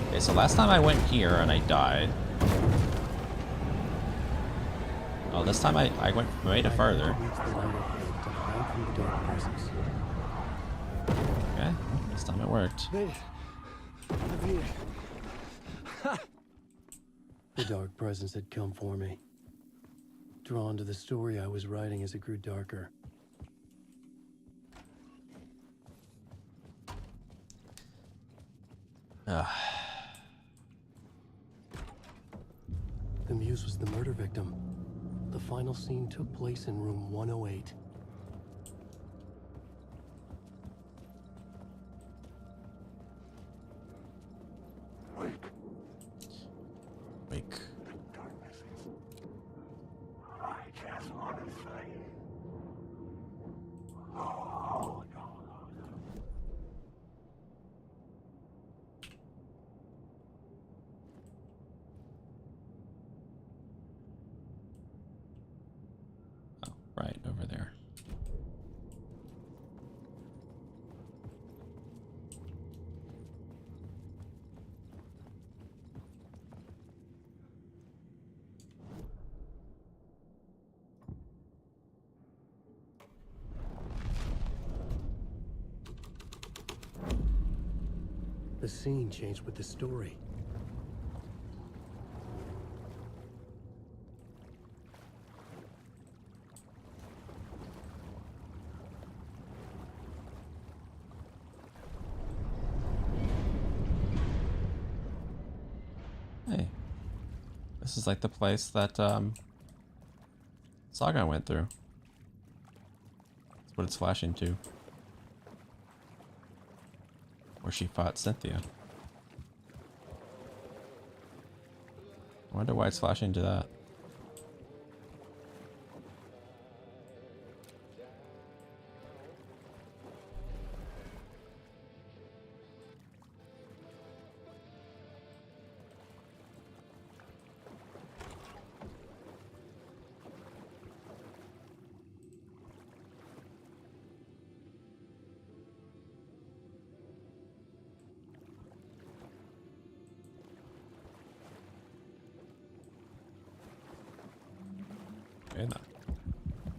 Okay, so last time I went here and I died. Oh, this time I went way farther. Okay, this time it worked. The dark presence had come for me. Drawn to the story I was writing as it grew darker. The muse was the murder victim. The final scene took place in room 108. Wake. I just want to say. Oh, no. Oh, right over there. The scene changed with the story. Hey. This is like the place that Saga went through. That's what it's flashing to. Where she fought Cynthia. I wonder why it's flashing to that.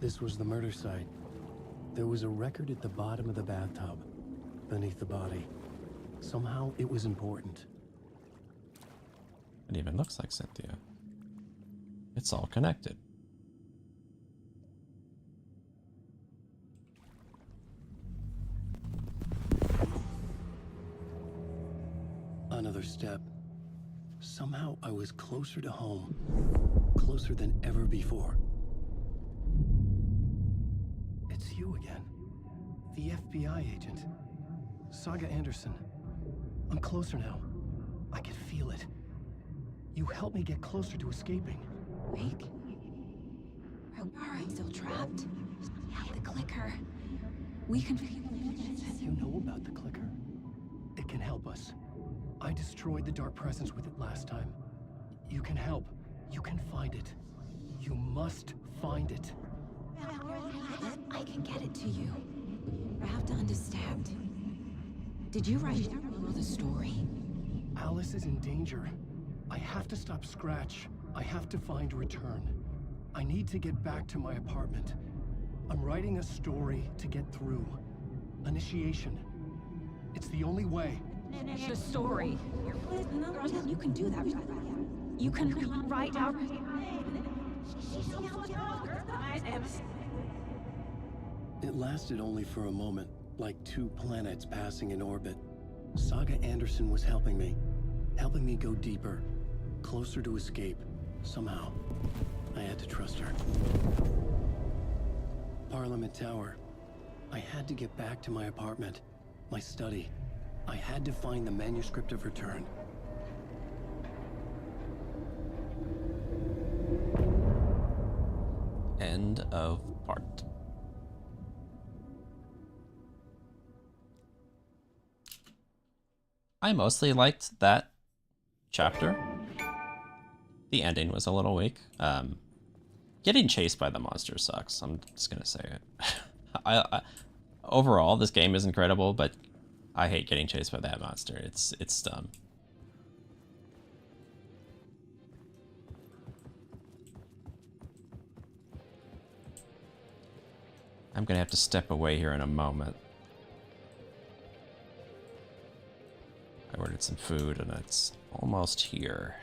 This was the murder site. There was a record at the bottom of the bathtub, beneath the body. Somehow it was important. It even looks like Cynthia. It's all connected. Another step. Somehow I was closer to home. Closer than ever before. It's you again. The FBI agent. Saga Anderson. I'm closer now. I can feel it. You helped me get closer to escaping. Wake? Are I still trapped? The clicker. We can... You know about the clicker? It can help us. I destroyed the dark presence with it last time. You can help. You can find it. You must find it. I can get it to you. I have to understand. Did you write the story? Alice is in danger. I have to stop Scratch. I have to find Return. I need to get back to my apartment. I'm writing a story to get through. Initiation. It's the only way. The story. You can do that. You can write our... It lasted only for a moment, like 2 planets passing in orbit. Saga Anderson was helping me go deeper, closer to escape, somehow. I had to trust her. Parliament Tower. I had to get back to my apartment, my study. I had to find the manuscript of Return. End of part. I mostly liked that chapter. The ending was a little weak. Getting chased by the monster sucks. I'm just gonna say it. Overall, this game is incredible, but I hate getting chased by that monster. It's dumb. I'm gonna have to step away here in a moment. I ordered some food and it's almost here.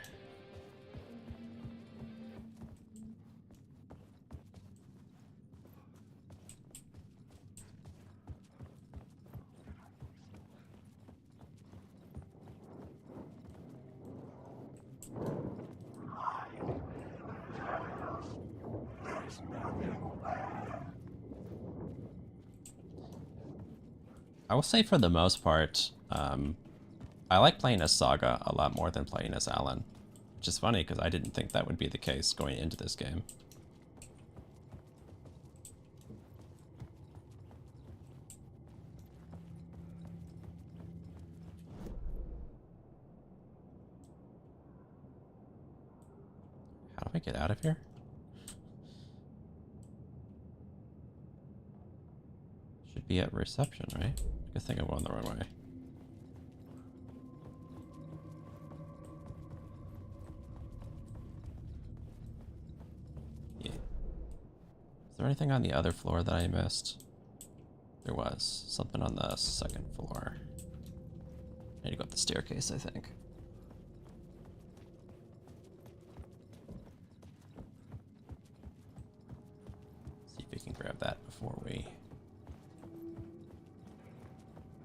I will say for the most part, I like playing as Saga a lot more than playing as Alan, which is funny because I didn't think that would be the case going into this game. How do I get out of here? Should be at reception, right? I think I'm going the wrong way. Yeah. Is there anything on the other floor that I missed? There was something on the second floor. I need to go up the staircase, I think. See if we can grab that before we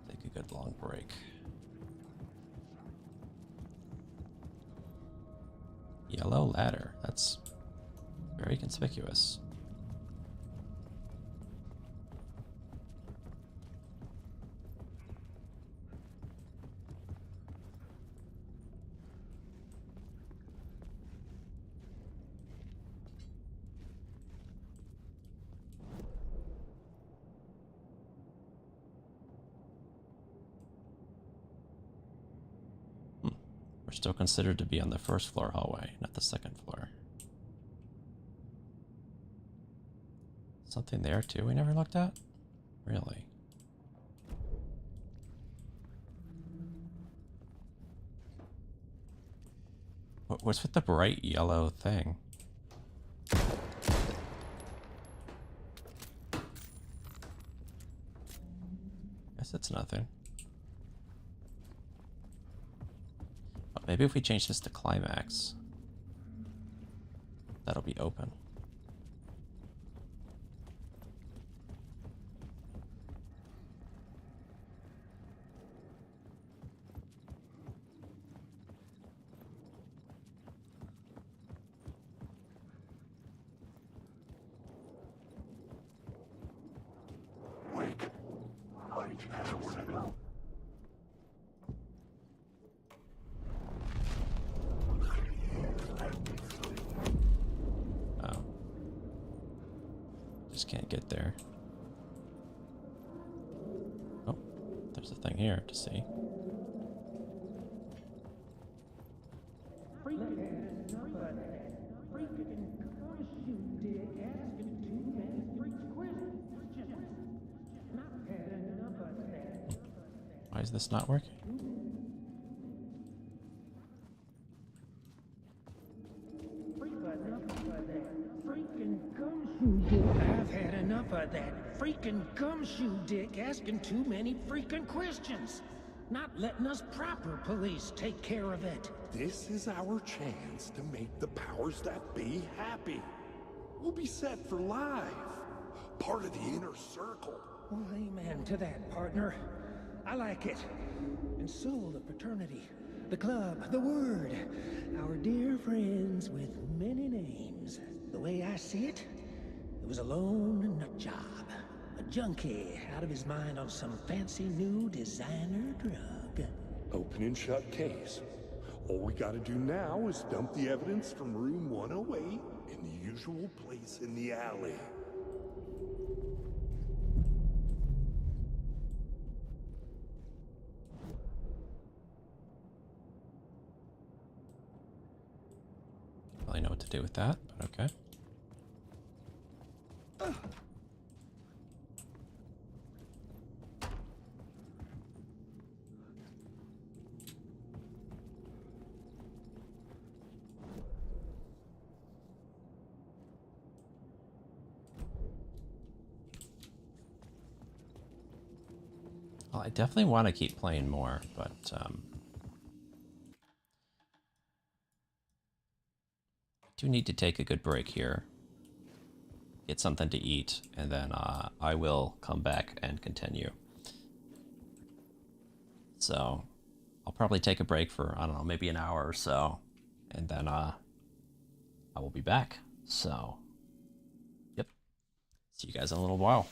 take a good long break. Yellow ladder. That's very conspicuous. We're still considered to be on the first floor hallway, not the second floor. Something there too we never looked at? Really? What's with the bright yellow thing? Guess it's nothing. Maybe if we change this to climax, that'll be open. Can't get there. Oh, there's a thing here to see. Why is this not working? I've had enough of that freaking gumshoe dick asking too many freaking questions. not letting us proper police take care of it. This is our chance to make the powers that be happy. We'll be set for life. Part of the inner circle. Well, amen to that, partner. I like it. And so the fraternity, the club, the word, our dear friends with many names. The way I see it, it was a lone nut job. A junkie out of his mind on some fancy new designer drug. Open and shut case. All we gotta do now is dump the evidence from room 108 in the usual place in the alley. Really know what to do with that, but okay. Well, I definitely want to keep playing more, but do need to take a good break here, get something to eat, and then I will come back and continue. So I'll probably take a break for, I don't know, maybe an hour or so, and then I will be back. So, yep. See you guys in a little while.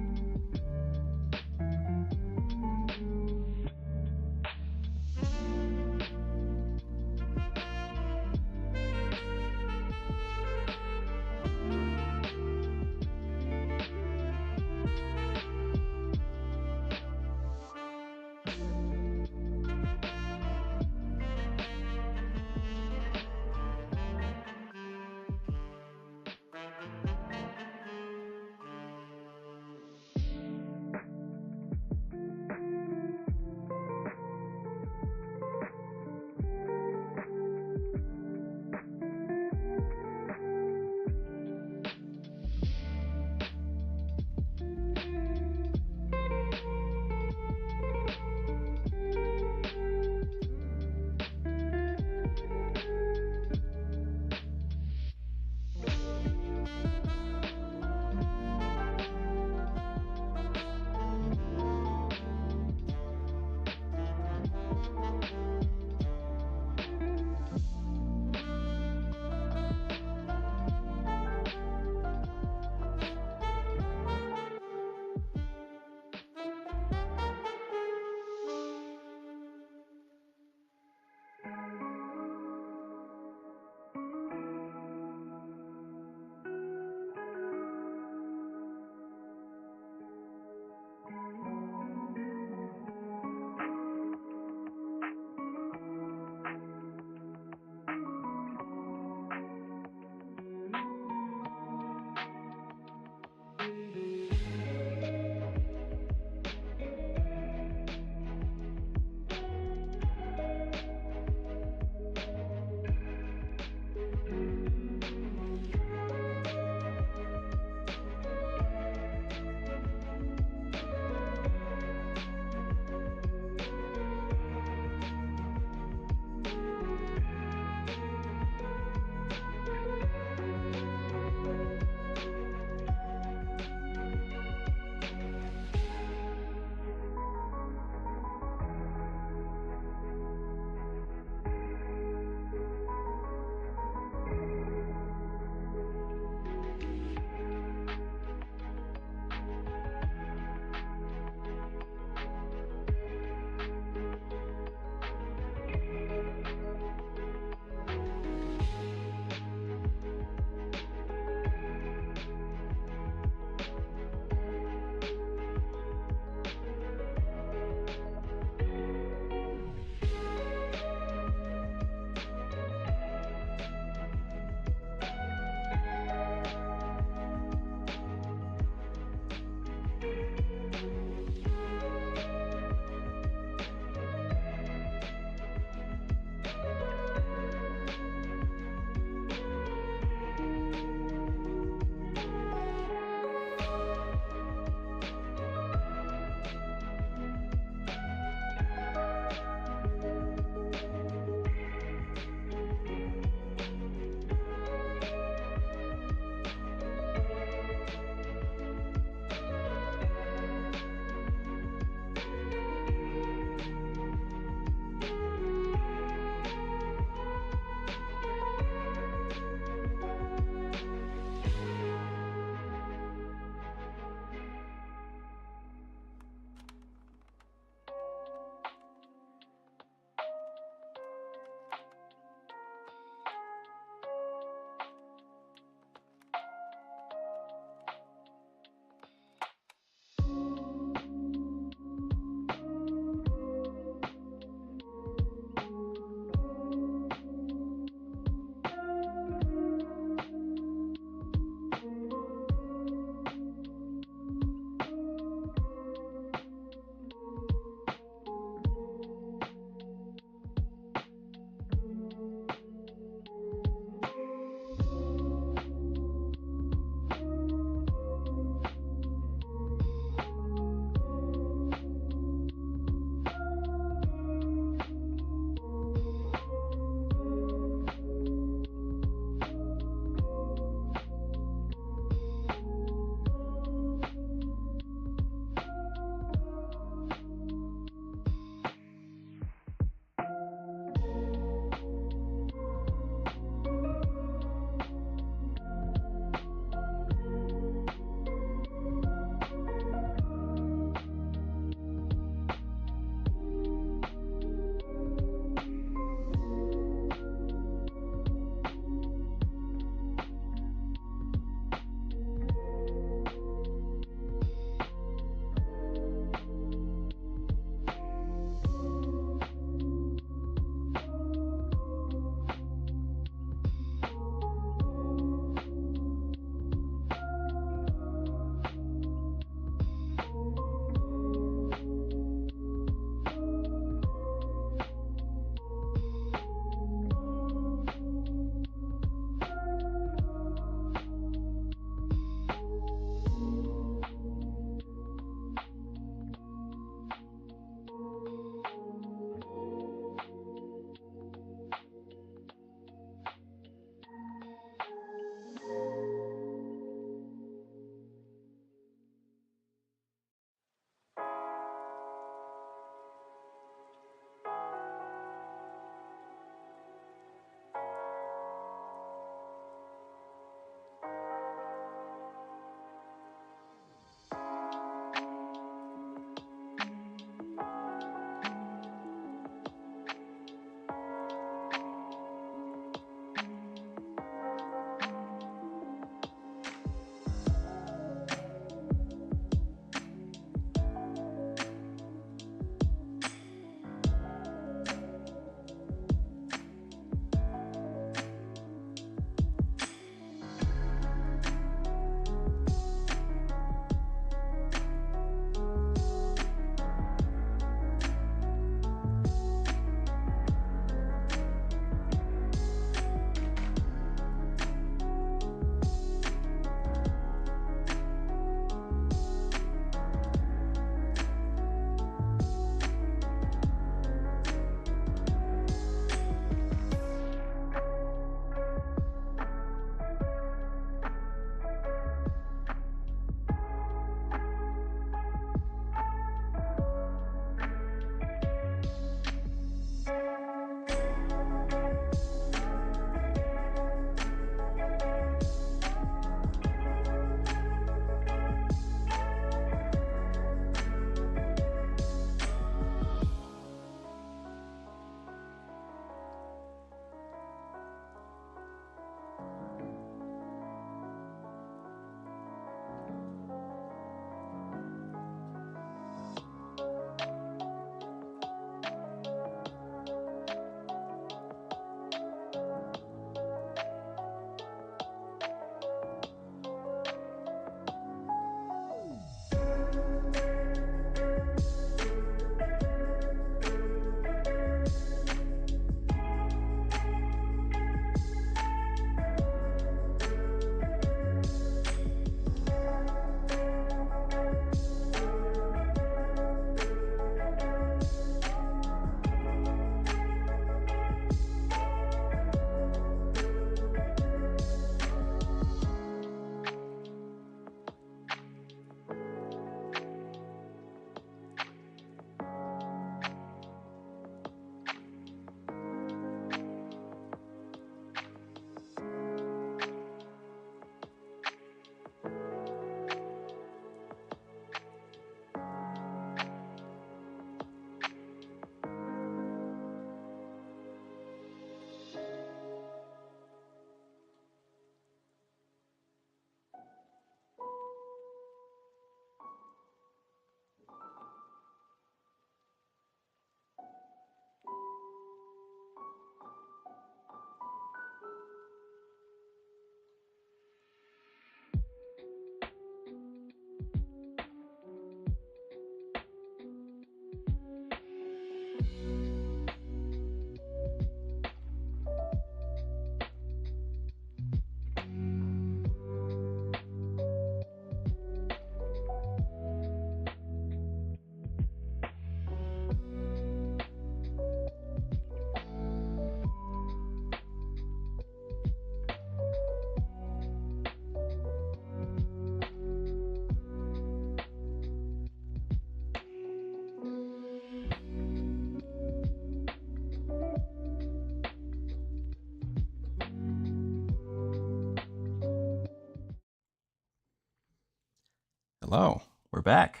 Hello, we're back.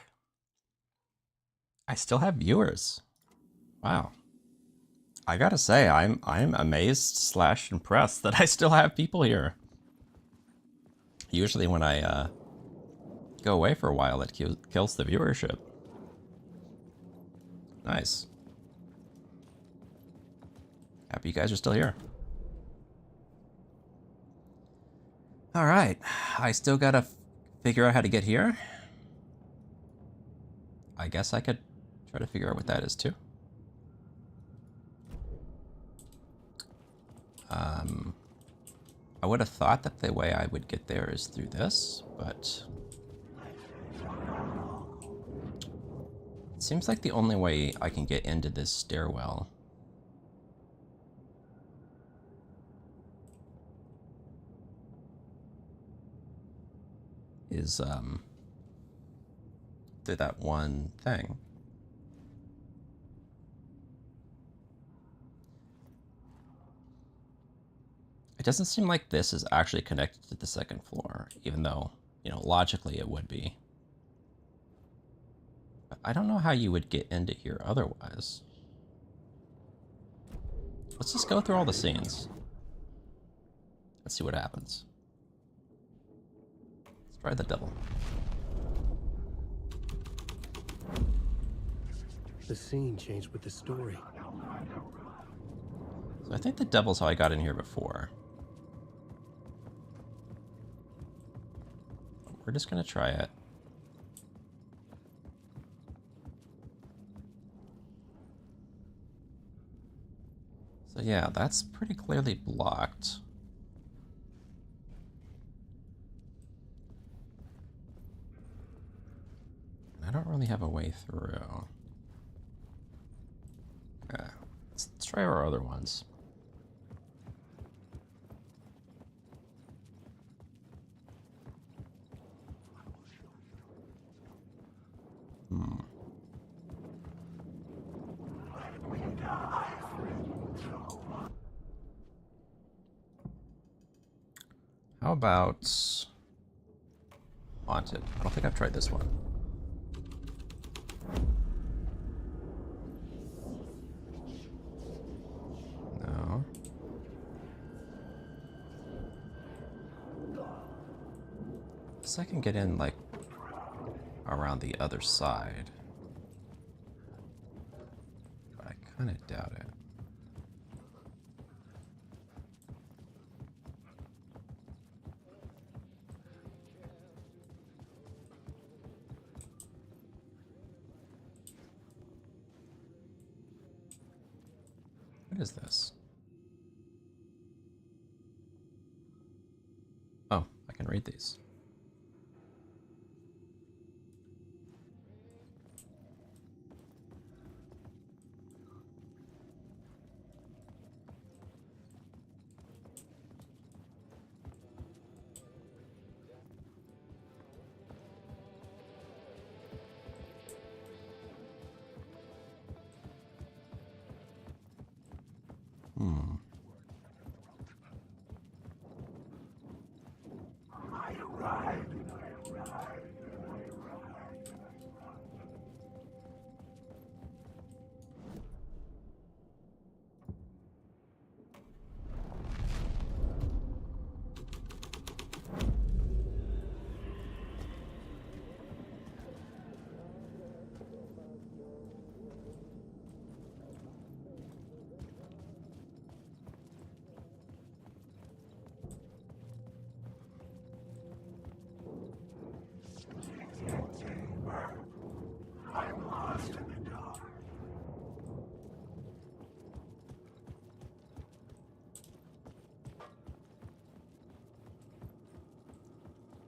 I still have viewers. Wow. I gotta say, I'm amazed / impressed that I still have people here. Usually when I go away for a while, it kills the viewership. Nice. Happy you guys are still here. All right, I still gotta figure out how to get here. I guess I could try to figure out what that is too. I would have thought that the way I would get there is through this, but it seems like the only way I can get into this stairwell is through that one thing. It doesn't seem like this is actually connected to the second floor, even though, you know, logically it would be. But I don't know how you would get into here otherwise. Let's just go through all the scenes. Let's see what happens. Let's try the devil. The scene changed with the story. So I think the devil's how I got in here before. We're just gonna try it. So yeah, that's pretty clearly blocked. I don't really have a way through. Yeah, let's try our other ones. How about Haunted? I don't think I've tried this one. No. Guess I can get in, like, around the other side. But I kind of doubt it. What is this? Oh, I can read these.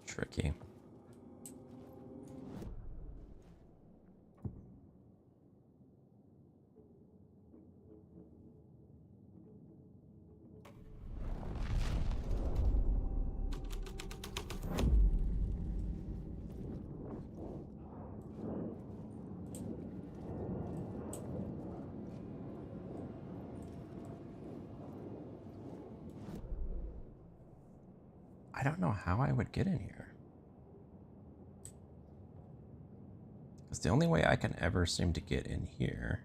Tricky. I don't know how I would get in here. It's the only way I can ever seem to get in here.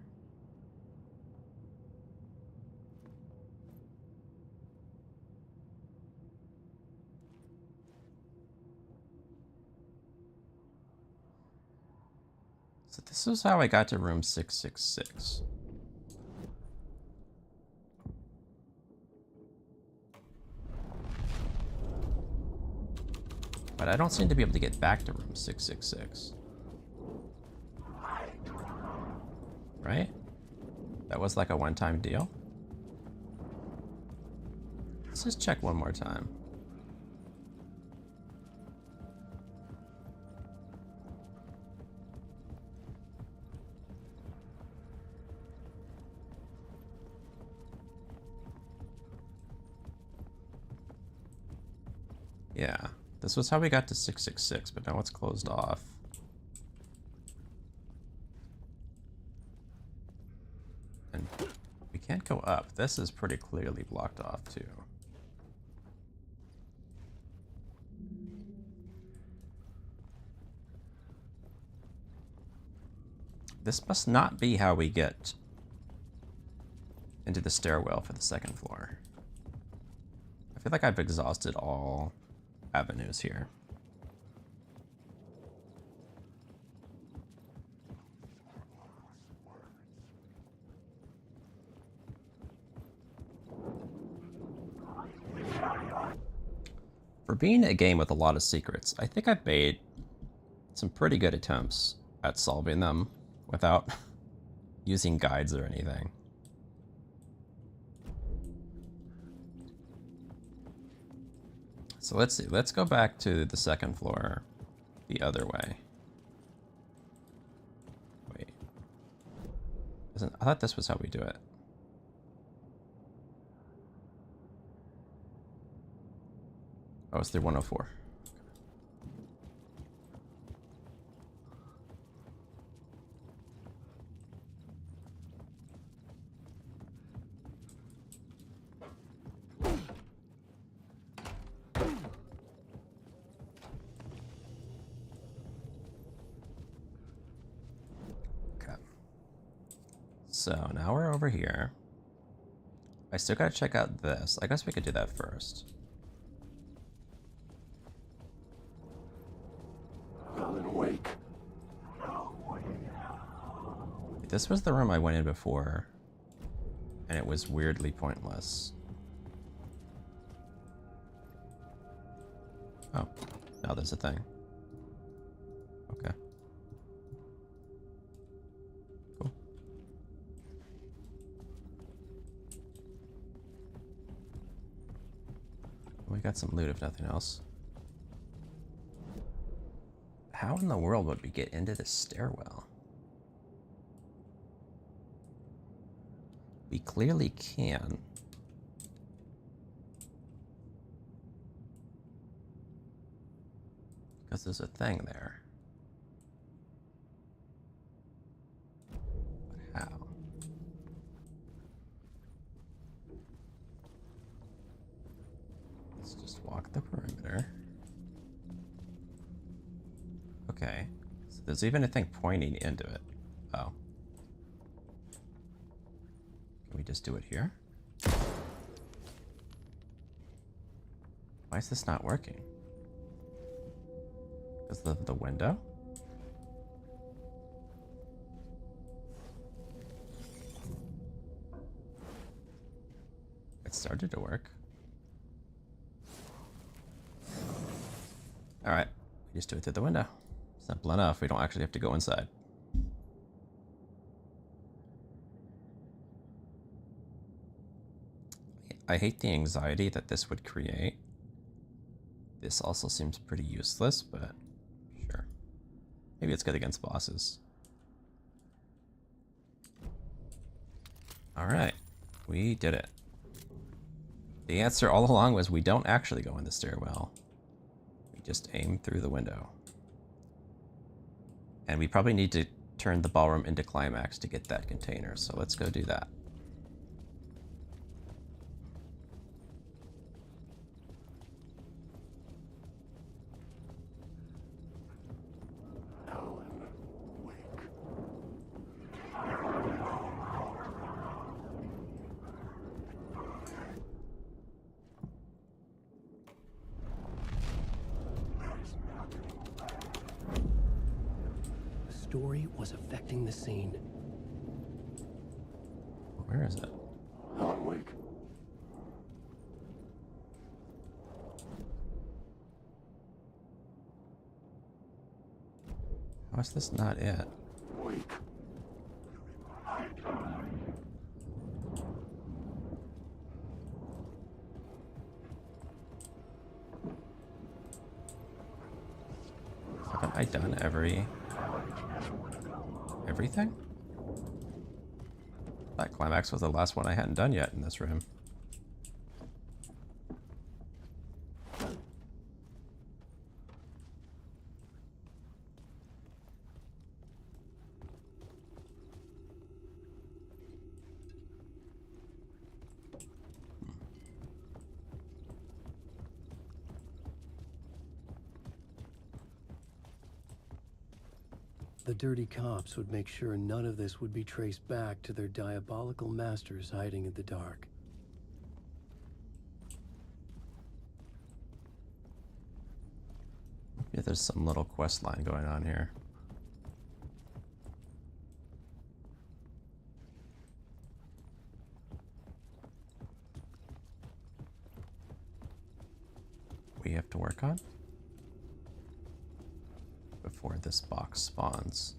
So this is how I got to room 666. But I don't seem to be able to get back to room 666. Right? That was like a one-time deal? Let's just check one more time. Yeah, this was how we got to 666, but now it's closed off. And we can't go up. This is pretty clearly blocked off too. This must not be how we get into the stairwell for the second floor. I feel like I've exhausted all avenues here. For being a game with a lot of secrets, I think I've made some pretty good attempts at solving them without using guides or anything. So let's see, let's go back to the second floor the other way. Wait. I thought this was how we do it. Oh, it's through 104. So now we're over here. I still gotta check out this. I guess we could do that first. Alan, wake. This was the room I went in before, and it was weirdly pointless. Oh, now there's a thing. Okay. Cool. We got some loot if nothing else. How in the world would we get into this stairwell? We clearly can. Because there's a thing there. But how? Let's just walk the perimeter. Okay. So there's even a thing pointing into it. Oh. Can we just do it here? Why is this not working? Is the window? It started to work. Alright, we just do it through the window. Simple enough, we don't actually have to go inside. I hate the anxiety that this would create. This also seems pretty useless, but sure. Maybe it's good against bosses. Alright, we did it. The answer all along was we don't actually go in the stairwell. We just aim through the window. And we probably need to turn the ballroom into climax to get that container, so let's go do that. Alan, wake. story was affecting the scene. Where is it? Alan Wake. How is this not it? Wake. Haven't I done everything? That climax was the last one I hadn't done yet in this room. The dirty cops would make sure none of this would be traced back to their diabolical masters hiding in the dark. Yeah, there's some little quest line going on here. We have to work on before this box spawns.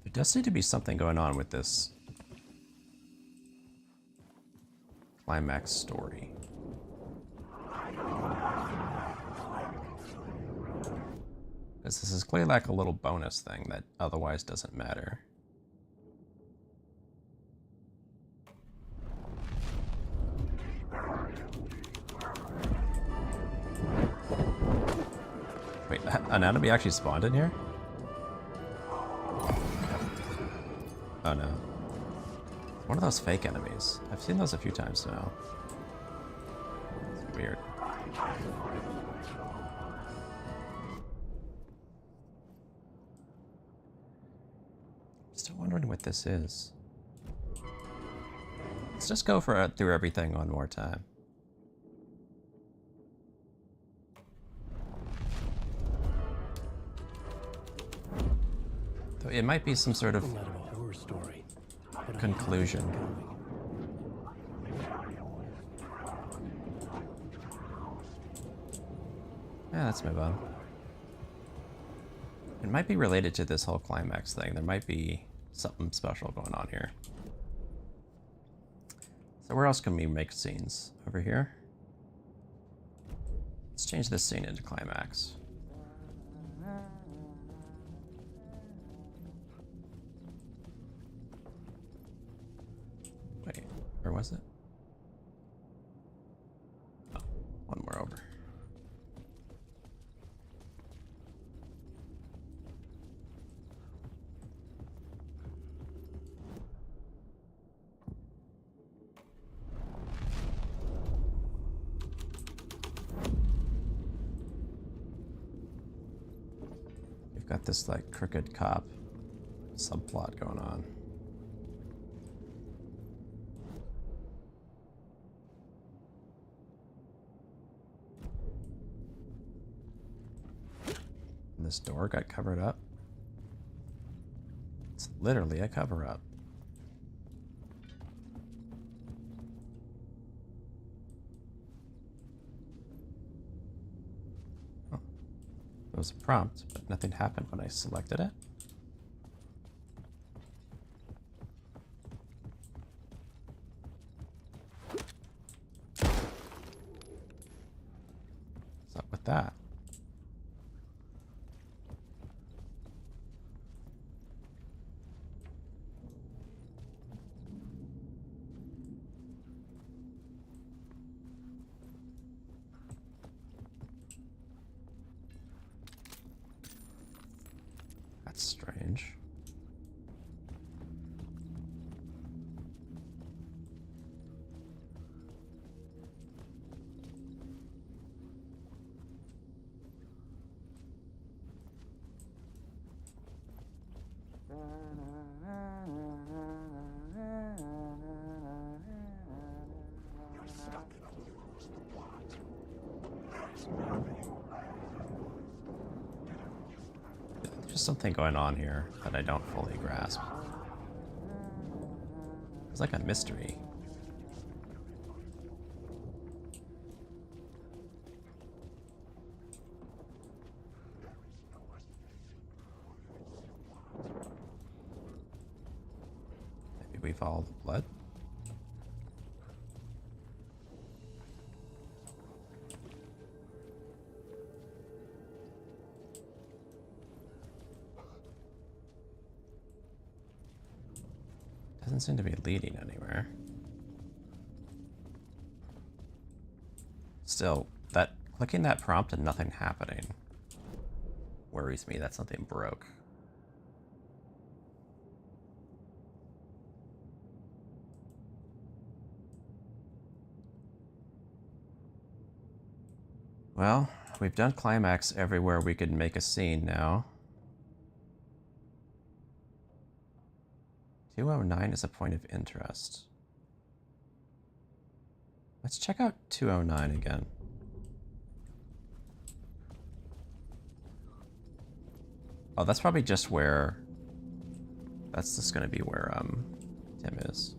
There does need to be something going on with this climax story. Because this is clearly like a little bonus thing that otherwise doesn't matter. Wait, an enemy actually spawned in here? Oh no. One of those fake enemies. I've seen those a few times now. It's weird. Still wondering what this is. Let's just go through everything one more time. Though it might be some sort of horror story. Conclusion. Yeah, let's move on. It might be related to this whole climax thing. There might be something special going on here. So where else can we make scenes? Over here? Let's change this scene into climax. Wait, where was it? Oh, one more over. We've got this like crooked cop subplot going on. And this door got covered up. It's literally a cover-up. Oh. There was a prompt, but nothing happened when I selected it. What's up with that? That's strange. There's something going on here that I don't fully grasp. It's like a mystery. Maybe we follow the blood? Doesn't seem to be leading anywhere. Still, that clicking that prompt and nothing happening worries me that something broke. Well, we've done climax everywhere we could make a scene now. 209 is a point of interest. Let's check out 209 again. Oh, that's probably just where... That's just gonna be where, Tim is.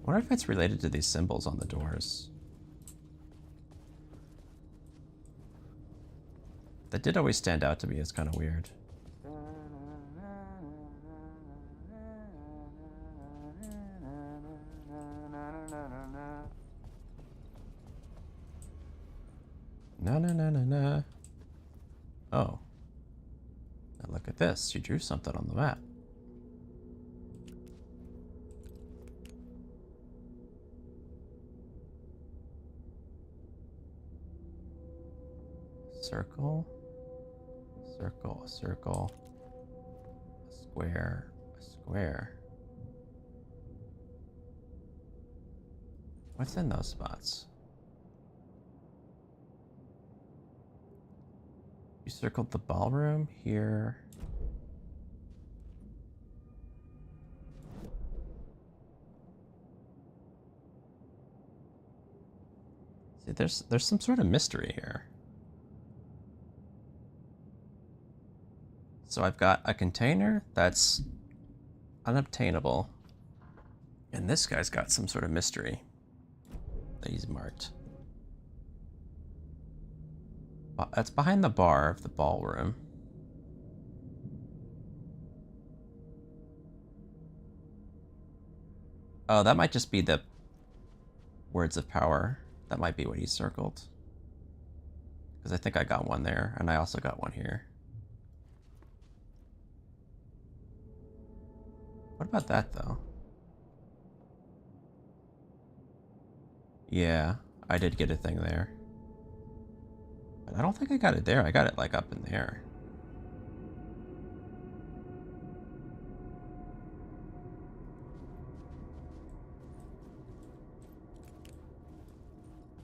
I wonder if it's related to these symbols on the doors. That did always stand out to me as kind of weird. Na na na na na. Oh. Now look at this. You drew something on the map. Circle. Circle, a circle, a square, a square. What's in those spots? You circled the ballroom here. See, there's some sort of mystery here. So I've got a container that's unobtainable. And this guy's got some sort of mystery that he's marked. That's behind the bar of the ballroom. Oh, that might just be the words of power. That might be what he circled. Because I think I got one there, and I also got one here. What about that, though? Yeah, I did get a thing there. But I don't think I got it there. I got it, like, up in there.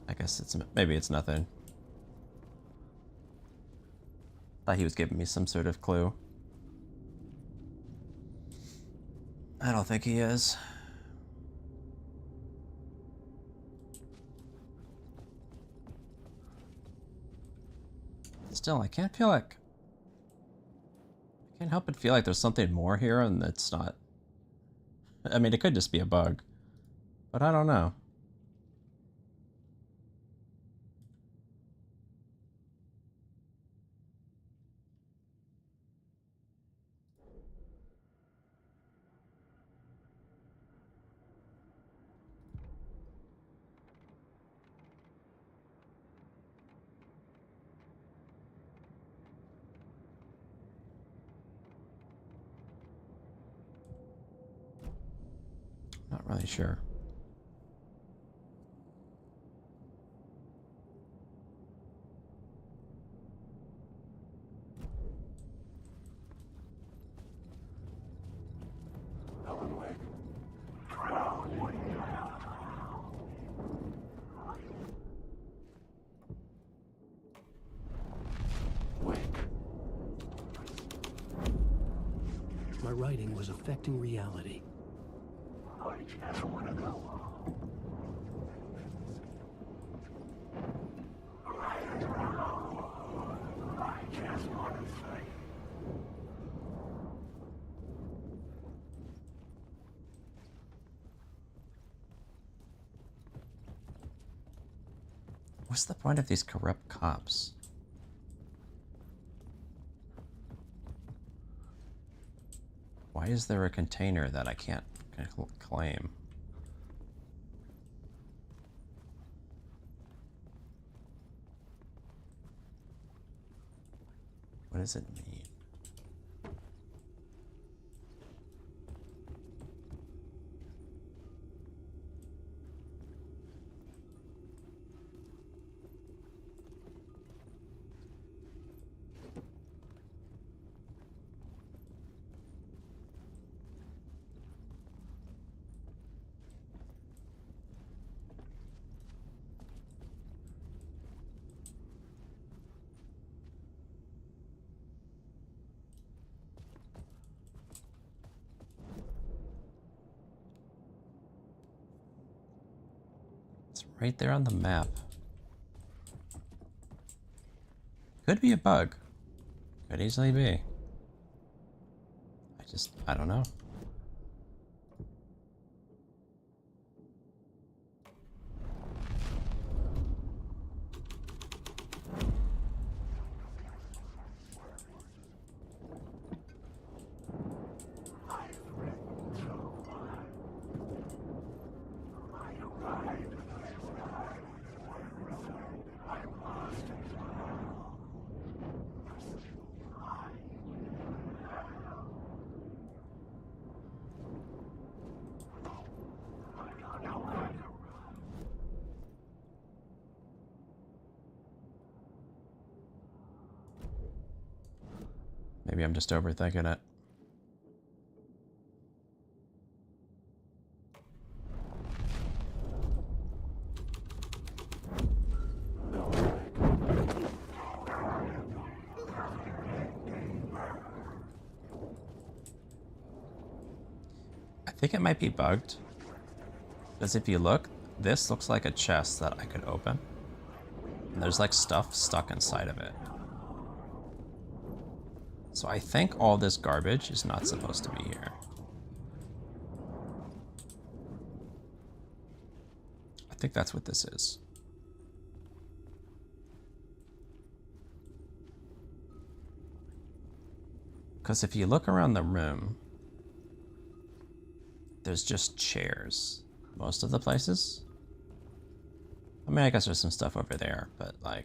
I guess maybe it's nothing. Thought he was giving me some sort of clue. I don't think he is. Still, I can't help but feel like there's something more here and it's not. I mean, it could just be a bug, but I don't know. Not really sure. My writing was affecting reality. I just want to go. I just want to say. What's the point of these corrupt cops? Why is there a container that I can't claim? What does it mean? Right there on the map. Could be a bug. Could easily be. I don't know. Maybe I'm just overthinking it. I think it might be bugged. Because if you look, this looks like a chest that I could open. And there's like stuff stuck inside of it. So I think all this garbage is not supposed to be here. I think that's what this is. Because if you look around the room, there's just chairs. Most of the places. I mean, I guess there's some stuff over there, but like...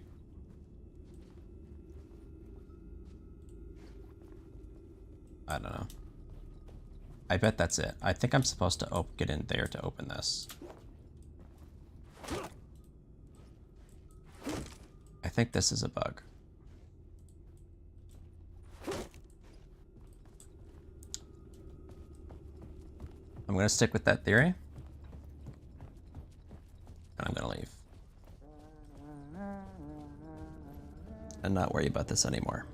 I don't know. I bet that's it. I think I'm supposed to get in there to open this. I think this is a bug. I'm gonna stick with that theory. And I'm gonna leave. And not worry about this anymore.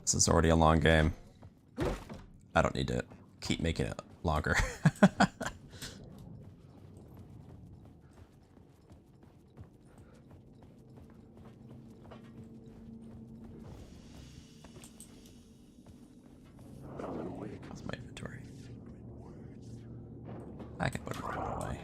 This is already a long game. I don't need to keep making it longer. How's my inventory? I can put it away.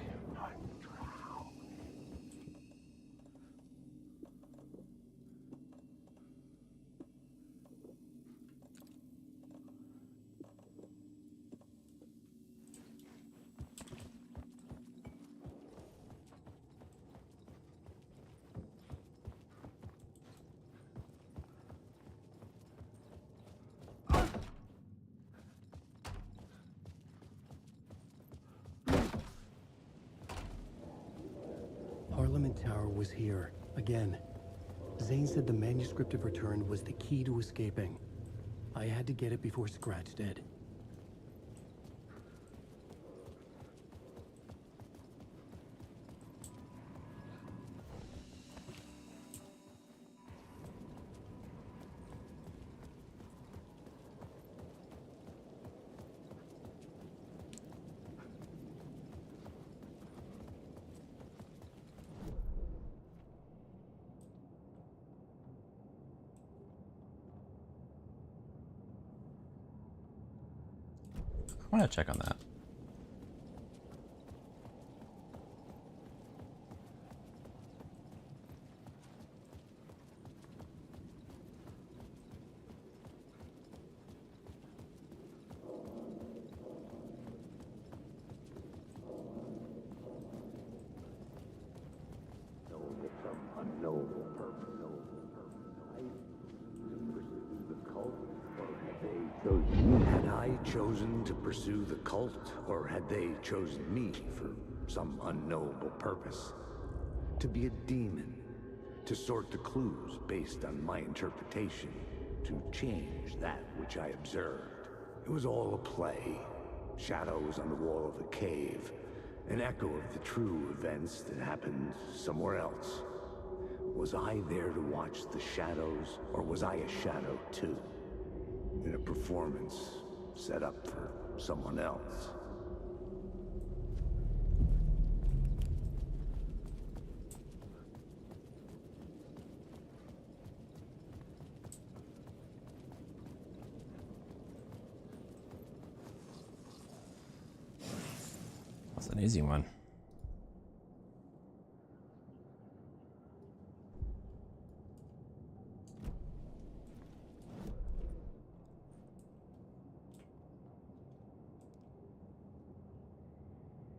Parliament Tower was here, again. Zane said the manuscript of return was the key to escaping. I had to get it before Scratch did. I want to check on that. Unknowable purpose. Had I chosen to pursue the cult, or had they chosen me for some unknowable purpose? To be a demon, to sort the clues based on my interpretation, to change that which I observed. It was all a play. Shadows on the wall of the cave, an echo of the true events that happened somewhere else. Was I there to watch the shadows, or was I a shadow too? In a performance set up for someone else. That's an easy one.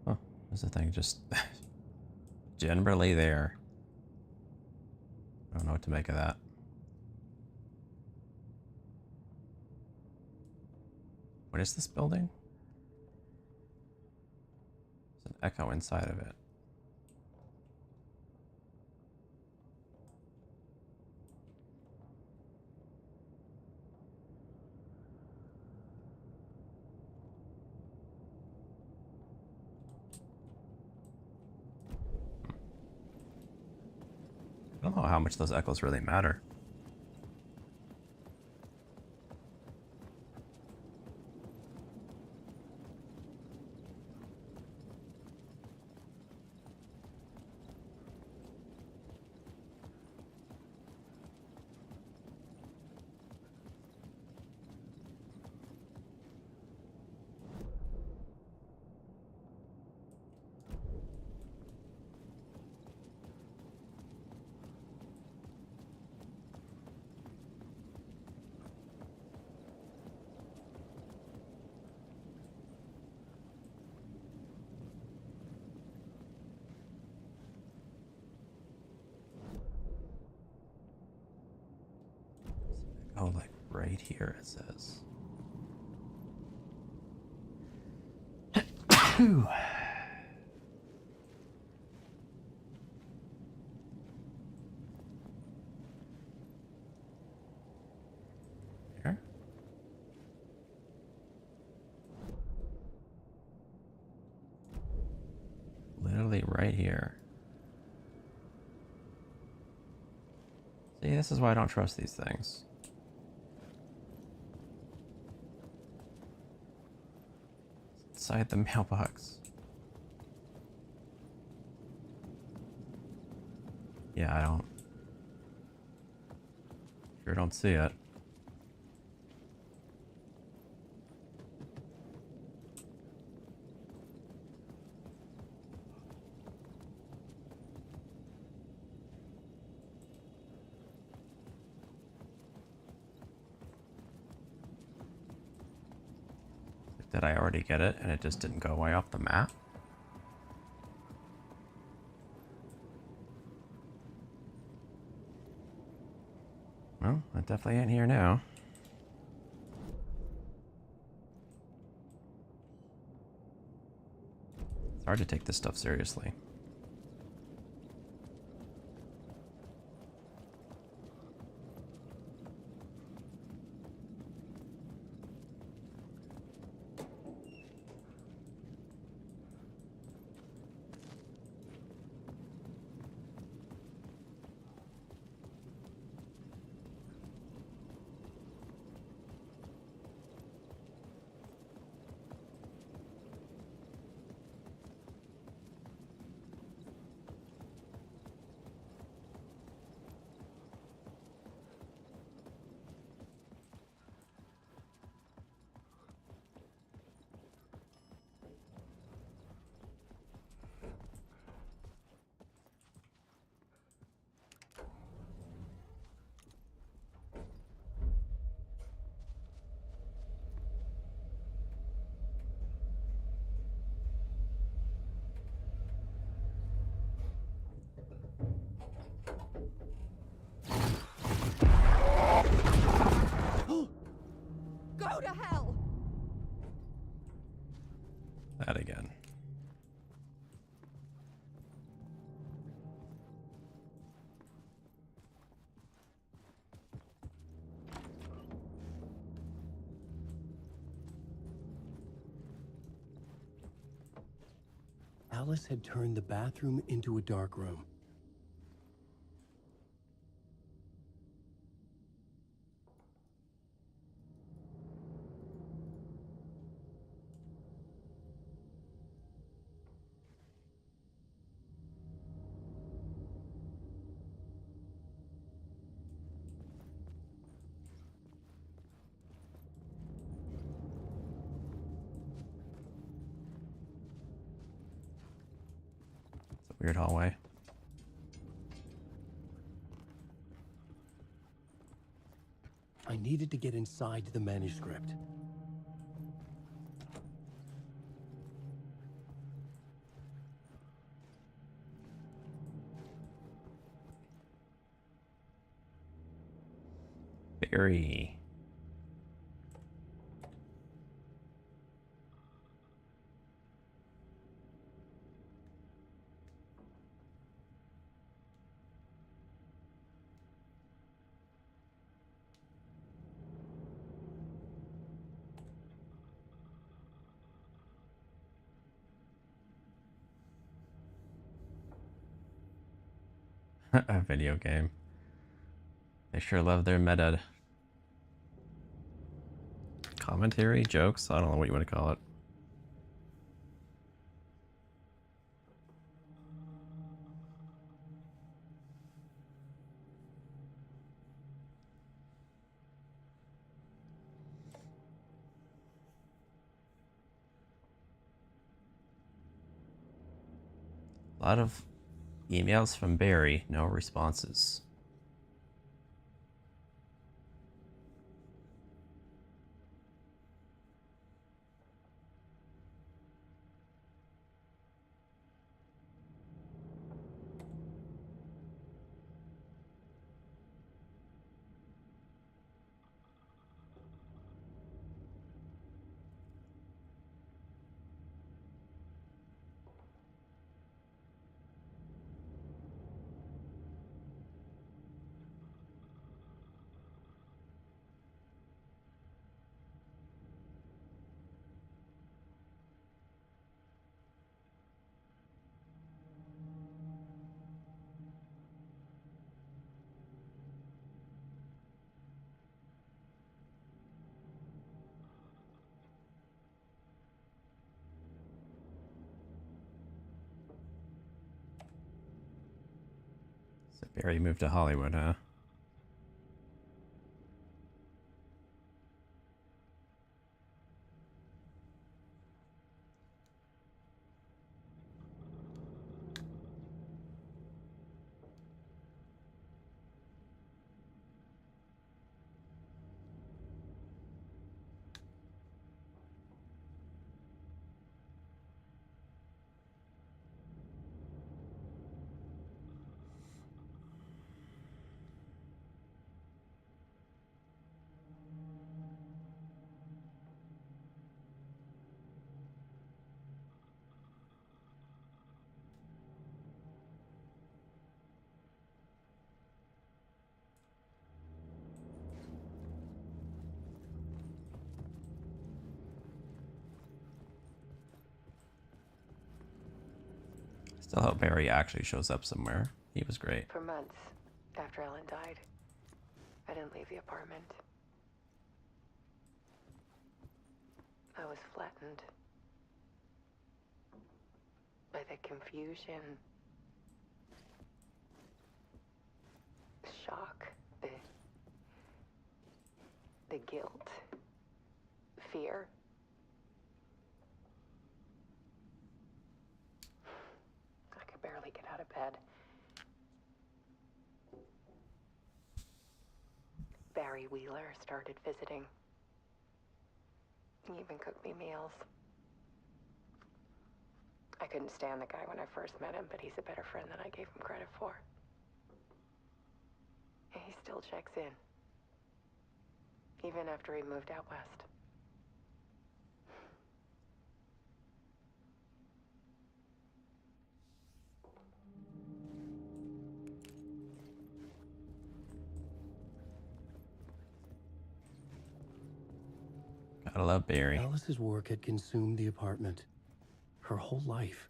Oh, there's the thing just generally there. I don't know what to make of that. What is this building? There's an echo inside of it. I don't know how much those echoes really matter. Oh, like right here it says. Here? Literally right here. See, this is why I don't trust these things. Inside the mailbox. Yeah, I don't. Sure don't see it. Did I already get it and it just didn't go away off the map? Well, I definitely ain't here now. It's hard to take this stuff seriously. to hell! That again. Alice had turned the bathroom into a dark room. Weird hallway. I needed to get inside the manuscript. Barry. A video game. They sure love their meta commentary, jokes. I don't know what you want to call it. A lot of emails from Barry, no responses. So Barry moved to Hollywood, huh? Still hope Barry actually shows up somewhere. He was great. For months after Ellen died, I didn't leave the apartment. I was flattened by the confusion, shock, the guilt, fear. I could barely get out of bed. Barry Wheeler started visiting. He even cooked me meals. I couldn't stand the guy when I first met him, but he's a better friend than I gave him credit for. And he still checks in. Even after he moved out west. Gotta love Barry. Alice's work had consumed the apartment. Her whole life.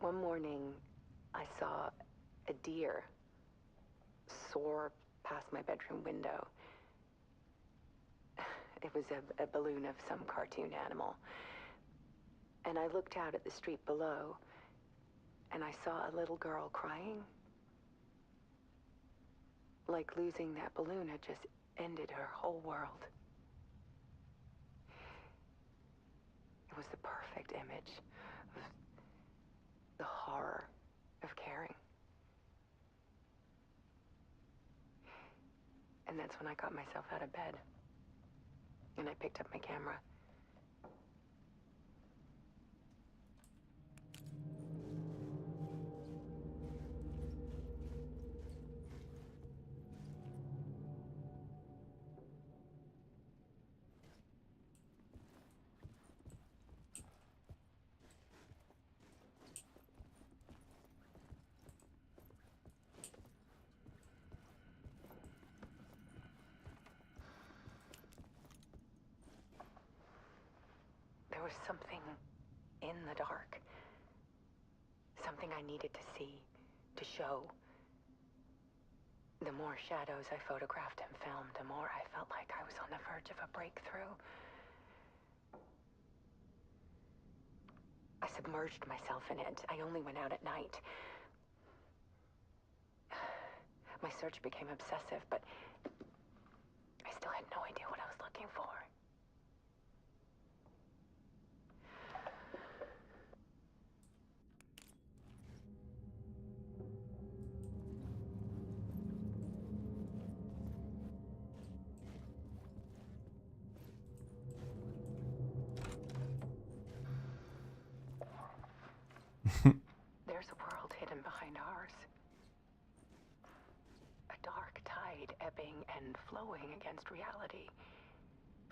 One morning, I saw a deer soar past my bedroom window. It was a balloon of some cartoon animal. And I looked out at the street below, and I saw a little girl crying. Like losing that balloon had just ended her whole world. It was the perfect image of the horror of caring. And that's when I got myself out of bed. And I picked up my camera. There was something in the dark. Something I needed to see, to show. The more shadows I photographed and filmed, the more I felt like I was on the verge of a breakthrough. I submerged myself in it. I only went out at night. My search became obsessive, but I still had no idea what I was looking for. There's a world hidden behind ours. A dark tide ebbing and flowing against reality.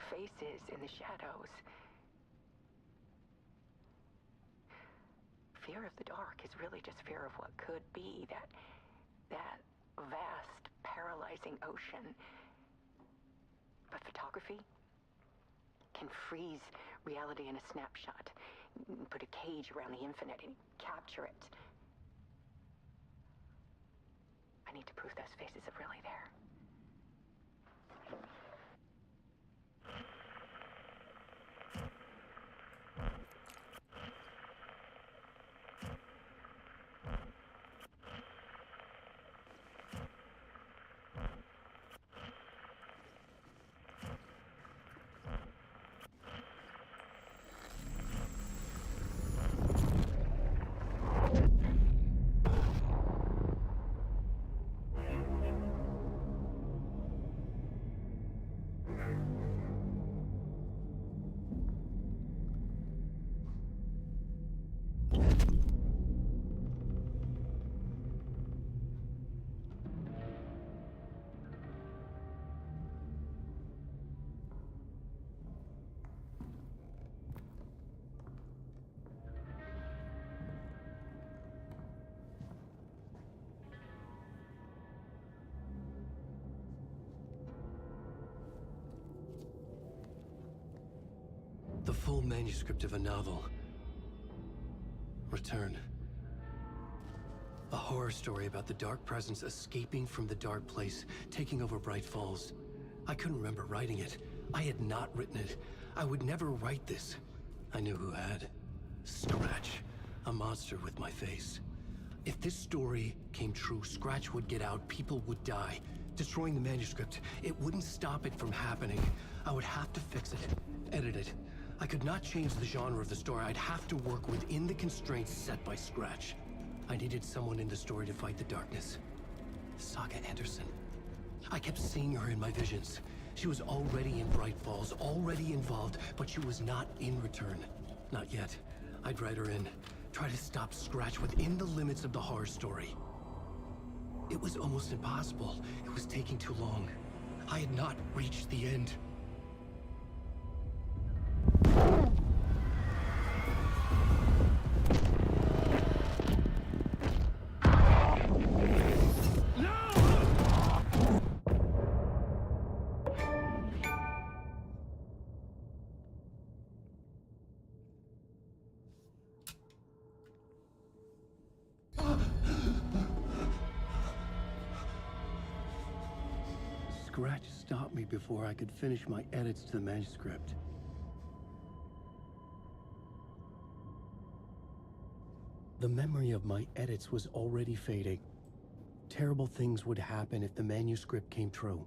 Faces in the shadows. Fear of the dark is really just fear of what could be, that vast, paralyzing ocean. But photography can freeze reality in a snapshot. Put a cage around the infinite and capture it. I need to prove those faces are really there. The full manuscript of a novel. Return. A horror story about the dark presence escaping from the dark place, taking over Bright Falls. I couldn't remember writing it. I had not written it. I would never write this. I knew who had. Scratch. A monster with my face. If this story came true, Scratch would get out, people would die. Destroying the manuscript, it wouldn't stop it from happening. I would have to fix it, edit it. I could not change the genre of the story. I'd have to work within the constraints set by Scratch. I needed someone in the story to fight the darkness. Saga Anderson. I kept seeing her in my visions. She was already in Bright Falls, already involved, but she was not in Return. Not yet. I'd write her in. Try to stop Scratch within the limits of the horror story. It was almost impossible. It was taking too long. I had not reached the end. Scratch stopped me before I could finish my edits to the manuscript. The memory of my edits was already fading. Terrible things would happen if the manuscript came true.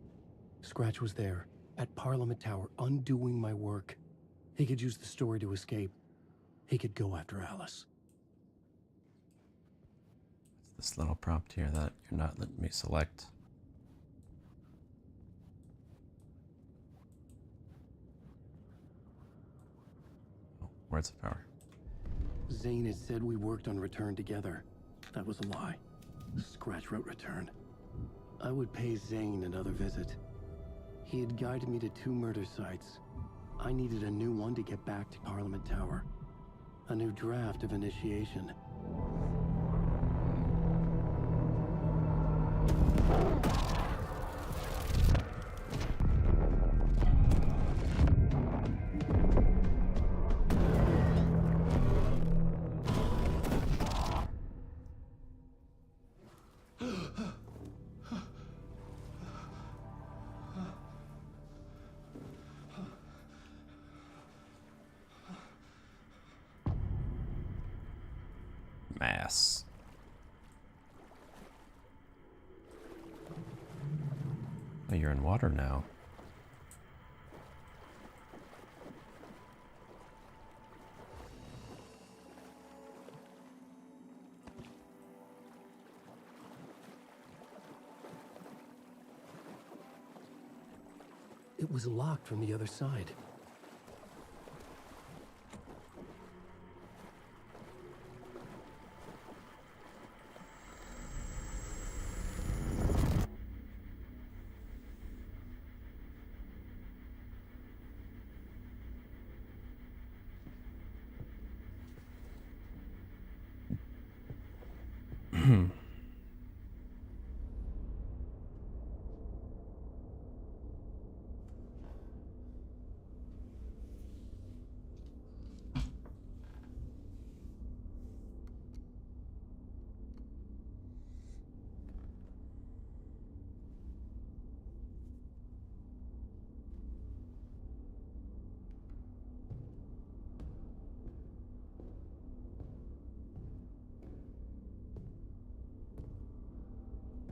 Scratch was there, at Parliament Tower, undoing my work. He could use the story to escape. He could go after Alice. It's this little prompt here that you're not letting me select. Words of power. Zane had said we worked on Return together. That was a lie. Scratch wrote Return. I would pay Zane another visit. He had guided me to 2 murder sites. I needed a new one to get back to Parliament Tower. A new draft of initiation. Mass. Oh, you're in water now. It was locked from the other side.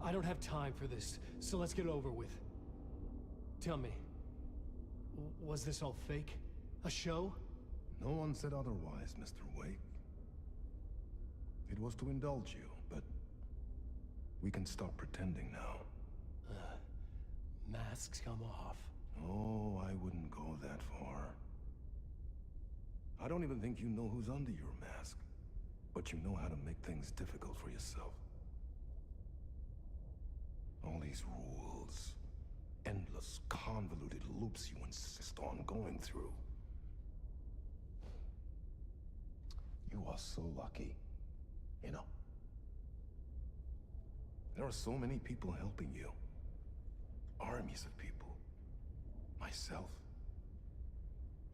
I don't have time for this, so let's get it over with. Tell me, was this all fake? A show? No one said otherwise, Mr. Wake. It was to indulge you, but we can stop pretending now. Masks come off. Oh, I wouldn't go that far. I don't even think you know who's under your mask, but you know how to make things difficult for yourself. All these rules, endless, convoluted loops you insist on going through. You are so lucky, you know. There are so many people helping you. Armies of people. Myself.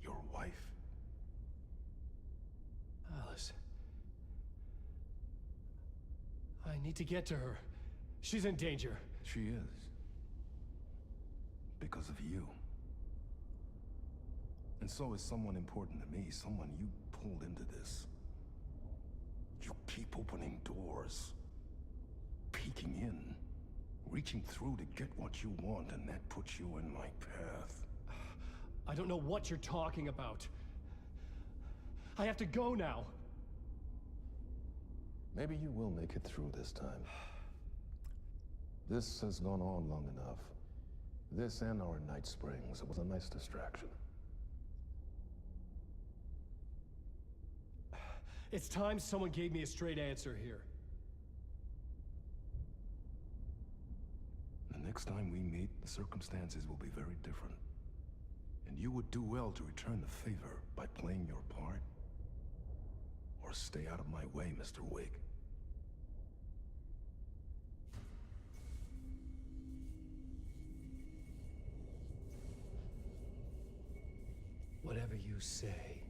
Your wife. Alice. I need to get to her. She's in danger. She is. Because of you. And so is someone important to me, someone you pulled into this. You keep opening doors. Peeking in. Reaching through to get what you want, and that puts you in my path. I don't know what you're talking about. I have to go now. Maybe you will make it through this time. This has gone on long enough. This and our night springs was a nice distraction. It's time someone gave me a straight answer here. The next time we meet, the circumstances will be very different. And you would do well to return the favor by playing your part. Or stay out of my way, Mr. Wig. Whatever you say.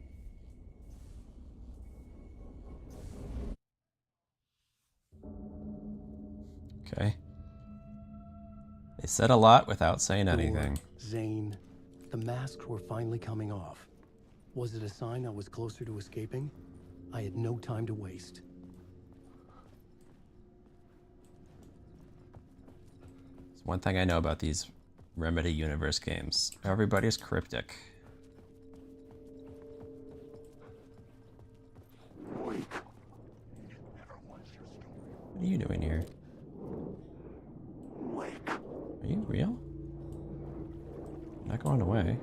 Okay. They said a lot without saying anything. Zane, the masks were finally coming off. Was it a sign I was closer to escaping? I had no time to waste. It's one thing I know about these Remedy Universe games. Everybody's cryptic. What are you doing here? Are you real? Not going away.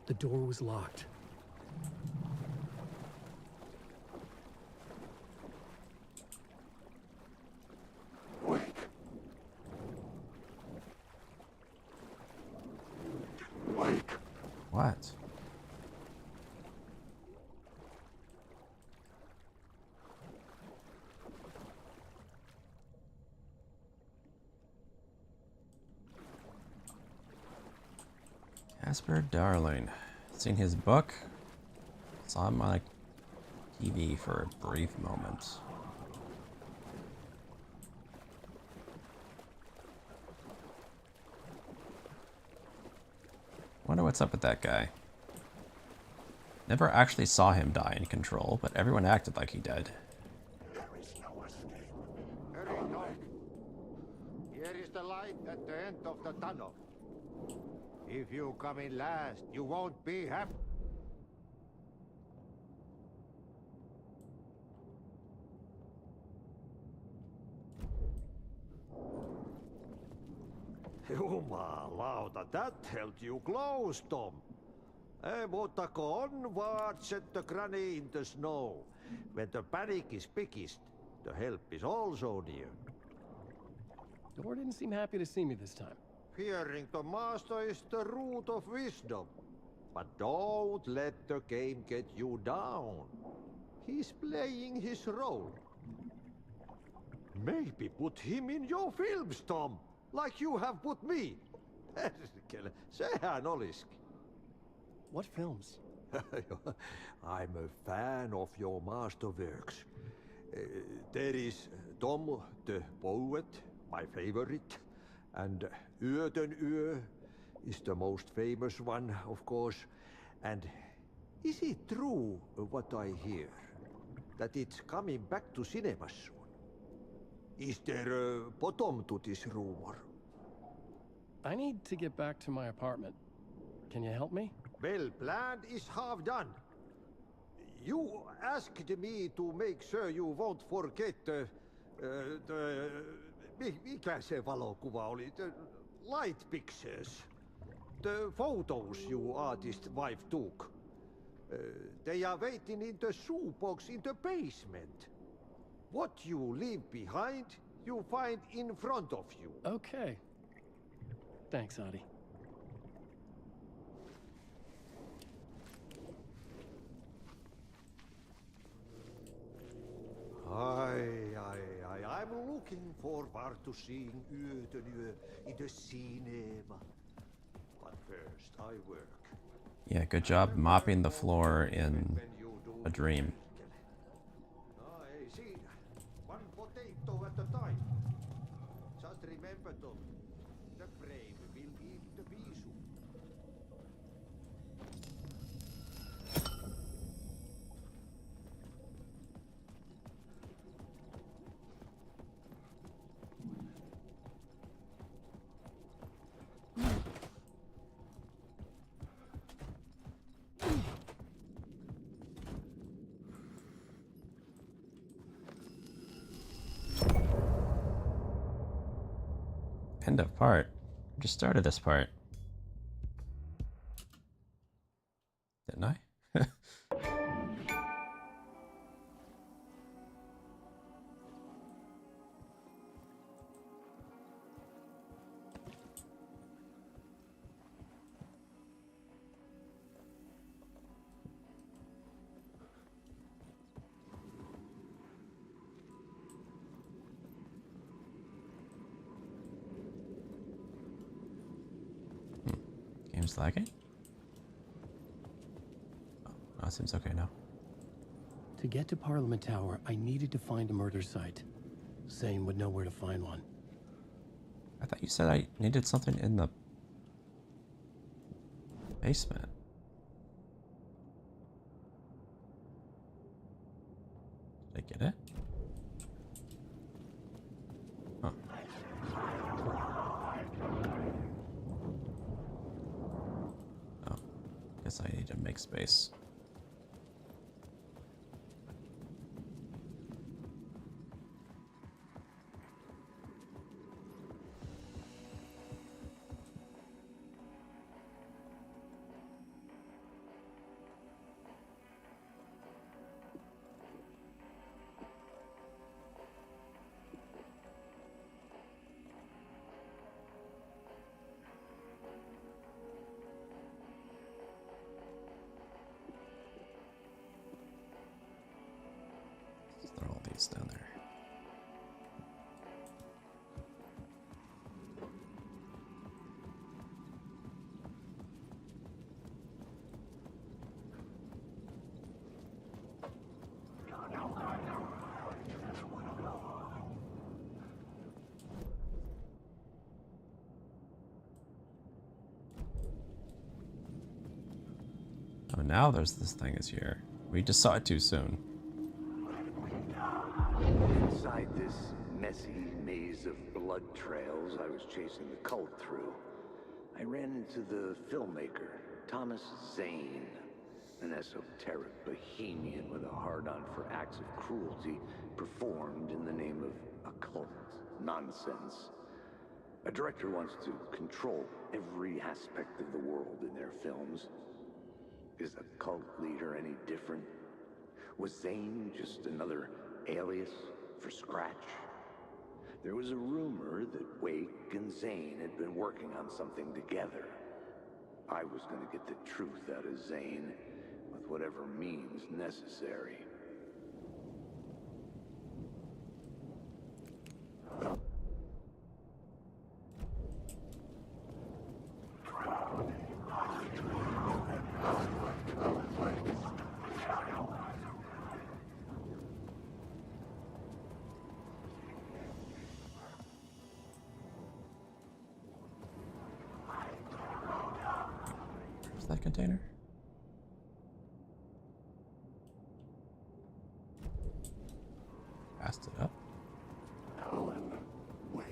The door was locked. What? Casper Darling. Seen his book. Saw him on TV for a brief moment. Wonder what's up with that guy. Never actually saw him die in Control, but everyone acted like he did. There is no escape. Hurry, Doc. Here is the light at the end of the tunnel. If you come in last, you won't be happy. Jumalauta, that held you close, Tom. Mutta on what set the granny in the snow. When the panic is biggest, the help is also near. Door didn't seem happy to see me this time. Fearing the master is the root of wisdom. But don't let the game get you down. He's playing his role. Maybe put him in your films, Tom. Like you have put me. Sehän oliski. What films? I'm a fan of your masterworks. There is Tom the Poet, my favorite. And Yöden Yö is the most famous one, of course. And is it true what I hear? That it's coming back to cinemas soon? Is there a bottom to this rumor? I need to get back to my apartment. Can you help me? Well, plan is half done. You asked me to make sure you won't forget mikä se valokuva oli? The light pictures. The photos your artist wife took. They are waiting in the shoebox in the basement. What you leave behind, you find in front of you. Okay. Thanks, Adi. I'm looking forward to seeing Yöden Yö in the cinema. But first, I work. Yeah, good job mopping the floor in A Dream. I see. One potato at a time. Just remember, Tom. The brave will eat the pea soup. End of part. Just started this part. Didn't I? Game's lagging? Oh, no, it seems okay now. To get to Parliament Tower, I needed to find a murder site. Zane would know where to find one. I thought you said I needed something in the basement. Did I get it? Huh. Oh, guess I need to make space. Let's throw all these down there. Oh, now there's this thing is here. We just saw it too soon. Inside this messy maze of blood trails I was chasing the cult through, I ran into the filmmaker, Thomas Zane, an esoteric bohemian with a hard-on for acts of cruelty performed in the name of occult nonsense. A director wants to control every aspect of the world in their films. Is a cult leader any different? Was Zane just another alias for Scratch? There was a rumor that Wake and Zane had been working on something together. I was going to get the truth out of Zane with whatever means necessary. Where's that container? Passed it up. Alan, wake.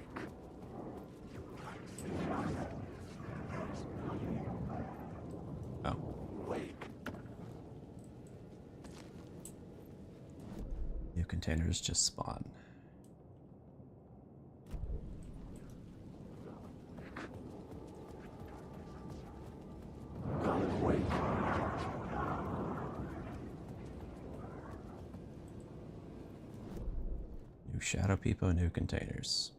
Oh. Wake. New containers just spawn. New shadow people, new containers.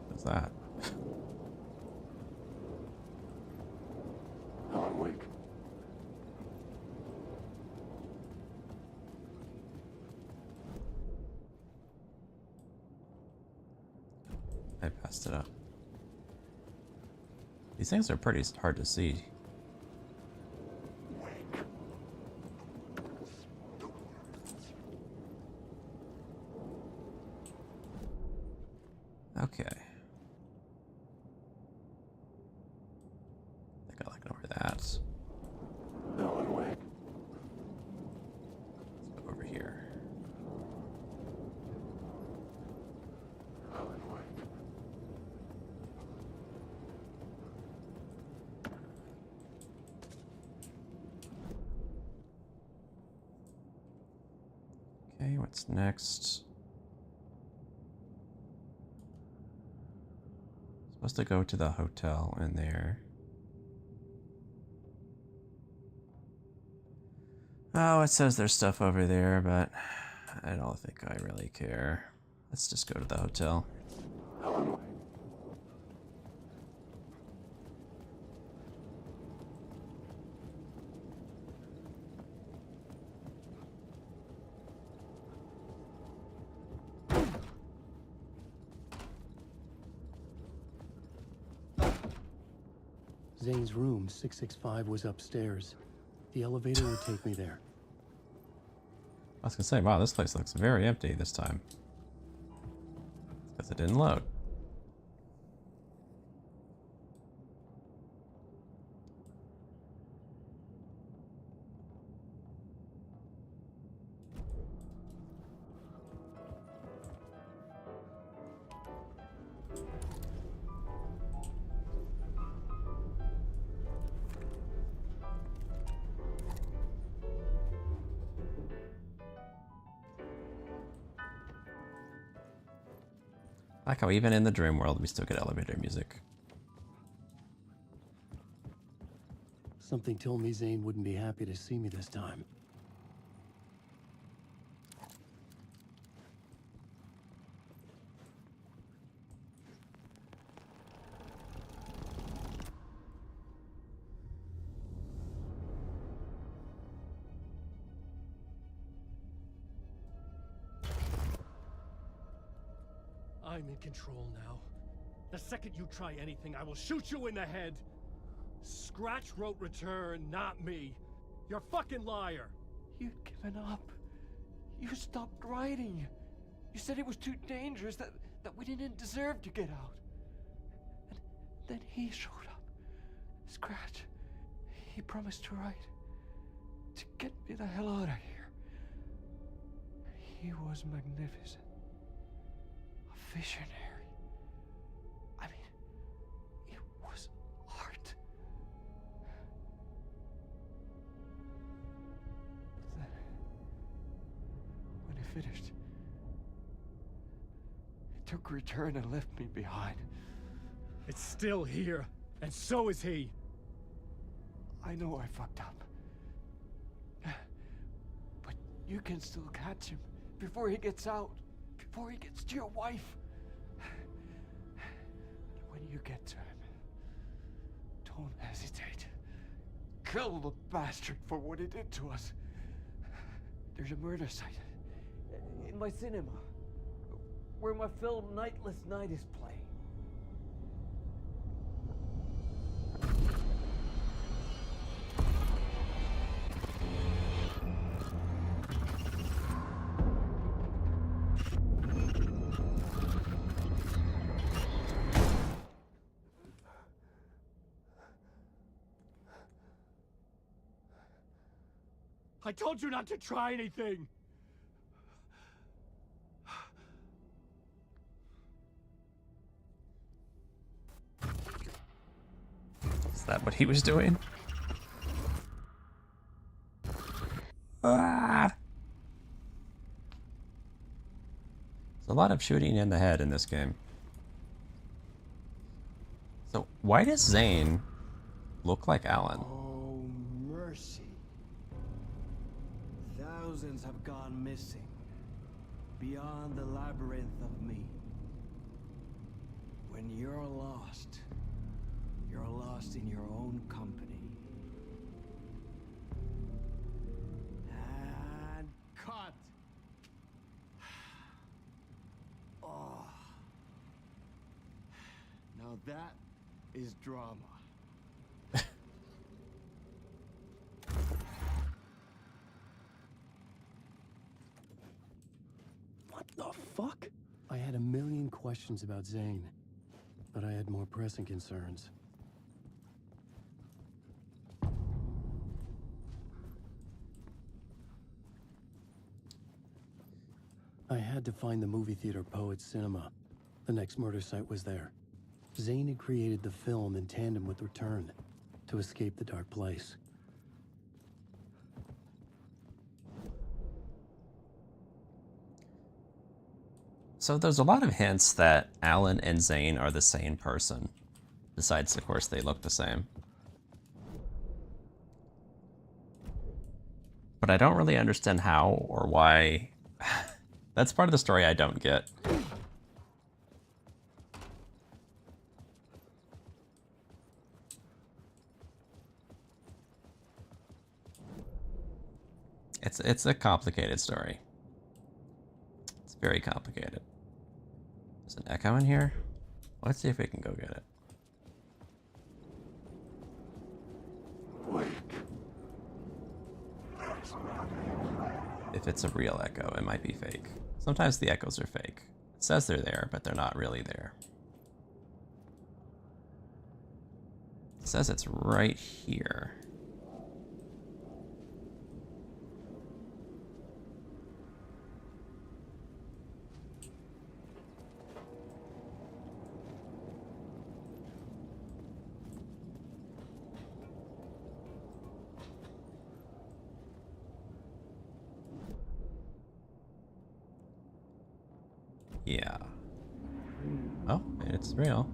What's that? Alan, wake. I passed it up. These things are pretty hard to see. Okay. I think I'll ignore that. Let's go over here. Okay, what's next? Supposed to go to the hotel in there. Oh, it says there's stuff over there, but I don't think I really care. Let's just go to the hotel. Zane's room, 665, was upstairs. The elevator would take me there. I was gonna say, wow, this place looks very empty this time. Because it didn't load. I like how even in the dream world we still get elevator music. Something told me Zane wouldn't be happy to see me this time. I'm in control now. The second you try anything, I will shoot you in the head. Scratch wrote return, not me. You're a fucking liar. You'd given up. You stopped writing. You said it was too dangerous, that we didn't deserve to get out. And then he showed up. Scratch. He promised to write. To get me the hell out of here. He was magnificent. A visionary. I mean, it was art. Then, when he finished, he took return and left me behind. It's still here, and so is he. I know I fucked up. But you can still catch him before he gets out, before he gets to your wife. When you get to him, don't hesitate. Kill the bastard for what he did to us. There's a murder site in my cinema where my film Nightless Night is playing. I told you not to try anything! Is that what he was doing? Ah! There's a lot of shooting in the head in this game. So why does Zane look like Alan? Oh, mercy. Thousands have gone missing. Beyond the labyrinth of me. When you're lost in your own company. And cut! Oh. Now that is drama. What the fuck? I had a million questions about Zane, but I had more pressing concerns. I had to find the movie theater Poets Cinema. The next murder site was there. Zane had created the film in tandem with Return to escape the dark place. So there's a lot of hints that Alan and Zane are the same person. Besides, of course, they look the same. But I don't really understand how or why. That's part of the story I don't get. It's a complicated story. It's very complicated. There's an echo in here. Let's see if we can go get it. If it's a real echo, it might be fake. Sometimes the echoes are fake. It says they're there, but they're not really there. It says it's right here. Yeah. Oh, it's real.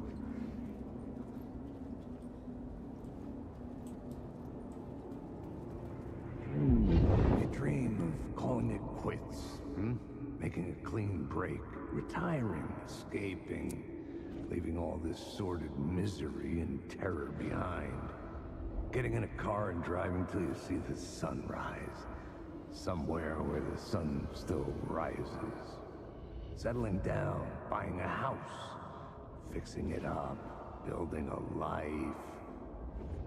You dream of calling it quits, making a clean break, retiring, escaping, leaving all this sordid misery and terror behind. Getting in a car and driving till you see the sun rise, somewhere where the sun still rises. Settling down, buying a house, fixing it up, building a life,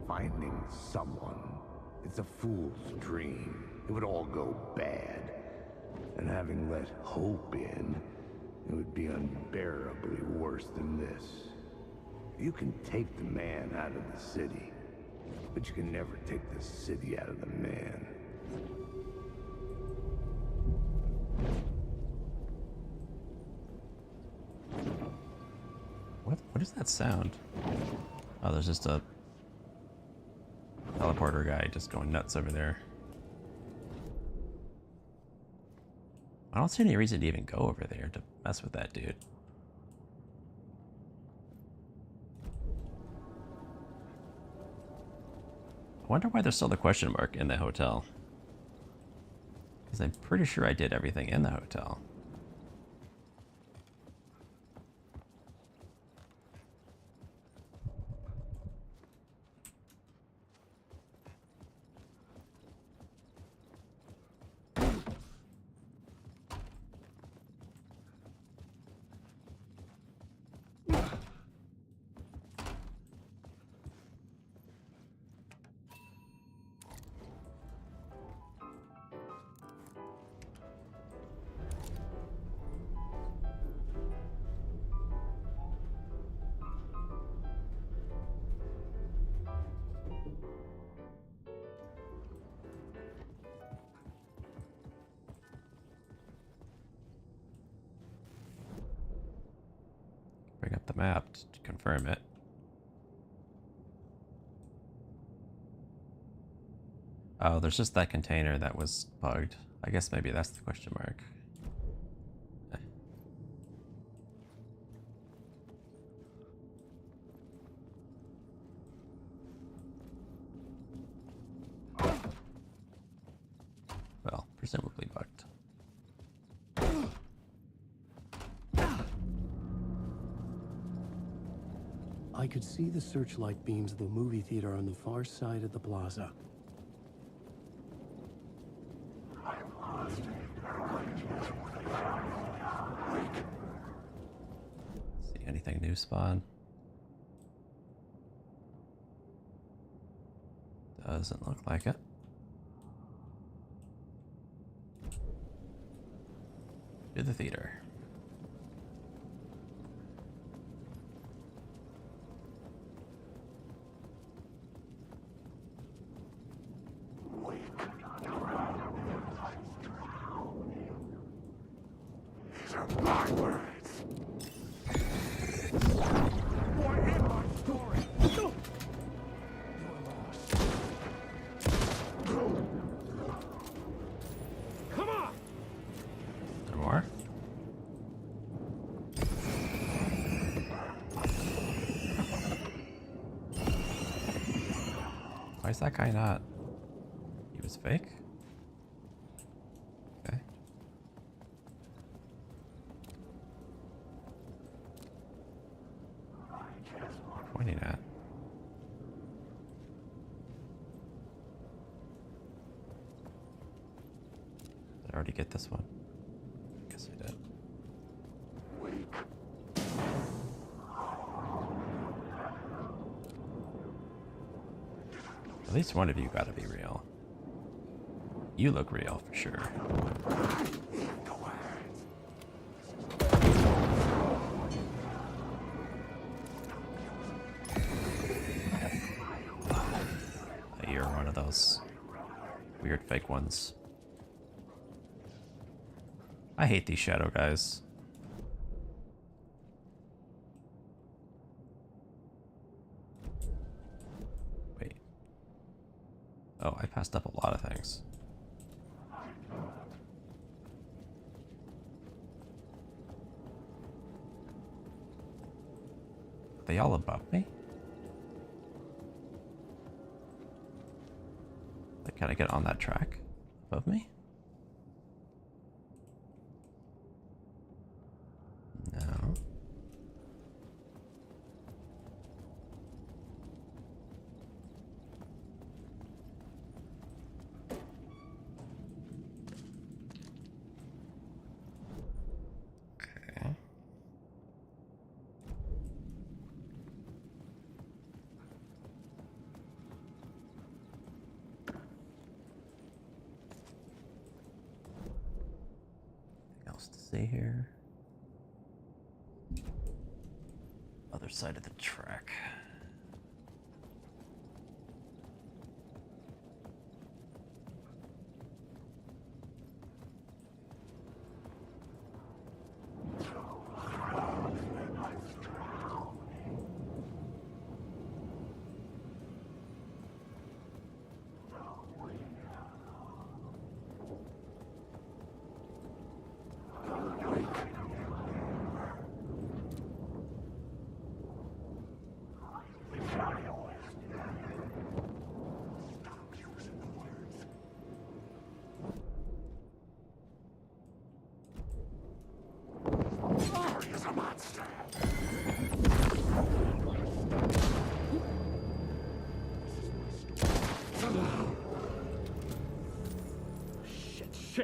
finding someone. It's a fool's dream. It would all go bad. And having let hope in, it would be unbearably worse than this. You can take the man out of the city, but you can never take the city out of the man. What is that sound? Oh, there's just a teleporter guy just going nuts over there. I don't see any reason to even go over there to mess with that dude. I wonder why there's still the question mark in the hotel. Because I'm pretty sure I did everything in the hotel. Bring up the map to confirm it. Oh, there's just that container that was bugged. I guess maybe that's the question mark. Well, presumably bugged. I could see the searchlight beams of the movie theater on the far side of the plaza. See anything new spawn? Doesn't look like it. To the theater. These are my words. What in my story? You're lost. Come on! There more? Why is that guy not? He was fake? Okay. Pointing at. Did I already get this one? Guess I did. At least one of you gotta be real. You look real for sure. You're one of those weird fake ones. I hate these shadow guys. Wait. Oh, I passed up a lot of things. Are they all above me? Like, can I get on that track above me? No. Okay. Anything else to say here? Other side of the track.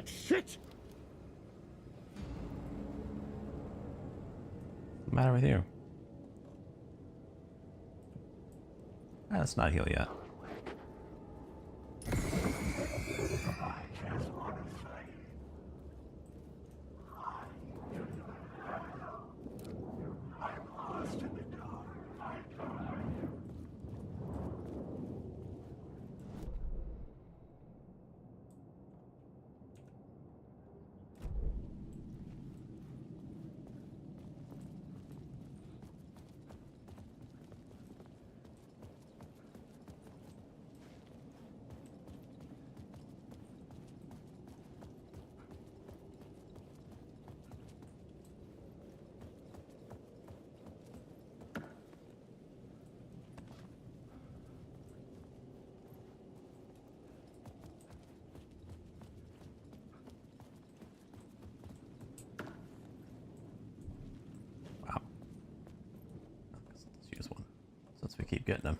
Shit! What's the matter with you? Let's not heal yet. Since we keep getting them.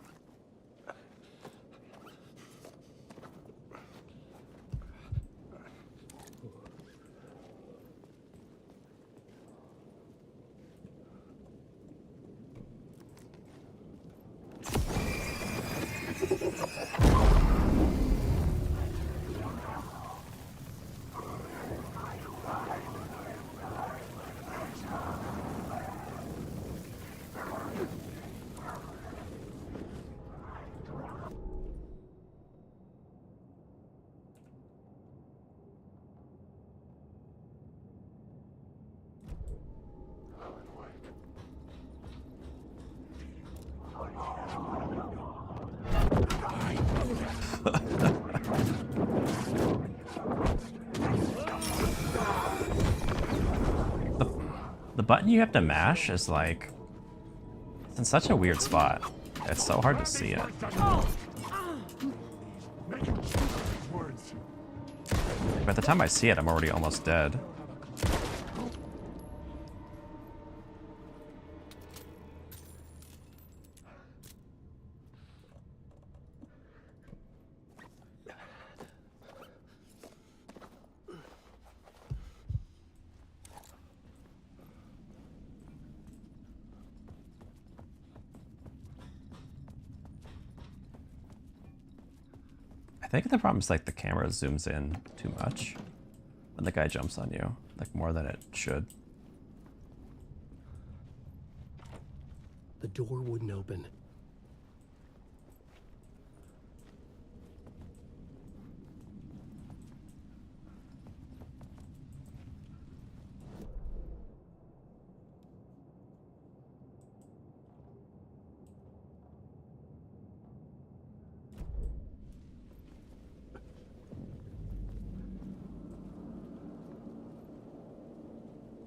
button you have to mash is like... It's in such a weird spot. It's so hard to see it. By the time I see it, I'm already almost dead. I think the problem is like the camera zooms in too much when the guy jumps on you, like more than it should. The door wouldn't open.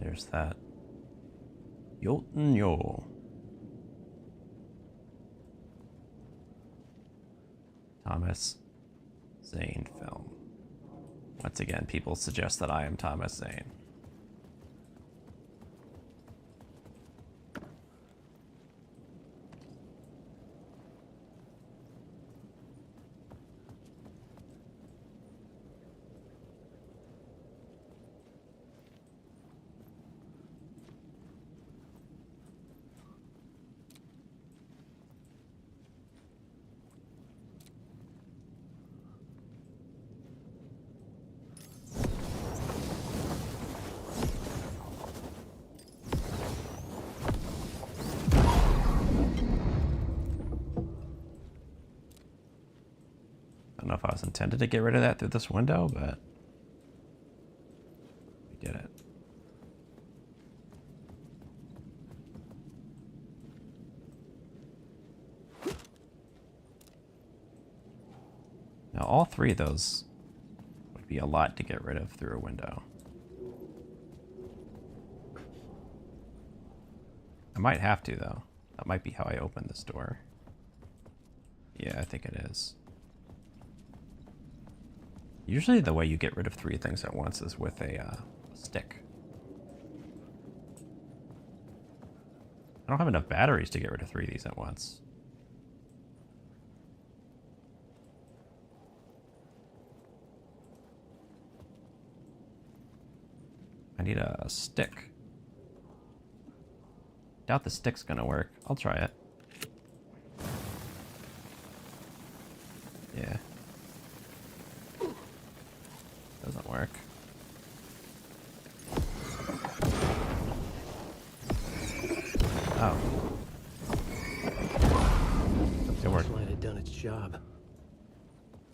There's that. Jolten Yo. Thomas Zane film. Once again, people suggest that I am Thomas Zane. I don't know if I was intended to get rid of that through this window, but we did it. Now all three of those would be a lot to get rid of through a window. I might have to though. That might be how I open this door. Yeah, I think it is. Usually the way you get rid of three things at once is with a stick. I don't have enough batteries to get rid of three of these at once. I need a stick. Doubt the stick's gonna work. I'll try it. Yeah. Doesn't work. Oh. It worked. Might have done its job.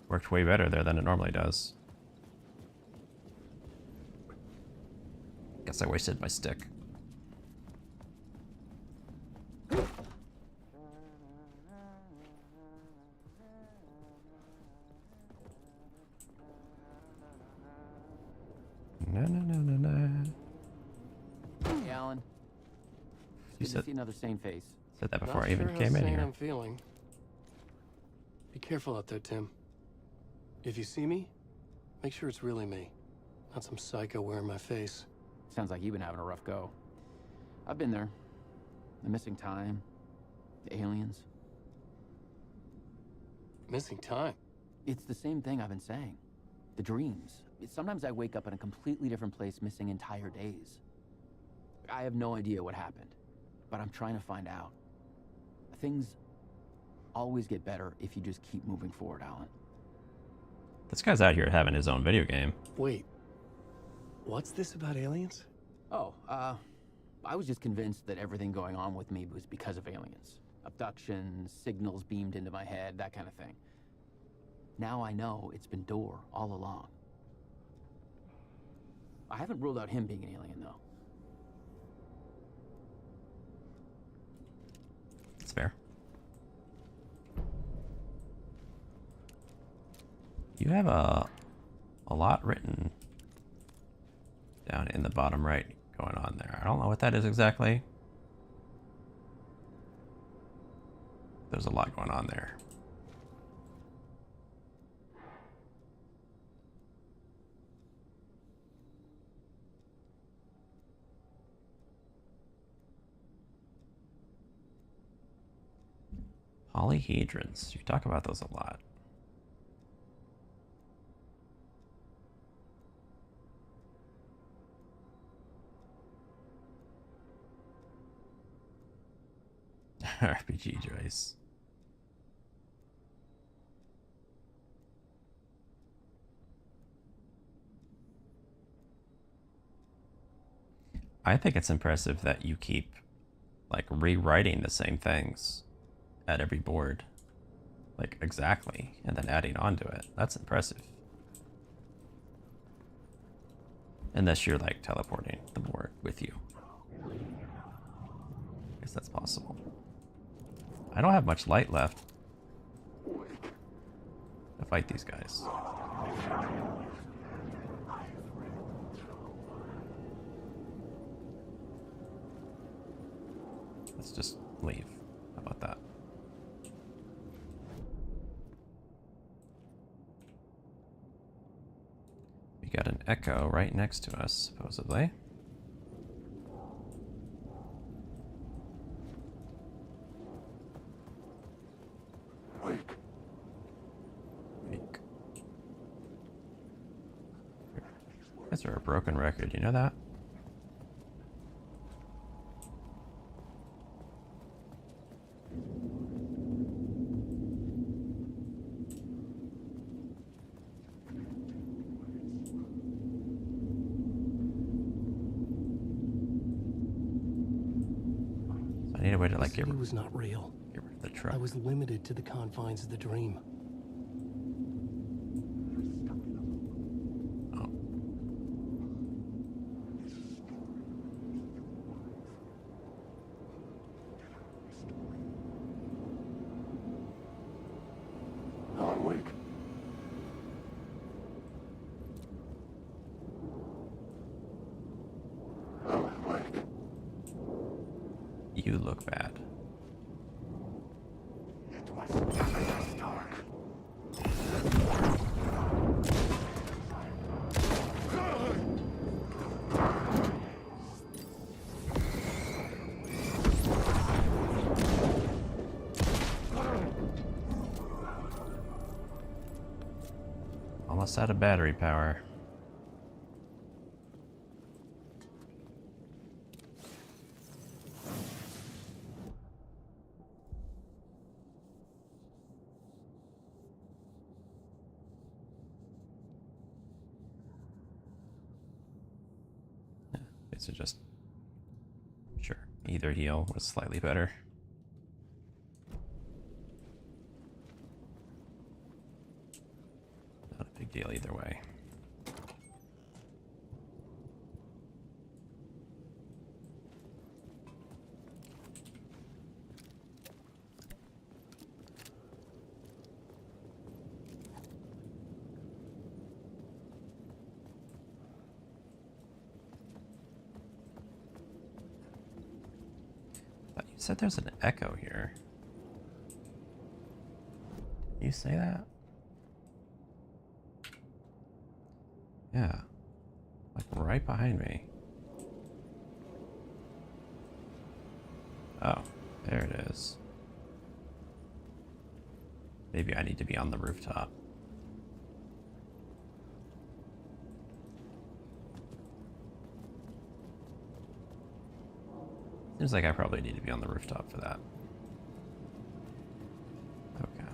Worked way better there than it normally does. Guess I wasted my stick. Hey, Alan. You Good to see another sane face. Said that before Not I even sure how came in sane here. I'm feeling. Be careful out there, Tim. If you see me, make sure it's really me, not some psycho wearing my face. Sounds like you've been having a rough go. I've been there. The missing time, the aliens. Missing time? It's the same thing I've been saying. The dreams. Sometimes I wake up in a completely different place, missing entire days. I have no idea what happened, but I'm trying to find out. Things always get better if you just keep moving forward, Alan. This guy's out here having his own video game. Wait. What's this about aliens? Oh, I was just convinced that everything going on with me was because of aliens. Abductions, signals beamed into my head, that kind of thing. Now I know it's been Door all along. I haven't ruled out him being an alien, though. It's fair. You have a lot written down in the bottom right going on there. I don't know what that is exactly. There's a lot going on there. Polyhedrons. You talk about those a lot. RPG Joyce. I think it's impressive that you keep like rewriting the same things at every board. Like exactly, and then adding on to it. That's impressive. Unless you're like teleporting the board with you. I guess that's possible. I don't have much light left to fight these guys. Let's just leave. How about that? We got an echo right next to us, supposedly. These are a broken record, you know that? So I need a way to like It was not real. Get rid of the truck. I was limited to the confines of the dream. You look bad. It was dark. Almost out of battery power. So just, sure, either heal was slightly better. Not a big deal either way. You said there's an echo here. Did you say that? Yeah. Like right behind me. Oh, there it is. Maybe I need to be on the rooftop. Seems like I probably need to be on the rooftop for that. Okay.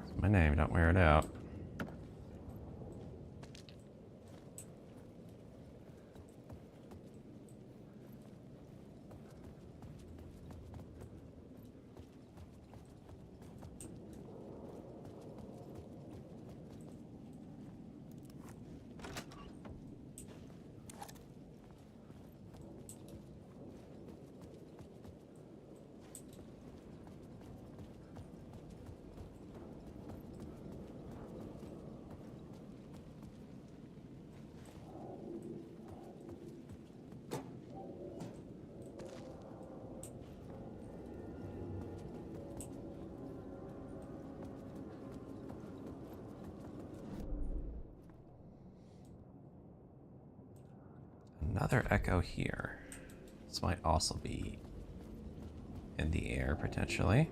It's my name, don't wear it out. another echo here. This might also be in the air, potentially.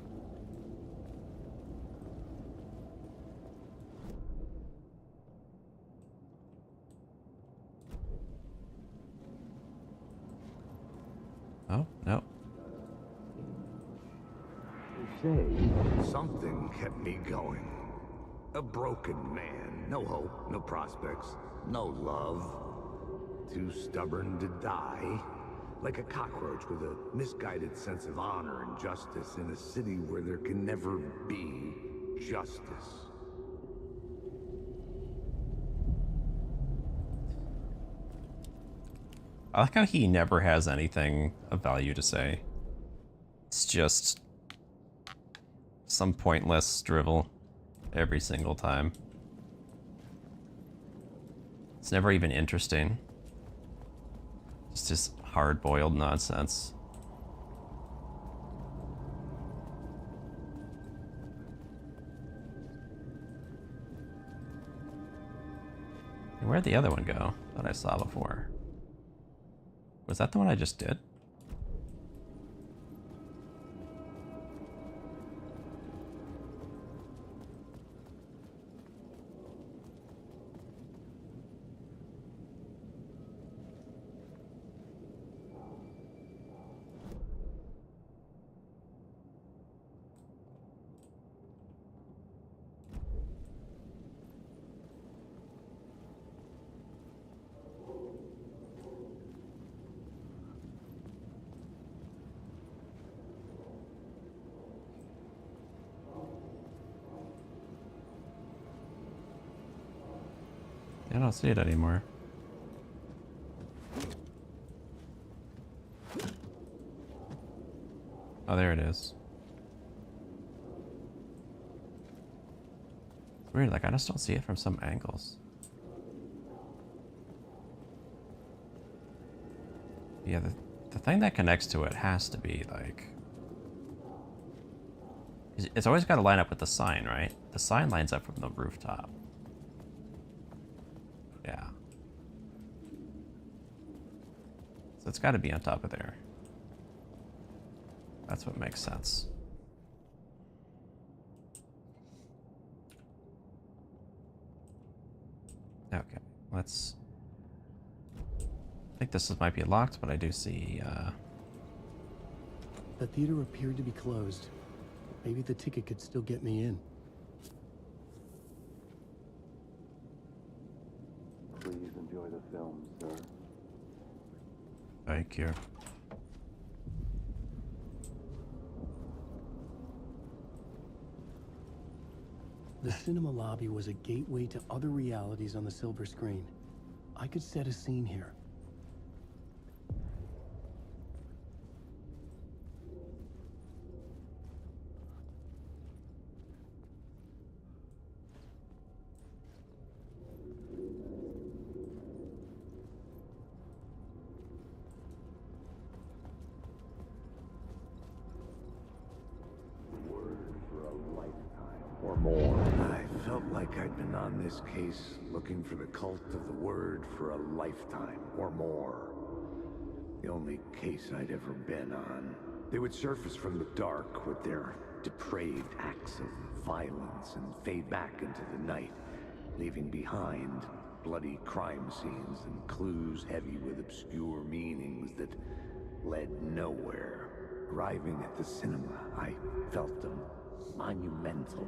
Oh, no. Something kept me going. A broken man. No hope, no prospects, no love. Too stubborn to die. Like a cockroach with a misguided sense of honor and justice in a city where there can never be justice. I like how he never has anything of value to say. It's just some pointless drivel every single time. It's never even interesting. It's just hard-boiled nonsense. Where'd the other one go that I saw before? Was that the one I just did? I don't see it anymore. Oh, there it is. It's weird, like I just don't see it from some angles. Yeah, the thing that connects to it has to be like... It's always got to line up with the sign, right? The sign lines up from the rooftop. Yeah. So it's got to be on top of there. That's what makes sense. Okay, let's... I think this might be locked, but I do see... The theater appeared to be closed. Maybe the ticket could still get me in. Please enjoy the film, sir. Thank you. The cinema lobby was a gateway to other realities on the silver screen. I could set a scene here. Or more. I felt like I'd been on this case looking for the cult of the word for a lifetime or more. The only case I'd ever been on. They would surface from the dark with their depraved acts of violence and fade back into the night, leaving behind bloody crime scenes and clues heavy with obscure meanings that led nowhere. Arriving at the cinema, I felt a monumental,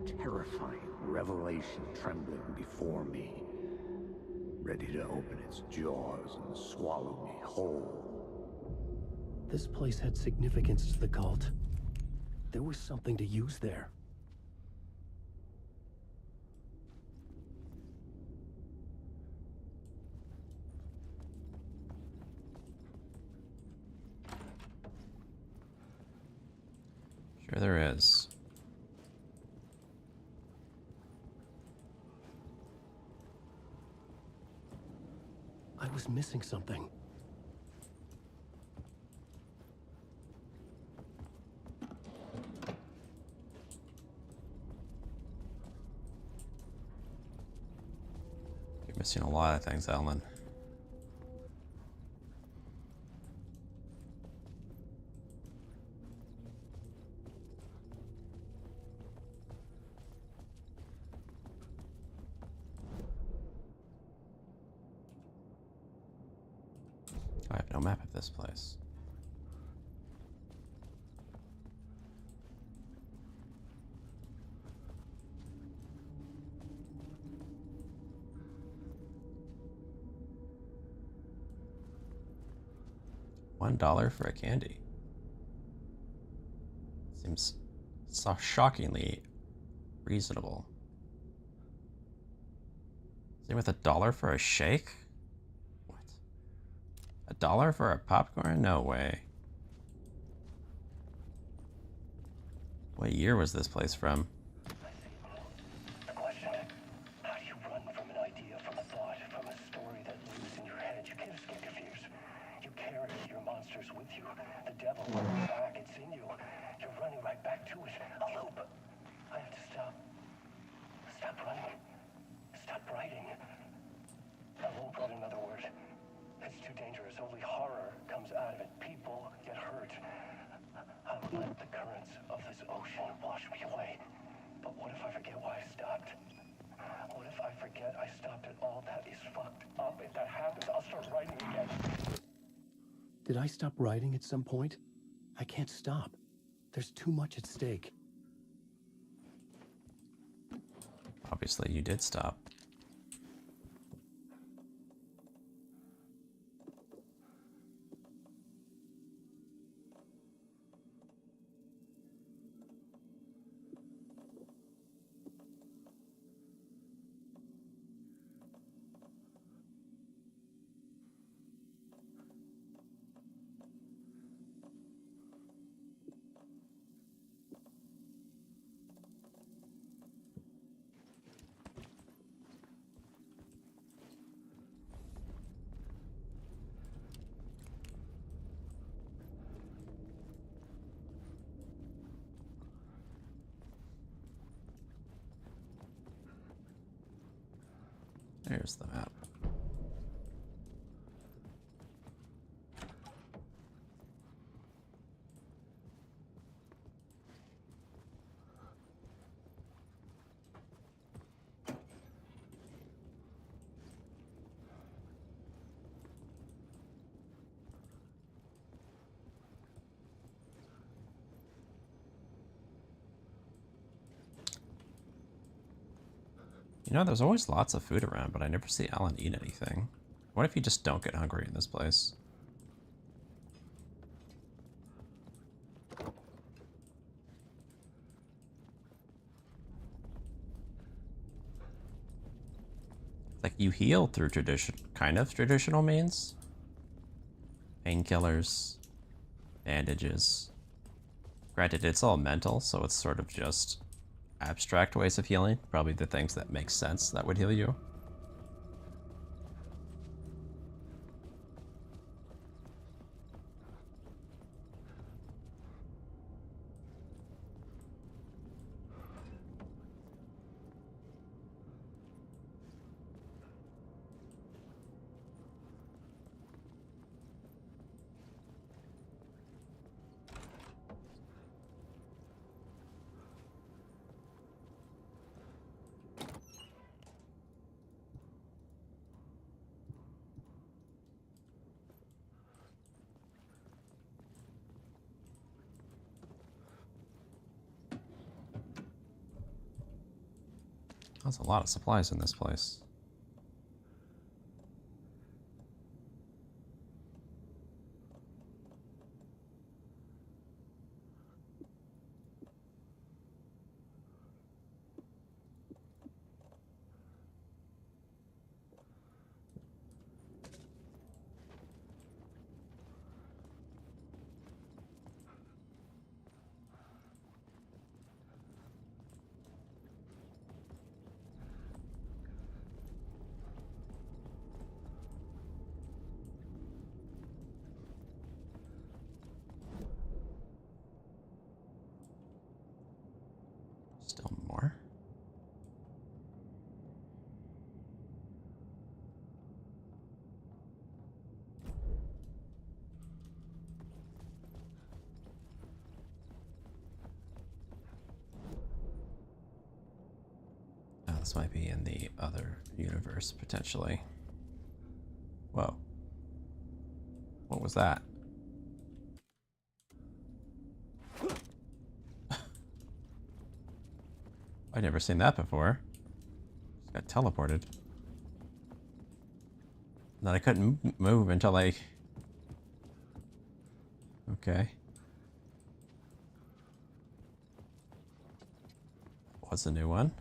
terrifying revelation trembling before me, ready to open its jaws and swallow me whole. This place had significance to the cult. There was something to use there. Sure there is. I was missing something. You're missing a lot of things, Alan. No map of this place. $1 for a candy. Seems so shockingly reasonable. Same with $1 for a shake? What? $1 for a popcorn? No way. What year was this place from? The question, how do you run from an idea, from a thought, from a story that lives in your head? You can't escape your fears. You carry your monsters with you. The devil is back, it's in you. You're running right back to it. A loop. I have to stop. Stop running. Stop writing. I won't write another word. It's too dangerous. Only horror comes out of it. People get hurt. I'll let the currents of this ocean wash me away. But what if I forget why I stopped? What if I forget I stopped at all? That is fucked up. If that happens, I'll start writing again. Did I stop writing at some point? I can't stop. There's too much at stake. Obviously, you did stop. There's the map. You know, there's always lots of food around, but I never see Alan eat anything. What if you just don't get hungry in this place? Like, you heal through kind of traditional means. Painkillers, bandages. Granted, it's all mental, so it's sort of just abstract ways of healing. Probably the things that make sense that would heal you. That's a lot of supplies in this place. Still more. Oh, this might be in the other universe, potentially. Whoa. What was that? I'd never seen that before. Just got teleported. Then I couldn't move until I... Okay. What's the new one?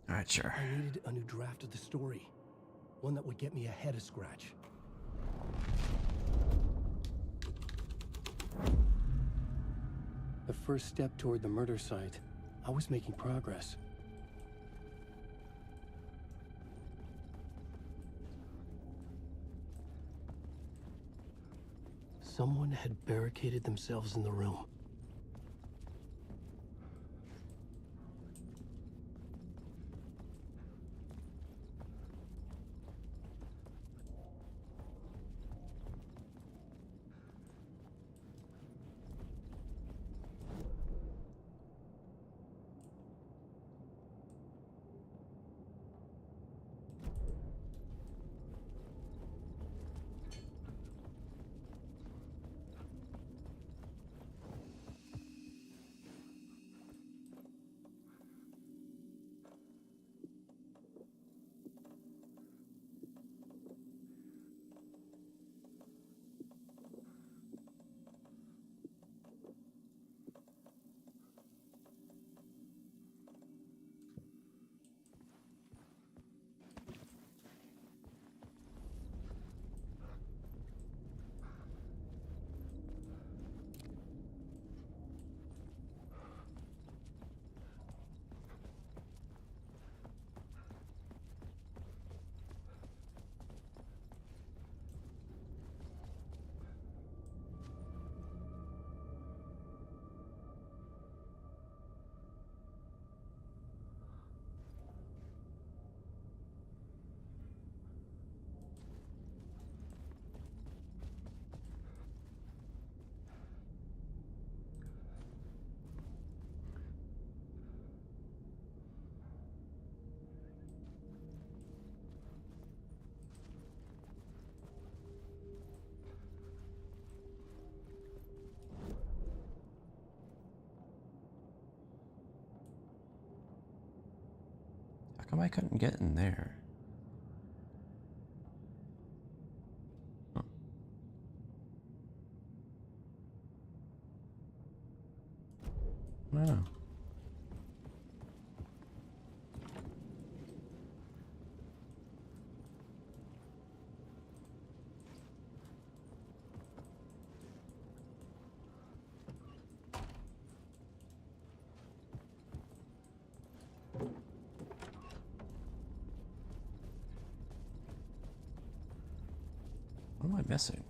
Alright, sure. I needed a new draft of the story. One that would get me ahead of Scratch. The first step toward the murder site. I was making progress. Someone had barricaded themselves in the room. How come I couldn't get in there? Huh. I don't know. What am I missing?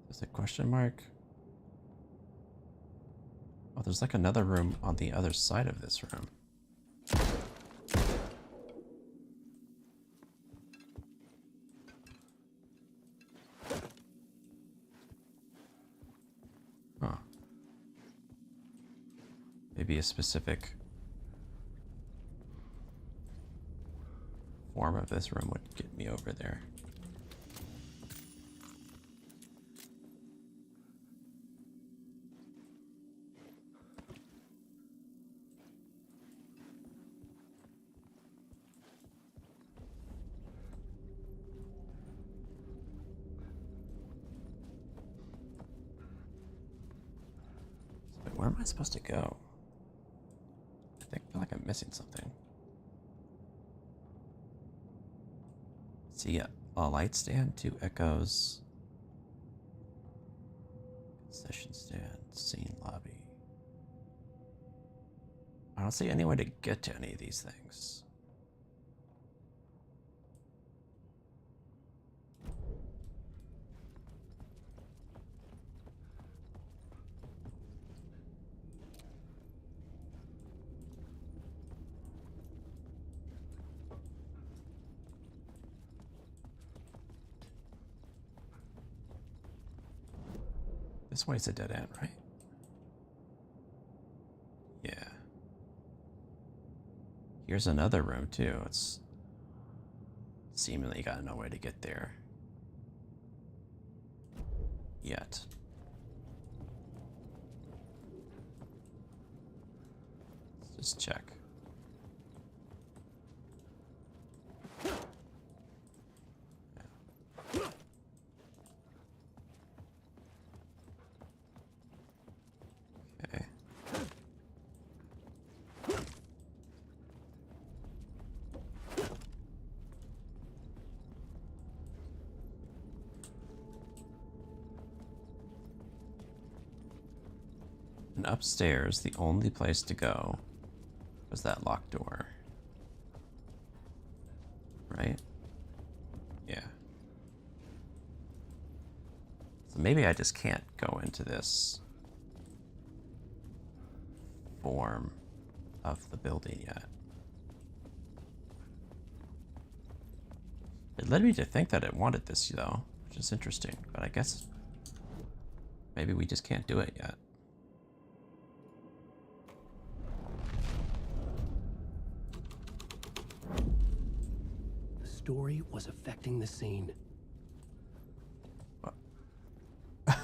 Is it question mark? Oh, there's like another room on the other side of this room. Huh. Maybe a specific form of this room would get me over there. Where am I supposed to go? I feel like I'm missing something. See, a light stand, 2 echoes, concession stand, scene lobby. I don't see any way to get to any of these things. This way's a dead end, right? Yeah. Here's another room, too. It's seemingly got no way to get there. Yet. Let's just check. Okay. And upstairs, the only place to go was that locked door. Right? Yeah. So maybe I just can't go into this form of the building yet. It led me to think that it wanted this, though, which is interesting, but I guess maybe we just can't do it yet. The story was affecting the scene. What? Did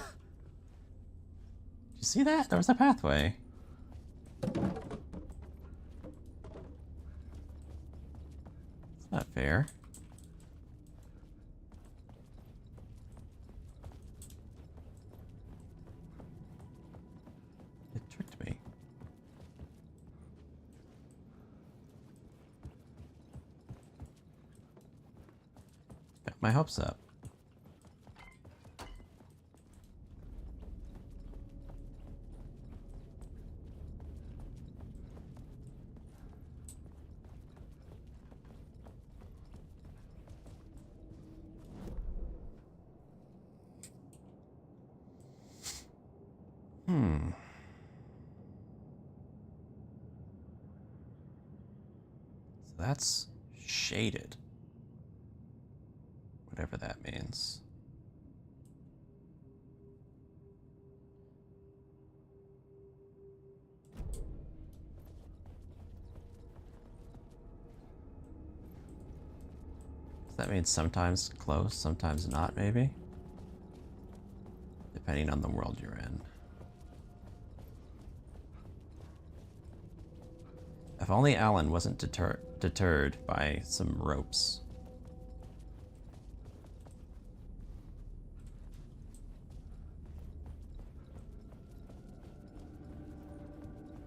you see that? There was a pathway. It's not fair. It tricked me. Got my hopes up. So that's shaded. Whatever that means. Does that mean sometimes close, sometimes not, maybe? Depending on the world you're in. If only Alan wasn't deterred by some ropes.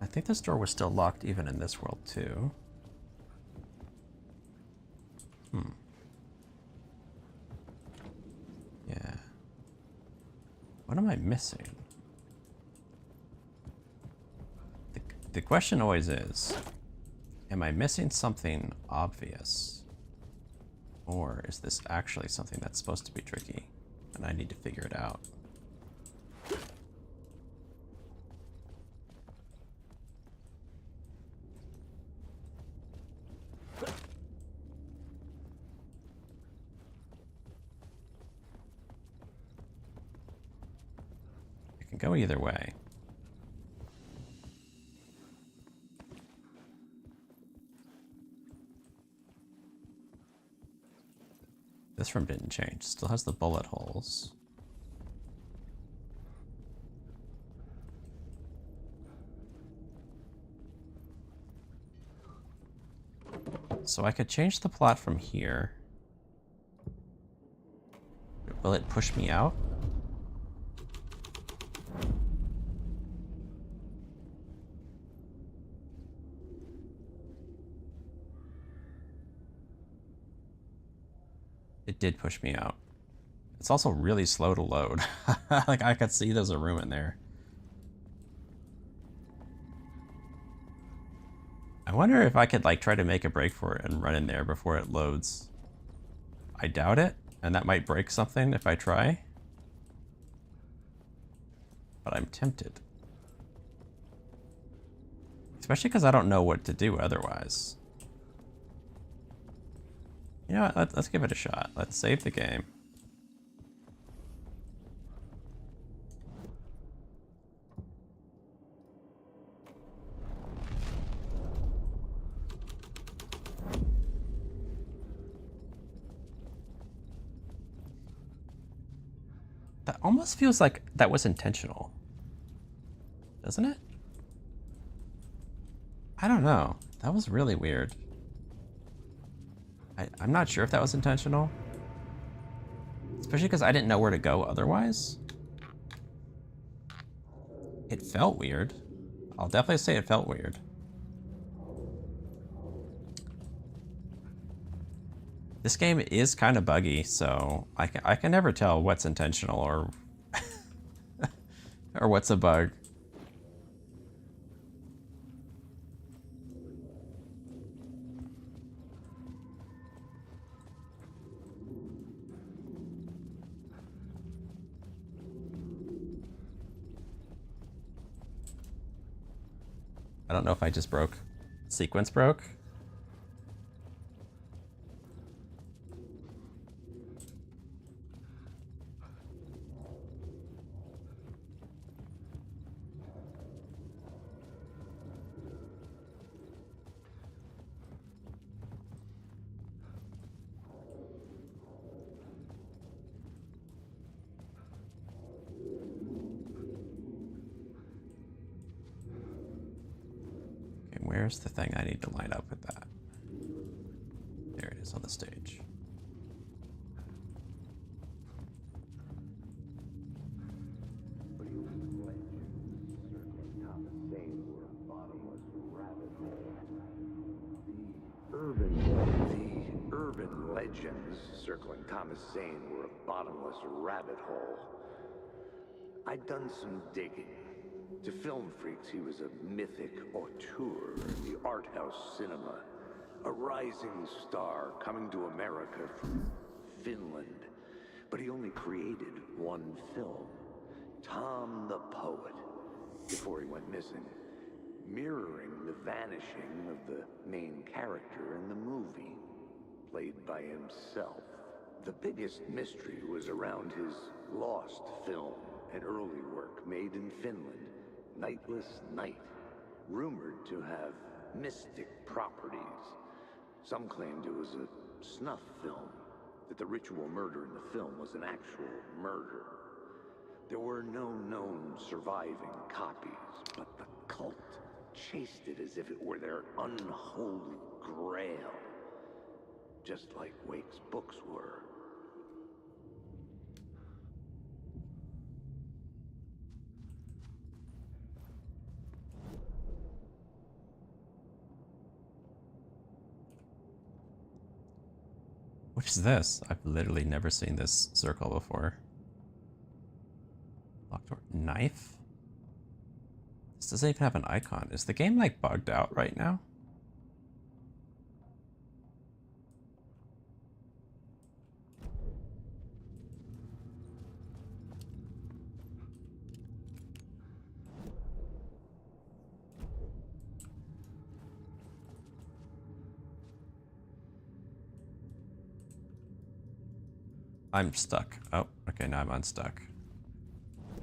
I think this door was still locked even in this world, too. Yeah. What am I missing? The question always is, am I missing something obvious? Or is this actually something that's supposed to be tricky and I need to figure it out? It can go either way. This room didn't change. Still has the bullet holes. So I could change the plot from here. Will it push me out? It did push me out. It's also really slow to load. Like, I could see there's a room in there. I wonder if I could, like, try to make a break for it and run in there before it loads. I doubt it, and that might break something if I try. But I'm tempted. Especially because I don't know what to do otherwise. You know what? Let's give it a shot. Let's save the game. almost feels like that was intentional. Doesn't it? I don't know. That was really weird. I'm not sure if that was intentional. Especially because I didn't know where to go otherwise. It felt weird. I'll definitely say it felt weird. This game is kind of buggy, so I can never tell what's intentional or or what's a bug. I don't know if I just broke. Sequence broke. Where's the thing I need to line up with that? There it is on the stage. The urban legends circling Thomas Zane were a bottomless rabbit hole. I'd done some digging. To film freaks, he was a mythic auteur in the art house cinema. A rising star coming to America from Finland. But he only created one film, Tom the Poet, before he went missing, mirroring the vanishing of the main character in the movie, played by himself. The biggest mystery was around his lost film, an early work made in Finland, Nightless Night, rumored to have mystic properties. Some claimed it was a snuff film, that the ritual murder in the film was an actual murder. There were no known surviving copies, but the cult chased it as if it were their unholy grail, just like Wake's books were. What is this? I've literally never seen this circle before. Locked door. Knife? This doesn't even have an icon. Is the game like bugged out right now? I'm stuck. Oh, okay, now I'm unstuck.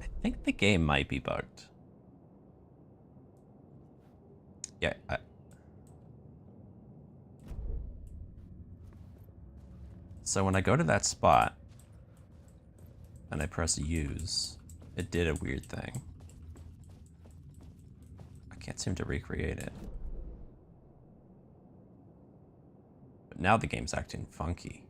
I think the game might be bugged. Yeah, so when I go to that spot and I press use, it did a weird thing. I can't seem to recreate it. But now the game's acting funky.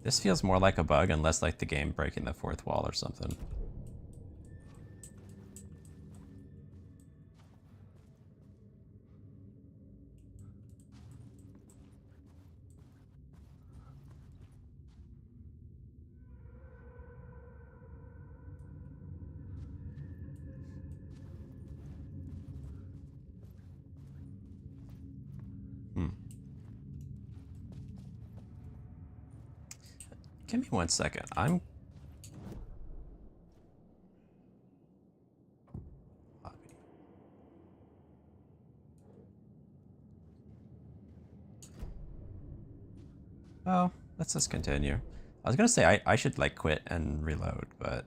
This feels more like a bug and less like the game breaking the fourth wall or something. Give me 1 second. I'm... Oh, let's just continue. I was gonna say I should like quit and reload, but...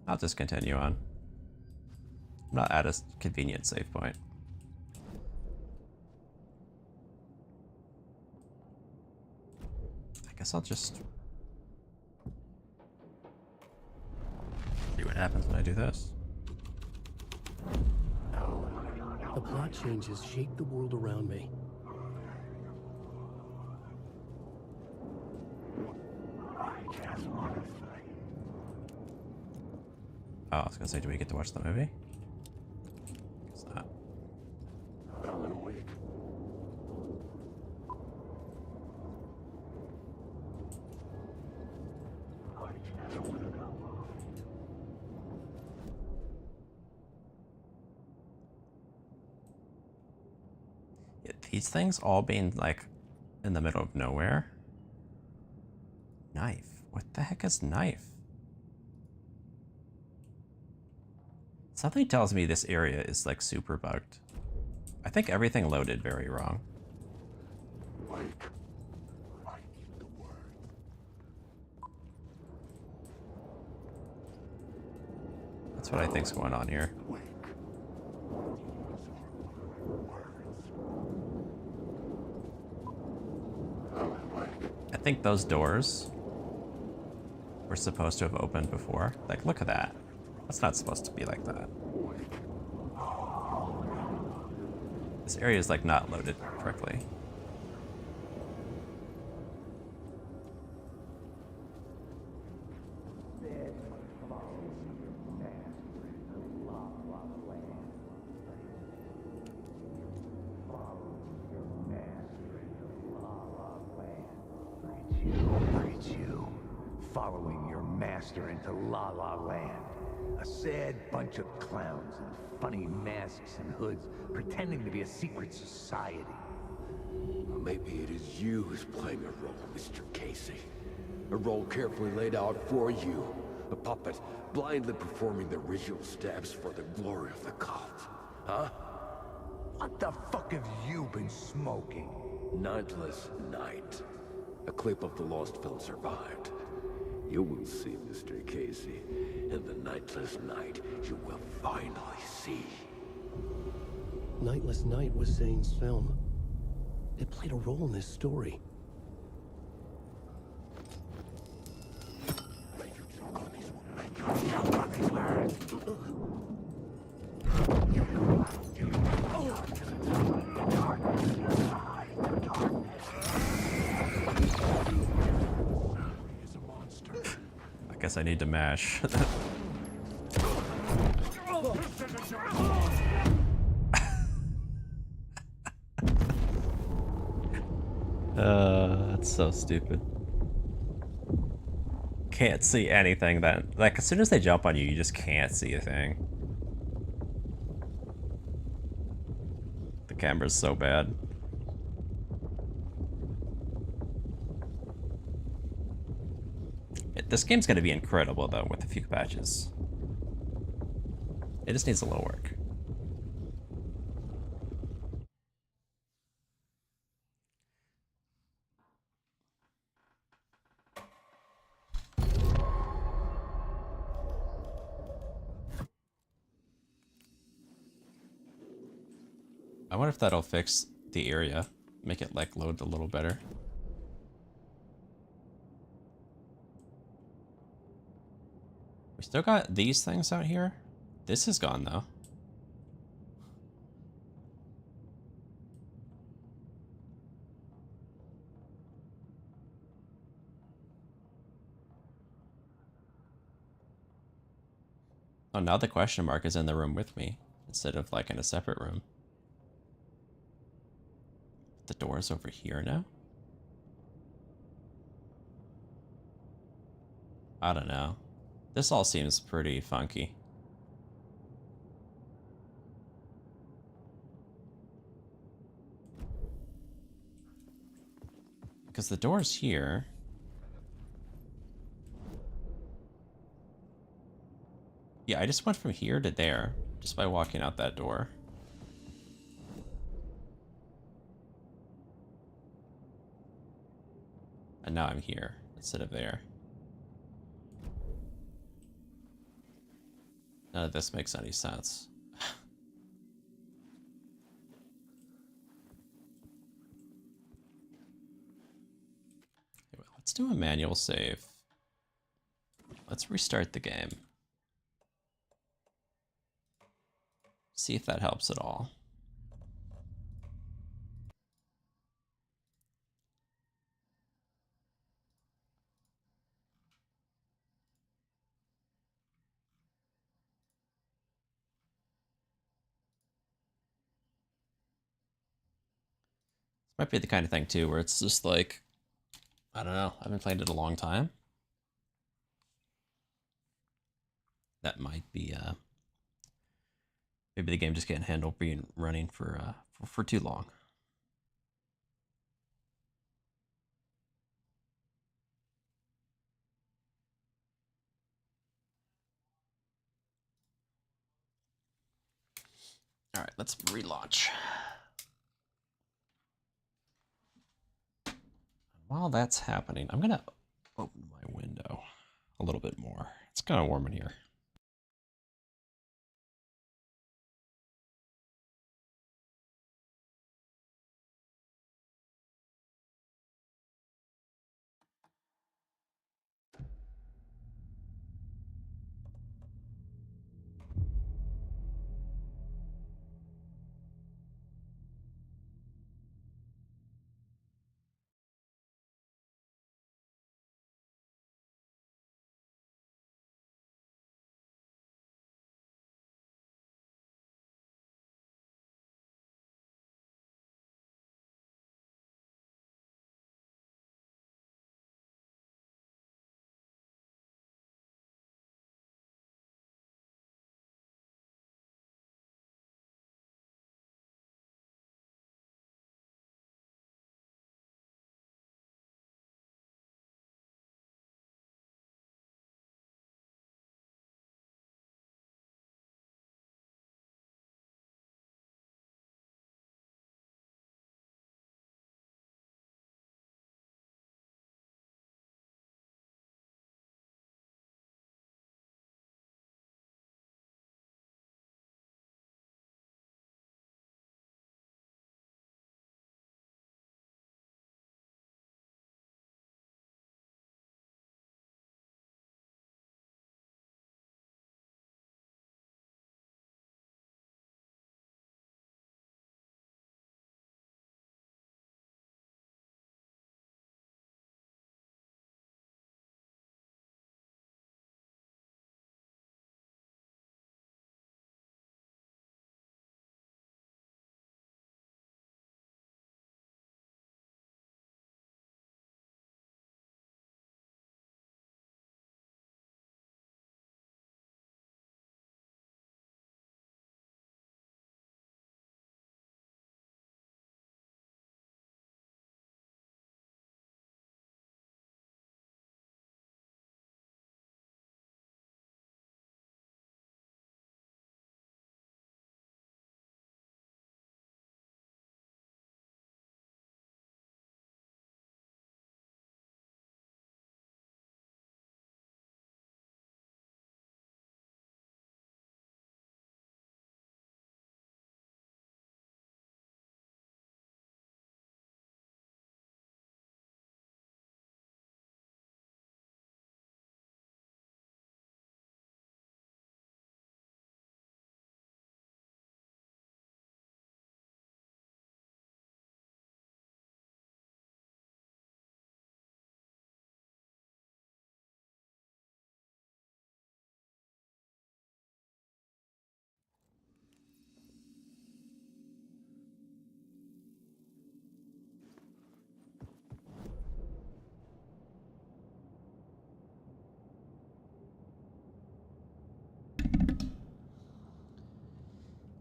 I'll just continue on. I'm not at a convenient save point. I guess I'll just see what happens when I do this. The plot changes shake the world around me. Oh, I was gonna say, do we get to watch the movie? Guess not. Yeah, these things all being like in the middle of nowhere. Knife. What the heck is knife? Something tells me this area is like super bugged. I think everything loaded very wrong. That's what I think's going on here. I think those doors were supposed to have opened before. Like, look at that. That's not supposed to be like that. This area is like not loaded correctly. Following your master into La La Land. A sad bunch of clowns in funny masks and hoods pretending to be a secret society. Maybe it is you who's playing a role, Mr. Casey. A role carefully laid out for you. A puppet blindly performing the ritual steps for the glory of the cult. Huh? What the fuck have you been smoking? Nightless Night. A clip of the lost film survived. You will see, Mr. Casey. In the Nightless Night, you will finally see. Nightless Night was Zane's film. It played a role in this story. I guess I need to mash. That's so stupid. Can't see anything then. Like, as soon as they jump on you, you just can't see a thing. The camera's so bad. This game's gonna be incredible, though, with a few patches. It just needs a little work. I wonder if that'll fix the area, make it like load a little better. We still got these things out here. This is gone though. Oh, now the question mark is in the room with me instead of like in a separate room. The door's over here now? I don't know. This all seems pretty funky. Because the door's here. Yeah, I just went from here to there just by walking out that door. And now I'm here instead of there. None of this makes any sense. Anyway, let's do a manual save. Let's restart the game. See if that helps at all. Might be the kind of thing too where it's just like, I don't know, I haven't played it a long time. That might be maybe the game just can't handle being running for too long. All right, let's relaunch. While that's happening, I'm gonna open my window a little bit more. It's kind of warm in here.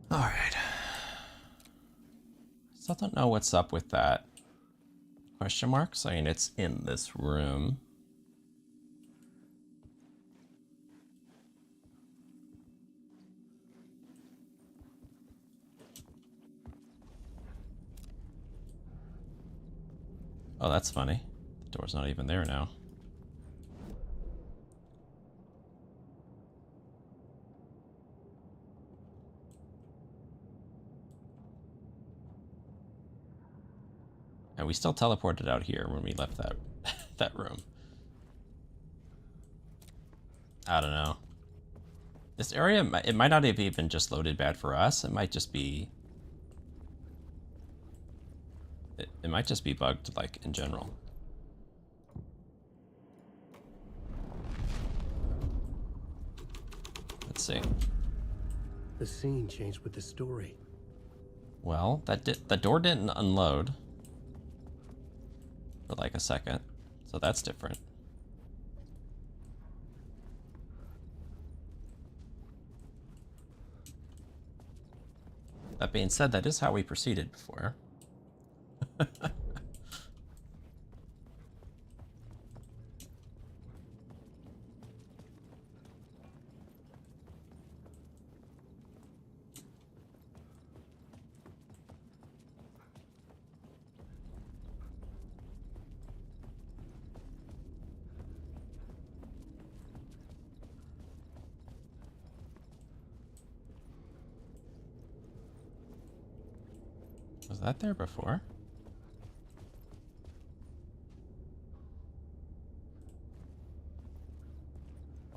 All right. Still don't know what's up with that question mark saying it's in this room. Oh, that's funny. The door's not even there now. And we still teleported out here when we left that that room. I don't know. This area, it might not have even just loaded bad for us. It might just be... It might just be bugged, like, in general. Let's see. The scene changed with the story. Well, the door didn't unload for like a second, so that's different. That being said, that is how we proceeded before. Was that there before?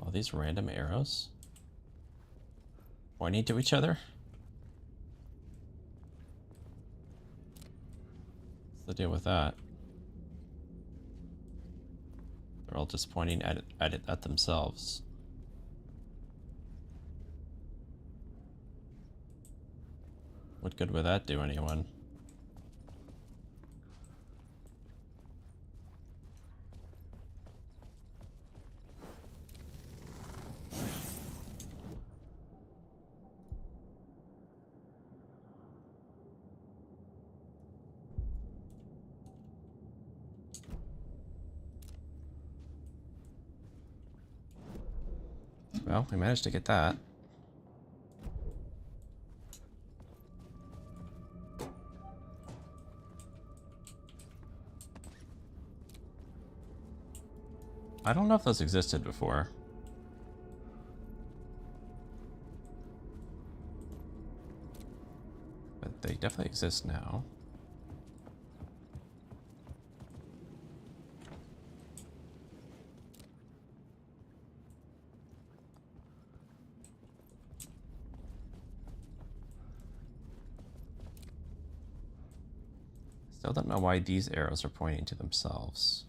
All these random arrows pointing to each other? What's the deal with that? They're all just pointing at themselves. What good would that do anyone? Well, we managed to get that. I don't know if those existed before. But they definitely exist now. Still don't know why these arrows are pointing to themselves.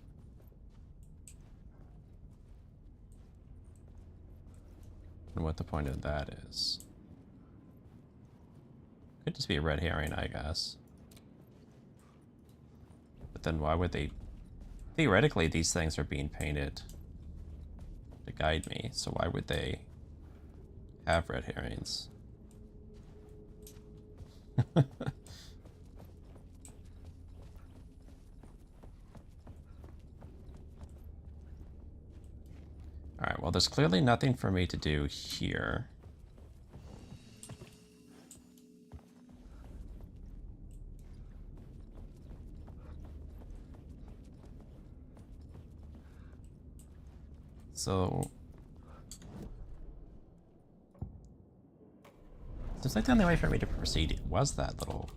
And what the point of that is. Could just be a red herring, I guess. But then why would they... Theoretically, these things are being painted to guide me, so why would they have red herrings? Alright, well, there's clearly nothing for me to do here. So... seems like the only way for me to proceed was that little...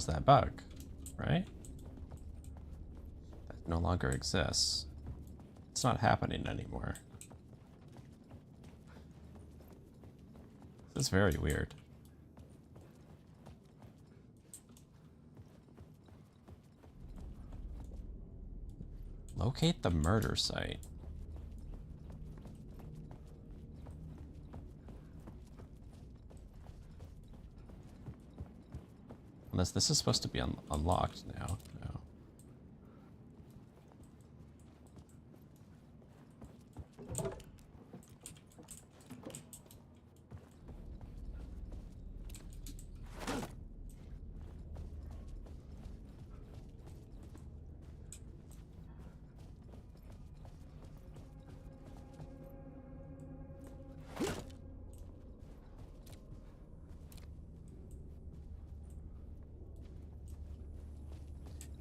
that bug, right? No longer exists. It's not happening anymore. This is very weird. Locate the murder site. Unless this is supposed to be unlocked now. No.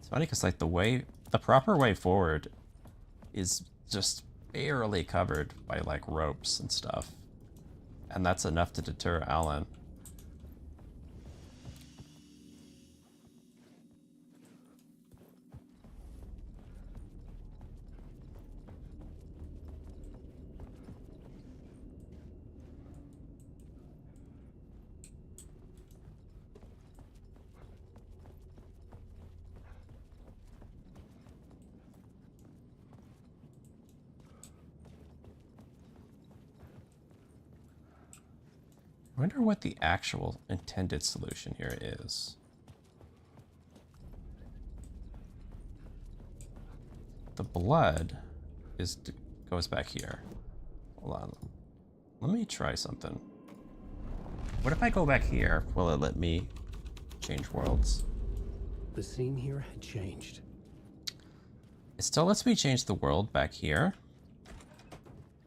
Funny because like the proper way forward is just barely covered by like ropes and stuff, and that's enough to deter Alan. I wonder what the actual intended solution here is. The blood goes back here. Hold on. Let me try something. What if I go back here? Will it let me change worlds? The scene here had changed. It still lets me change the world back here.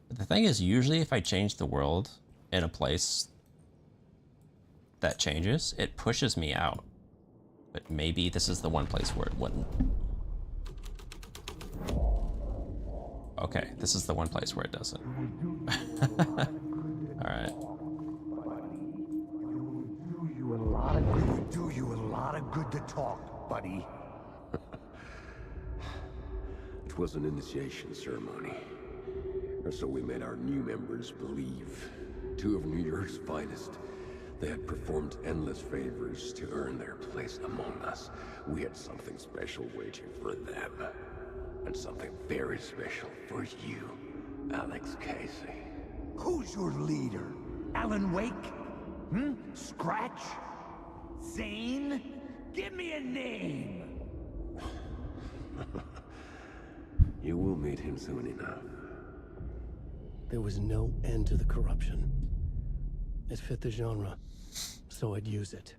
But the thing is, usually if I change the world in a place that changes, it pushes me out. But maybe this is the one place where it wouldn't. Okay, this is the one place where it doesn't. Alright. It would do you a lot of good to talk, buddy. It was an initiation ceremony. Or so we made our new members believe. 2 of New York's finest. They had performed endless favors to earn their place among us. We had something special waiting for them. And something very special for you, Alex Casey. Who's your leader? Alan Wake? Scratch? Zane? Give me a name! You will meet him soon enough. There was no end to the corruption. It fit the genre, so I'd use it.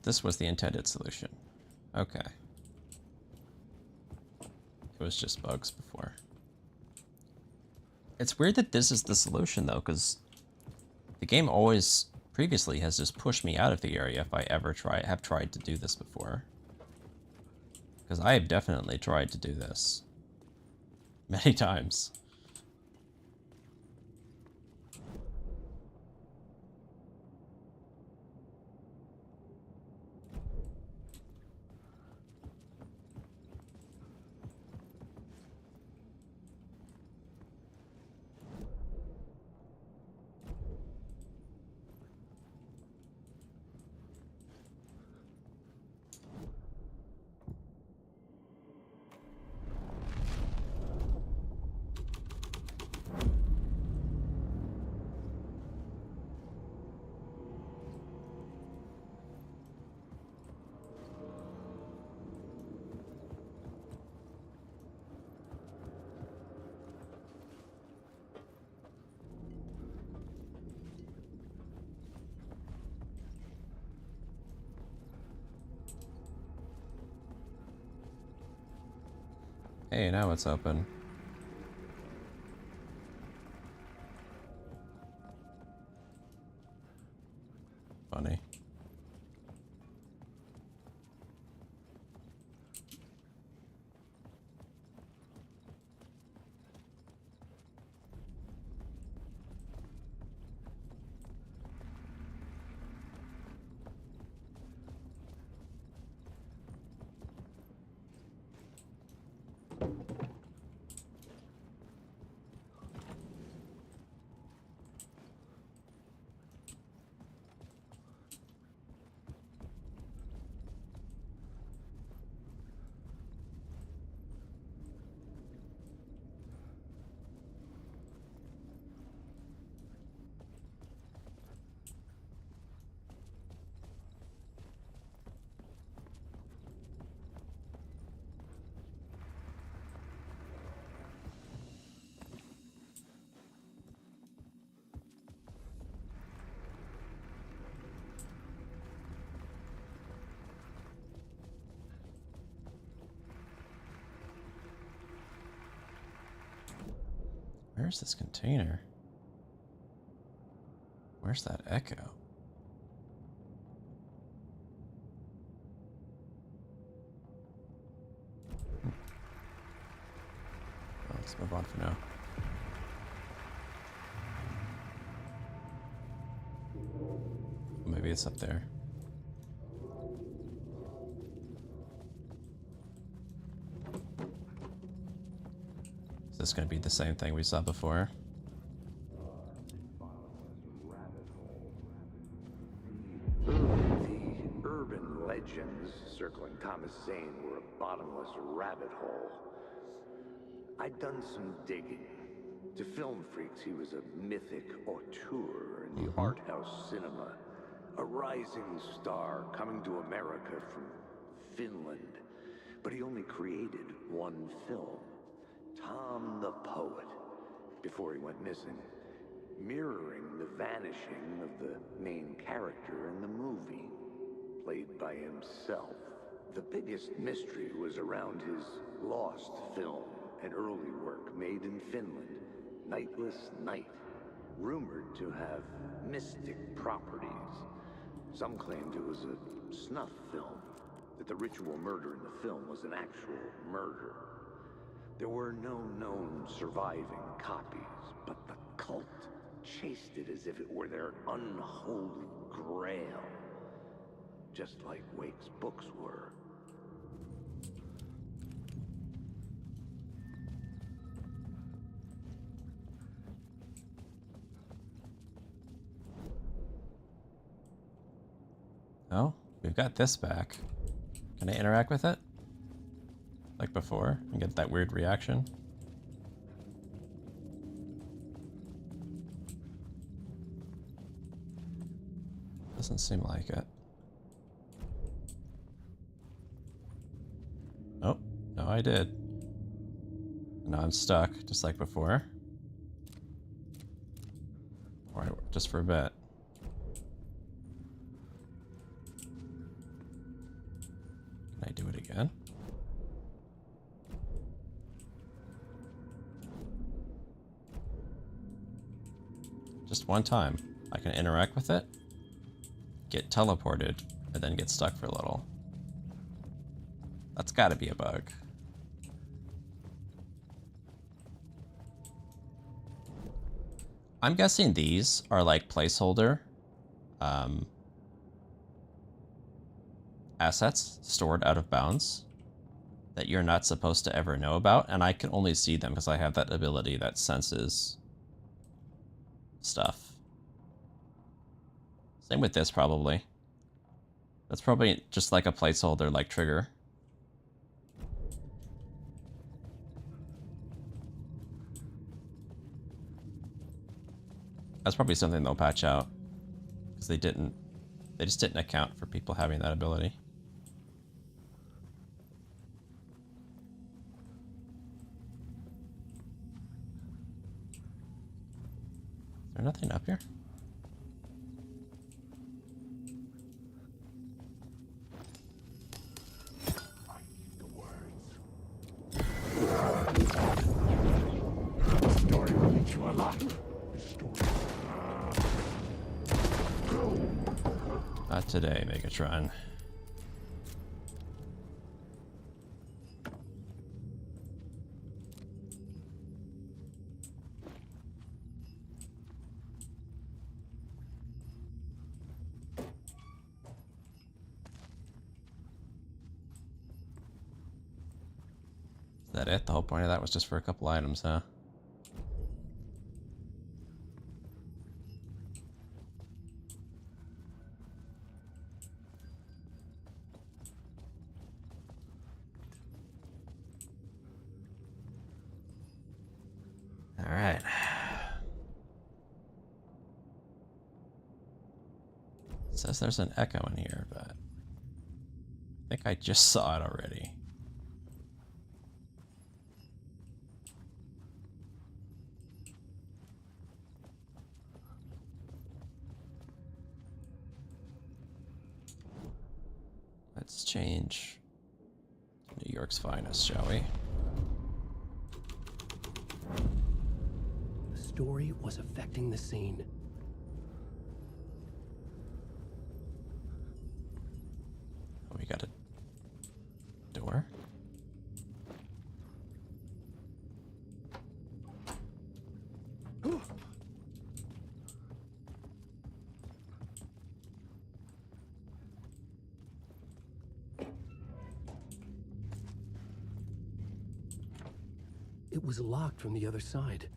This was the intended solution. Okay. It was just bugs before. It's weird that this is the solution though, because the game always previously has just pushed me out of the area if I ever have tried to do this before. Because I have definitely tried to do this many times. Hey, now it's open. Funny. Where's this container? Where's that echo? Well, let's move on for now. Maybe it's up there. Is this going to be the same thing we saw before? The urban legends circling Thomas Zane were a bottomless rabbit hole. I'd done some digging. To film freaks, he was a mythic auteur in the art house cinema. A rising star coming to America from Finland. But he only created one film, Tom the Poet, before he went missing, mirroring the vanishing of the main character in the movie, played by himself. The biggest mystery was around his lost film, an early work made in Finland, Nightless Night, rumored to have mystic properties. Some claimed it was a snuff film, that the ritual murder in the film was an actual murder. There were no known surviving copies, but the cult chased it as if it were their unholy grail, just like Wake's books were. Oh, we've got this back. Can I interact with it? Like before, and get that weird reaction? Doesn't seem like it. Oh, no I did. Now I'm stuck, just like before. Alright, just for a bit. Can I do it again? Just one time. I can interact with it, get teleported, and then get stuck for a little. That's gotta be a bug. I'm guessing these are like placeholder assets stored out of bounds that you're not supposed to ever know about, and I can only see them because I have that ability that senses stuff. Same with this, probably. That's probably just like a placeholder, like trigger. That's probably something they'll patch out, because they just didn't account for people having that ability. Is there nothing up here? Story will eat you alive. Not today, Megatron. Is that it? The whole point of that was just for a couple items, huh? All right. It says there's an echo in here, but I think I just saw it already. Let's change to New York's finest, shall we? The story was affecting the scene. Oh, we got a door. It was locked from the other side.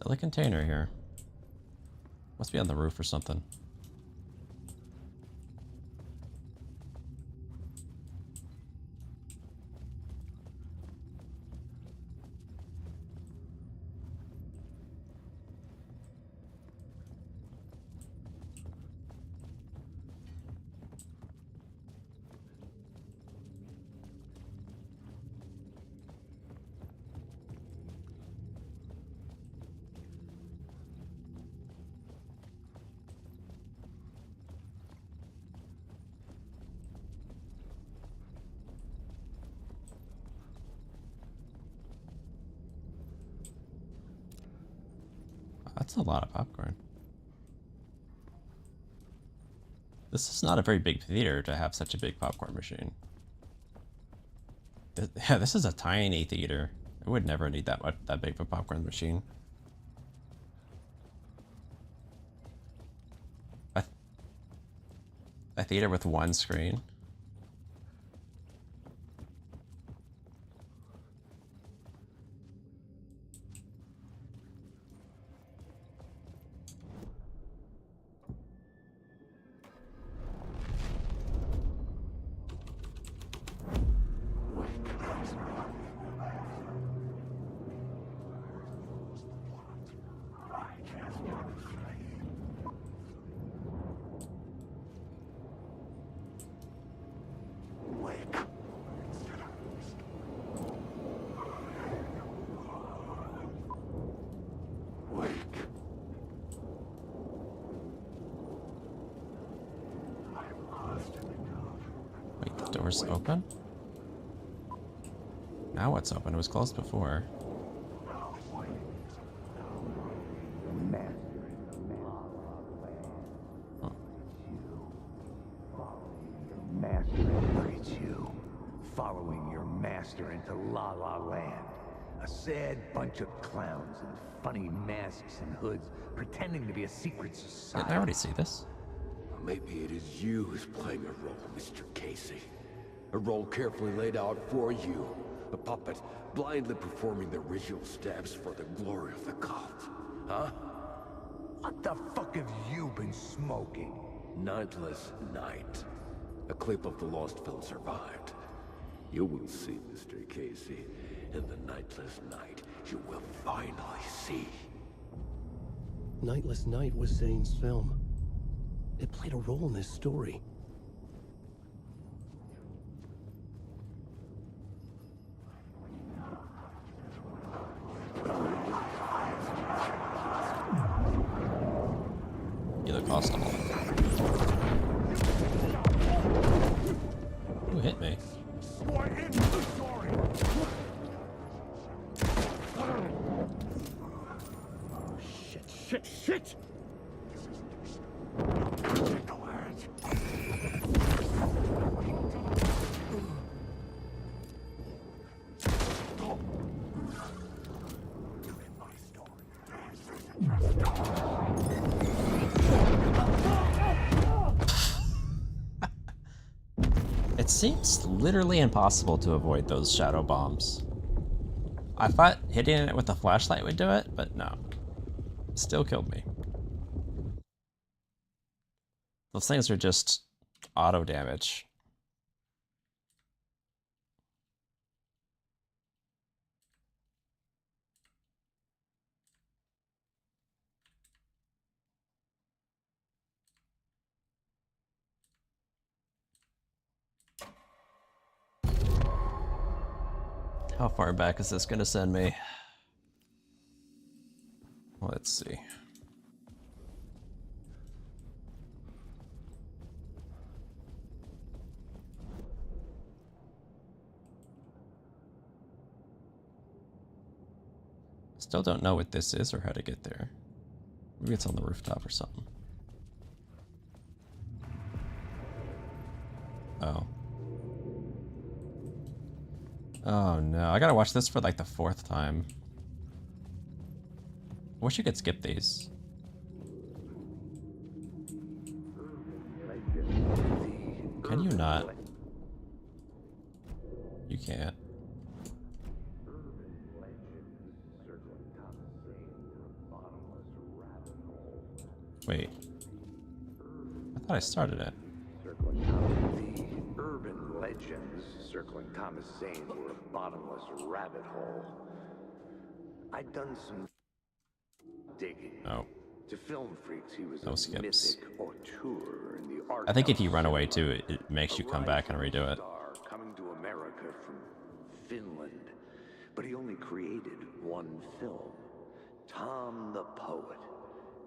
Still a container here. Must be on the roof or something. That's a lot of popcorn. This is not a very big theater to have such a big popcorn machine. Yeah, this is a tiny theater. I would never need that big of a popcorn machine. A theater with one screen. Wait, the door's open? Now what's open? It was closed before. Look at you, following your master into La La Land. A sad bunch of clowns in funny masks and hoods, pretending to be a secret society. Didn't I already see this? Maybe it is you who's playing a role, Mr. Casey. A role carefully laid out for you. A puppet blindly performing the ritual steps for the glory of the cult. Huh? What the fuck have you been smoking? Nightless Night. A clip of the lost film survived. You will see, Mr. Casey. In the Nightless Night, you will finally see. Nightless Night was Zane's film. It played a role in this story. You're the constable. Who hit me? Shit! It seems literally impossible to avoid those shadow bombs. I thought hitting it with a flashlight would do it, but no. It still killed me. Those things are just auto damage. How far back is this gonna send me? Let's see. Still don't know what this is or how to get there. Maybe it's on the rooftop or something. Oh. Oh no, I gotta watch this for like the 4th time. I wish you could skip these. Can you not? You can't. Wait. I thought I started it. Circling the urban legends circling Thomas Zane were a bottomless rabbit hole. I'd done some digging. Oh. To film freaks, he was No a skips. mythic auteur in the art. I think if you run away too, it makes you come back and redo it. Coming to America from Finland, but he only created one film, Tom the Poet,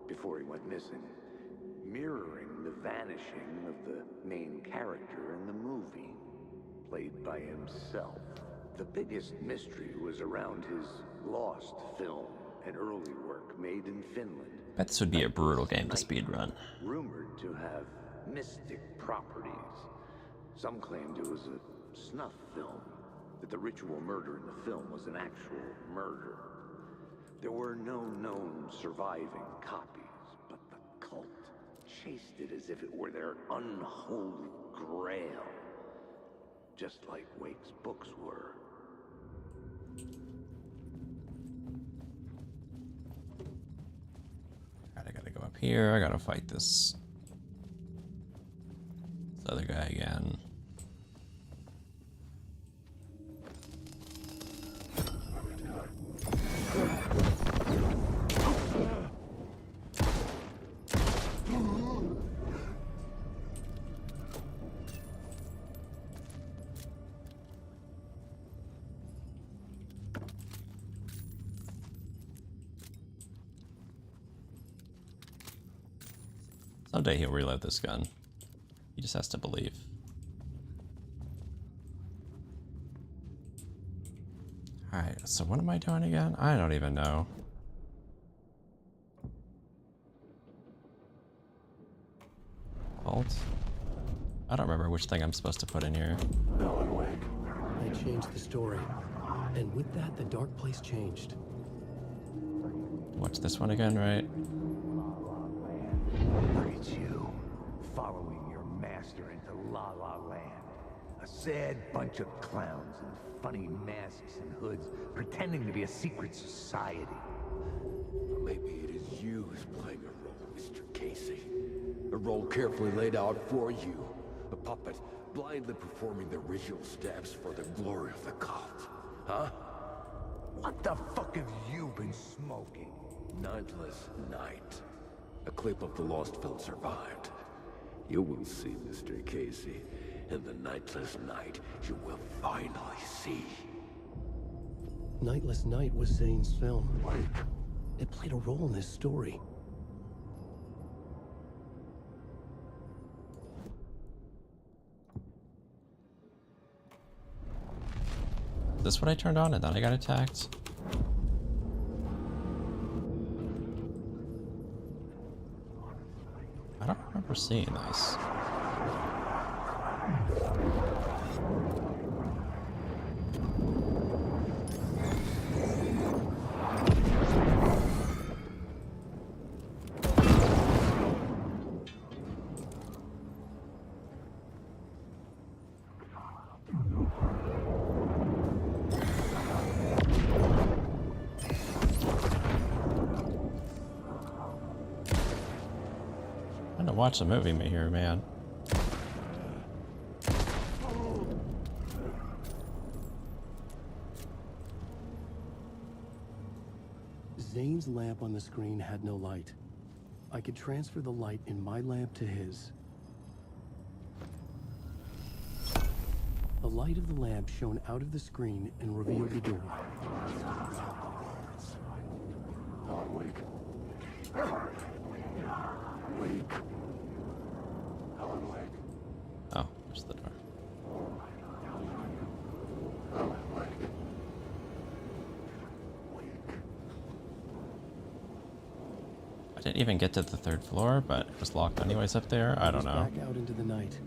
before he went missing, mirroring the vanishing of the main character in the movie, played by himself. The biggest mystery was around his lost film, an early work made in Finland. Bet this would be a brutal game to speedrun. Rumored to have mystic properties. Some claimed it was a snuff film, that the ritual murder in the film was an actual murder. There were no known surviving copies, but the cult chased it as if it were their unholy grail, just like Wake's books were. I gotta go up here. I gotta fight this other guy again. Someday he'll reload this gun. He just has to believe. Alright, so what am I doing again? I don't even know. Vault? I don't remember which thing I'm supposed to put in here. Alan Wake. I changed the story. And with that, the dark place changed. What's this one again, right? Look at you, following your master into La La Land. A sad bunch of clowns in funny masks and hoods, pretending to be a secret society. Maybe it is you who's playing a role, Mr. Casey. A role carefully laid out for you. A puppet, blindly performing the ritual steps for the glory of the cult. Huh? What the fuck have you been smoking? Nightless Night. A clip of the lost film survived. You will see, Mr. Casey. In the Nightless Night, you will finally see. Nightless Night was Zane's film. It played a role in this story. Is this what I turned on and then I got attacked? I don't remember seeing this. I'm gonna watch a movie here, man. Zane's lamp on the screen had no light. I could transfer the light in my lamp to his. The light of the lamp shone out of the screen and revealed the door. Alan Wake. Wake. Alan Wake. Oh, there's the door. Alan Wake. I didn't even get to the 3rd floor, but it was locked anyways up there. I don't know. Back out into the night.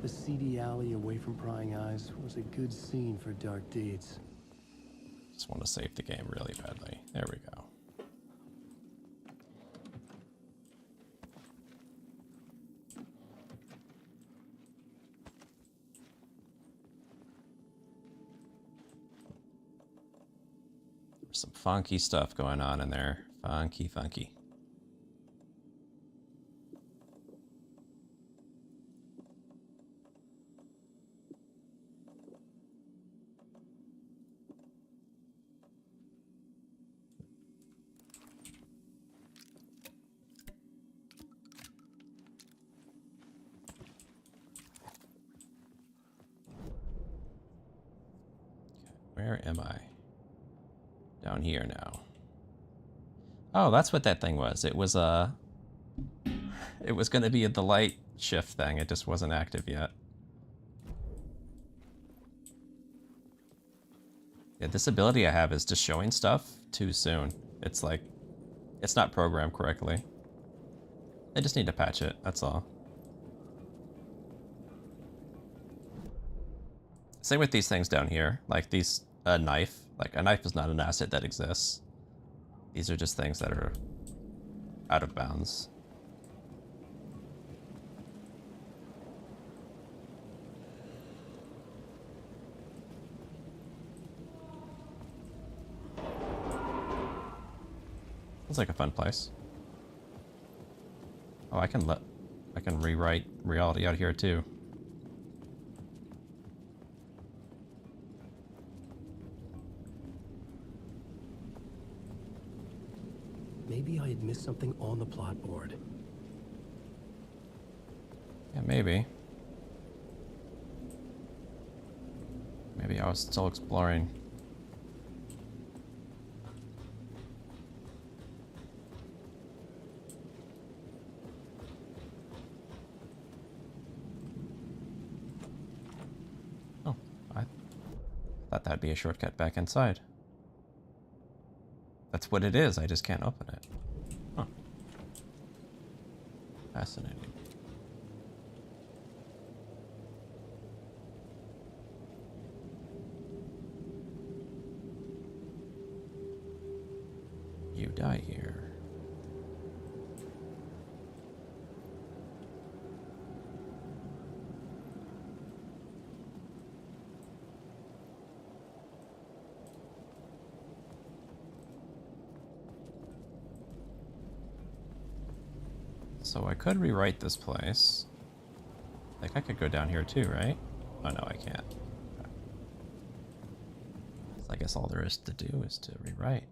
The seedy alley away from prying eyes was a good scene for dark deeds. Just want to save the game really badly. There we go. There's some funky stuff going on in there. Funky, funky. Where am I? Down here now. Oh, that's what that thing was. It was it was going to be the light shift thing. It just wasn't active yet. Yeah, this ability I have is just showing stuff too soon. It's like, it's not programmed correctly. I just need to patch it, that's all. Same with these things down here, like these, a knife. Like, a knife is not an asset that exists. These are just things that are out of bounds. Sounds like a fun place. Oh, I can rewrite reality out here too. Maybe I had missed something on the plot board. Yeah, maybe. Maybe I was still exploring. Oh, I thought that'd be a shortcut back inside. That's what it is, I just can't open it. Huh. Fascinating. You die here. So I could rewrite this place. Like, I could go down here too, right? Oh no, I can't. Okay. So I guess all there is to do is to rewrite.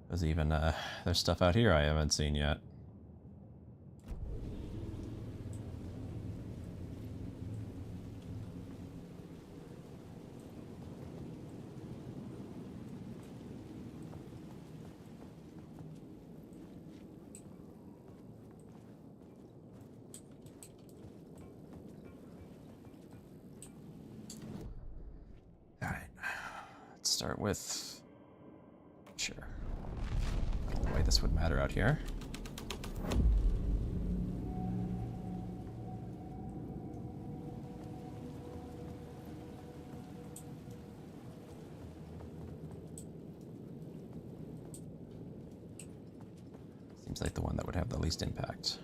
There's even, there's stuff out here I haven't seen yet. Start with, sure, I don't know why this would matter out here. Seems like the one that would have the least impact.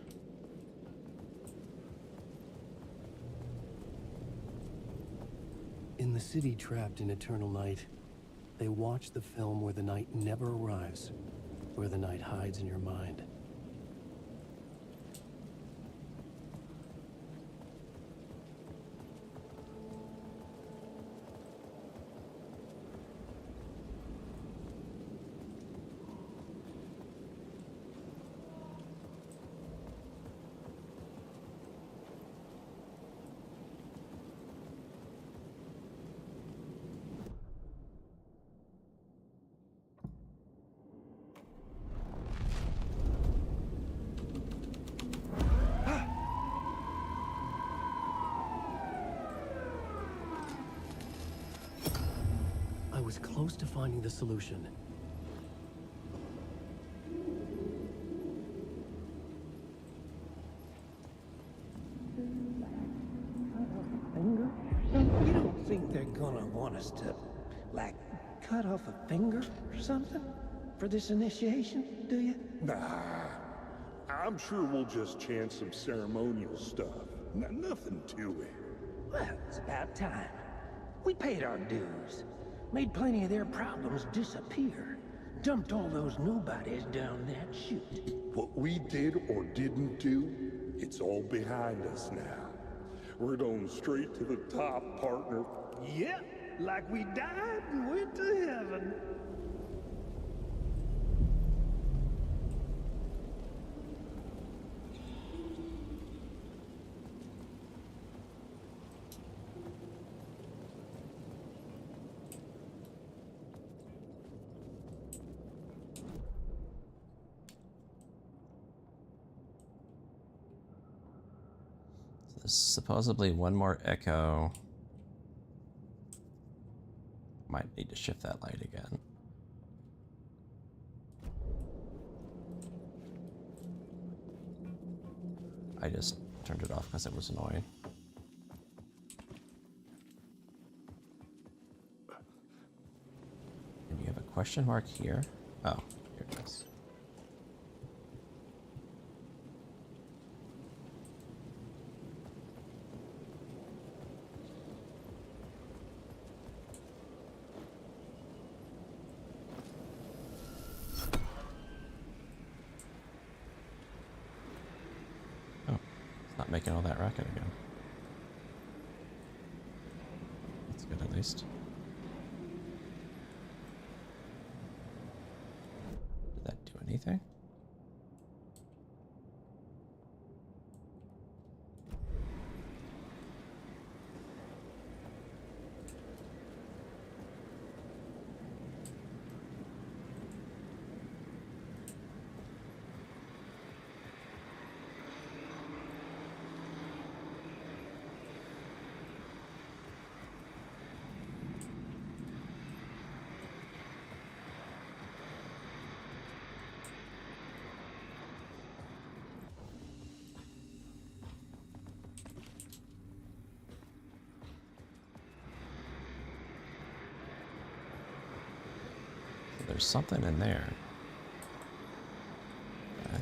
In the city trapped in eternal night, they watch the film where the night never arrives, where the night hides in your mind. I was close to finding the solution. Finger? You don't think they're gonna want us to, like, cut off a finger or something for this initiation, do you? Nah, I'm sure we'll just chant some ceremonial stuff. Nothing to it. Well, it's about time. We paid our dues. Made plenty of their problems disappear. Dumped all those nobodies down that chute. What we did or didn't do, it's all behind us now. We're going straight to the top, partner. Yep, like we died and went to heaven. There's supposedly one more echo. Might need to shift that light again. I just turned it off because it was annoying. And you have a question mark here. Oh, here it is. Not making all that racket again. That's good at least. Did that do anything? There's something in there. Okay.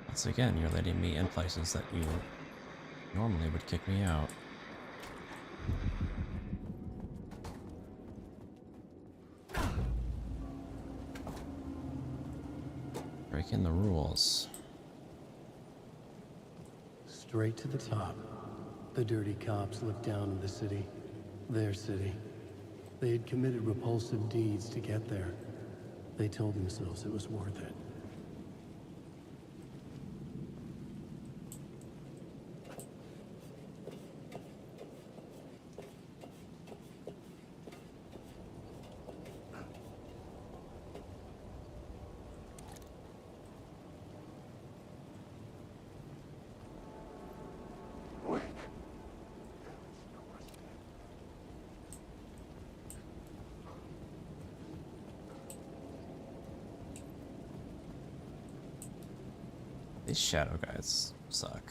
Once again, you're letting me in places that you normally would kick me out. Breaking the rules. Straight to the top. The dirty cops looked down on the city. Their city. They had committed repulsive deeds to get there. They told themselves it was worth it. These shadow guys suck.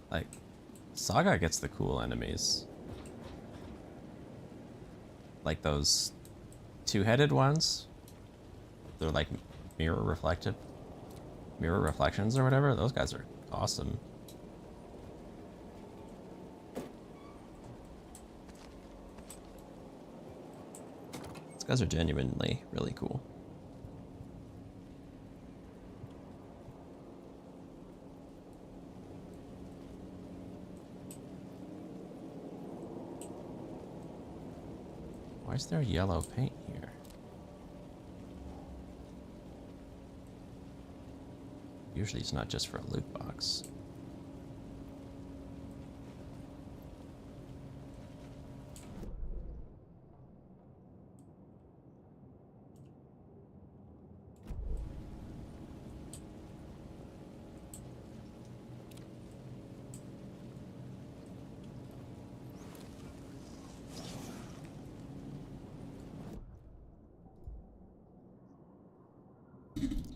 Like, Saga gets the cool enemies. Like those two-headed ones. They're like mirror reflections or whatever. Those guys are awesome. These guys are genuinely really cool. Why is there yellow paint here? Usually it's not just for a loot box.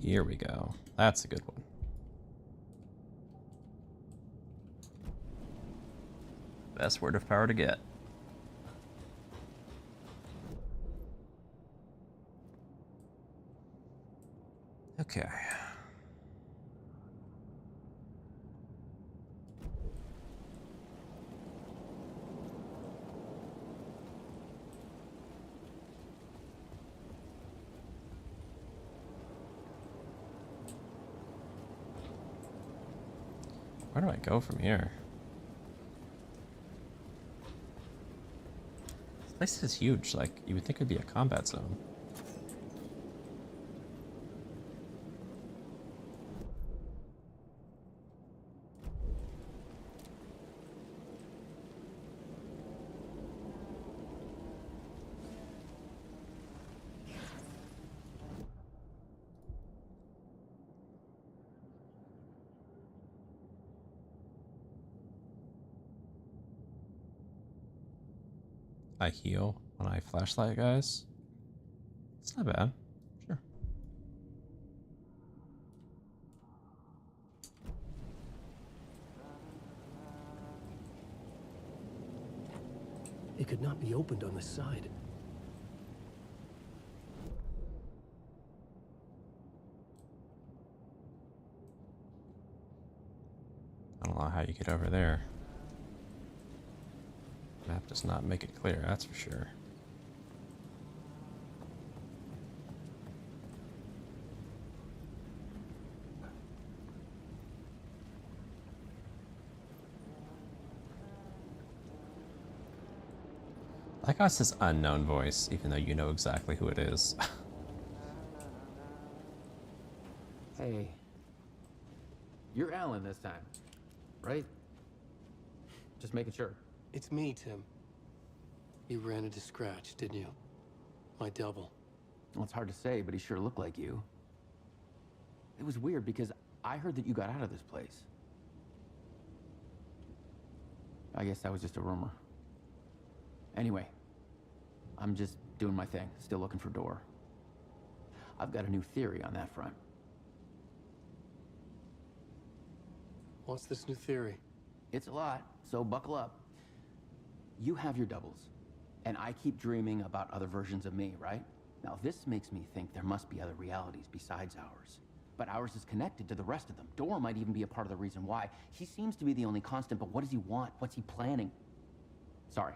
Here we go. That's a good one. Best word of power to get. Okay. Where do I go from here? This place is huge. Like, you would think it'd be a combat zone. I heal when I flashlight guys. It's not bad. Sure. It could not be opened on the side. I don't know how you get over there. Map does not make it clear, that's for sure. I like how it says unknown voice, even though you know exactly who it is. Hey. You're Alan this time, right? Just making sure. It's me, Tim. You ran into Scratch, didn't you? My double. Well, it's hard to say, but he sure looked like you. It was weird because I heard that you got out of this place. I guess that was just a rumor. Anyway, I'm just doing my thing, still looking for Door. I've got a new theory on that front. What's this new theory? It's a lot, so buckle up. You have your doubles, and I keep dreaming about other versions of me, right? Now, this makes me think there must be other realities besides ours. But ours is connected to the rest of them. Door might even be a part of the reason why. He seems to be the only constant, but what does he want? What's he planning? Sorry.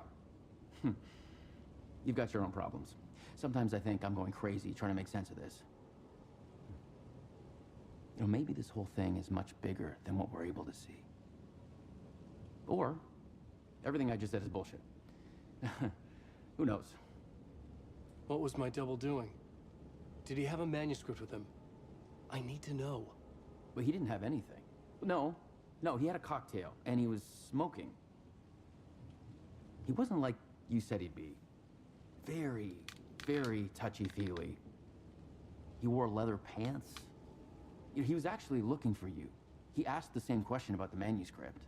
You've got your own problems. Sometimes I think I'm going crazy trying to make sense of this. You know, maybe this whole thing is much bigger than what we're able to see. Or everything I just said is bullshit. Who knows? What was my double doing? Did he have a manuscript with him? I need to know. But he didn't have anything. No, he had a cocktail, and he was smoking. He wasn't like you said he'd be. Very, very touchy-feely. He wore leather pants. You know, he was actually looking for you. He asked the same question about the manuscript.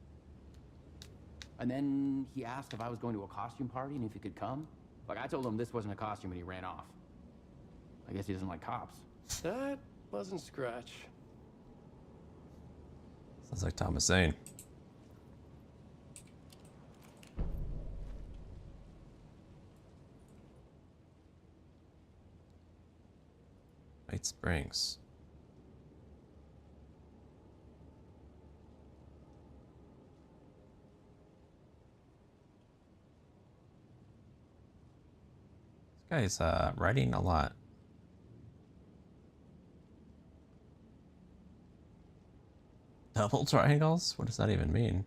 And then he asked if I was going to a costume party and if he could come. Like, I told him this wasn't a costume and he ran off. I guess he doesn't like cops. That wasn't Scratch. Sounds like Thomas Zane. Night Springs. This guy's writing a lot. Double triangles? What does that even mean?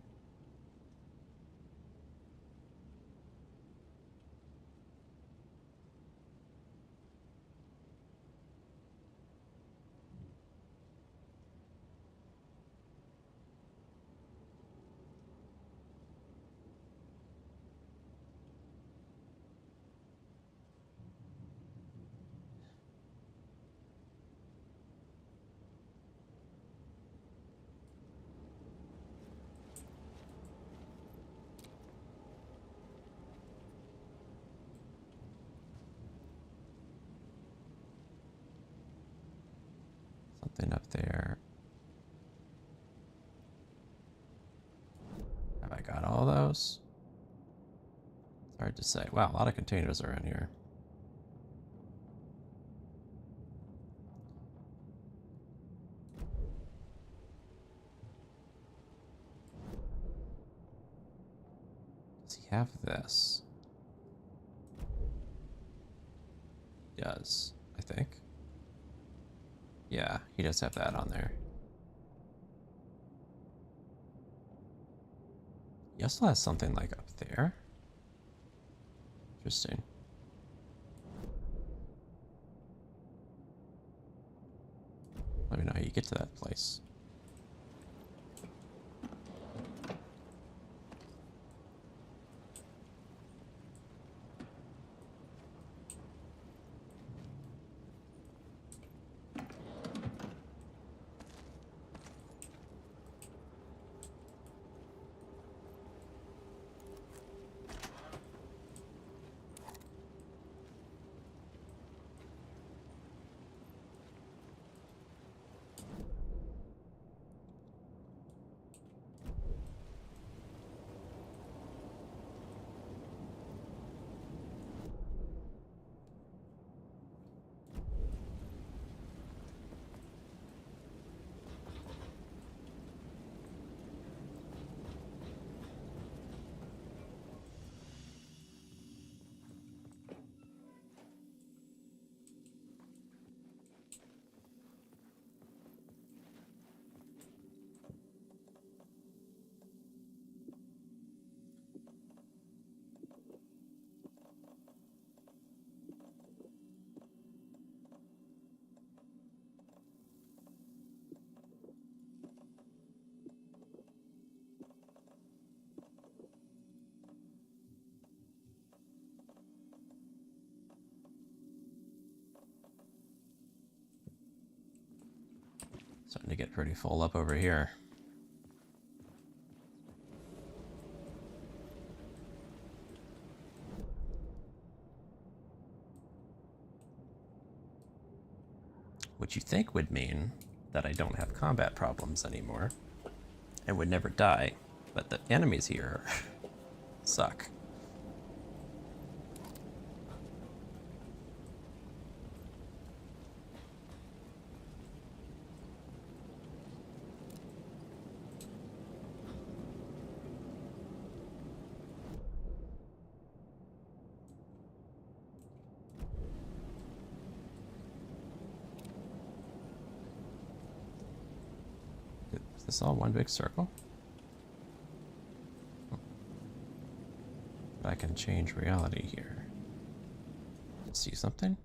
Something up there. Have I got all those? It's hard to say. Wow, a lot of containers are in here. Does he have this? He does, I think. Yeah, he does have that on there. He also has something like up there. Interesting. Let me know how you get to that place. Starting to get pretty full up over here. Which you think would mean that I don't have combat problems anymore and would never die, but the enemies here suck. Is this all one big circle? I can change reality here. See something?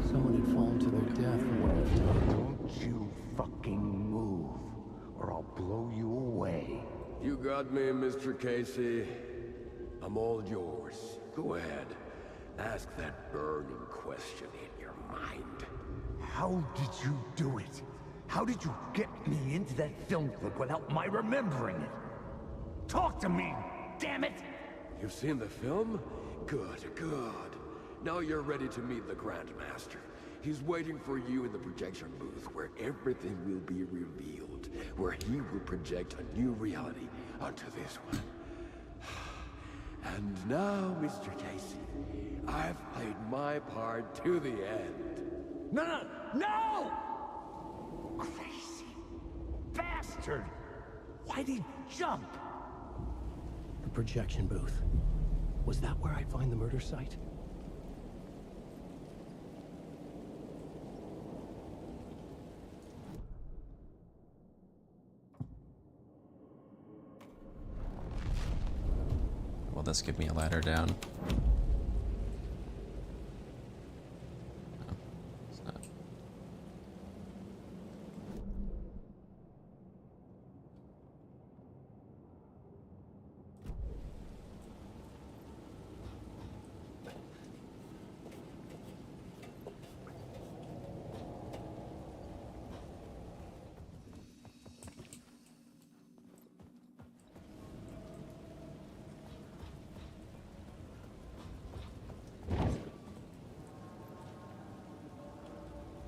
Someone had fallen to their death from what I've done. Don't you fucking move, or I'll blow you away. You got me, Mr. Casey. I'm all yours. Go ahead. Ask that burning question in your mind. How did you do it? How did you get me into that film clip without my remembering it? Talk to me, damn it! You've seen the film? Good, good. Now you're ready to meet the Grandmaster. He's waiting for you in the projection booth where everything will be revealed, where he will project a new reality onto this one. And now, Mr. Casey, I've played my part to the end. No! Crazy bastard! Why'd he jump? The projection booth. Was that where I find the murder site? Will this give me a ladder down? No, it's not.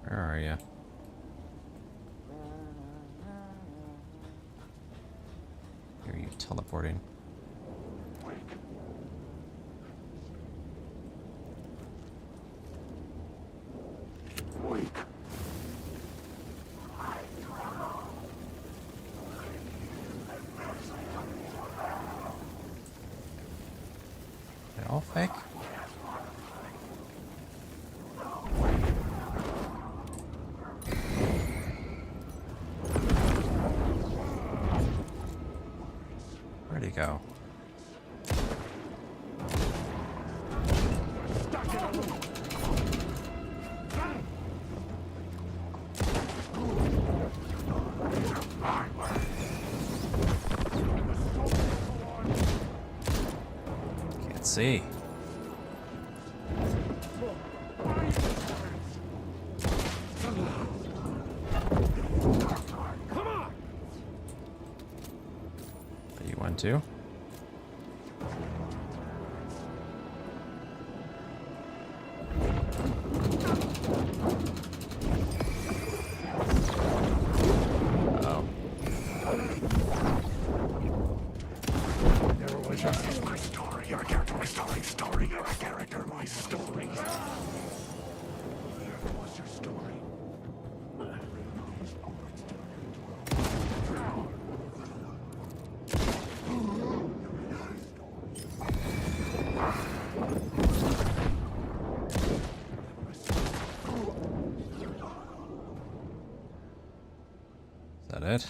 Where are you? Here are you teleporting? Wake. fake? Where'd he go? Can't see. You want to? Is that it?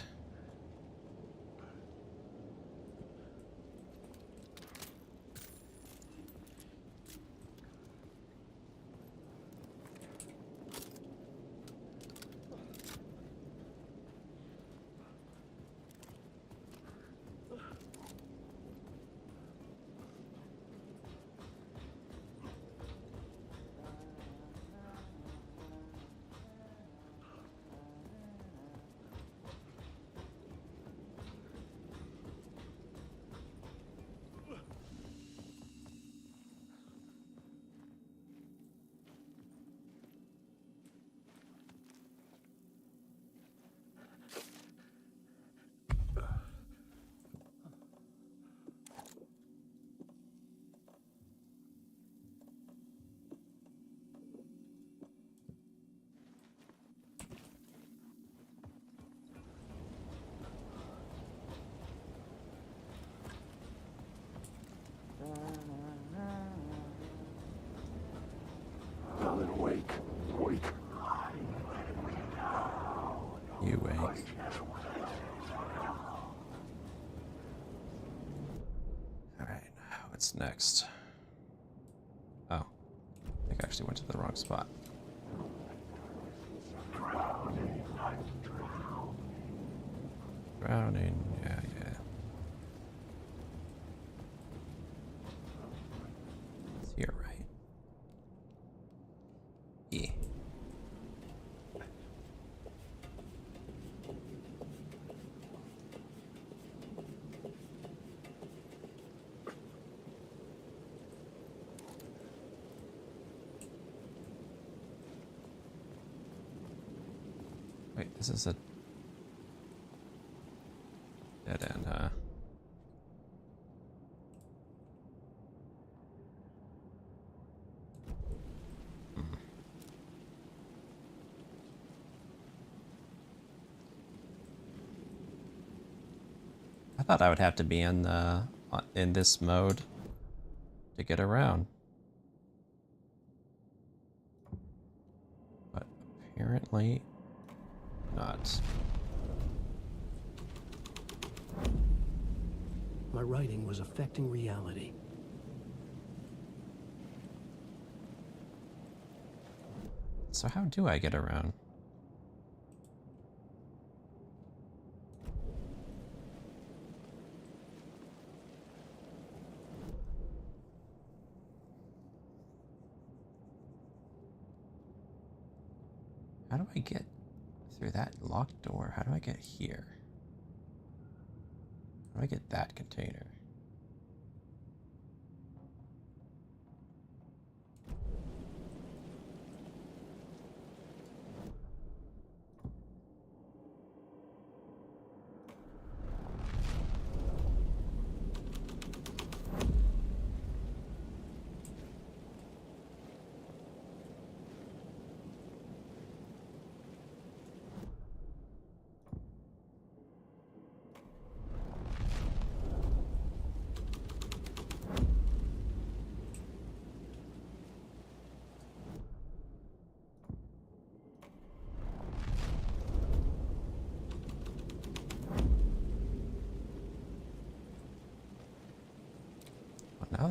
Alan, wake. Wake. You wake. Alright, what's next? Oh. I think I actually went to the wrong spot. Drowning, yeah. It's here, right? Yeah. Wait, this is a dead end, huh? I thought I would have to be in this mode to get around. But apparently not. My writing was affecting reality. So how do I get around? How do I get through that locked door? How do I get here? How do I get that container?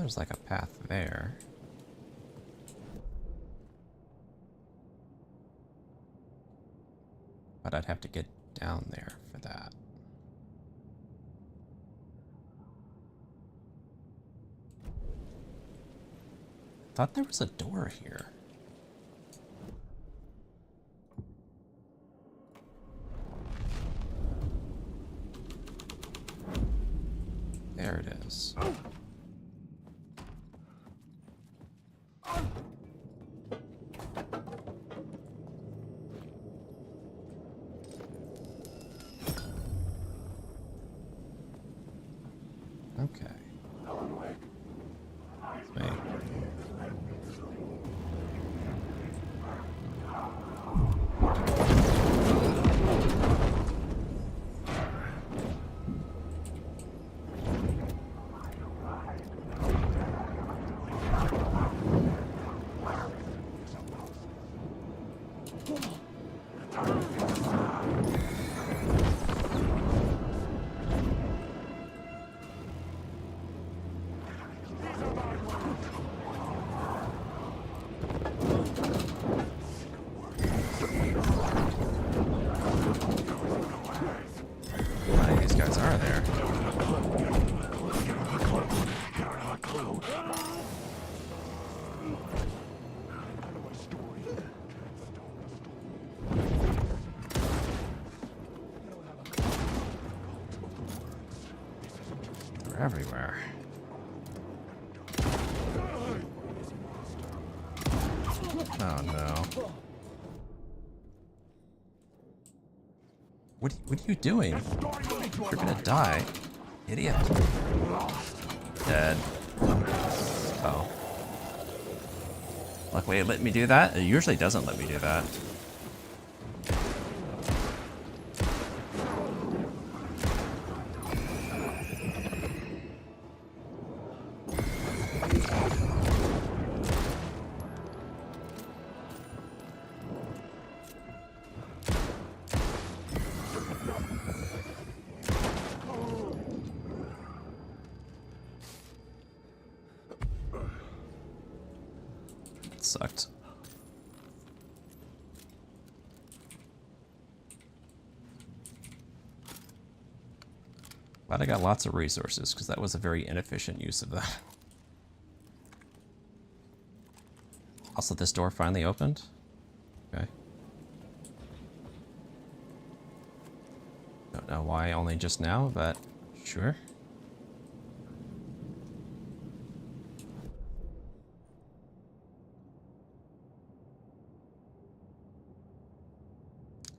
there's like a path there. But I'd have to get down there for that. Thought there was a door here. There it is. Okay. It's me. How many of these guys are there? They're everywhere. Oh no. What are you doing? You're gonna die. Idiot. Dead. Oh. Luckily it let me do that. It usually doesn't let me do that. Sucked. Glad I got lots of resources, because that was a very inefficient use of that. Also, this door finally opened? Okay. Don't know why only just now, but sure.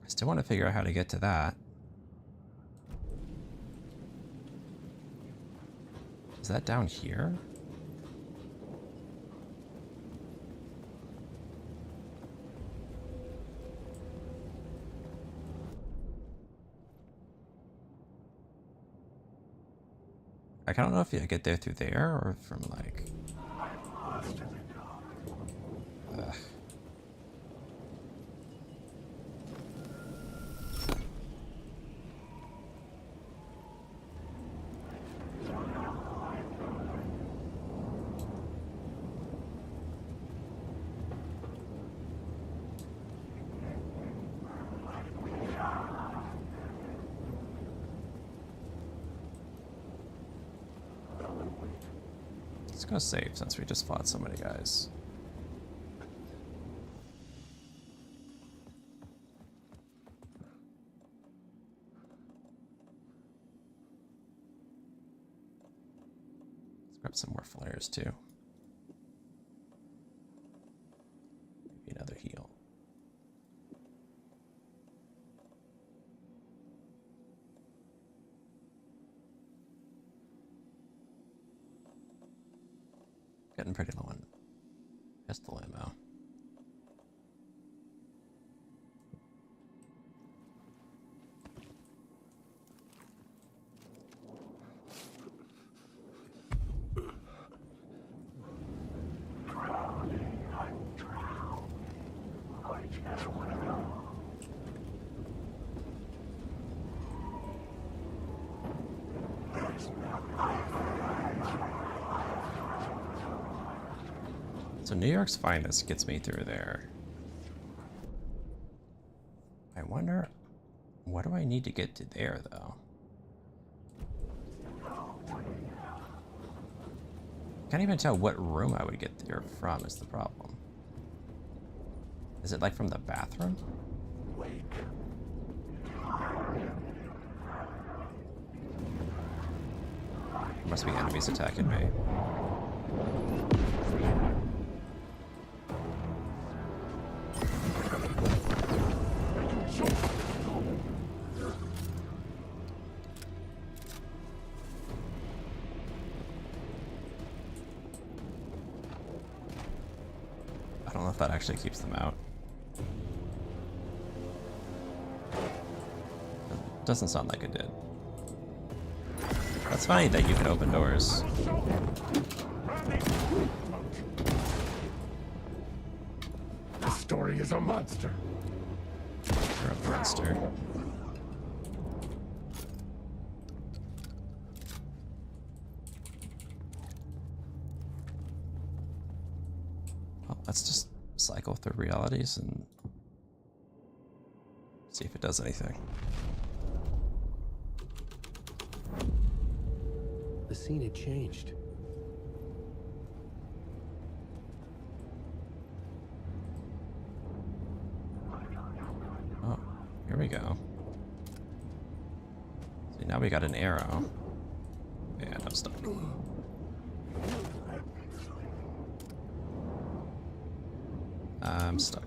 Still want to figure out how to get to that. Is that down here? I don't know if you get there through there or from like... Ugh. Let's go save since we just fought so many guys. Let's grab some more flares too. Maybe another heal. Getting pretty low on pistol ammo. So New York's Finest gets me through there. I wonder, what do I need to get to there, though? Can't even tell what room I would get there from is the problem. Is it like from the bathroom? There must be enemies attacking me. I don't know if that actually keeps them out. Doesn't sound like it did. That's funny that you can open doors. The story is a monster. You're a monster. Well, let's just cycle through realities and see if it does anything. The scene had changed. Oh, here we go. See, now we got an arrow. And I'm stuck. I'm stuck.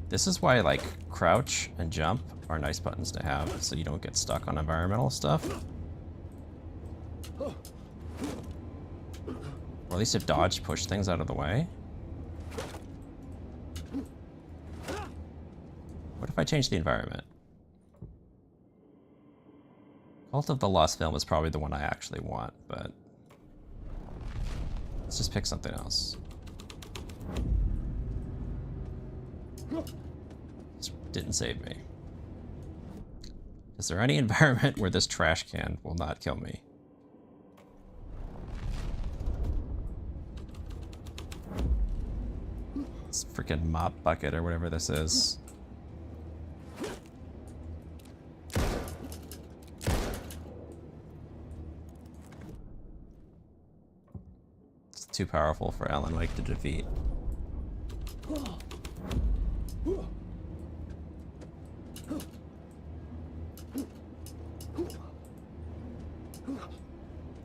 This is why, like, crouch and jump are nice buttons to have, so you don't get stuck on environmental stuff. Or at least if dodge push things out of the way. What if I change the environment? Cult of the Lost Film is probably the one I actually want, but let's just pick something else. This didn't save me. Is there any environment where this trash can will not kill me? This freaking mop bucket or whatever this is. It's too powerful for Alan Wake to defeat.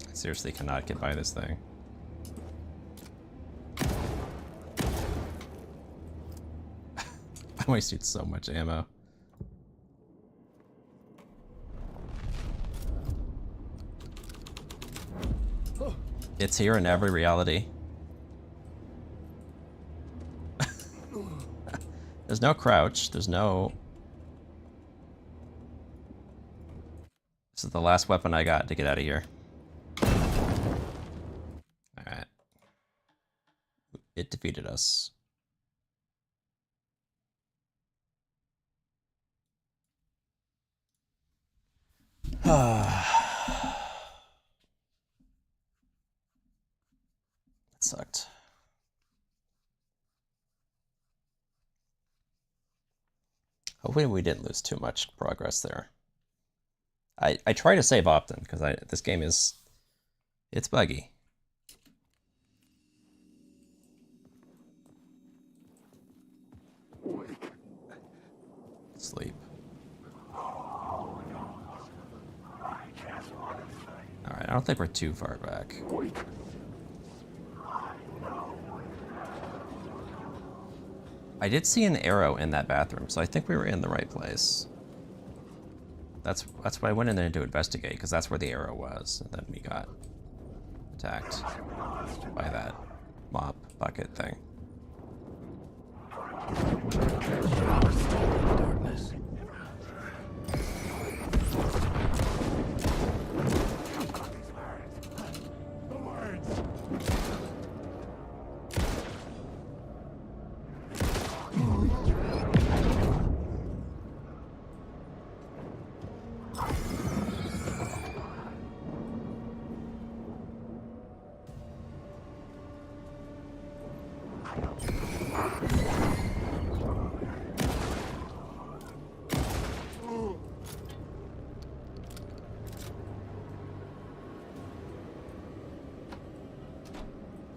I seriously cannot get by this thing. I wasted so much ammo. It's here in every reality. There's no crouch, there's no... This is the last weapon I got to get out of here. Alright. It defeated us. That sucked. Hopefully we didn't lose too much progress there. I try to save often because this game is, it's buggy. Sleep. Alright, I don't think we're too far back. I did see an arrow in that bathroom, so I think we were in the right place. That's why I went in there to investigate, because that's where the arrow was, and then we got attacked by that mop bucket thing. Darkness.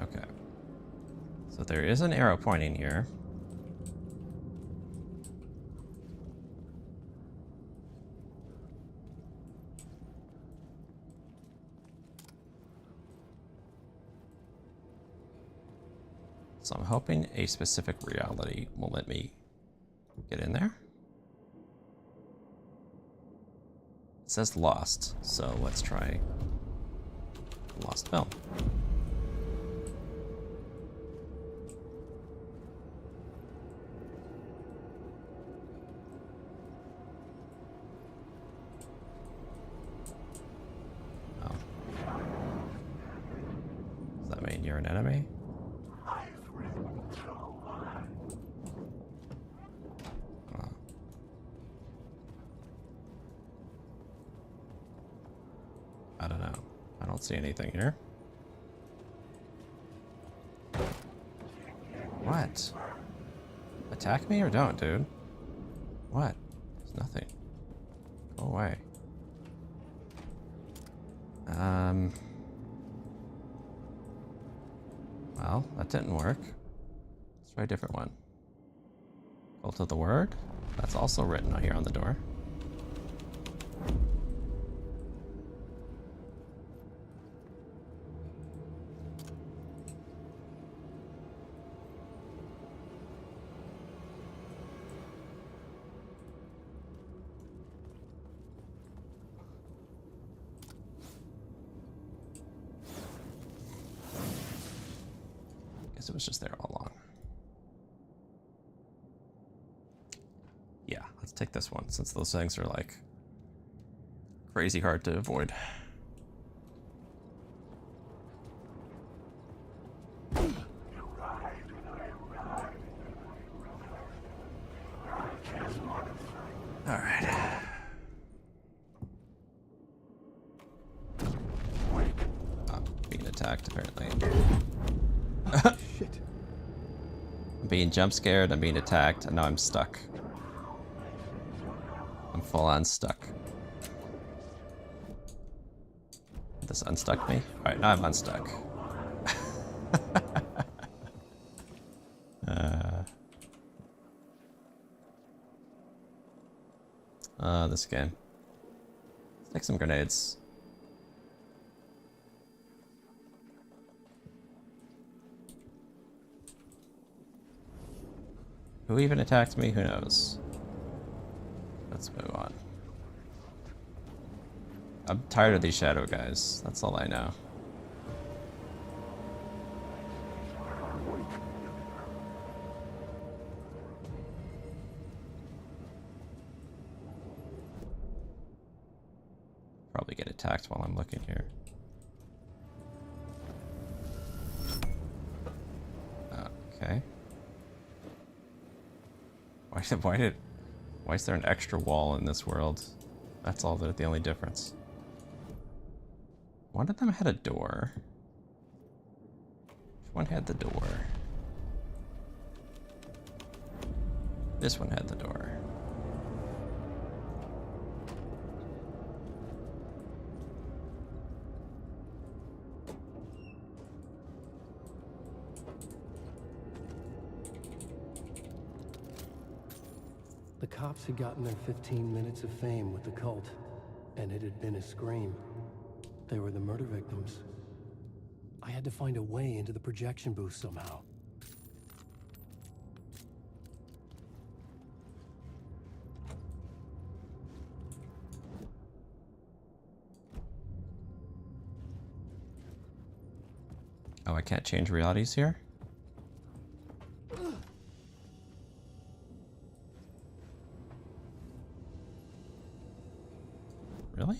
Okay. So there is an arrow pointing here. So I'm hoping a specific reality will let me get in there. It says lost, so let's try lost film. Oh. Does that mean you're an enemy? I don't know. I don't see anything here. What? Attack me or don't, dude? What? There's nothing. Go away. Well, that didn't work. Let's try a different one. Cult of the Word. That's also written here on the door. Guess it was just there all along. Yeah, let's take this one, since those things are like crazy hard to avoid. Alright. I'm being attacked, apparently. Shit. I'm being jump scared, I'm being attacked, and now I'm stuck. I'm full on stuck. This unstuck me? Alright, now I'm unstuck. This game. Let's take some grenades. Who even attacked me? Who knows? Let's move on. I'm tired of these shadow guys. That's all I know. Probably get attacked while I'm looking here. Okay. Why is there an extra wall in this world? That's all the only difference. One of them had a door. Which one had the door? This one had the door. The cops had gotten their 15 minutes of fame with the cult, and it had been a scream. They were the murder victims. I had to find a way into the projection booth somehow. Oh, I can't change realities here? Really?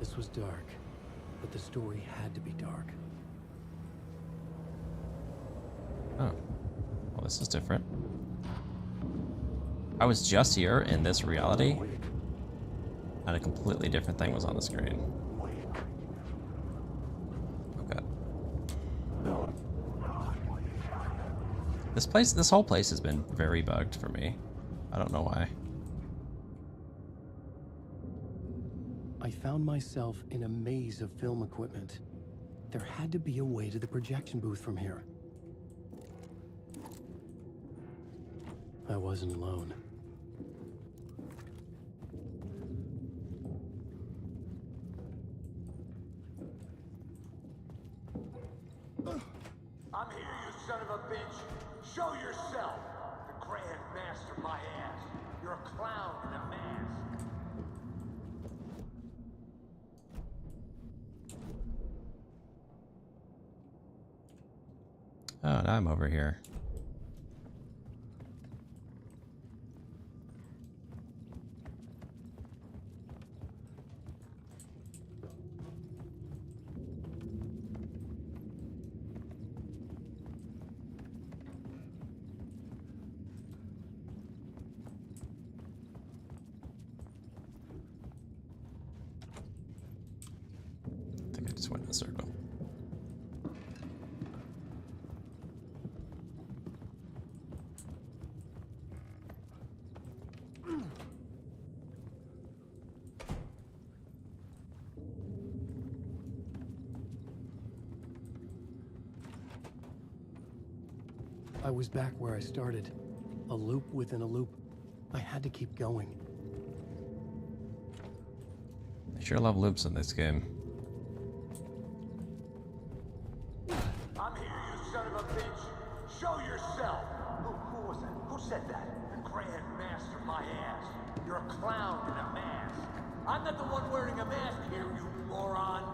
This was dark, but the story had to be dark. Oh. Well, this is different. I was just here in this reality, and a completely different thing was on the screen. Okay. This whole place has been very bugged for me. I don't know why. I found myself in a maze of film equipment. There had to be a way to the projection booth from here. I wasn't alone. I'm here, you son of a bitch. Show yourself. The Grand Master my ass. You're a clown in a mask. Oh, now I'm over here. I think I just went in a circle. I was back where I started. A loop within a loop. I had to keep going. I sure love loops in this game. I'm here, you son of a bitch. Show yourself. Who was that? Who said that? The Grand Master my ass. You're a clown in a mask. I'm not the one wearing a mask here, you moron.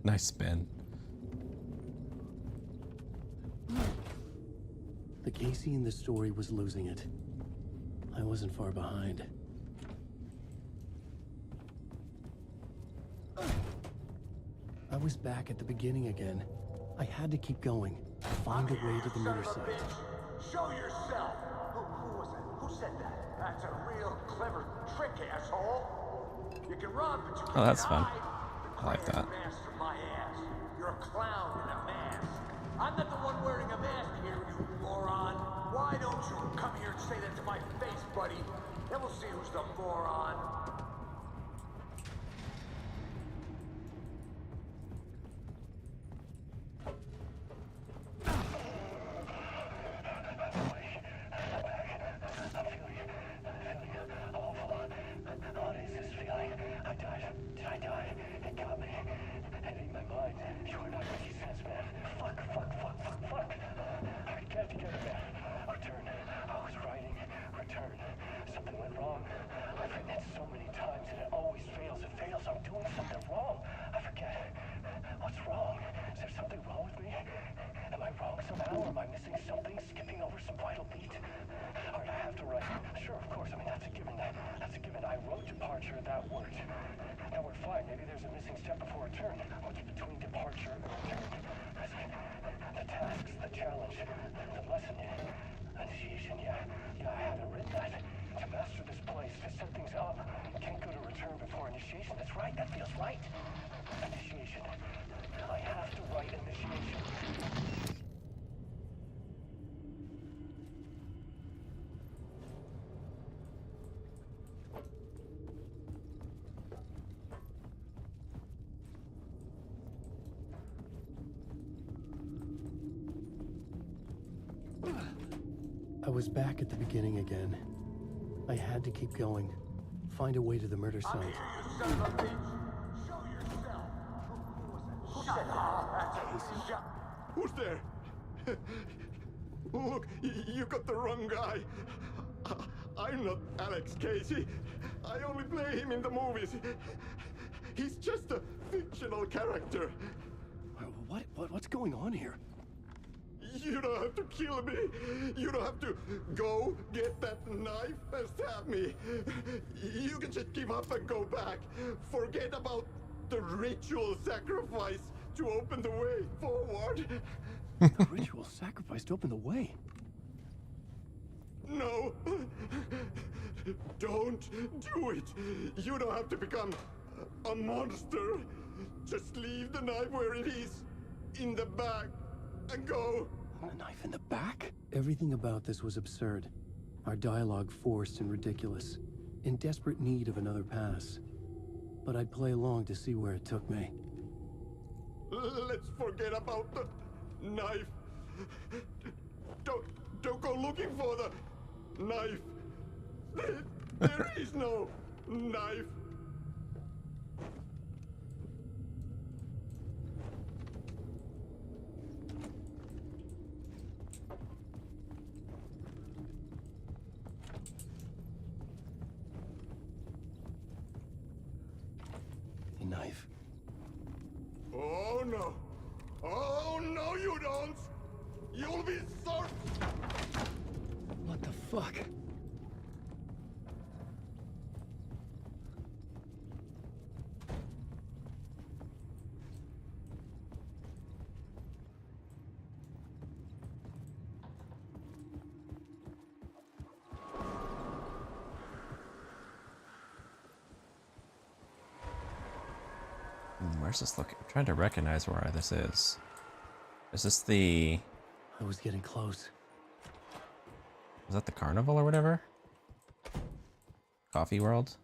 Nice spin. The Casey in the story was losing it. I wasn't far behind. I was back at the beginning again. I had to keep going. Find a way to the murder site. Show yourself. Who was that? Who said that? That's a real clever trick, asshole. You can run, but you can't Oh, that's fun. hide. I like that. Master my ass. You're a clown in a mask. I'm not the one wearing a mask here, you moron. Why don't you come here and say that to my face, buddy? Then we'll see who's the moron. I was back at the beginning again. I had to keep going. Find a way to the murder site. Son of a bitch. Show yourself. Who said that? Who's there? Look, you got the wrong guy. I'm not Alex Casey. I only play him in the movies. He's just a fictional character. What's going on here? You don't have to kill me. You don't have to go get that knife and stab me. You can just give up and go back. Forget about the ritual sacrifice to open the way forward. The ritual sacrifice to open the way? No. Don't do it. You don't have to become a monster. Just leave the knife where it is, in the back, and go. A knife in the back? Everything about this was absurd. Our dialogue forced and ridiculous. In desperate need of another pass. But I'd play along to see where it took me. Let's forget about the knife. Don't go looking for the knife. There is no knife. A knife. Oh no. Oh no, you don't. You'll be sorry. What the fuck? Where's this looking? I'm trying to recognize where this is. Is this the... I was getting close. Is that the carnival or whatever? Coffee World?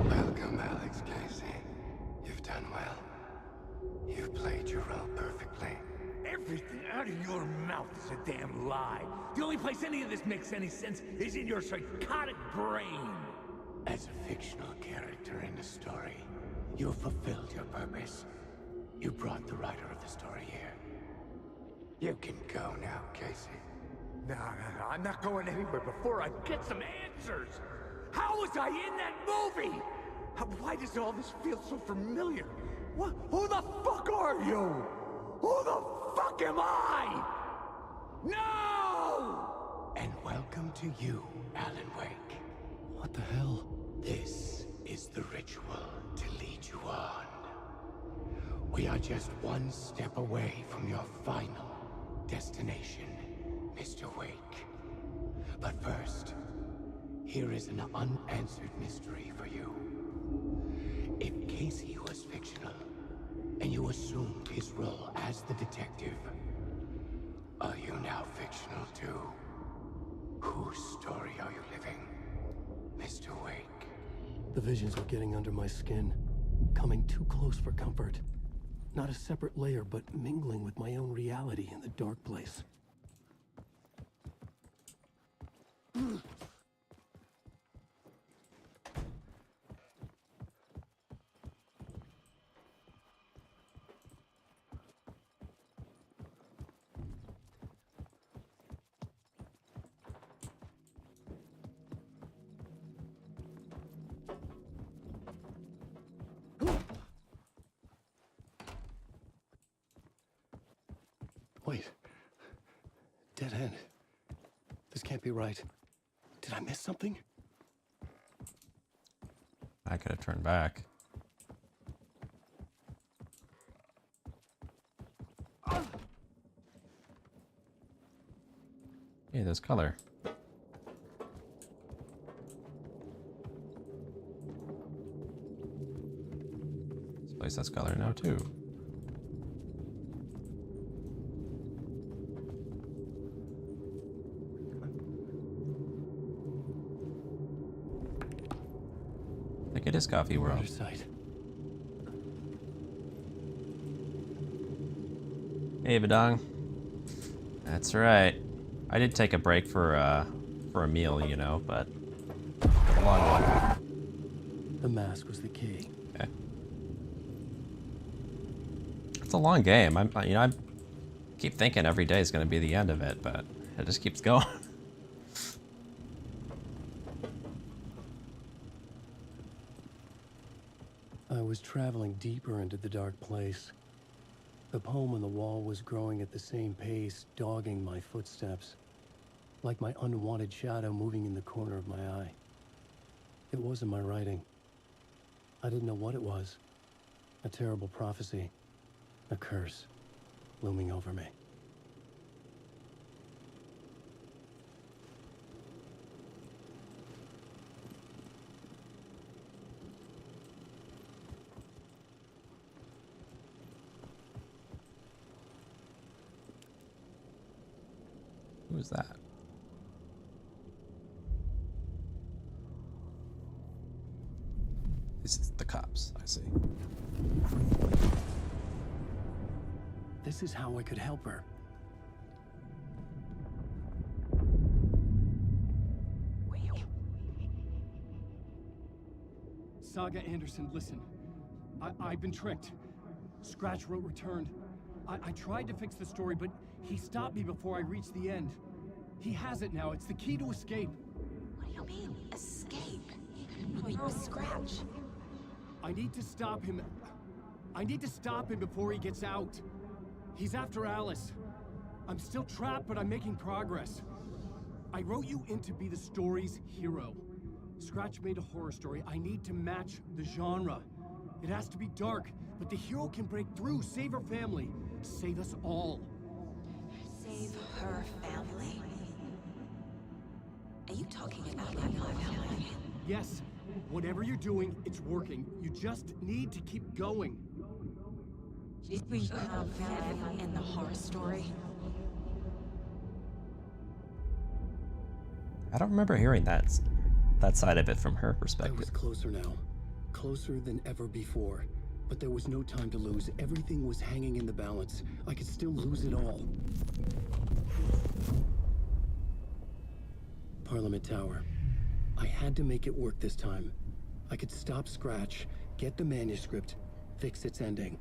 Welcome, Alex Casey. You've done well. You've played your role perfectly. Everything out of your mouth is a damn lie. The only place any of this makes any sense is in your psychotic brain. As a fictional character in a story, you've fulfilled your purpose. You brought the writer of the story here. You can go now, Casey. No, I'm not going anywhere before I get some answers. How was I in that movie? Why does all this feel so familiar? What? Who the fuck are you? Who the fuck am I? No! And welcome to you, Alan Wake. What the hell? This is the ritual to lead you on. We are just one step away from your final destination, Mr. Wake. But first, here is an unanswered mystery for you. If Casey was fictional, and you assumed his role as the detective, are you now fictional too? Whose story are you living, Mr. Wake? The visions were getting under my skin, coming too close for comfort. Not a separate layer, but mingling with my own reality in the dark place. Wait. Dead end. This can't be right. Did I miss something? I could have turned back. Hey, there's color. This place has color now too. I think it is Coffee World. Hey, Vidong. That's right. I did take a break for a meal, you know, but a long one. The mask was the key. Okay. It's a long game. I keep thinking every day is going to be the end of it, but it just keeps going. I was was traveling deeper into the dark place. The poem on the wall was growing at the same pace, dogging my footsteps, like my unwanted shadow moving in the corner of my eye. It wasn't my writing. I didn't know what it was. A terrible prophecy, a curse, looming over me. Who is that? This is the cops, I see. This is how I could help her. Saga Anderson, listen. I've been tricked. Scratch wrote returned. I tried to fix the story, but he stopped me before I reached the end. He has it now. It's the key to escape. What do you mean, escape? Oh, you're a Scratch. I need to stop him. I need to stop him before he gets out. He's after Alice. I'm still trapped, but I'm making progress. I wrote you in to be the story's hero. Scratch made a horror story. I need to match the genre. It has to be dark, but the hero can break through, save her family, save us all. Save her family? Are you talking about my family? Yes. Whatever you're doing, it's working. You just need to keep going. We found Finn in the horror story. I don't remember hearing that side of it from her perspective. I was closer now. Closer than ever before. But there was no time to lose. Everything was hanging in the balance. I could still lose it all. Parliament Tower. I had to make it work this time. I could stop Scratch, get the manuscript, fix its ending.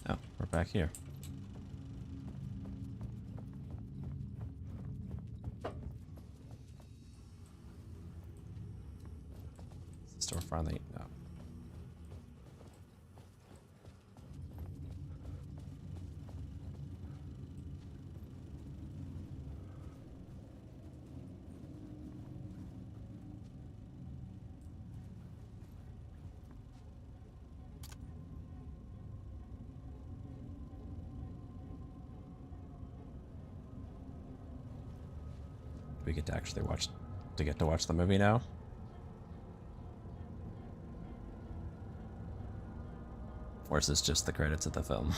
Oh, we're back here. Is the store finally? No. We get to actually watch the movie now. Or is this just the credits of the film?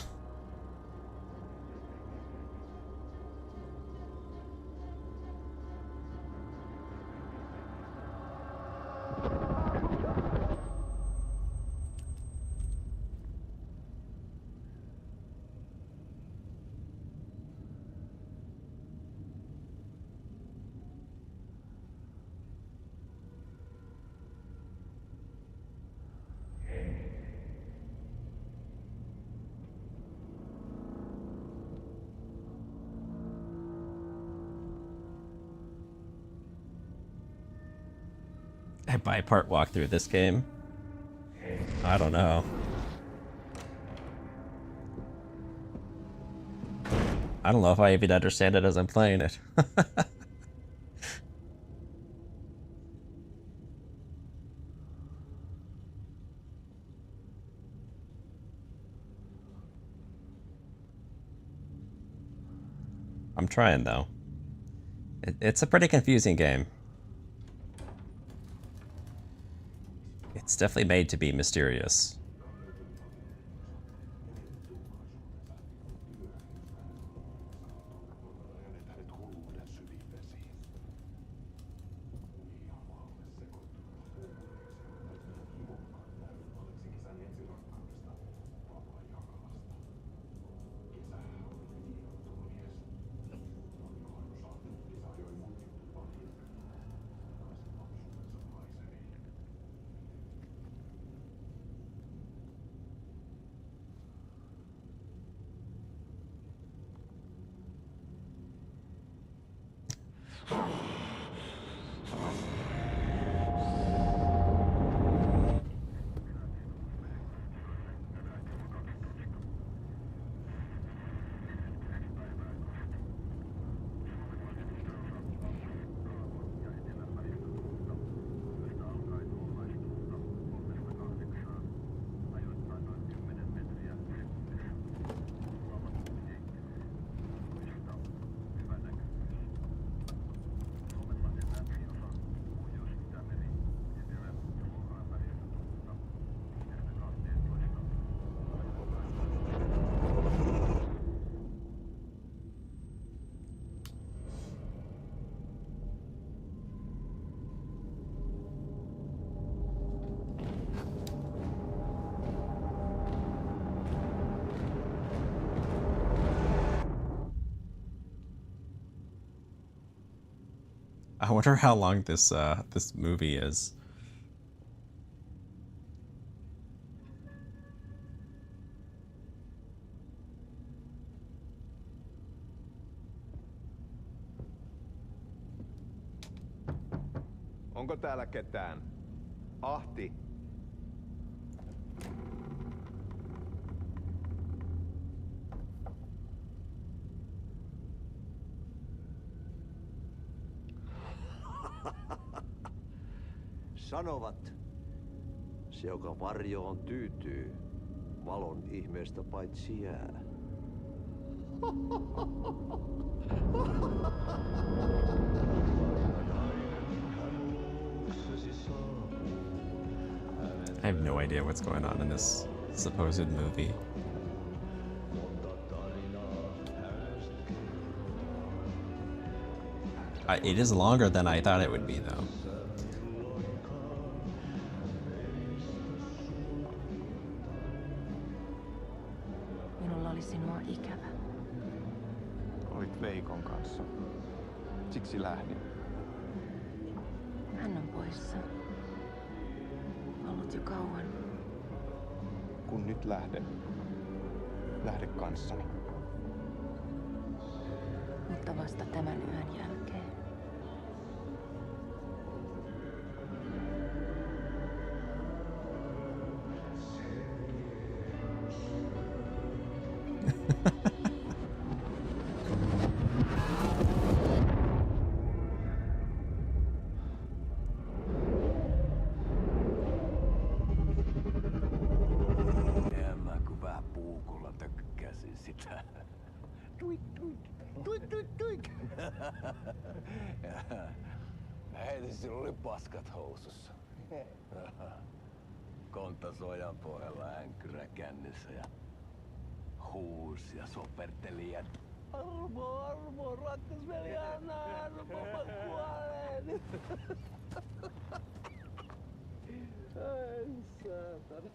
I buy part walk through this game. I don't know. I don't know if I even understand it as I'm playing it. I'm trying though. It's a pretty confusing game. It's definitely made to be mysterious. I wonder how long this this movie is. Onko täällä ketään? Ahti. Sanovat, se joka varjoon tyytyy, valon ihmeestä paitsi jää. I have no idea what's going on in this supposed movie. It is longer than I thought it would be, though. Minulla oli sinua ikävä. Olit Veikon kanssa. Siksi lähdin. Hän on poissa. Ollut jo kauan. Kun nyt lähden, lähde kanssani. Mutta vasta tämän yön jälkeen. Heti sillä oli paskat housussa. Kontas ojan pohjalla änkyrä kännissä ja huusi ja soperteli ja armo, rakkasveli anna armo, mä kuolen. Ai saatana.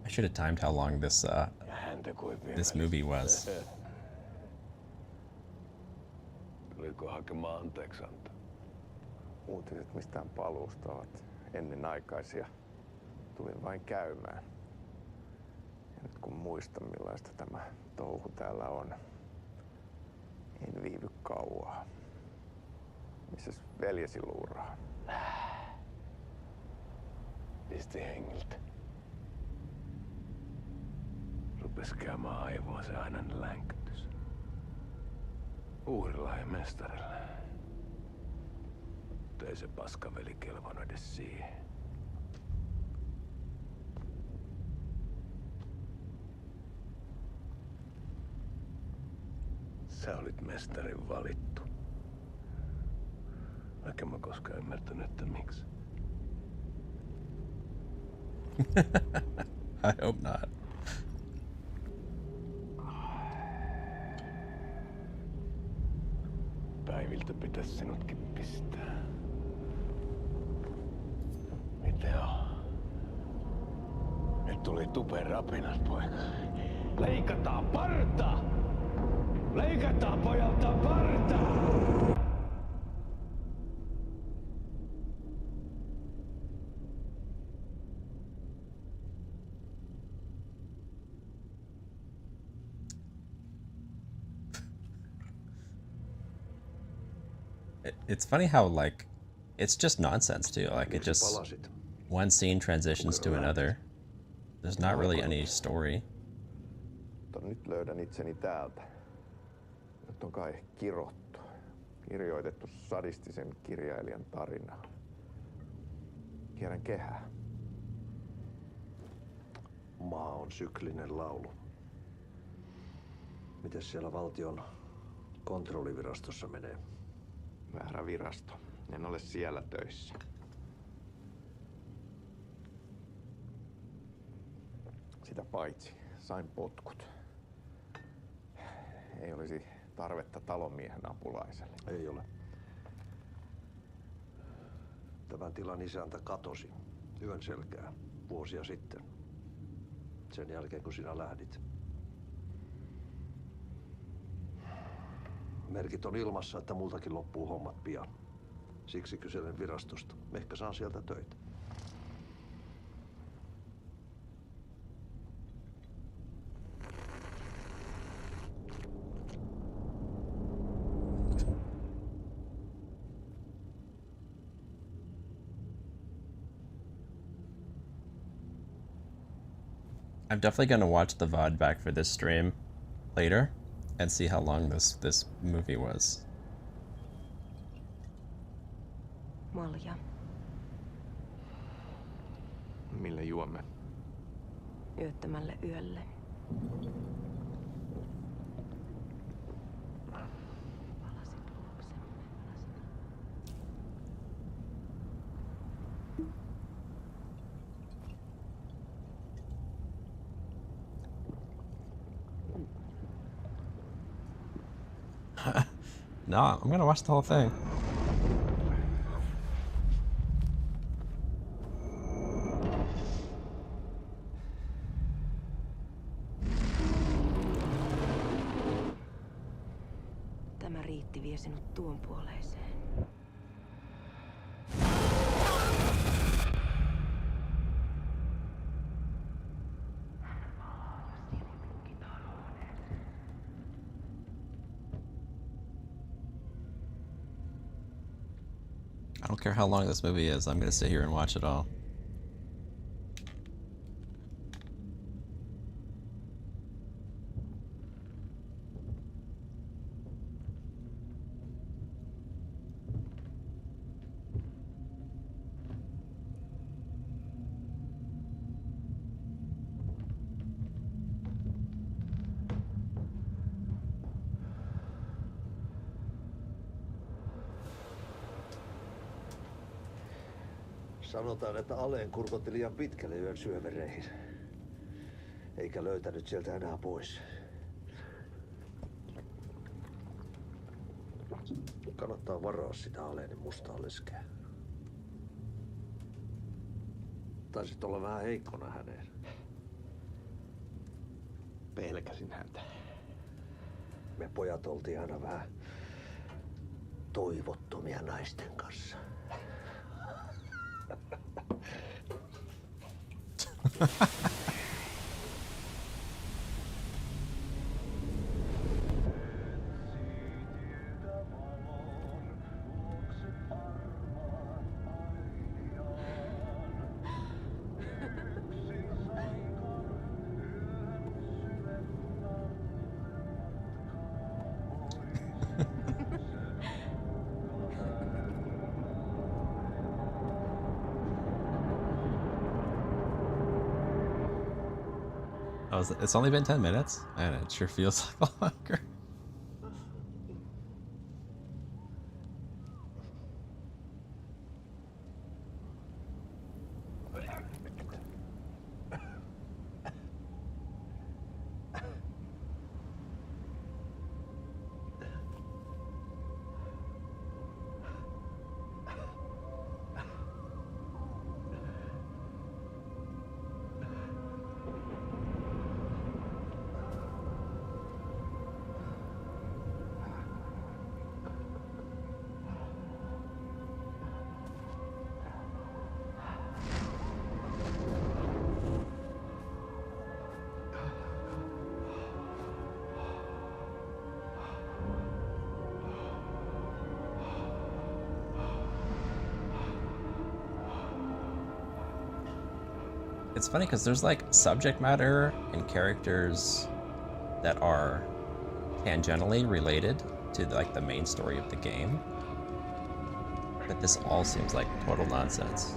I should have timed how long this this movie was. Tuliko hakemaan anteeksiantoa? Uutiset mistään paluusta ovat ennenaikaisia. Tulin vain käymään. Ja nyt kun muistan millaista tämä touhu täällä on, en viivy kauaa. Missäs veljesi luuraa? Pisti hengiltä. Rupes käymään aivoon se ainainen länkytys. Uurilla ja mestarilla. Mutta ei se paskaveli kelvannut edes siihen. Sä olit mestarin valittu. Vaikka mä koskaan ymmärtänyt, että miksi. I hope not. Päiviltä pitäisi sinutkin pistää. Mitä on? Nyt tuli tupen rapinat, poika. Leikataan parta! Leikataan pojalta parta! It's funny how, like, it's just nonsense too. Like, it just, one scene transitions to another. There's not really any story. Mutta nyt löydän itseni täältä. Nyt on kai kirottu. Kirjoitettu sadistisen kirjailijan tarinaa. Kierrän kehää. Maa on syklinen laulu. Mites siellä valtion kontrollivirastossa menee? Väärä virasto. En ole siellä töissä. Sitä paitsi sain potkut. Ei olisi tarvetta talonmiehen apulaiselle. Ei ole. Tämän tilan isäntä katosi yön selkää vuosia sitten. Sen jälkeen kun sinä lähdit. Merkit on ilmassa, että multakin loppuu hommat pian. Siksi kyselen virastosta. Ehkä saan sieltä töitä. I'm definitely gonna watch the VOD back for this stream later and see how long this movie was. Malja. Mille juomme? Yöttömälle yölle. No, I'm gonna watch the whole thing. Tämä riitti vie sinut tuon puoleiseen. I don't care how long this movie is, I'm gonna sit here and watch it all. Sanotaan, että Aleen kurkotti liian pitkälle yön syövereihin. Eikä löytänyt sieltä enää pois. Kannattaa varaa sitä Aleenin mustaa leskeä. Taisit olla vähän heikkona häneen. Pelkäsin häntä. Me pojat oltiin aina vähän toivottomia naisten kanssa. It's only been 10 minutes, and it sure feels like longer. It's funny because there's like subject matter and characters that are tangentially related to like the main story of the game, but this all seems like total nonsense.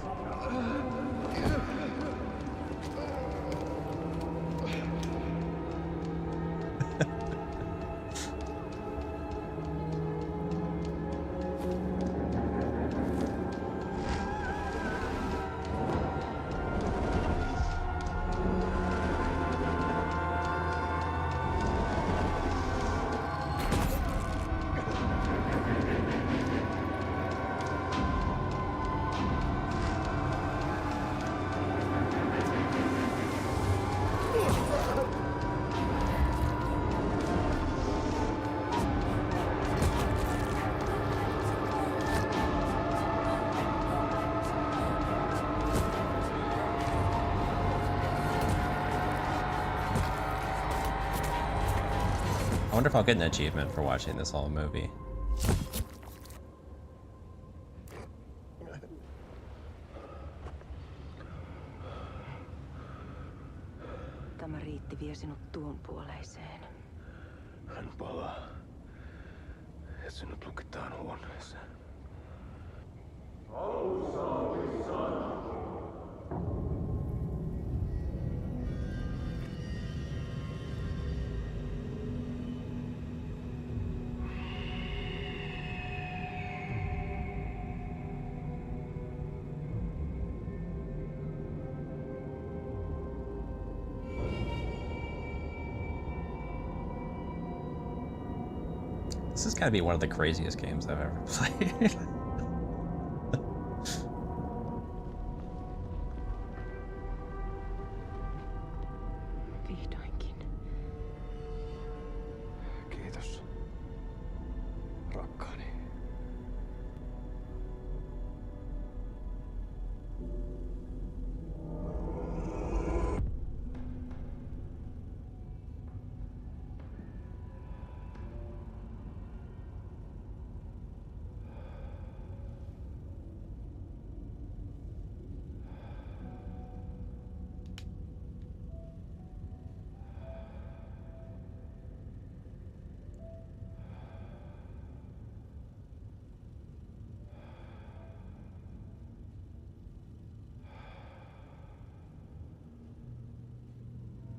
I wonder if I'll get an achievement for watching this whole movie. Tämä riitti vie sinut tuon puoleiseen. Hän palaa. Ja sinut lukitaan huoneeseen. This has got to be one of the craziest games I've ever played. Vihdoinkin. Kiitos, rakkaani.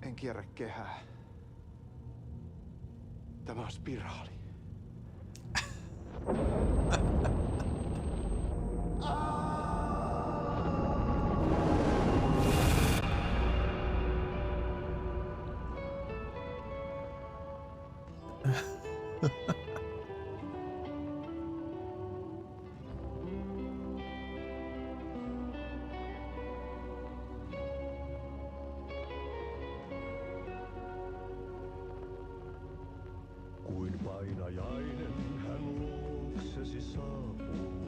En kierrä kehää. Tämä on spiraali. Kuin painajainen hän luoksesi saapuu.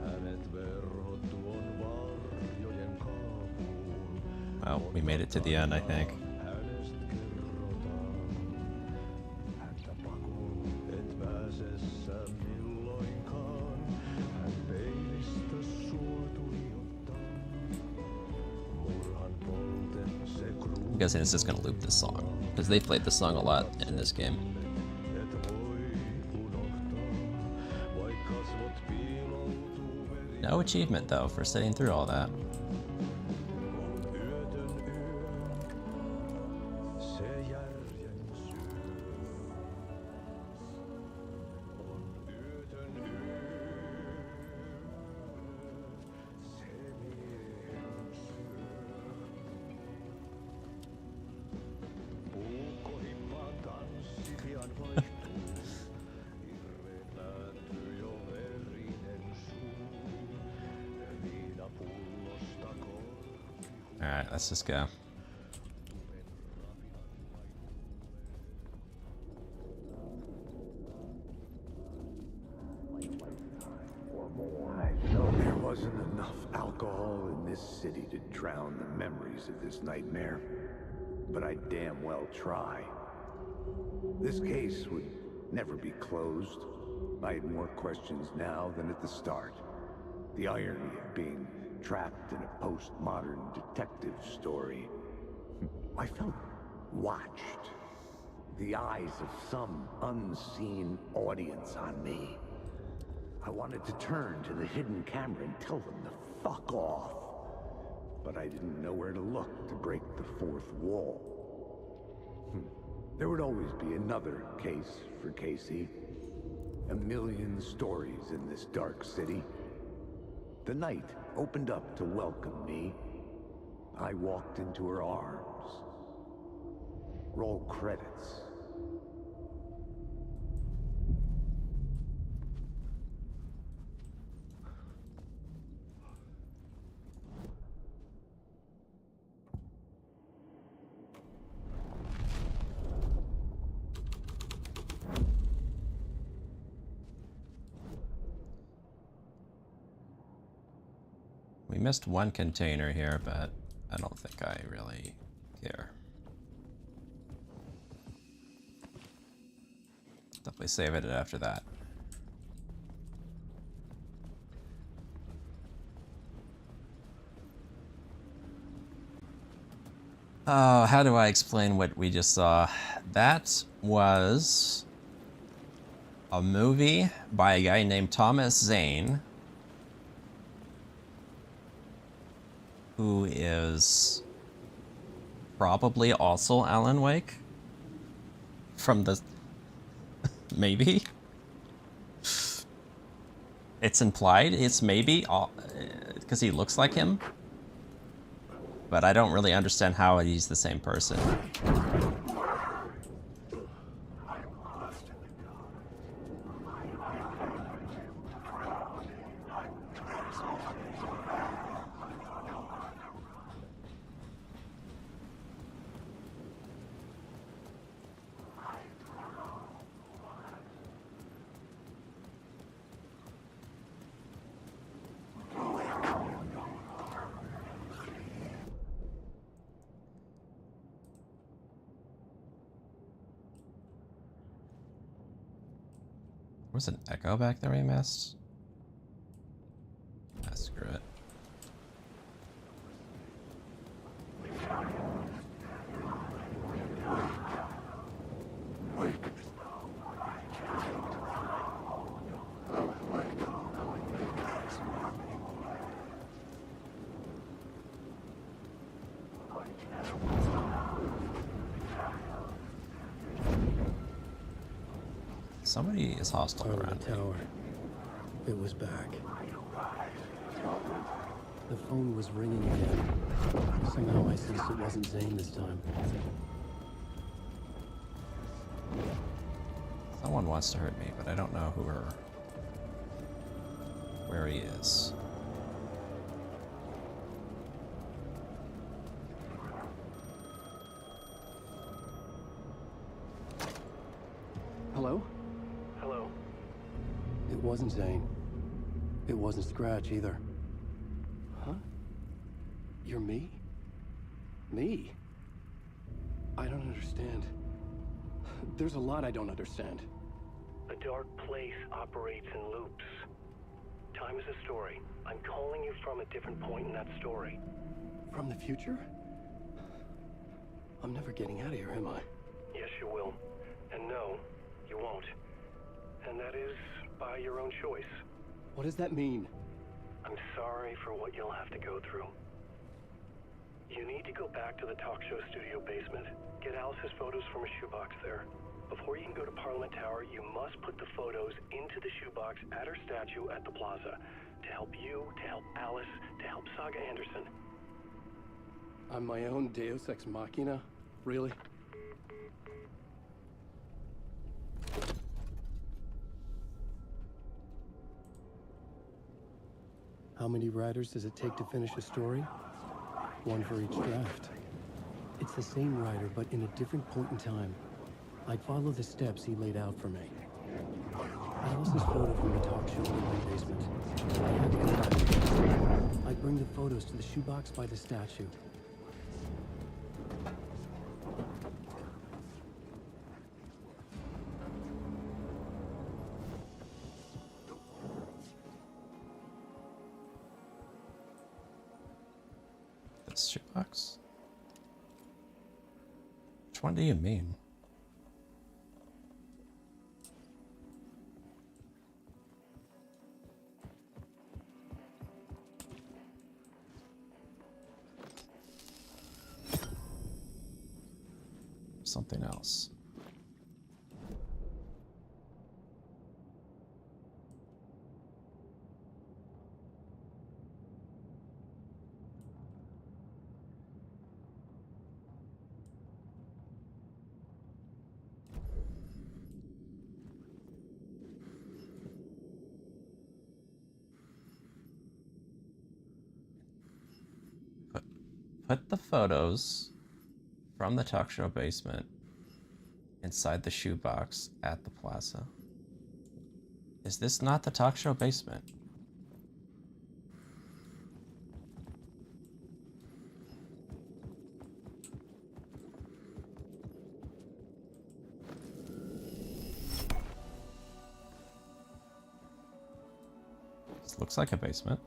Hänet verhot tuon varjojen kaapuun. Well, we made it to the end, I think. Hänestä kerrotaan. Häntä pakoon et pääsessä milloinkaan. Hän peilistä sua tuijottaa. Murhan polten se I'm guessing it's just gonna loop this song, because they played this song a lot in this game. No achievement though for sitting through all that. Alright, let's just go. There wasn't enough alcohol in this city to drown the memories of this nightmare, but I damn well try. This case would never be closed. I had more questions now than at the start. The irony of being trapped in a postmodern detective story. I felt watched. The eyes of some unseen audience on me. I wanted to turn to the hidden camera and tell them to fuck off. But I didn't know where to look to break the fourth wall. There would always be another case for Casey. A million stories in this dark city. The night opened up to welcome me. I walked into her arms. Roll credits. We missed one container here, but I don't think I really care. Definitely save it after that. Oh, how do I explain what we just saw? That was a movie by a guy named Thomas Zane, who is probably also Alan Wake from the maybe it's implied it's maybe because he looks like him, but I don't really understand how he's the same person. Was an echo back there we missed? Ah, screw it. Somebody is hostile around the tower. It was back. The phone was ringing again. Somehow I sensed it wasn't Zane this time. Someone wants to hurt me, but I don't know who or where he is. Hello? Hello. It wasn't Zane. It wasn't Scratch either. Huh? You're me? Me? I don't understand. There's a lot I don't understand. The dark place operates in loops. Time is a story. I'm calling you from a different point in that story. From the future? I'm never getting out of here, am I? Yes, you will. And no, you won't. And that is by your own choice. What does that mean? I'm sorry for what you'll have to go through. You need to go back to the talk show studio basement. Get Alice's photos from a shoebox there. Before you can go to Parliament Tower, you must put the photos into the shoebox at her statue at the plaza. To help you, to help Alice, to help Saga Anderson. I'm my own Deus Ex Machina? Really? How many writers does it take to finish a story? One for each draft. It's the same writer, but in a different point in time. I'd follow the steps he laid out for me. Alice's photo from the talk show in my basement. I had to go back. I'd bring the photos to the shoebox by the statue. This shoebox? Which one do you mean? Something else. Put the photos from the talk show basement inside the shoebox at the plaza. Is this not the talk show basement? This looks like a basement.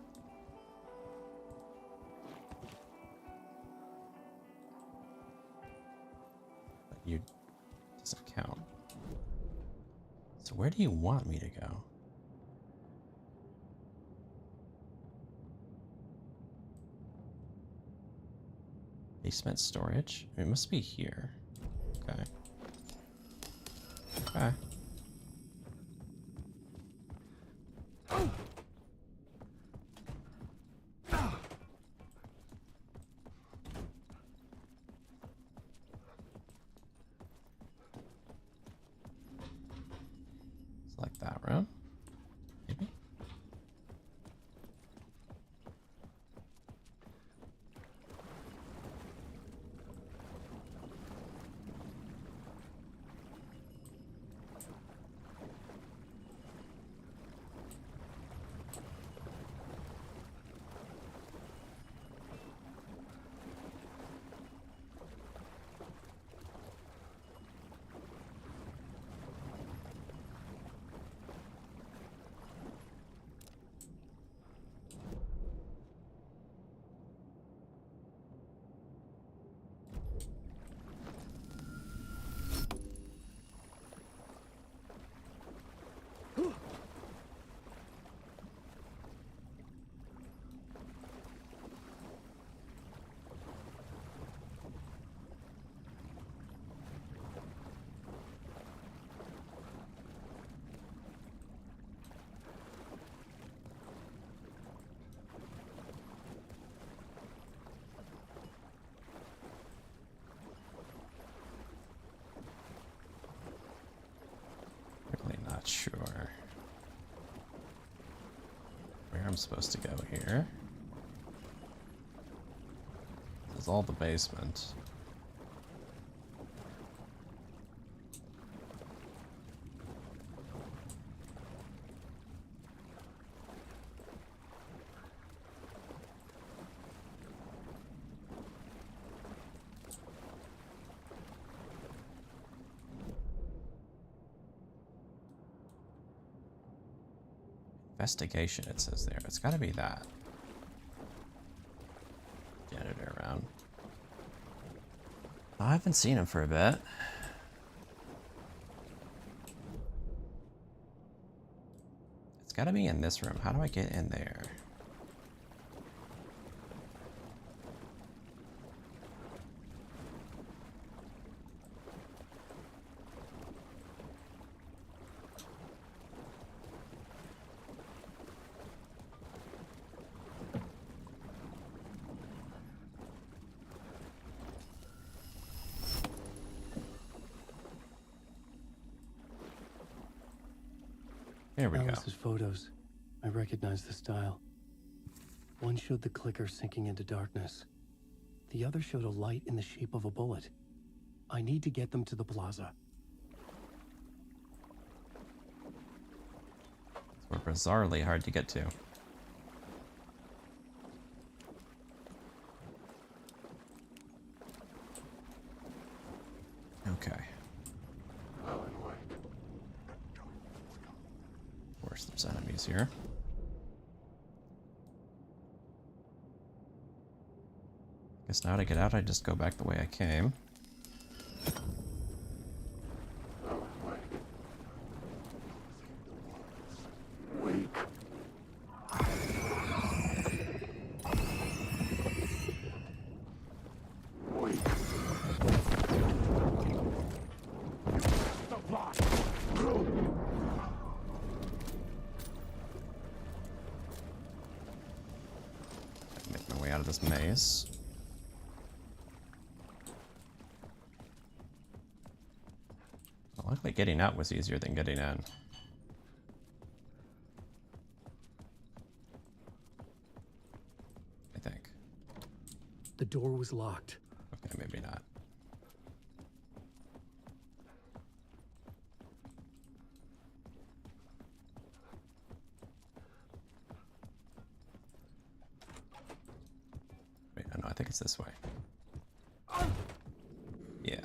But you doesn't count. So where do you want me to go? Basement storage? It must be here. Okay. Okay. It's like that room. Maybe. Really not sure where I'm supposed to go here. This is all the basement. Investigation, it says there. It's gotta be that. Janitor around. I haven't seen him for a bit. It's gotta be in this room. How do I get in there? Here we go. Alice's photos. I recognize the style. One showed the clicker sinking into darkness. The other showed a light in the shape of a bullet. I need to get them to the plaza. We're bizarrely hard to get to. Okay. Of course, there's enemies here. Guess now to get out, I just go back the way I came. Make my way out of this maze. Well, luckily getting out was easier than getting in. I think. The door was locked. Okay, maybe not. Wait, no, I think it's this way. Yeah.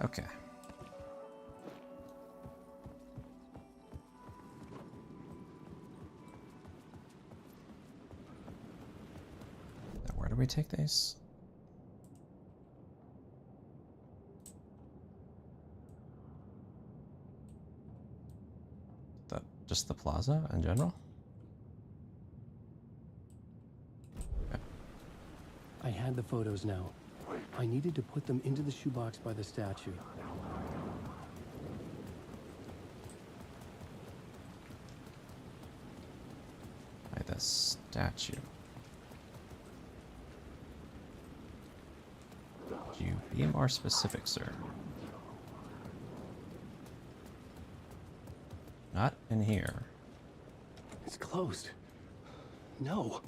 Okay. do we take these? Just the plaza in general? Okay. I had the photos now. I needed to put them into the shoebox by the statue. By the statue. Could you be more specific, sir? Not in here. It's closed. No.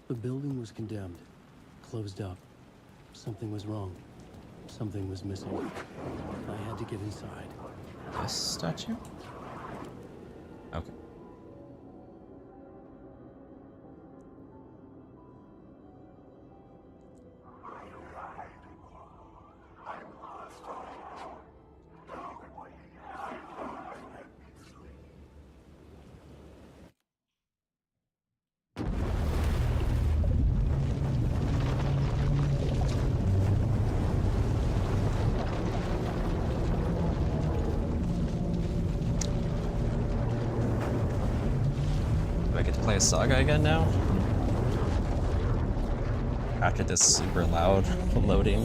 The building was condemned. Closed up. Something was wrong. Something was missing. I had to get inside. This statue? Okay. I get to play a Saga again now? After this super loud loading.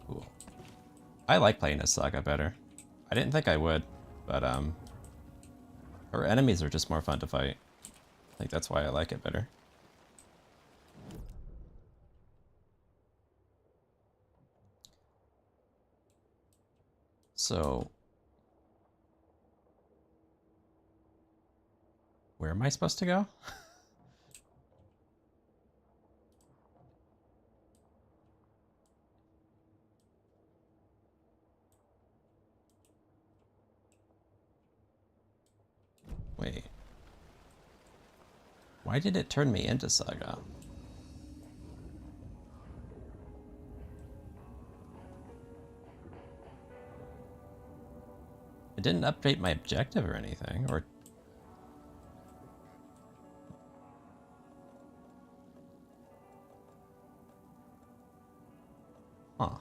Cool. I like playing as Saga better. I didn't think I would, but her enemies are just more fun to fight. I think that's why I like it better. So, where am I supposed to go? Wait. Why did it turn me into Saga? It didn't update my objective or anything, or... Huh.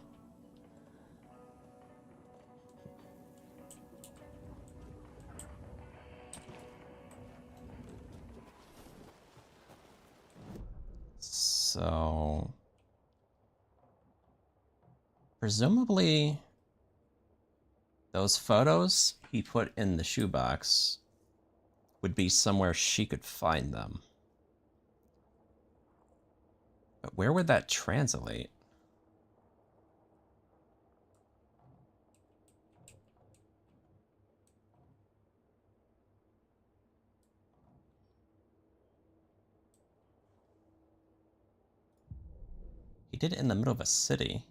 So... presumably... those photos he put in the shoebox would be somewhere she could find them. But where would that translate? He did it in the middle of a city.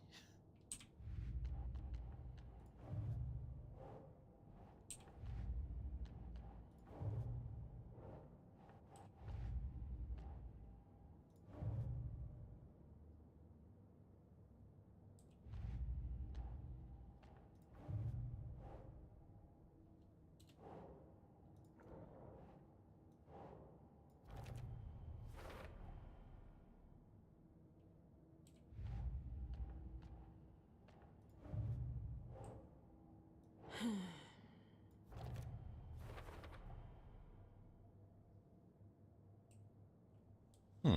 Hmm.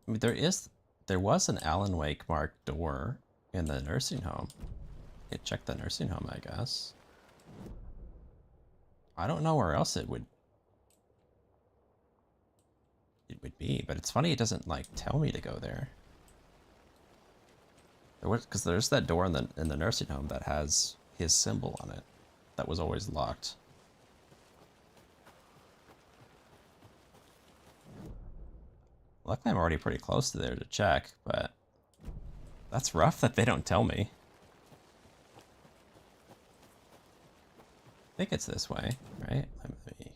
I mean, there was an Alan Wake marked door in the nursing home. You check the nursing home, I guess. I don't know where else it would be, but it's funny it doesn't like tell me to go there. Because there's that door in the nursing home that has his symbol on it that was always locked. Luckily, I'm already pretty close to there to check, but that's rough that they don't tell me. I think it's this way, right? Let me...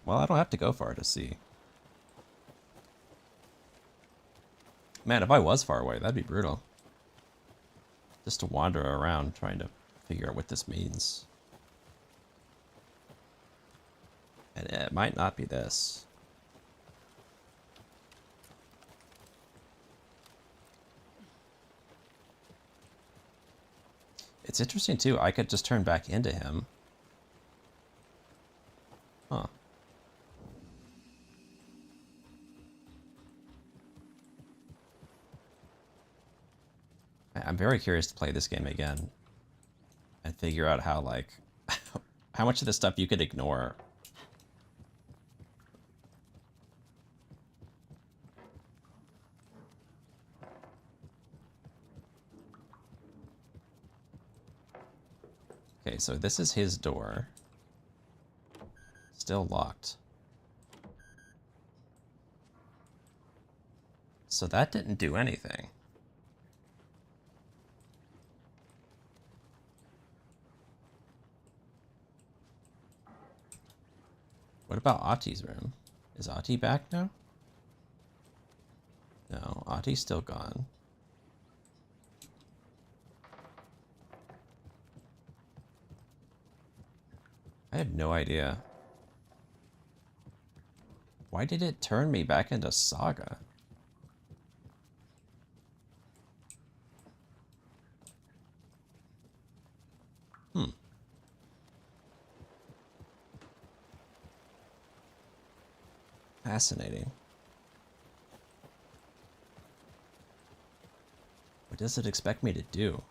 Well, I don't have to go far to see. Man, if I was far away, that'd be brutal. Just to wander around trying to figure out what this means. And it might not be this. It's interesting too, I could just turn back into him. Huh. I'm very curious to play this game again and figure out how, like, how much of this stuff you could ignore. Okay, so this is his door. Still locked. So that didn't do anything. What about Ati's room? Is Ati back now? No, Ati's still gone. I have no idea. Why did it turn me back into Saga? Fascinating. What does it expect me to do?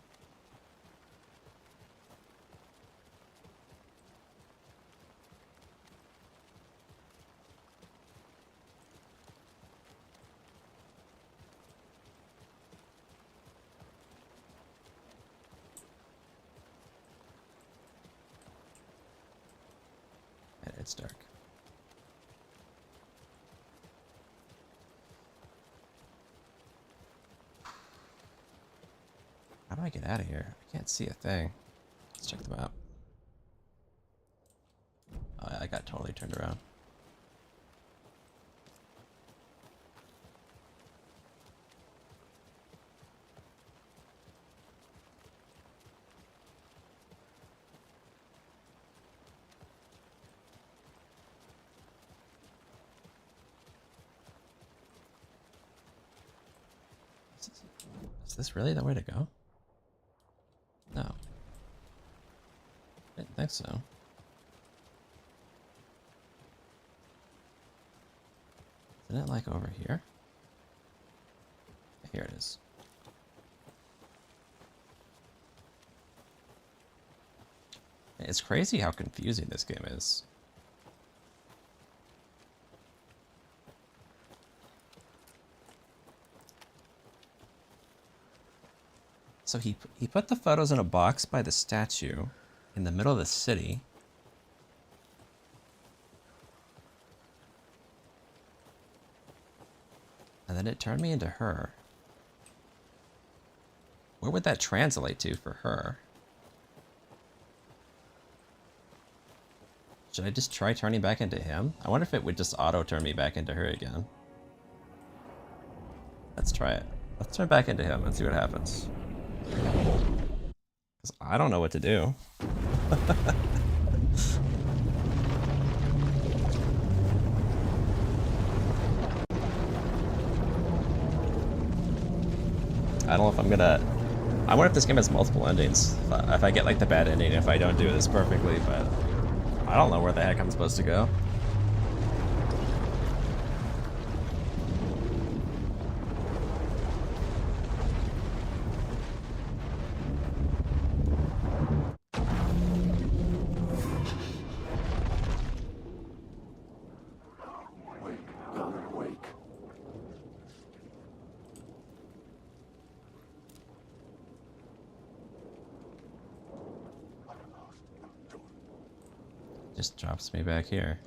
And it's dark. How do I get out of here? I can't see a thing. Let's check them out. Oh, I got totally turned around. Is this really the way to go? No. I didn't think so. Isn't it like over here? Here it is. It's crazy how confusing this game is. So he put the photos in a box by the statue in the middle of the city. And then it turned me into her. Where would that translate to for her? Should I just try turning back into him? I wonder if it would just auto turn me back into her again. Let's try it. Let's turn back into him and see what happens. Because I don't know what to do. I don't know if I'm gonna... I wonder if this game has multiple endings. If I get like the bad ending, if I don't do this perfectly, but... I don't know where the heck I'm supposed to go. Just drops me back here.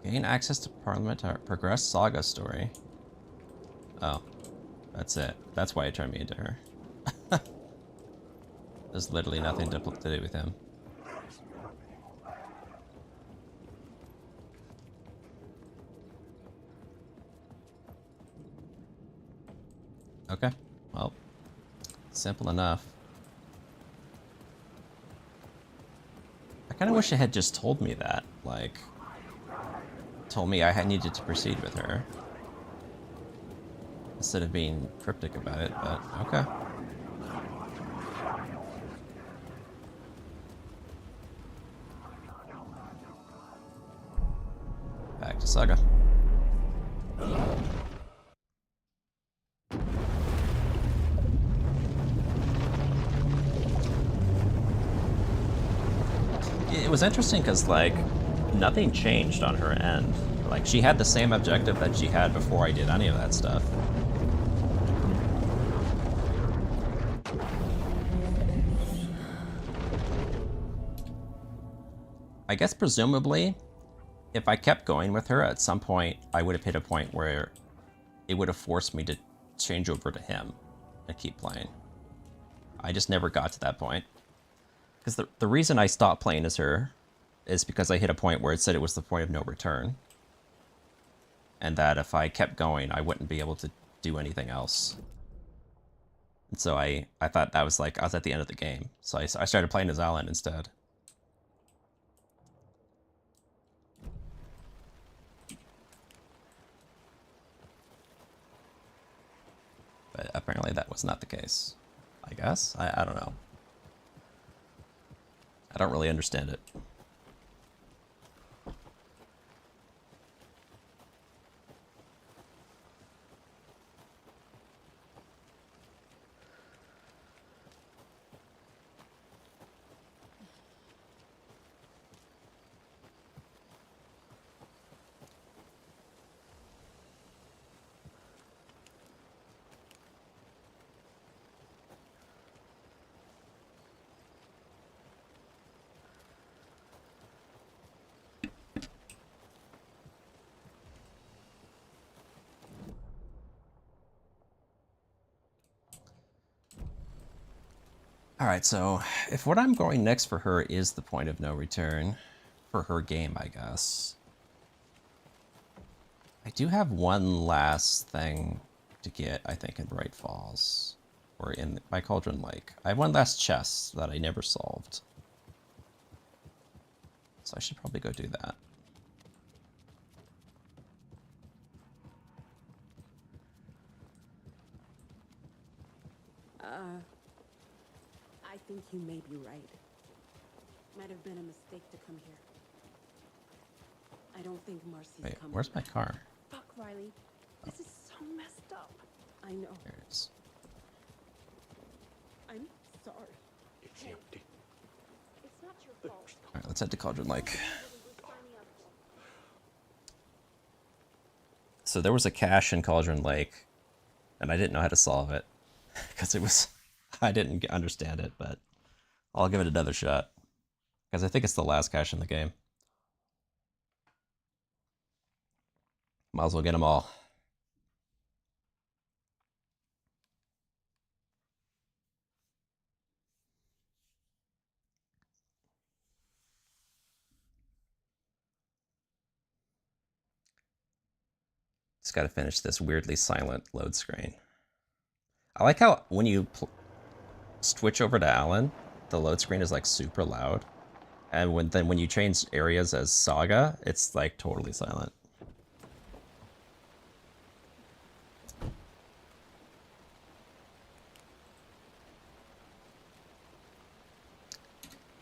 Gain access to Parliament to progress Saga story. Oh, that's it. That's why it turned me into her. There's literally nothing to do with him. Okay, well, simple enough. I kind of wish it had just told me that, like, told me I had needed to proceed with her. Instead of being cryptic about it, but okay. Back to Saga. It was interesting because, like, nothing changed on her end. Like, she had the same objective that she had before I did any of that stuff. I guess presumably, if I kept going with her, at some point I would have hit a point where it would have forced me to change over to him and keep playing. I just never got to that point. Because the reason I stopped playing as her is because I hit a point where it said it was the point of no return. And that if I kept going, I wouldn't be able to do anything else. And so I thought that was like, I was at the end of the game. So I started playing as Alan instead. But apparently that was not the case. I guess? I don't know. I don't really understand it. Alright, so if what I'm going next for her is the point of no return, for her game, I guess, I do have one last thing to get, I think, in Bright Falls, or in my Cauldron Lake. I have one last chest that I never solved. So I should probably go do that. I think you may be right. Might have been a mistake to come here. I don't think Marcy's Wait, coming. where's my car? Fuck, Riley. This is so messed up. I know. There it is. I'm sorry. It's empty. It's not your fault. Alright, let's head to Cauldron Lake. So there was a cache in Cauldron Lake, and I didn't know how to solve it, because it was... I didn't understand it, but I'll give it another shot, because I think it's the last cache in the game. Might as well get them all. Just got to finish this weirdly silent load screen. I like how when you switch over to Alan, the load screen is like super loud. And when you change areas as Saga, it's like totally silent.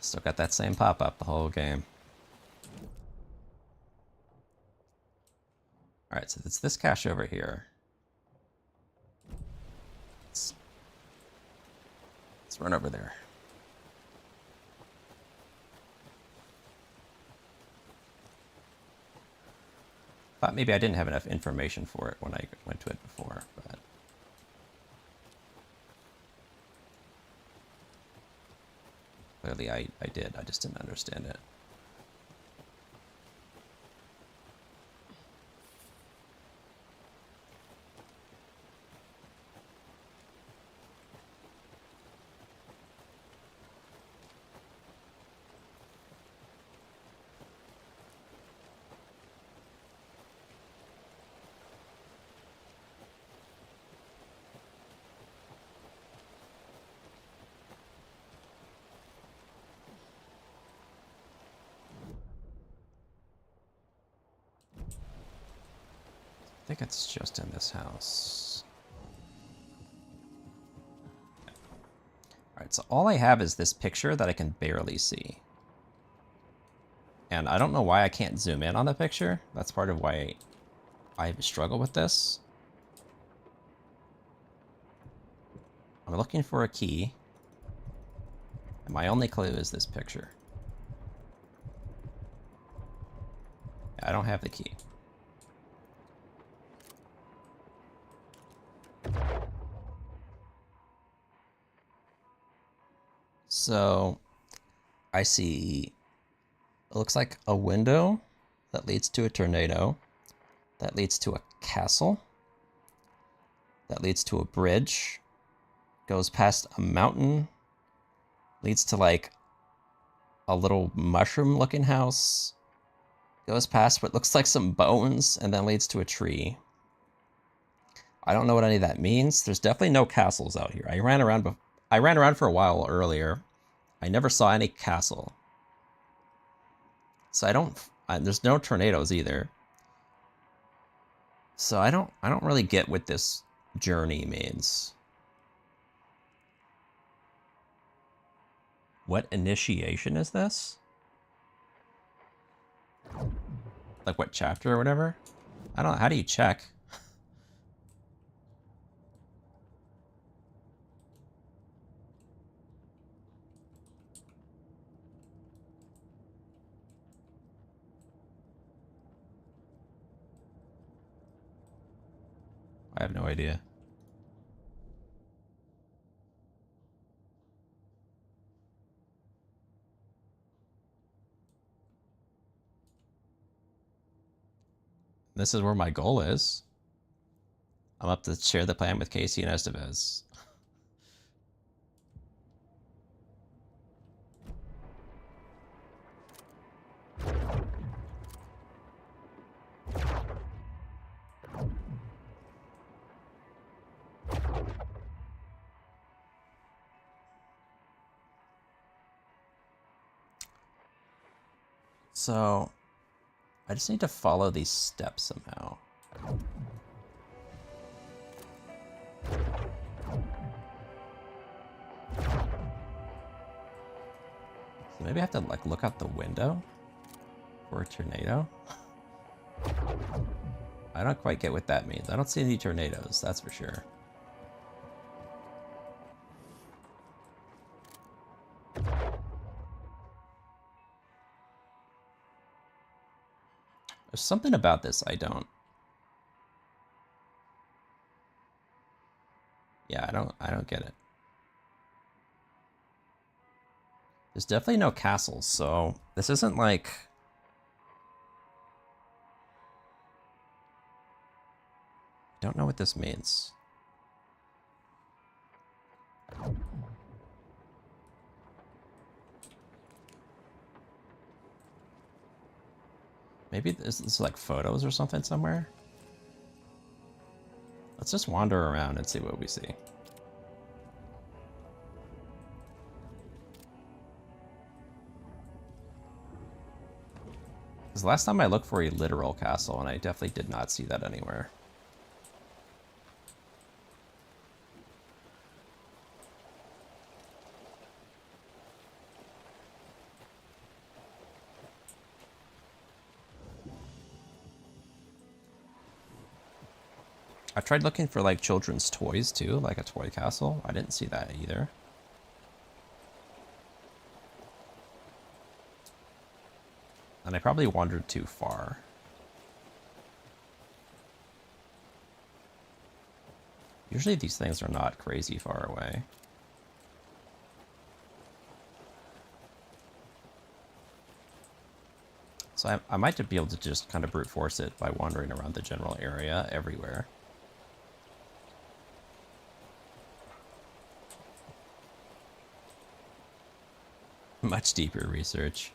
Still got that same pop-up the whole game. Alright, so it's this cache over here. Let's run over there. Thought maybe I didn't have enough information for it when I went to it before, but... Clearly I did, I just didn't understand it. think it's just in this house. Alright, so all I have is this picture that I can barely see. And I don't know why I can't zoom in on the picture. That's part of why I struggle with this. I'm looking for a key. And my only clue is this picture. I don't have the key. So I see, it looks like a window that leads to a tornado, that leads to a castle, that leads to a bridge, goes past a mountain, leads to like a little mushroom looking house, goes past what looks like some bones, and then leads to a tree. I don't know what any of that means. There's definitely no castles out here. I ran around for a while earlier. I never saw any castle. So there's no tornadoes either. So I don't really get what this journey means. What initiation is this? Like what chapter or whatever? I don't know. How do you check? I have no idea. This is where my goal is. I'm up to share the plan with Casey and Estevez. So, I just need to follow these steps somehow. So maybe I have to like look out the window for a tornado. I don't quite get what that means. I don't see any tornadoes, that's for sure. There's something about this I don't. Yeah, I don't get it. There's definitely no castles, so this isn't like don't know what this means. Maybe this is like photos or something somewhere. Let's just wander around and see what we see. Because last time I looked for a literal castle, and I definitely did not see that anywhere. I tried looking for like children's toys too, like a toy castle. I didn't see that either. And I probably wandered too far. Usually these things are not crazy far away. So I might be able to just kind of brute force it by wandering around the general area everywhere. Much deeper research.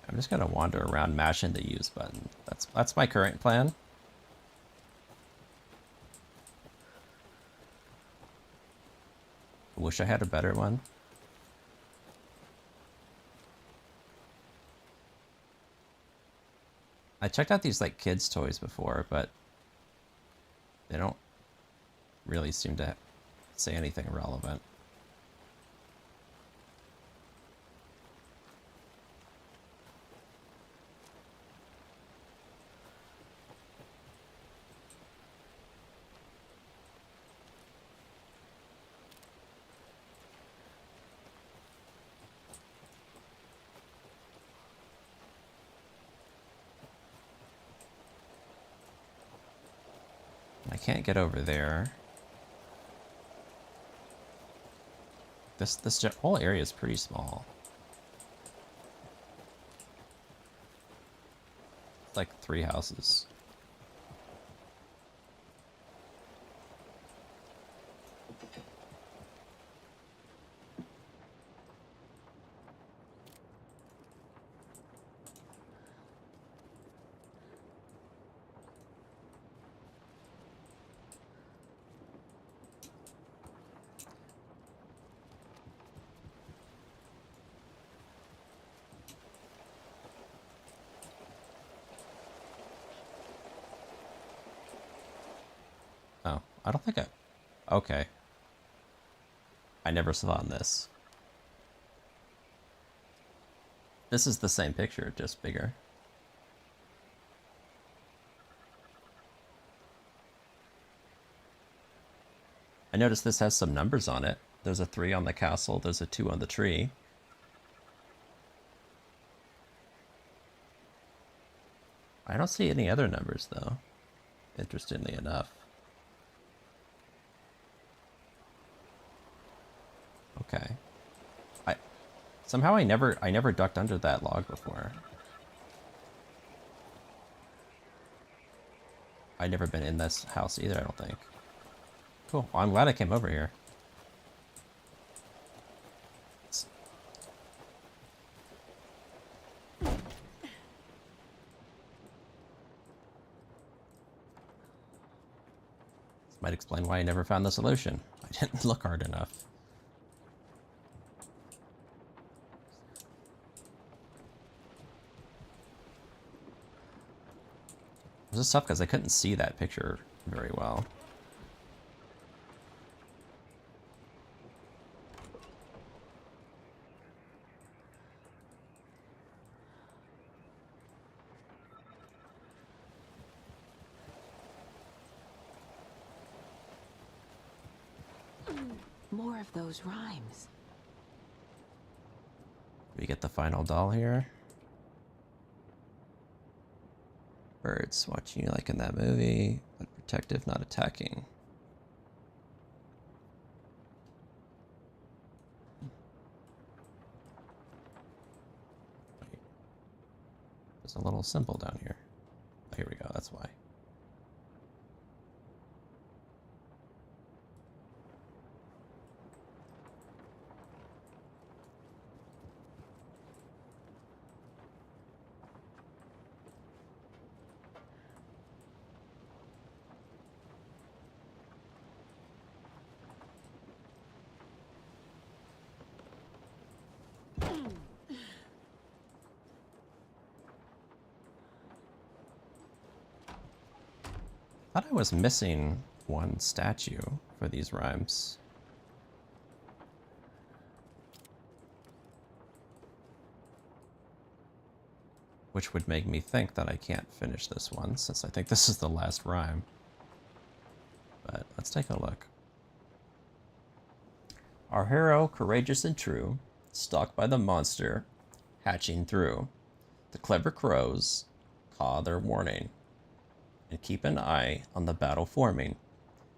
I'm just gonna wander around mashing the use button. That's my current plan. wish I had a better one. I checked out these like kids' toys before, but they don't really seem to say anything relevant. I can't get over there. This whole area is pretty small. It's like 3 houses. Oh, I don't think I... Okay. I never saw on this. This is the same picture, just bigger. I noticed this has some numbers on it. There's a 3 on the castle, there's a 2 on the tree. I don't see any other numbers, though, interestingly enough. Okay. Somehow I never ducked under that log before. I'd never been in this house either, I don't think. Cool. Well, I'm glad I came over here. This might explain why I never found the solution. I didn't look hard enough. This is tough because I couldn't see that picture very well. More of those rhymes. We get the final doll here. Birds watching you like in that movie, but protective, not attacking. Wait. There's a little symbol down here. Oh, here we go, that's why. I thought I was missing one statue for these rhymes. Which would make me think that I can't finish this one, since I think this is the last rhyme. But let's take a look. Our hero, courageous and true, stalked by the monster, hatching through. The clever crows caw their warning, and keep an eye on the battle forming.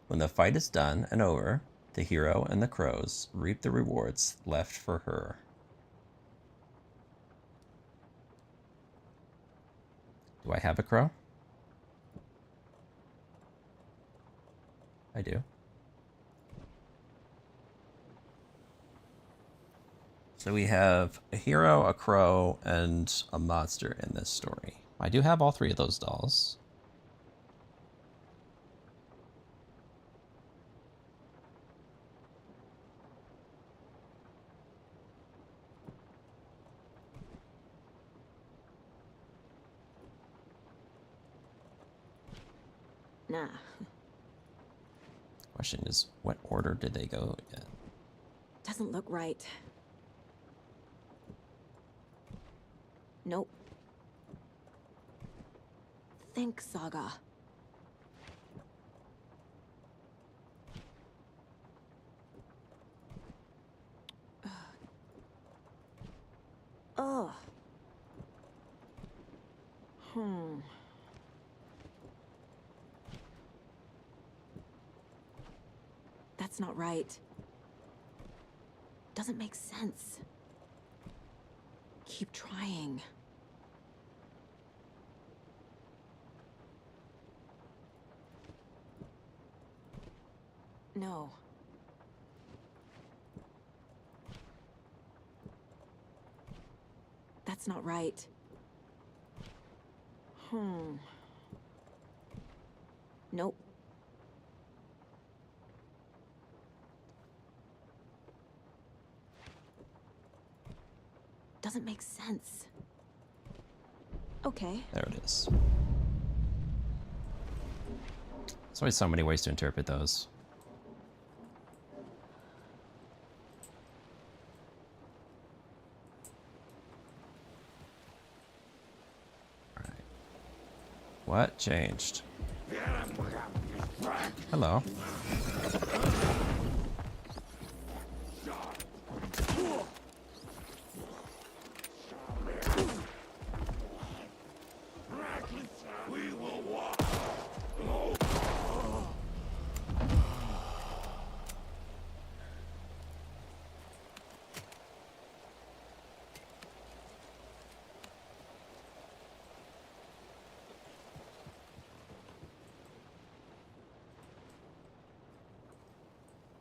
When the fight is done and over, the hero and the crows reap the rewards left for her. Do I have a crow? I do. So we have a hero, a crow, and a monster in this story. I do have all 3 of those dolls. Nah. Question is, what order did they go in? Doesn't look right. Nope. Think, Saga. Ugh. That's not right. Doesn't make sense. Keep trying. No. That's not right. Nope. Doesn't make sense. Okay. There it is. There's always so many ways to interpret those. Alright. What changed? Hello.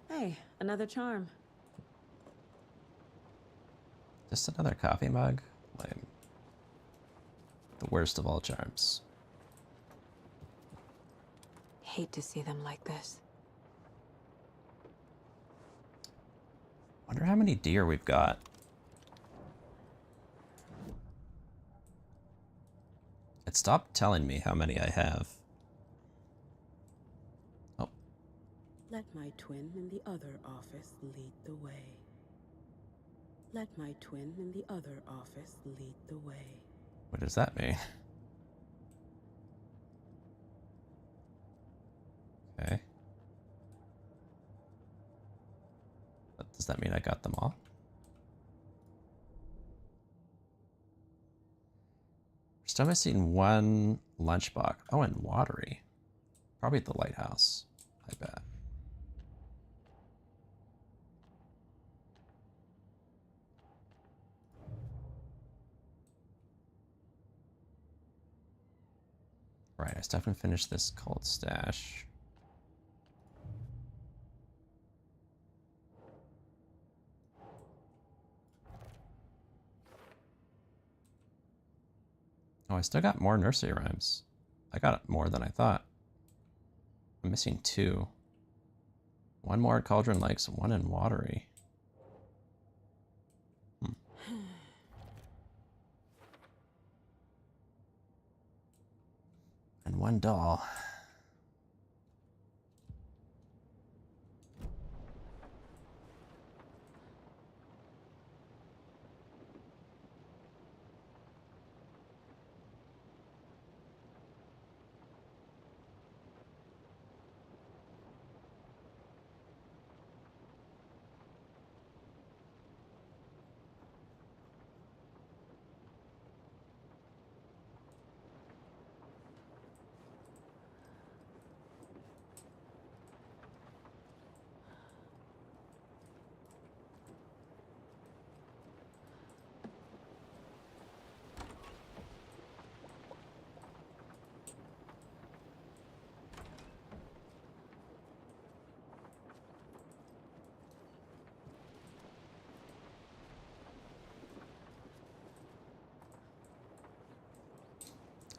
Hey, another charm. Just another coffee mug? Lame. The worst of all charms. Hate to see them like this. Wonder how many deer we've got. It stopped telling me how many I have. Oh. Let my twin in the other office lead the way. Let my twin in the other office lead the way. What does that mean? Okay. But does that mean I got them all? We're still missing one lunchbox. Oh, and watery. Probably at the lighthouse, I bet. Right, I still haven't finished this cold stash. Oh, I still got more nursery rhymes. I got more than I thought. I'm missing 2. 1 more at Cauldron Lakes, 1 in Watery. And 1 doll.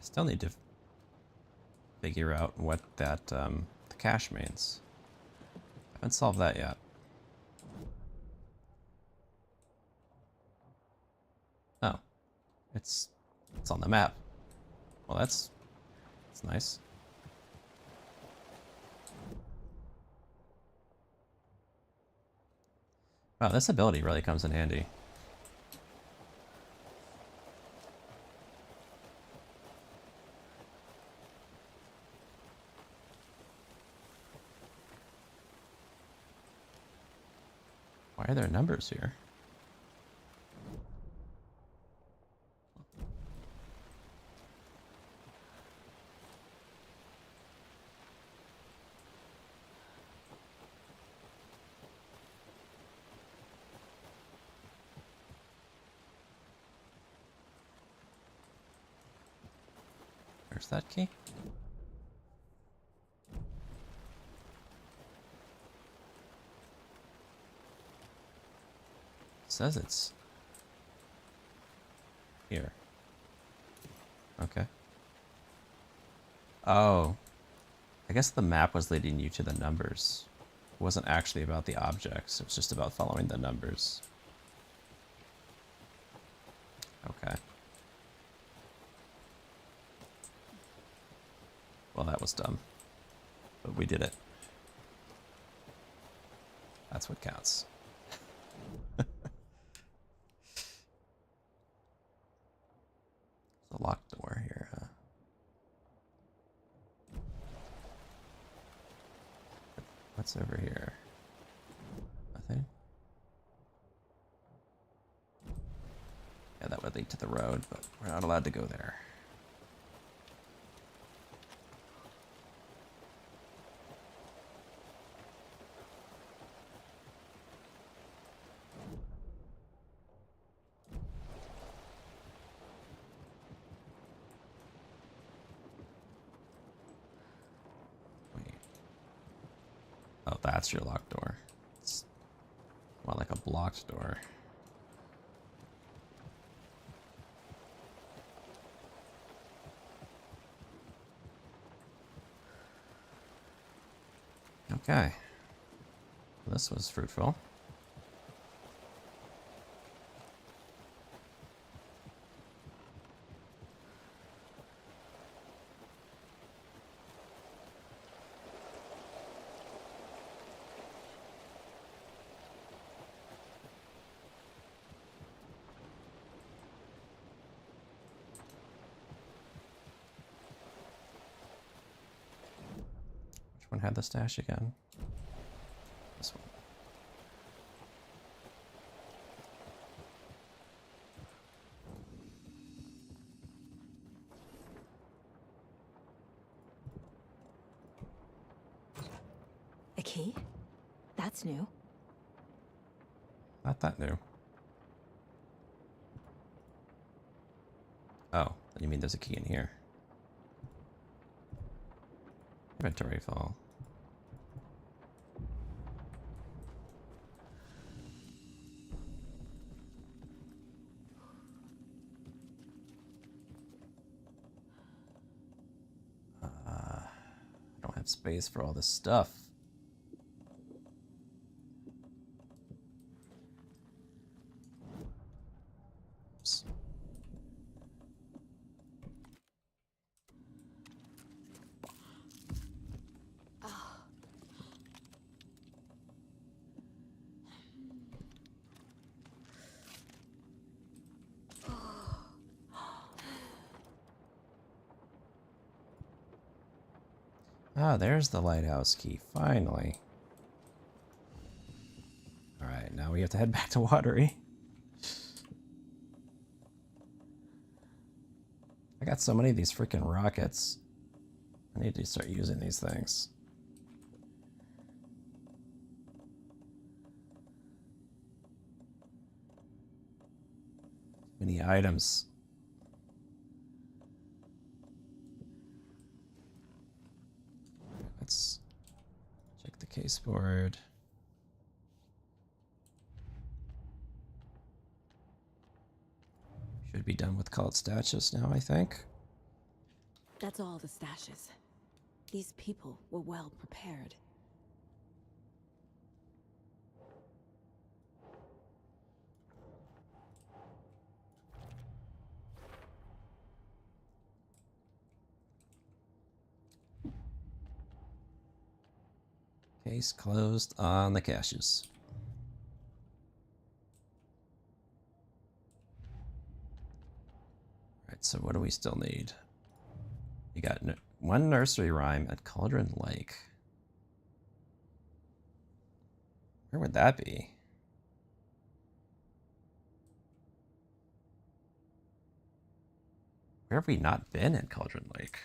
Still need to figure out what that the cache means. Haven't solved that yet. Oh, it's on the map. Well, that's nice. Wow, this ability really comes in handy. Why are there numbers here? Where's that key? It says it's here. Okay. Oh. I guess the map was leading you to the numbers. It wasn't actually about the objects. It was just about following the numbers. Okay. Well, that was dumb. But we did it. That's what counts. There's a locked door here, huh? What's over here? Nothing? Yeah, that would lead to the road, but we're not allowed to go there. Oh, that's your locked door. It's more like a blocked door. Okay. This was fruitful. Which one had the stash again? This one. A key? That's new. Not that new. Oh, you mean there's a key in here? Inventory full. I don't have space for all this stuff. Oops. Ah, there's the lighthouse key, finally. Alright, now we have to head back to Watery. I got so many of these freaking rockets. I need to start using these things. Many items. Let's check the case board. Should be done with cult stashes now, I think. That's all the stashes. These people were well prepared. Case closed on the caches. Alright, so what do we still need? You got one nursery rhyme at Cauldron Lake. Where would that be? Where have we not been at Cauldron Lake?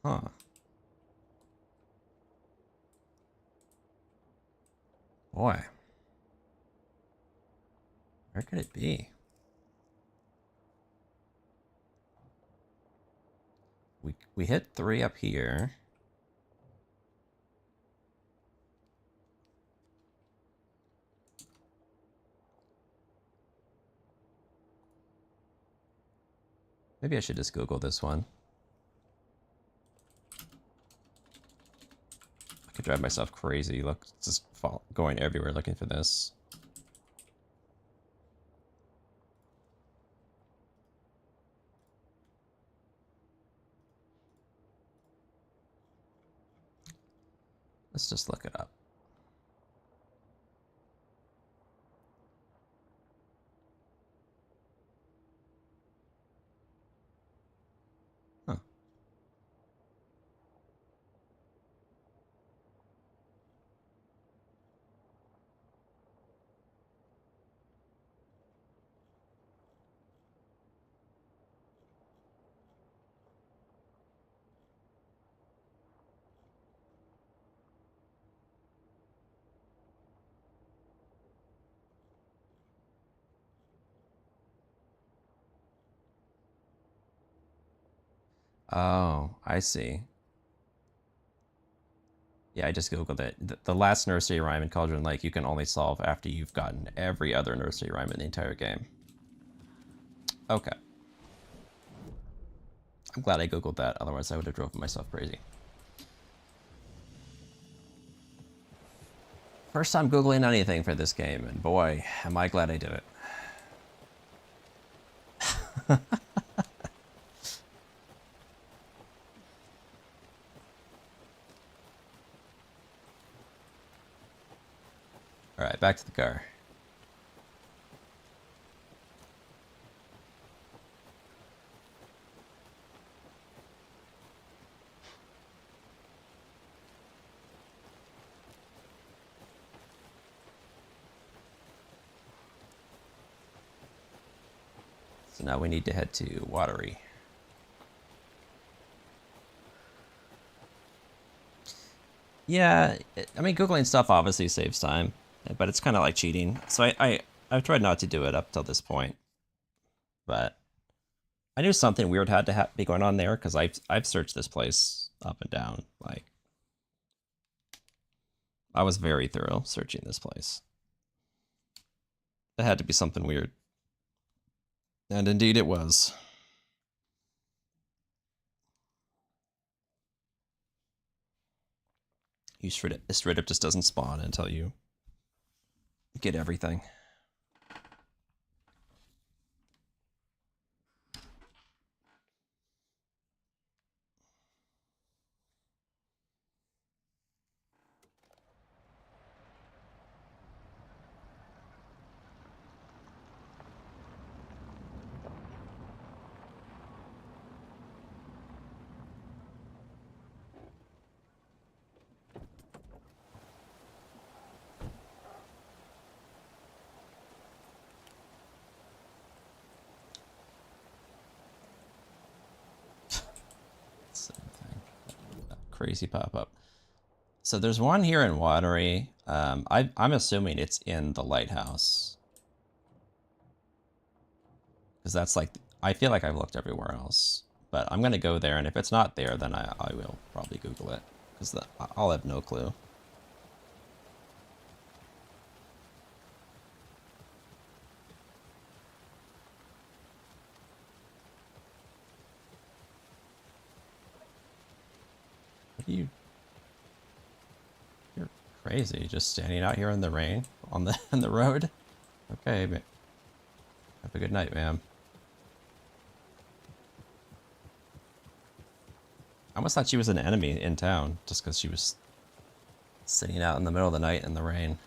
Huh. Boy. Where could it be? We hit 3 up here. Maybe I should just Google this one. I could drive myself crazy. Look, just going everywhere looking for this. Let's just look it up. Huh. Oh, I see. Yeah, I just Googled it. The last nursery rhyme in Cauldron Lake you can only solve after you've gotten every other nursery rhyme in the entire game. Okay. I'm glad I Googled that, otherwise I would have driven myself crazy. First time Googling anything for this game, and boy, am I glad I did it. Alright, back to the car. So now we need to head to Watery. Yeah, I mean, Googling stuff obviously saves time, but it's kind of like cheating. So I've tried not to do it up till this point. But I knew something weird had to be going on there because I've searched this place up and down. Like, I was very thorough searching this place. It had to be something weird. And indeed it was. You straight up just doesn't spawn until you get everything. Crazy pop-up. So there's one here in Watery. I'm assuming it's in the lighthouse. Because that's like, I feel like I've looked everywhere else. But I'm going to go there, and if it's not there, then I will probably Google it. Because I'll have no clue. What are you... You're crazy, just standing out here in the rain on the road. Okay, have a good night, ma'am. I almost thought she was an enemy in town, just because she was sitting out in the middle of the night in the rain.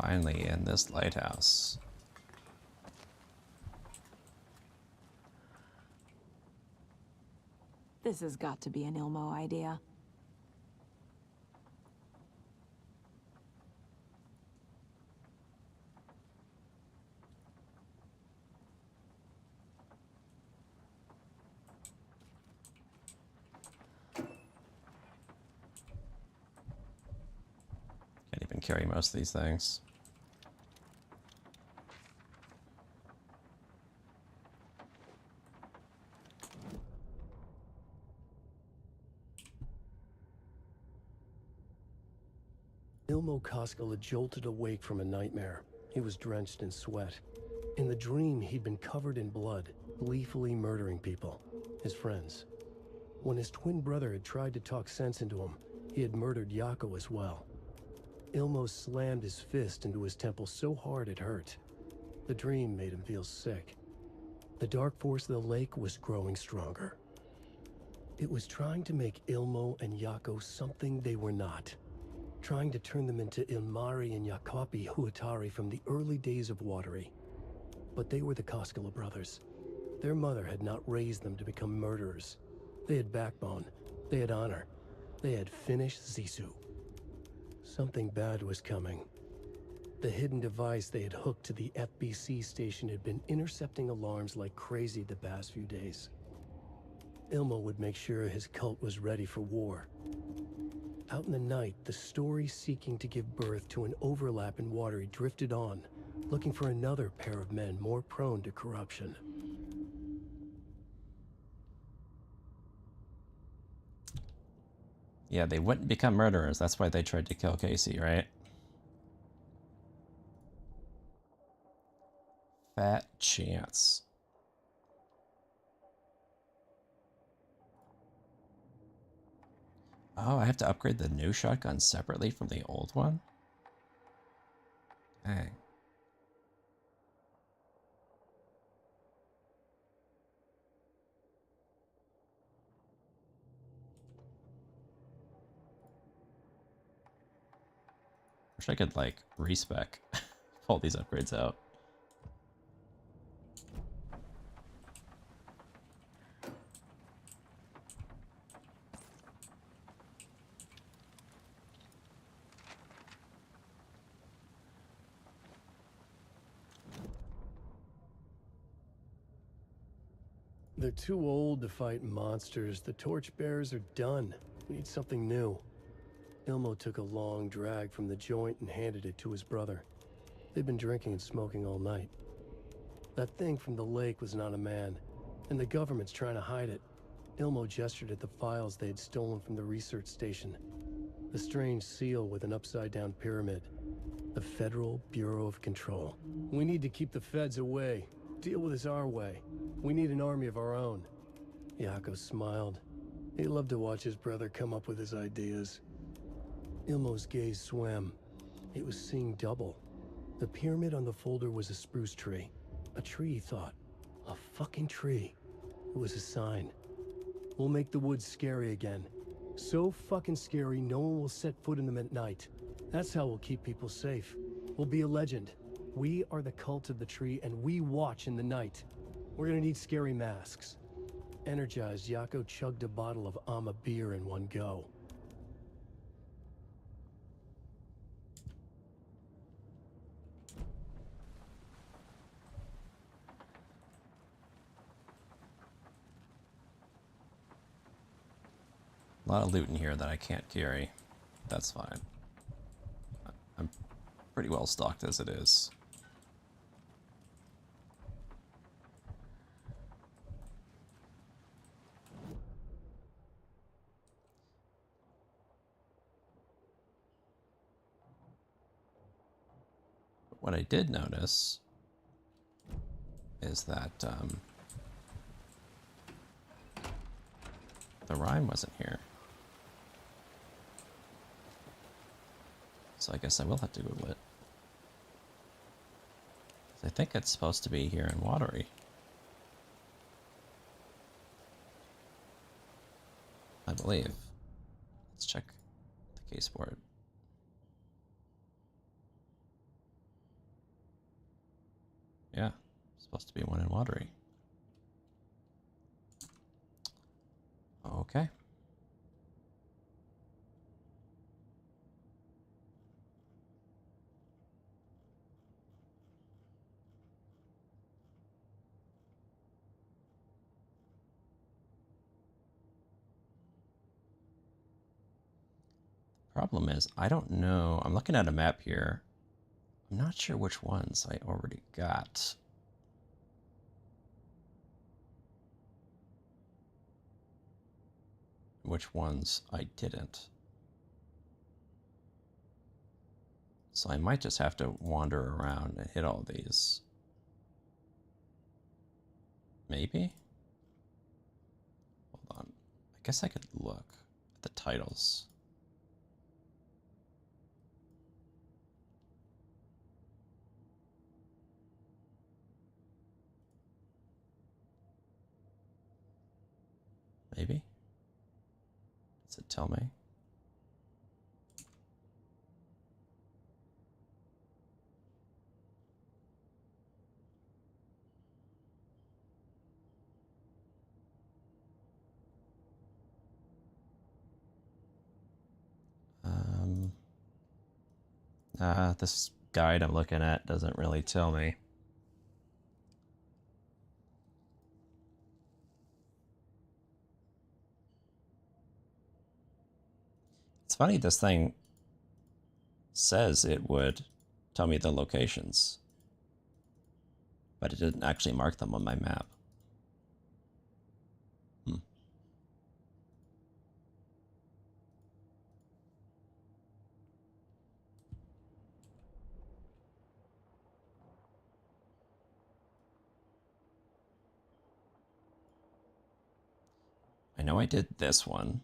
Finally in this lighthouse. This has got to be an Ilmo idea. Can't even carry most of these things. Ilmo Koskela jolted awake from a nightmare. He was drenched in sweat. In the dream, he'd been covered in blood, gleefully murdering people, his friends. When his twin brother had tried to talk sense into him, he had murdered Yako as well. Ilmo slammed his fist into his temple so hard it hurt. The dream made him feel sick. The dark force of the lake was growing stronger. It was trying to make Ilmo and Yako something they were not. Trying to turn them into Ilmari and Yakapi Huatari from the early days of Watery. But they were the Koskela brothers. Their mother had not raised them to become murderers. They had backbone. They had honor. They had finished Zissou. Something bad was coming. The hidden device they had hooked to the FBC station had been intercepting alarms like crazy the past few days. Ilmo would make sure his cult was ready for war. Out in the night, the story seeking to give birth to an overlap in Watery drifted on, looking for another pair of men more prone to corruption. Yeah, they wouldn't become murderers. That's why they tried to kill Casey, right? Fat chance. Oh, I have to upgrade the new shotgun separately from the old one? Dang. Wish I could, like, respec all these upgrades out. They're too old to fight monsters. The torchbearers are done. We need something new. Ilmo took a long drag from the joint and handed it to his brother. They'd been drinking and smoking all night. That thing from the lake was not a man, and the government's trying to hide it. Ilmo gestured at the files they had stolen from the research station. The strange seal with an upside-down pyramid. The Federal Bureau of Control. We need to keep the feds away. Deal with this our way. We need an army of our own. Yako smiled. He loved to watch his brother come up with his ideas. Ilmo's gaze swam. He was seeing double. The pyramid on the folder was a spruce tree. A tree, he thought. A fucking tree. It was a sign. We'll make the woods scary again. So fucking scary, no one will set foot in them at night. That's how we'll keep people safe. We'll be a legend. We are the cult of the tree, and we watch in the night. We're gonna need scary masks. Energized, Yako chugged a bottle of Ama beer in one go. A lot of loot in here that I can't carry. That's fine. I'm pretty well stocked as it is. What I did notice is that the rhyme wasn't here. So I guess I will have to Google it. I think it's supposed to be here in Watery. I believe. Let's check the case board. Yeah, supposed to be one in Watery. Okay. Problem is, I don't know. I'm looking at a map here. I'm not sure which ones I already got. Which ones I didn't. So I might just have to wander around and hit all these. Maybe? Hold on. I guess I could look at the titles. Maybe? Does it tell me? This guide I'm looking at doesn't really tell me. It's funny, this thing says it would tell me the locations, but it didn't actually mark them on my map. I know I did this one.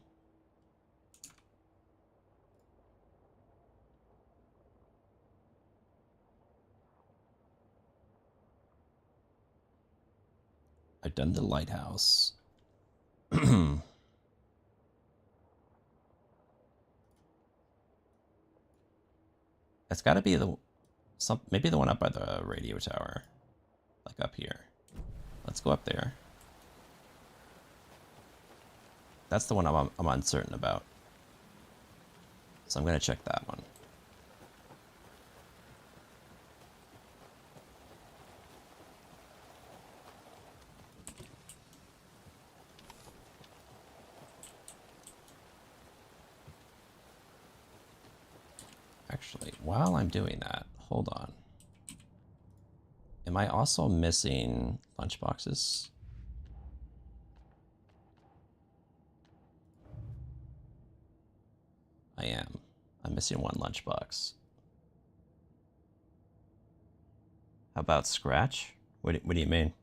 I've done the lighthouse. It's got to be maybe the one up by the radio tower, like up here. Let's go up there. That's the one I'm uncertain about. So I'm going to check that one. Actually, while I'm doing that, hold on. Am I also missing lunchboxes? I am. I'm missing one lunchbox. How about Scratch? What do you mean?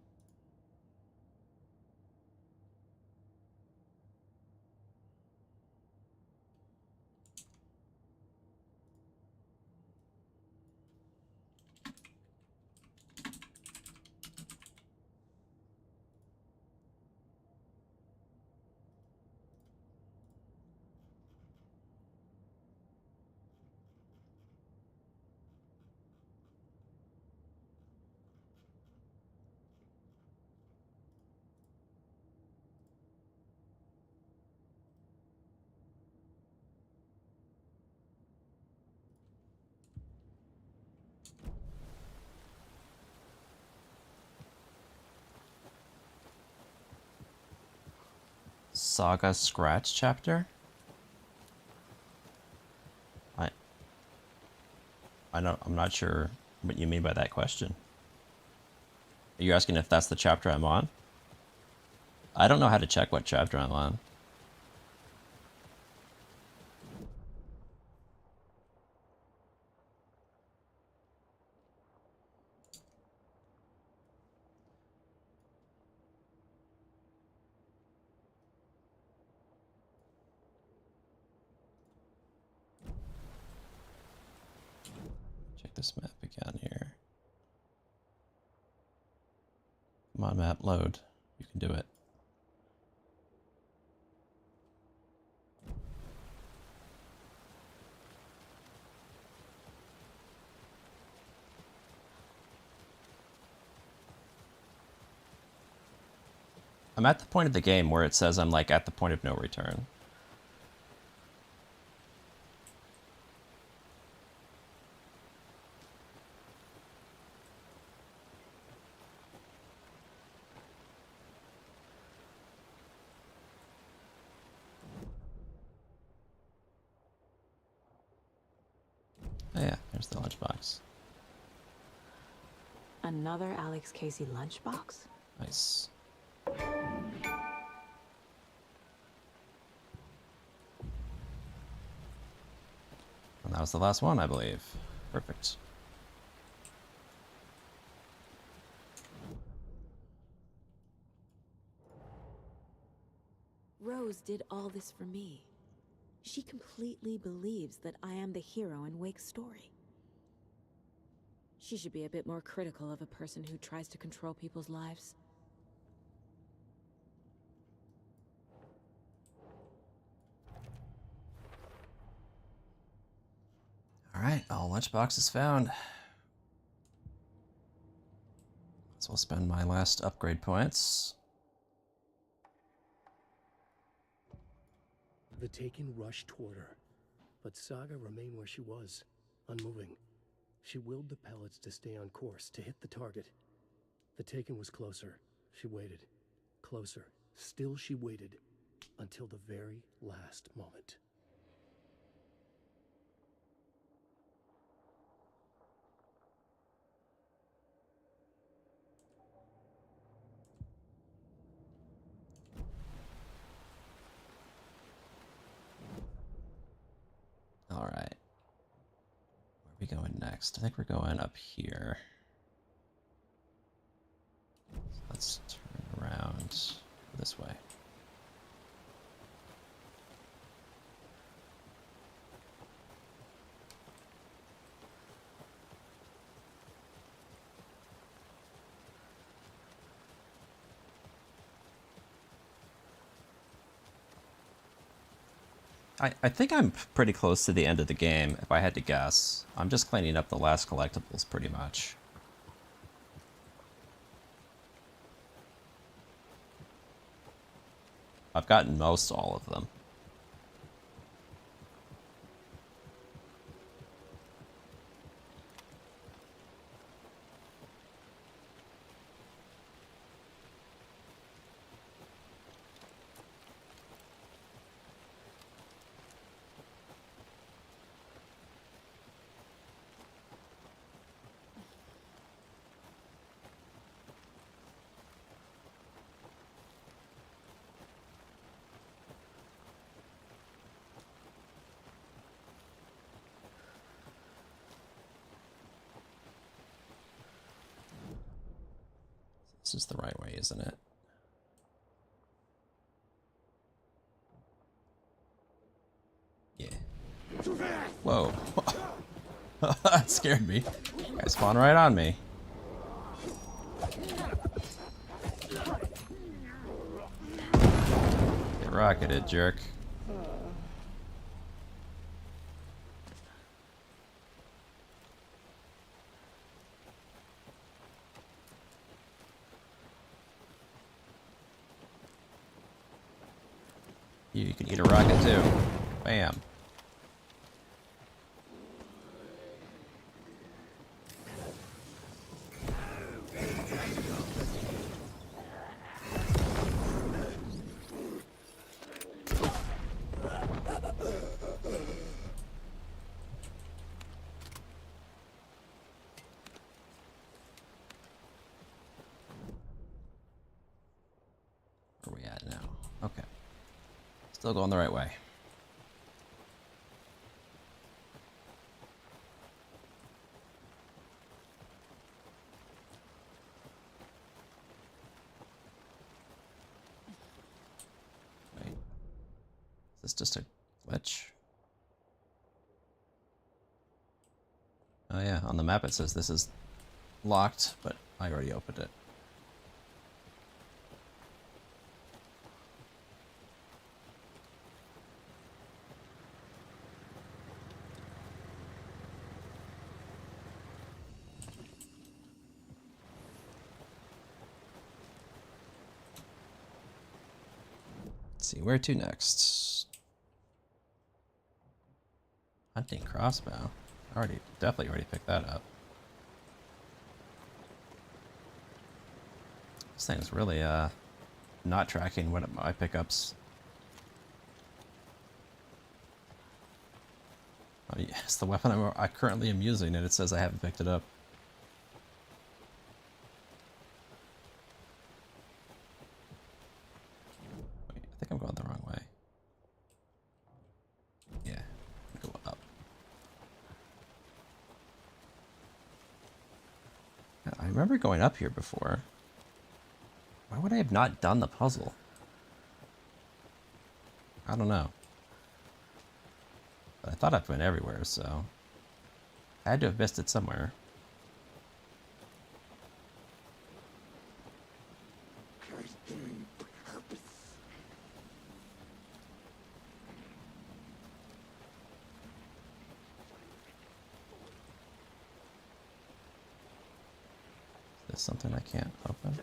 Saga Scratch chapter? I'm not sure what you mean by that question. Are you asking if that's the chapter I'm on? I don't know how to check what chapter I'm on. Check this map again here. Come on, map, load. You can do it. I'm at the point of the game where it says I'm like at the point of no return. Oh yeah, there's the lunchbox. Another Alex Casey lunchbox? Nice. And that was the last one, I believe. Perfect. Rose did all this for me. She completely believes that I am the hero in Wake's story. She should be a bit more critical of a person who tries to control people's lives. Alright, all lunchboxes found. So I'll spend my last upgrade points. The Taken rushed toward her, but Saga remained where she was, unmoving. She willed the pellets to stay on course, to hit the target. The Taken was closer. She waited. Closer. Still she waited, until the very last moment. Alright. Where are we going next? I think we're going up here. So let's turn around this way. I think I'm pretty close to the end of the game, if I had to guess. I'm just cleaning up the last collectibles, pretty much. I've gotten most all of them. This is the right way, isn't it? Yeah. Whoa. That scared me. You guys spawned right on me. Get rocketed, jerk. You can eat a rocket too. Bam. Still going the right way. Wait. Is this just a glitch? Oh yeah, on the map it says this is locked, but I already opened it. Let's see, where to next? Hunting crossbow. Definitely already picked that up. This thing is really not tracking what my pickups. Oh yes, the weapon I currently am using, and it says I haven't picked it up. Wait, I think I'm going the wrong way. Yeah, go up. I remember going up here before. Why would I have not done the puzzle? I don't know. But I thought I'd went everywhere, so I had to have missed it somewhere. Is this something I can't open?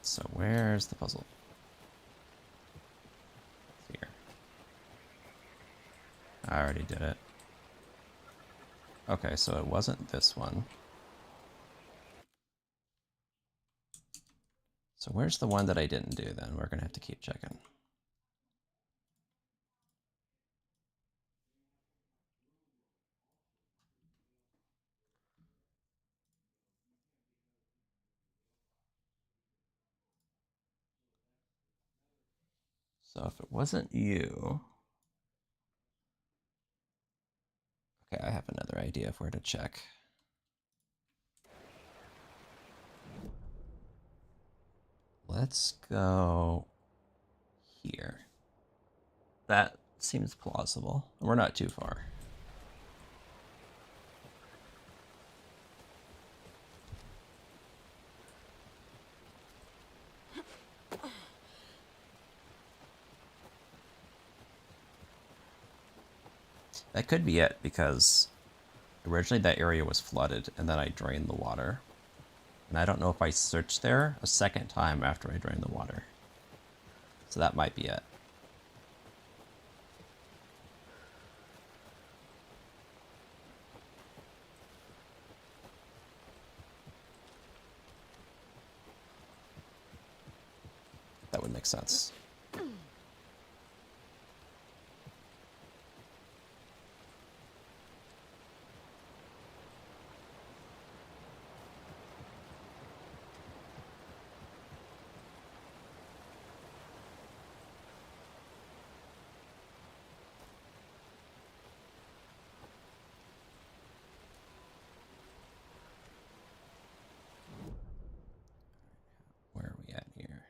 So where's the puzzle? Here. I already did it. Okay, so it wasn't this one. So where's the one that I didn't do then? We're gonna have to keep checking. So if it wasn't you... Okay, I have another idea of where to check. Let's go here. That seems plausible. We're not too far. That could be it, because originally that area was flooded, and then I drained the water. And I don't know if I searched there a second time after I drained the water. So that might be it. That would make sense. Where are we at here?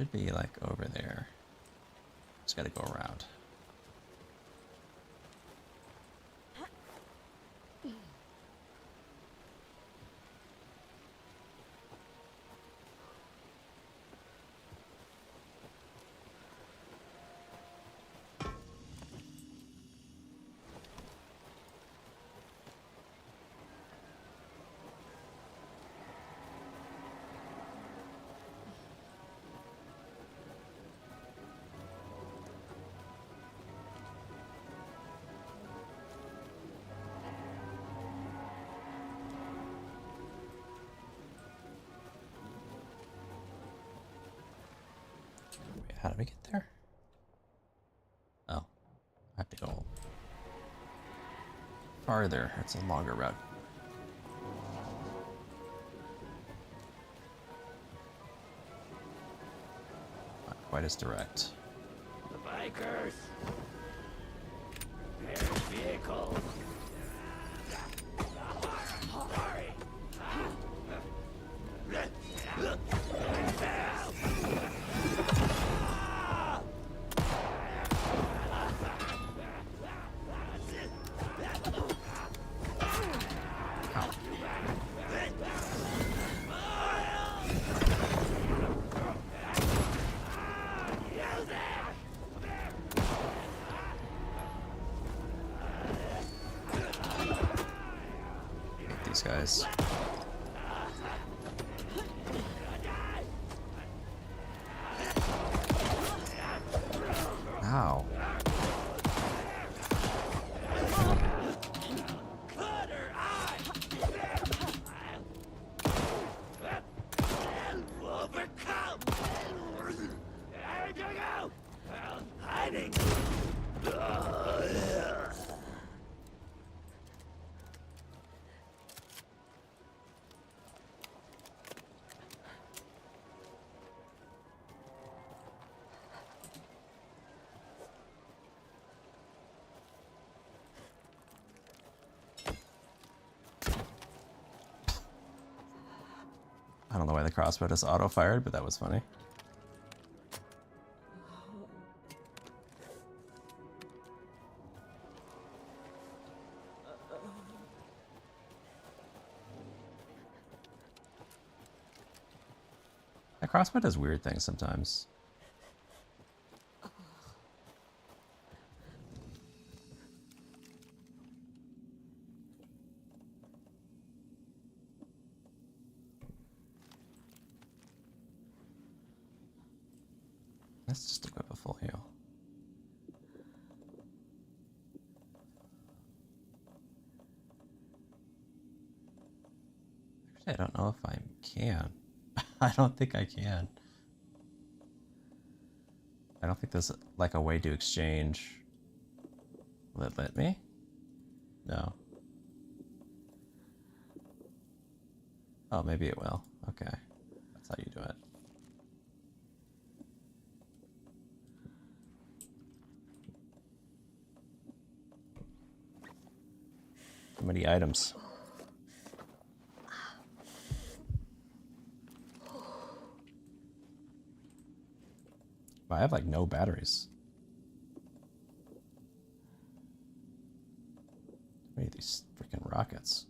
Should be like over there. Just gotta go around. Wait, how do we get there? Oh, I have to go farther. It's a longer route. Not quite as direct. The bikers! There's vehicles! Hurry! These guys. Ow. Hiding! I don't know why the crossbow just auto-fired, but that was funny. That crossbow does weird things sometimes. Let's just equip a full heal. Actually, I don't know if I can. I don't think I can. I don't think there's like a way to exchange. Will it let me? No. Oh, maybe it will. Okay. That's how you do it. Too many items. I have like no batteries. What are these freaking rockets?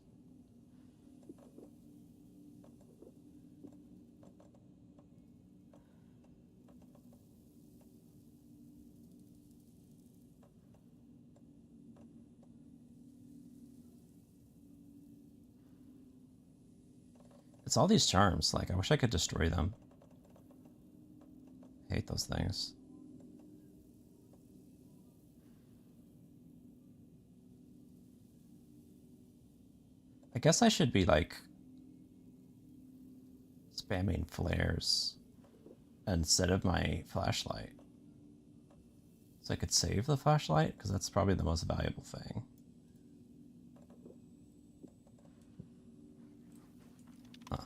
It's all these charms. Like, I wish I could destroy them. I hate those things. I guess I should be like spamming flares instead of my flashlight. So I could save the flashlight, because that's probably the most valuable thing. Huh.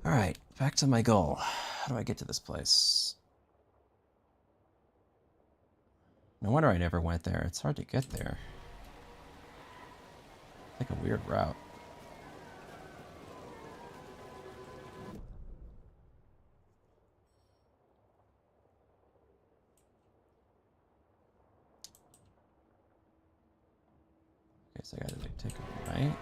Alright, back to my goal. How do I get to this place? No wonder I never went there. It's hard to get there. Like a weird route. Okay, so I gotta take a right.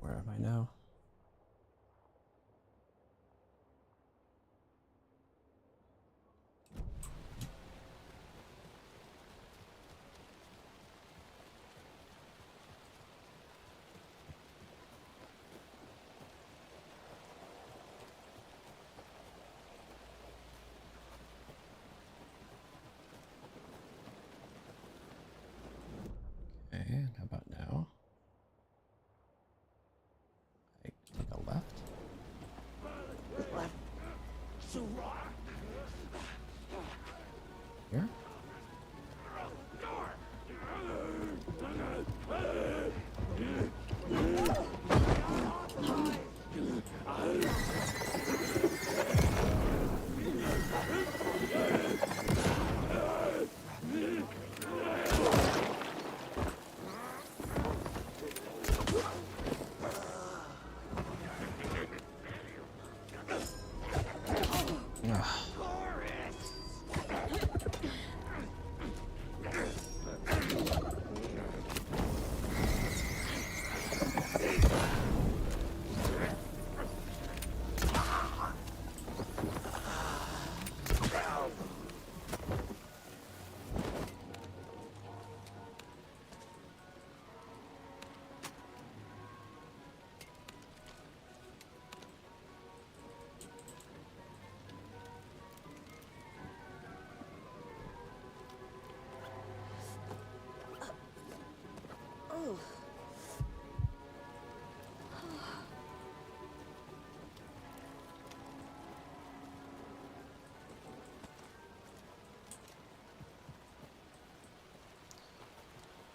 Where am I now? Okay, and how about now? I take a left. Here?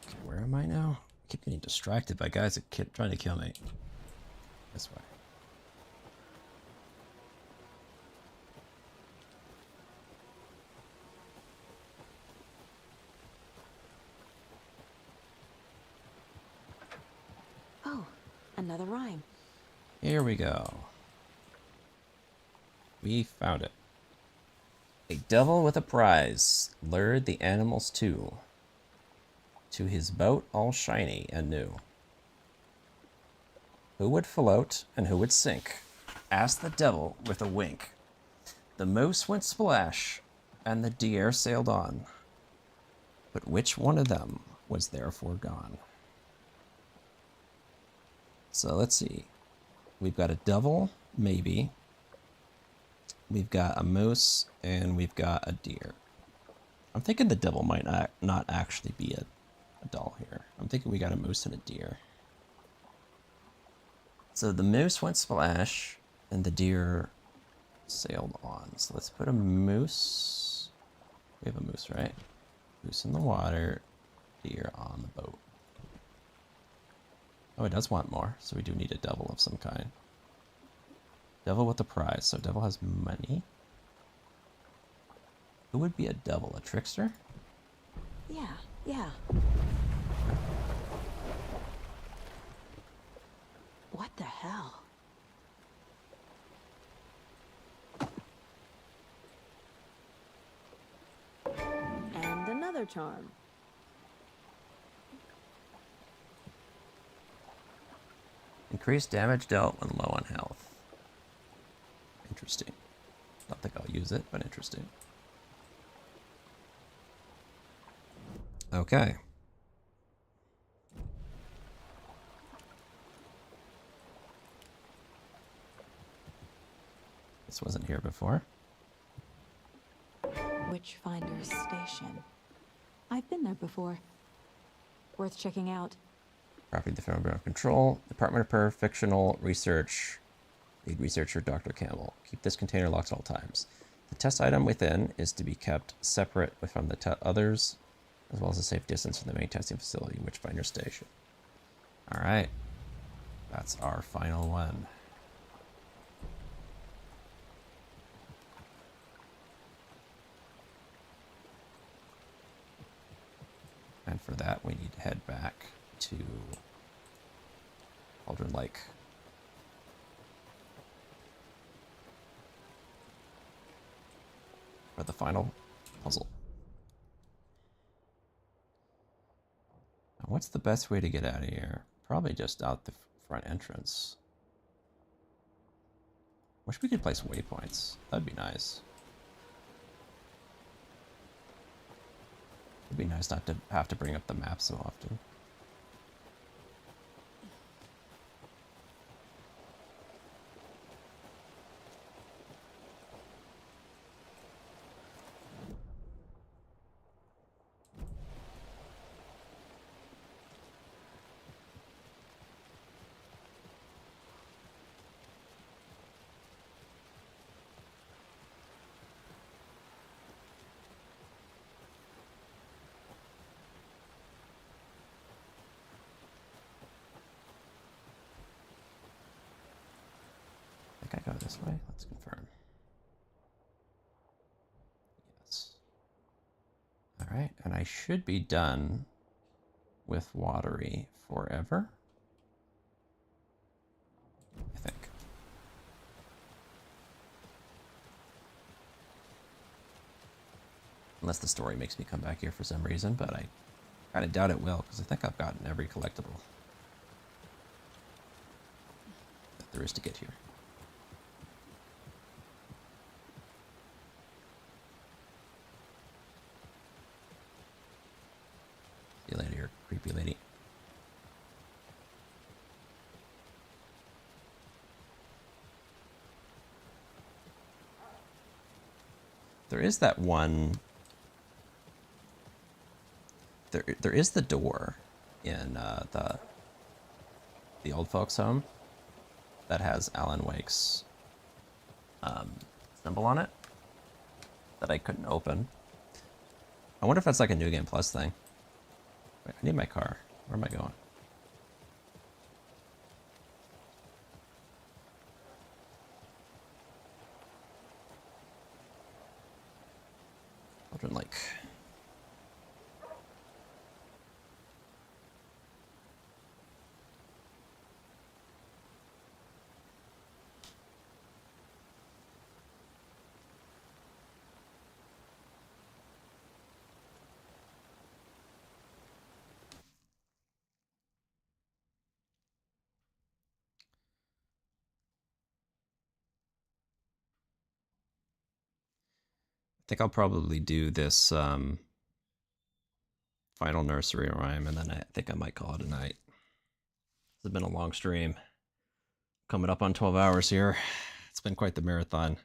Okay, where am I now? I keep getting distracted by guys that keep trying to kill me. This way. Oh, another rhyme. Here we go. We found it. A devil with a prize lured the animals to his boat all shiny and new. Who would float and who would sink? Asked the devil with a wink. The moose went splash and the deer sailed on. But which one of them was therefore gone? So let's see. We've got a devil, maybe. We've got a moose, and we've got a deer. I'm thinking the devil might not actually be a doll here. I'm thinking we got a moose and a deer. So the moose went splash, and the deer sailed on. So let's put a moose. We have a moose, right? Moose in the water, deer on the boat. Oh, it does want more, so we do need a devil of some kind. Devil with a prize, so devil has money. Who would be a devil? A trickster? Yeah. What the hell? And another charm. Increased damage dealt when low on health. Interesting. Don't think I'll use it, but interesting. Okay. This wasn't here before. Witchfinder's Station. I've been there before. Worth checking out. Property of the Federal Bureau of Control, Department of Parafictional Research, lead researcher Dr. Campbell. Keep this container locked at all times. The test item within is to be kept separate from the others, as well as a safe distance from the main testing facility, Witchfinder Station. All right, that's our final one. And for that, we need to head back to Cauldron Lake. For the final puzzle. Now, what's the best way to get out of here? Probably just out the front entrance. Wish we could place waypoints. That'd be nice. It'd be nice not to have to bring up the map so often. I go this way? Let's confirm. Yes. All right, and I should be done with Watery forever. I think. Unless the story makes me come back here for some reason, but I kind of doubt it will, because I think I've gotten every collectible that there is to get here. See you later, creepy lady. There is that one. There is the door in the old folks' home that has Alan Wake's symbol on it that I couldn't open. I wonder if that's like a New Game Plus thing. Wait, I need my car. Where am I going? Cauldron Lake. I think I'll probably do this final nursery rhyme, and then I think I might call it a night. It's been a long stream. Coming up on 12 hours here. It's been quite the marathon.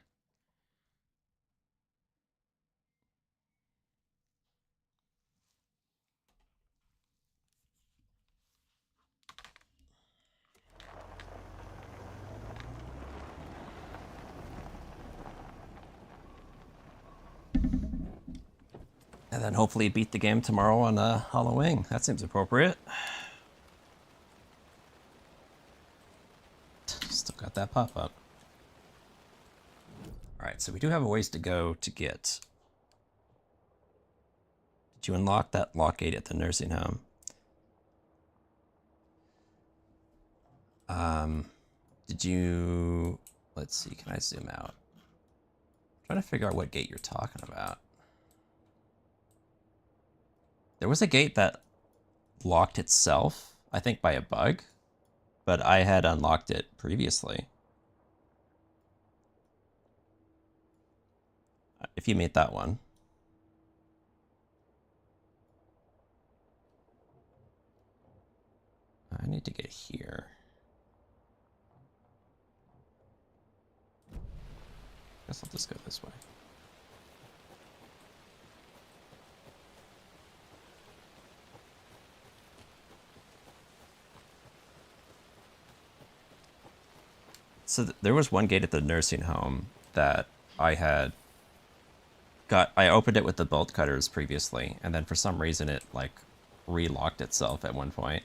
And then hopefully beat the game tomorrow on Halloween. That seems appropriate. Still got that pop-up. Alright, so we do have a ways to go to get... Did you unlock that lock gate at the nursing home? Did you... Let's see, can I zoom out? I'm trying to figure out what gate you're talking about. There was a gate that locked itself, I think by a bug, but I had unlocked it previously. If you meet that one. I need to get here. Guess I'll just go this way. So there was one gate at the nursing home that I had I opened it with the bolt cutters previously, and then for some reason it like relocked itself at one point.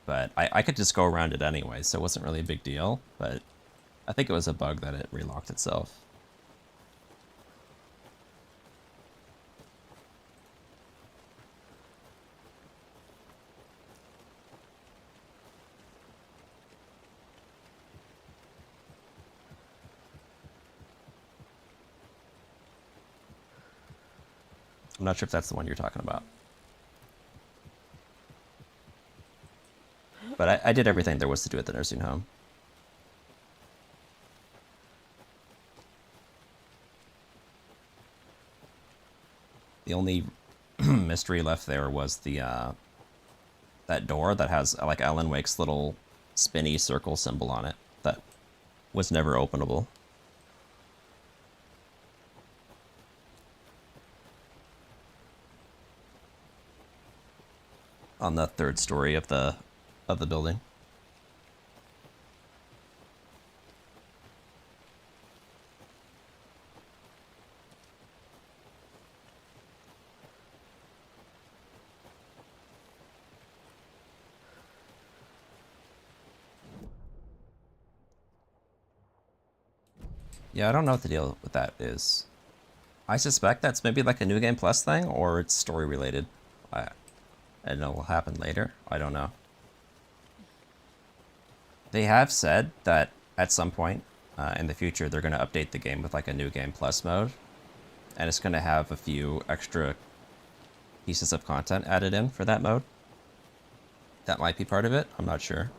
But I could just go around it anyway, so it wasn't really a big deal, but I think it was a bug that it relocked itself. I'm not sure if that's the one you're talking about. But I did everything there was to do at the nursing home. The only mystery left there was the that door that has like Alan Wake's little spinny circle symbol on it that was never openable. On the third story of the building. Yeah, I don't know what the deal with that is. I suspect that's maybe like a New Game Plus thing, or it's story related. And it will happen later. I don't know. They have said that at some point in the future they're going to update the game with like a New Game Plus mode, and it's going to have a few extra pieces of content added in for that mode. That might be part of it. I'm not sure.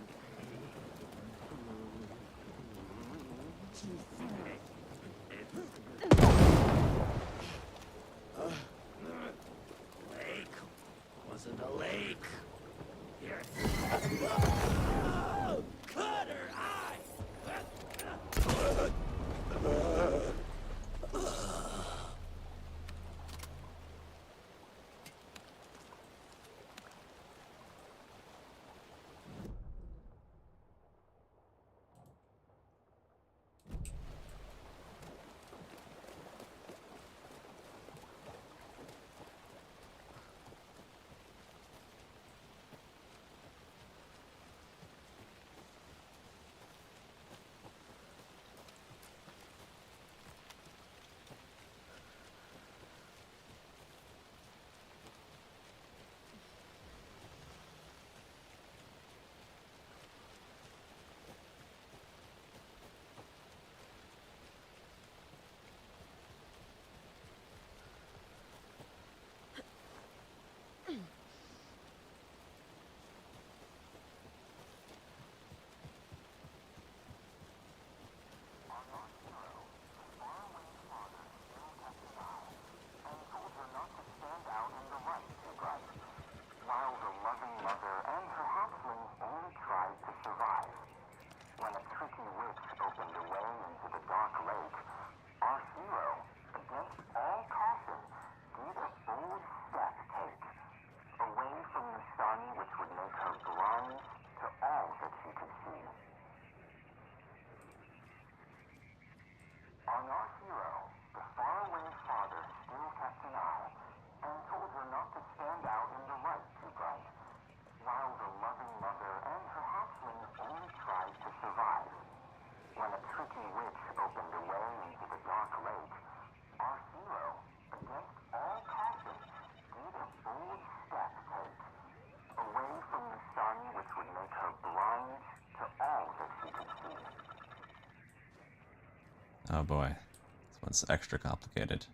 Oh boy, this one's extra complicated.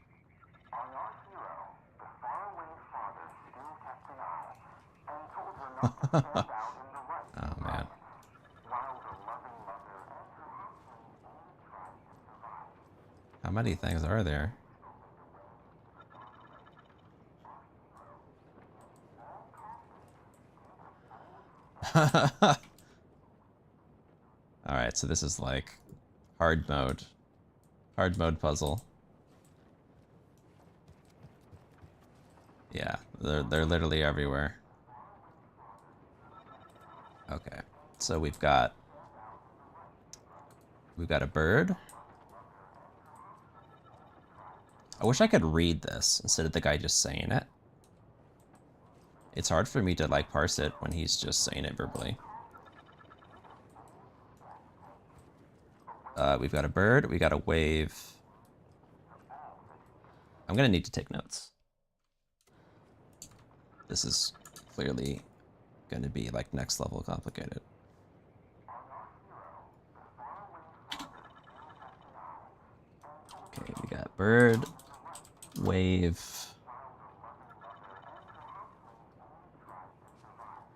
Oh man. How many things are there? Alright, so this is like hard mode. Hard mode puzzle. Yeah, they're literally everywhere. Okay, so we've got a bird. I wish I could read this instead of the guy just saying it. It's hard for me to, like, parse it when he's just saying it verbally. We've got a bird, we got a wave. I'm gonna need to take notes. This is clearly gonna be, like, next level complicated. Okay, we got bird, wave,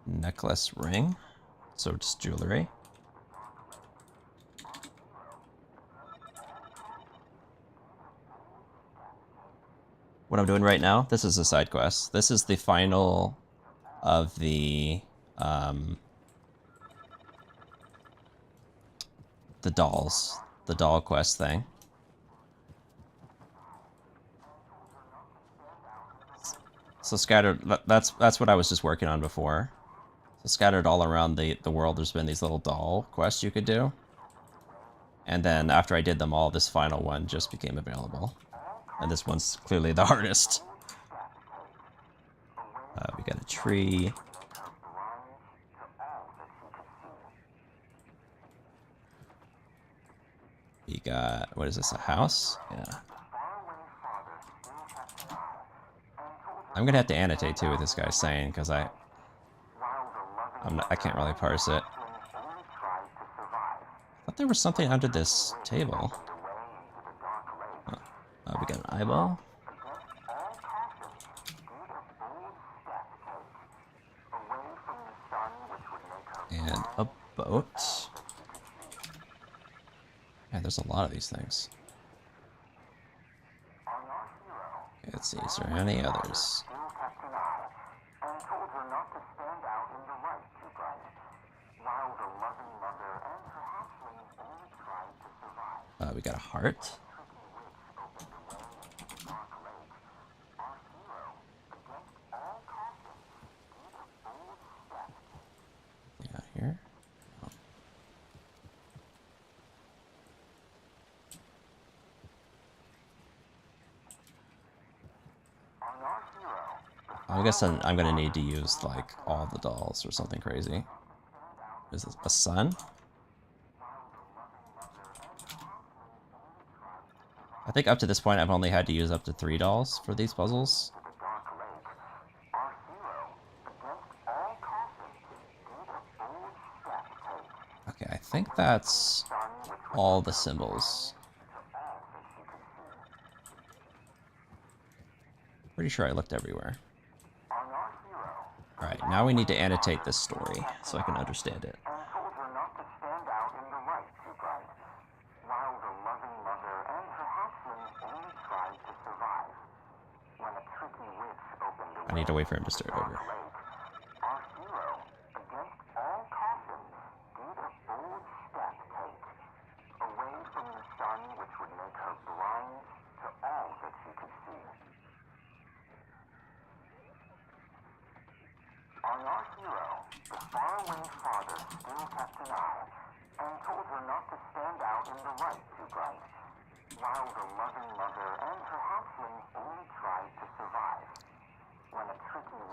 necklace, ring, so it's jewelry. What I'm doing right now, this is a side quest. This is the final of the dolls, the doll quest thing. So scattered, that's what I was just working on before. So scattered all around the world, there's been these little doll quests you could do. And then after I did them all, this final one just became available. And this one's clearly the hardest. We got a tree. We got, what is this, a house? Yeah. I'm gonna have to annotate too what this guy's saying, because I can't really parse it. I thought there was something under this table. Oh, we got an eyeball. And a boat. Yeah, there's a lot of these things. Okay, let's see, is there any others? We got a heart. Yeah, here. Oh. I guess I'm gonna need to use like all the dolls or something crazy. Is this a sun? I think up to this point I've only had to use up to 3 dolls for these puzzles. Okay, I think that's all the symbols. Pretty sure I looked everywhere. Alright, now we need to annotate this story so I can understand it. I need to wait for him to start over.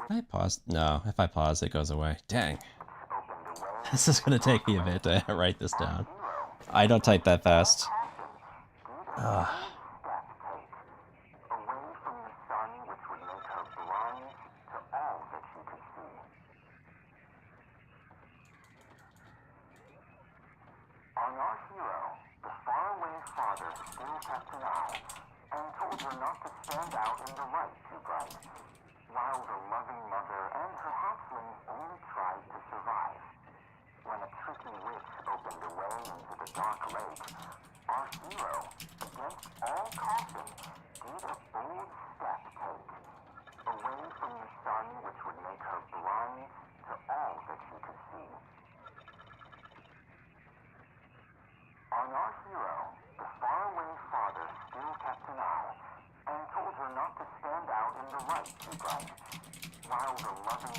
Can I pause? No, if I pause, it goes away. Dang. This is gonna take me a bit to write this down. I don't type that fast. Ugh.